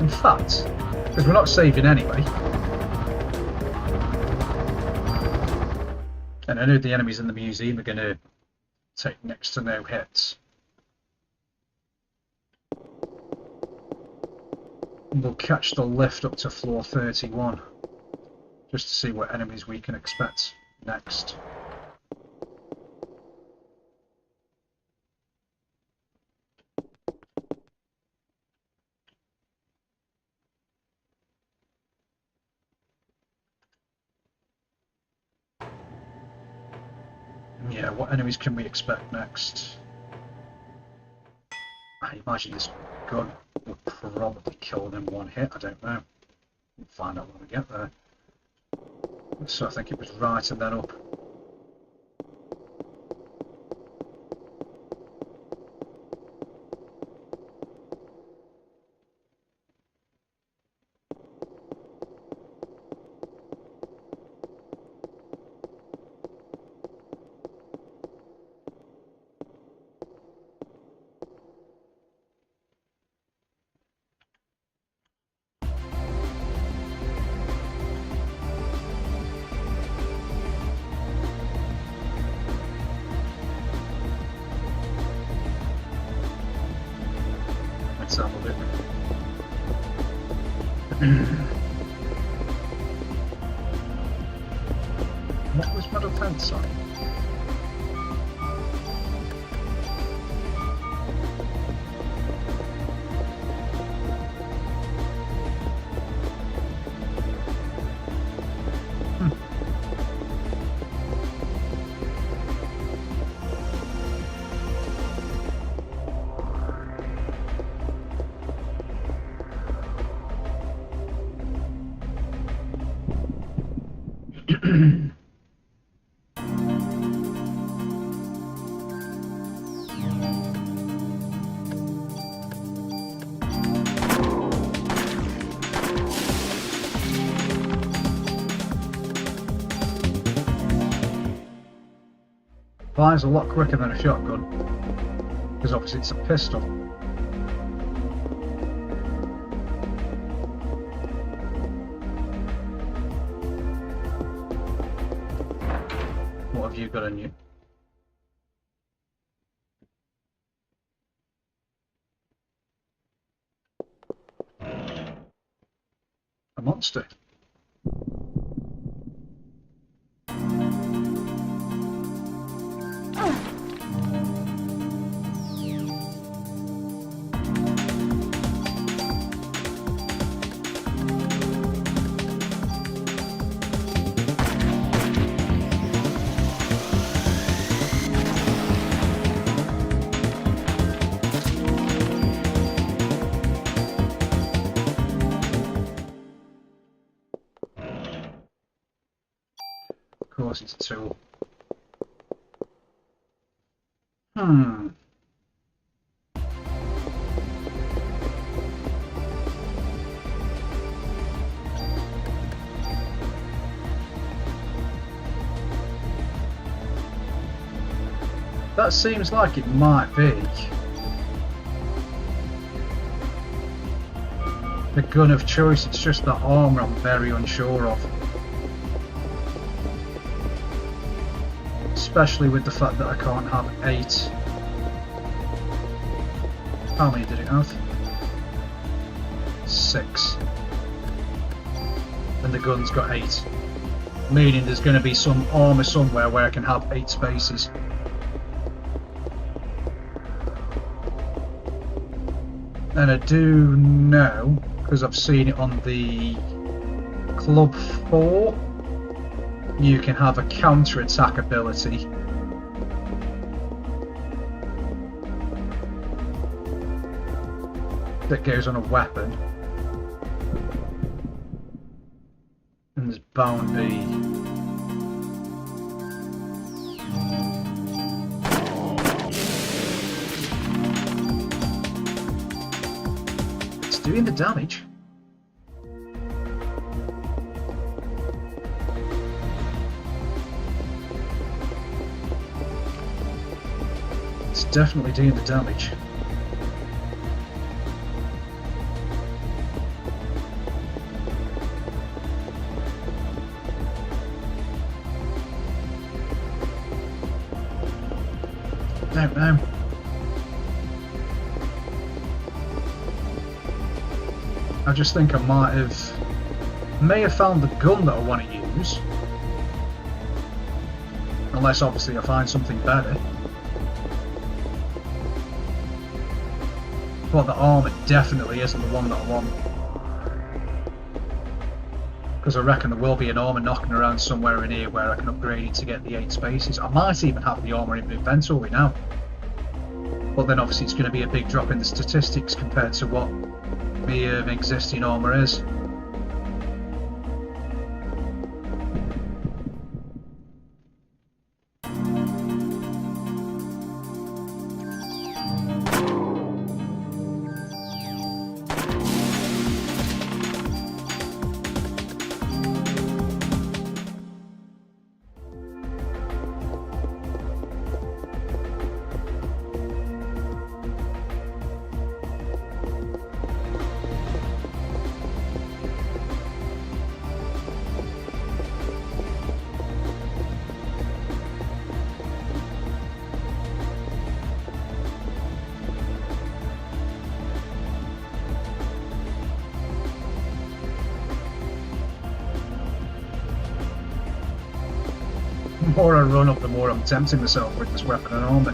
A: In fact, because we're not saving anyway, and I know the enemies in the museum are going to take next to no hits. And we'll catch the lift up to floor 31, just to see what enemies we can expect next. Yeah, what enemies can we expect next? I imagine this gun will probably kill them in one hit, I don't know. We'll find out when we get there. So I think it was right and then up. Some of it. What was my defense on? Fires a lot quicker than a shotgun, because obviously it's a pistol. What have you got in you? A monster. Of course it's a tool. That seems like it might be the gun of choice, it's just the armour I'm very unsure of. Especially with the fact that I can't have 8. How many did it have? 6. And the gun's got 8. Meaning there's going to be some armour somewhere where I can have 8 spaces. And I do know, because I've seen it on the Club 4, you can have a counter-attack ability. That goes on a weapon. And there's bound to be... It's doing the damage. It's definitely doing the damage. Don't know. I just think I may have found the gun that I want to use, unless obviously I find something better. But the armour definitely isn't the one that I want, because I reckon there will be an armour knocking around somewhere in here where I can upgrade it to get the 8 spaces. I might even have the armour in my inventory now, but then obviously it's going to be a big drop in the statistics compared to what the existing armour is. The more I run up, the more I'm tempting myself with this weapon and armour.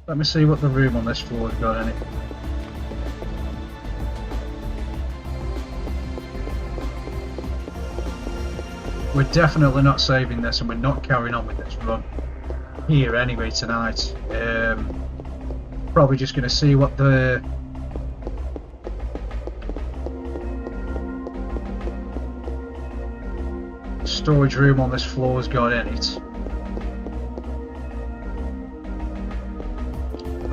A: Let me see what the room on this floor has got in it. We're definitely not saving this, and we're not carrying on with this run here anyway tonight. Probably just going to see what the storage room on this floor has got in it.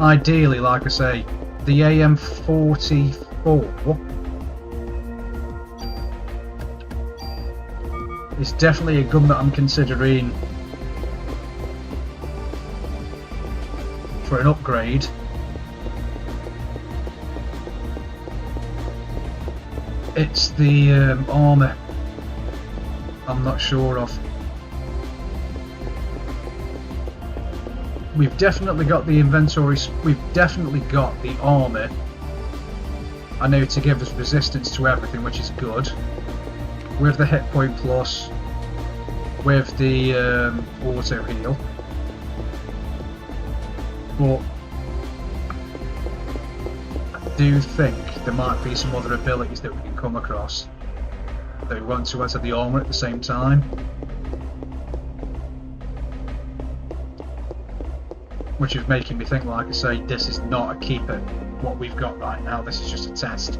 A: Ideally, like I say, the AM44 is definitely a gun that I'm considering for an upgrade. It's the armour I'm not sure of. We've definitely got the inventory, we've definitely got the armour, I know, to give us resistance to everything, which is good. With the hit point plus, with the auto heal, but I do think there might be some other abilities that we can come across that we want to add to the armour at the same time, which is making me think, like I say, this is not a keeper. What we've got right now, this is just a test.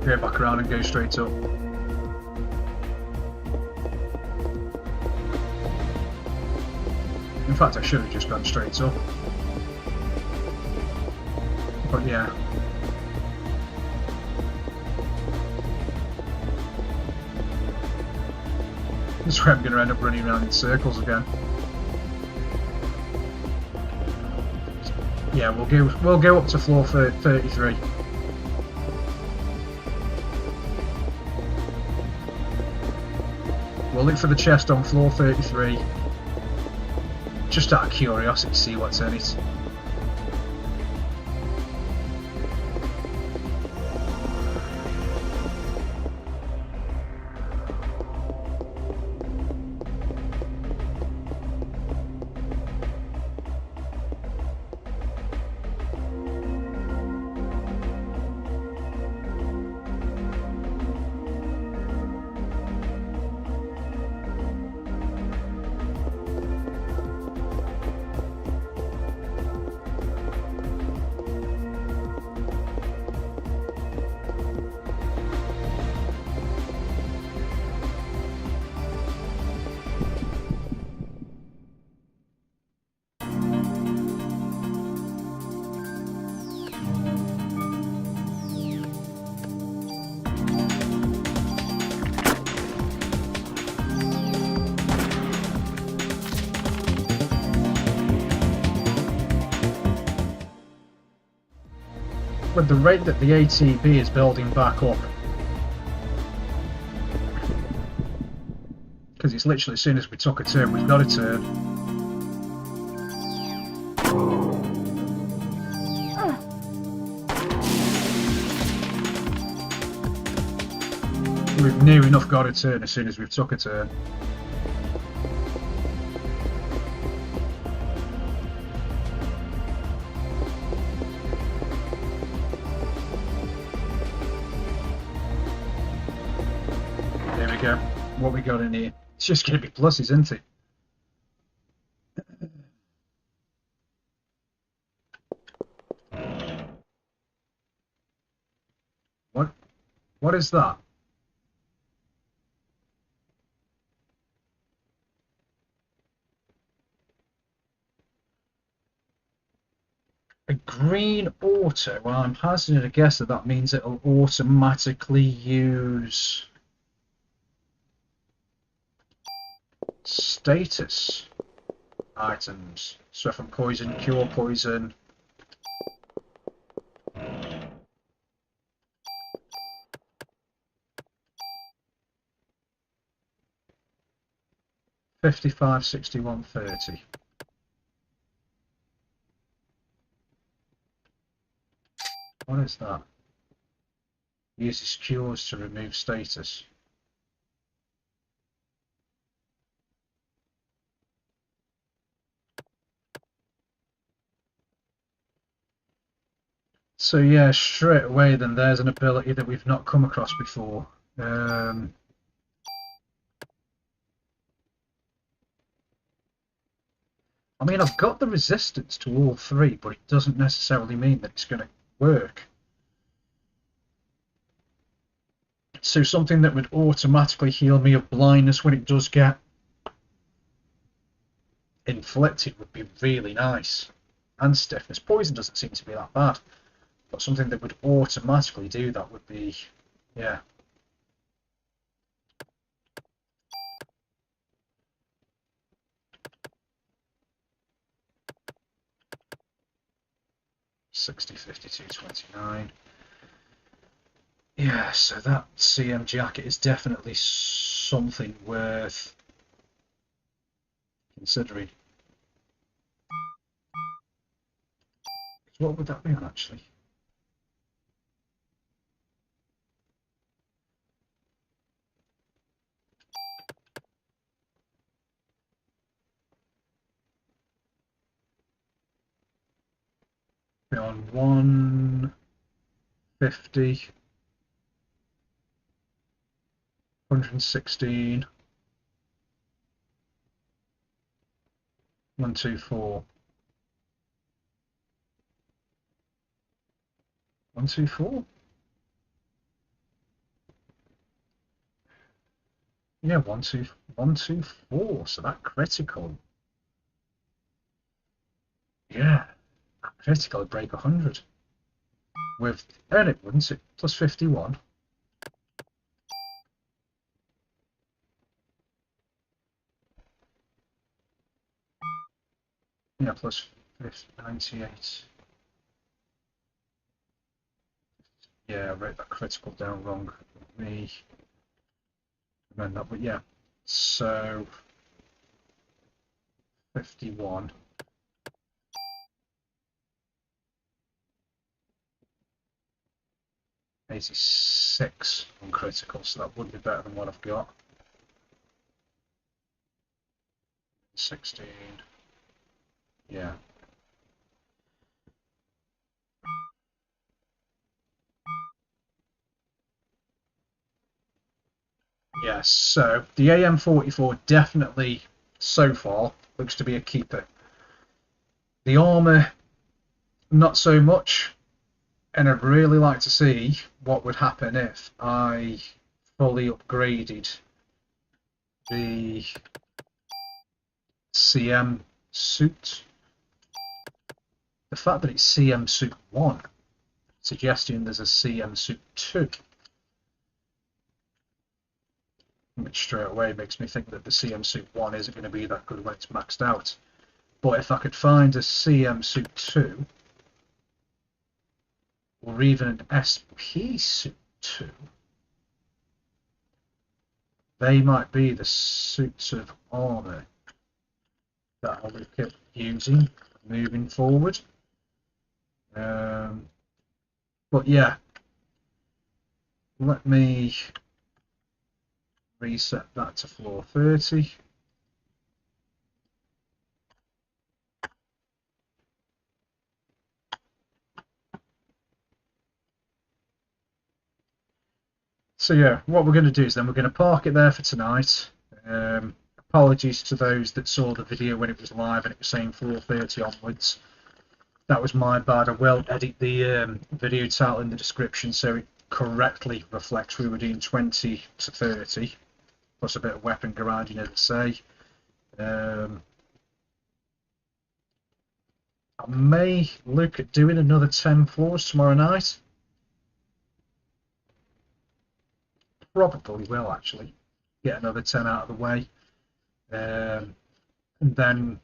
A: Go back around and go straight up. In fact, I should have just gone straight up. But yeah. This is where I'm going to end up running around in circles again. Yeah, we'll go up to floor 33. we'll look for the chest on floor 33. Just out of curiosity, see what's in it. With the rate that the ATB is building back up, because it's literally as soon as we took a turn, we've got a turn. We've near enough got a turn as soon as we've took a turn. There we go. What we got in here? It's just going to be pluses, isn't it? What is that? A green auto. Well, I'm hazarding a guess that means it'll automatically use status items. So if I'm poison, cure poison. $55, $61, $30. What is that? Uses cures to remove status. So yeah, straight away then there's an ability that we've not come across before. I mean, I've got the resistance to all three, but it doesn't necessarily mean that it's going to work. So something that would automatically heal me of blindness when it does get inflicted would be really nice. And stiffness. Poison doesn't seem to be that bad, but something that would automatically do that would be, yeah. $60, $52, $29. Yeah, so that CM jacket is definitely something worth considering. What would that be on, actually? Be on 150, 116, 124. 124? Yeah, 124. So that critical. Yeah, that critical would break 100. With, and it wouldn't it? Plus 51. Yeah, plus 98. Yeah, I wrote that critical down wrong. Let me amend that, but yeah. So 51. $86 on critical, so that would be better than what I've got. 16. Yeah. Yes, so the AM44 definitely, so far, looks to be a keeper. The armour, not so much, and I'd really like to see what would happen if I fully upgraded the CM suit. The fact that it's CM suit 1, suggesting there's a CM suit 2, which straight away makes me think that the CM suit 1 isn't going to be that good when it's maxed out. But if I could find a CM suit 2, or even an SP suit 2, they might be the suits of armour that I'll look at using moving forward. But yeah, let me reset that to floor 30. So yeah, what we're going to do is then we're going to park it there for tonight. Apologies to those that saw the video when it was live and it was saying 4:30 onwards. That was my bad. I will edit the video title in the description so it correctly reflects we were doing 20 to 30, plus a bit of weapon grinding, as I say. I may look at doing another 10 floors tomorrow night. Probably will, actually. Get another 10 out of the way. And then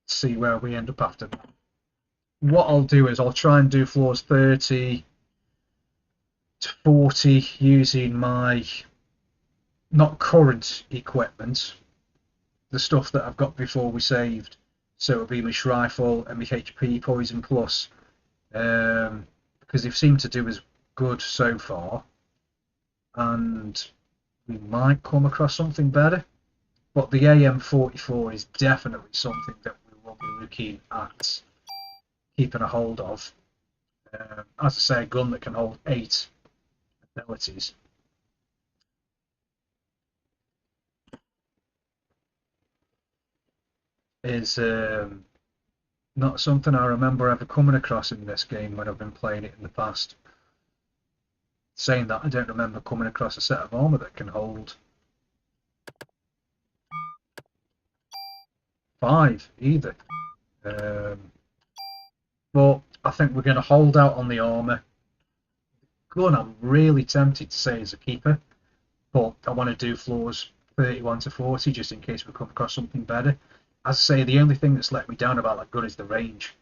A: see where we end up after that. What I'll do is I'll try and do floors 30 to 40 using my not current equipment, the stuff that I've got before we saved. So it'll be my rifle and my HP Poison Plus, because they've seemed to do as good so far, and we might come across something better. But the AM44 is definitely something that we will be looking at keeping a hold of. As I say, a gun that can hold 8 abilities. Is not something I remember ever coming across in this game when I've been playing it in the past. Saying that, I don't remember coming across a set of armour that can hold 5 either. But I think we're going to hold out on the armour. Gun, I'm really tempted to say is a keeper, but I want to do floors 31 to 40 just in case we come across something better. As I say, the only thing that's let me down about that gun is the range.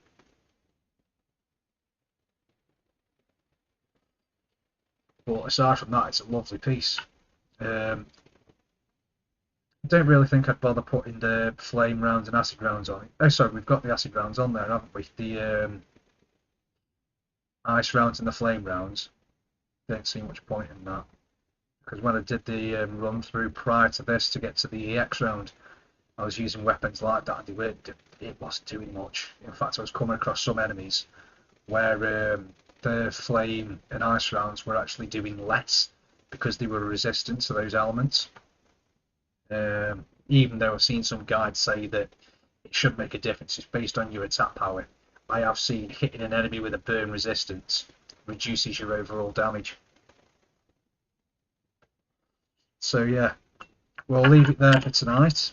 A: But aside from that, it's a lovely piece. I don't really think I'd bother putting the flame rounds and acid rounds on it. Oh, sorry, we've got the acid rounds on there, haven't we? The ice rounds and the flame rounds. Don't see much point in that. Because when I did the run through prior to this to get to the EX round, I was using weapons like that and it wasn't doing much. In fact, I was coming across some enemies where the flame and ice rounds were actually doing less because they were resistant to those elements. Even though I've seen some guides say that it should make a difference, it's based on your attack power. I have seen hitting an enemy with a burn resistance reduces your overall damage. So yeah, we'll leave it there for tonight.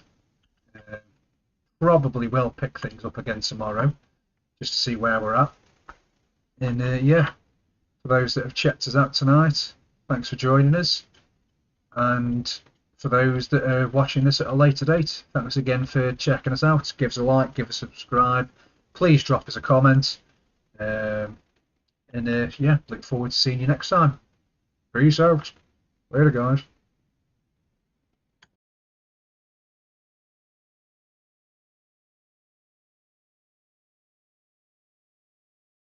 A: Probably will pick things up again tomorrow just to see where we're at. And yeah, for those that have checked us out tonight, thanks for joining us. And for those that are watching this at a later date, thanks again for checking us out. Give us a like, give us a subscribe. Please drop us a comment. And yeah, look forward to seeing you next time. Peace out. Later, guys.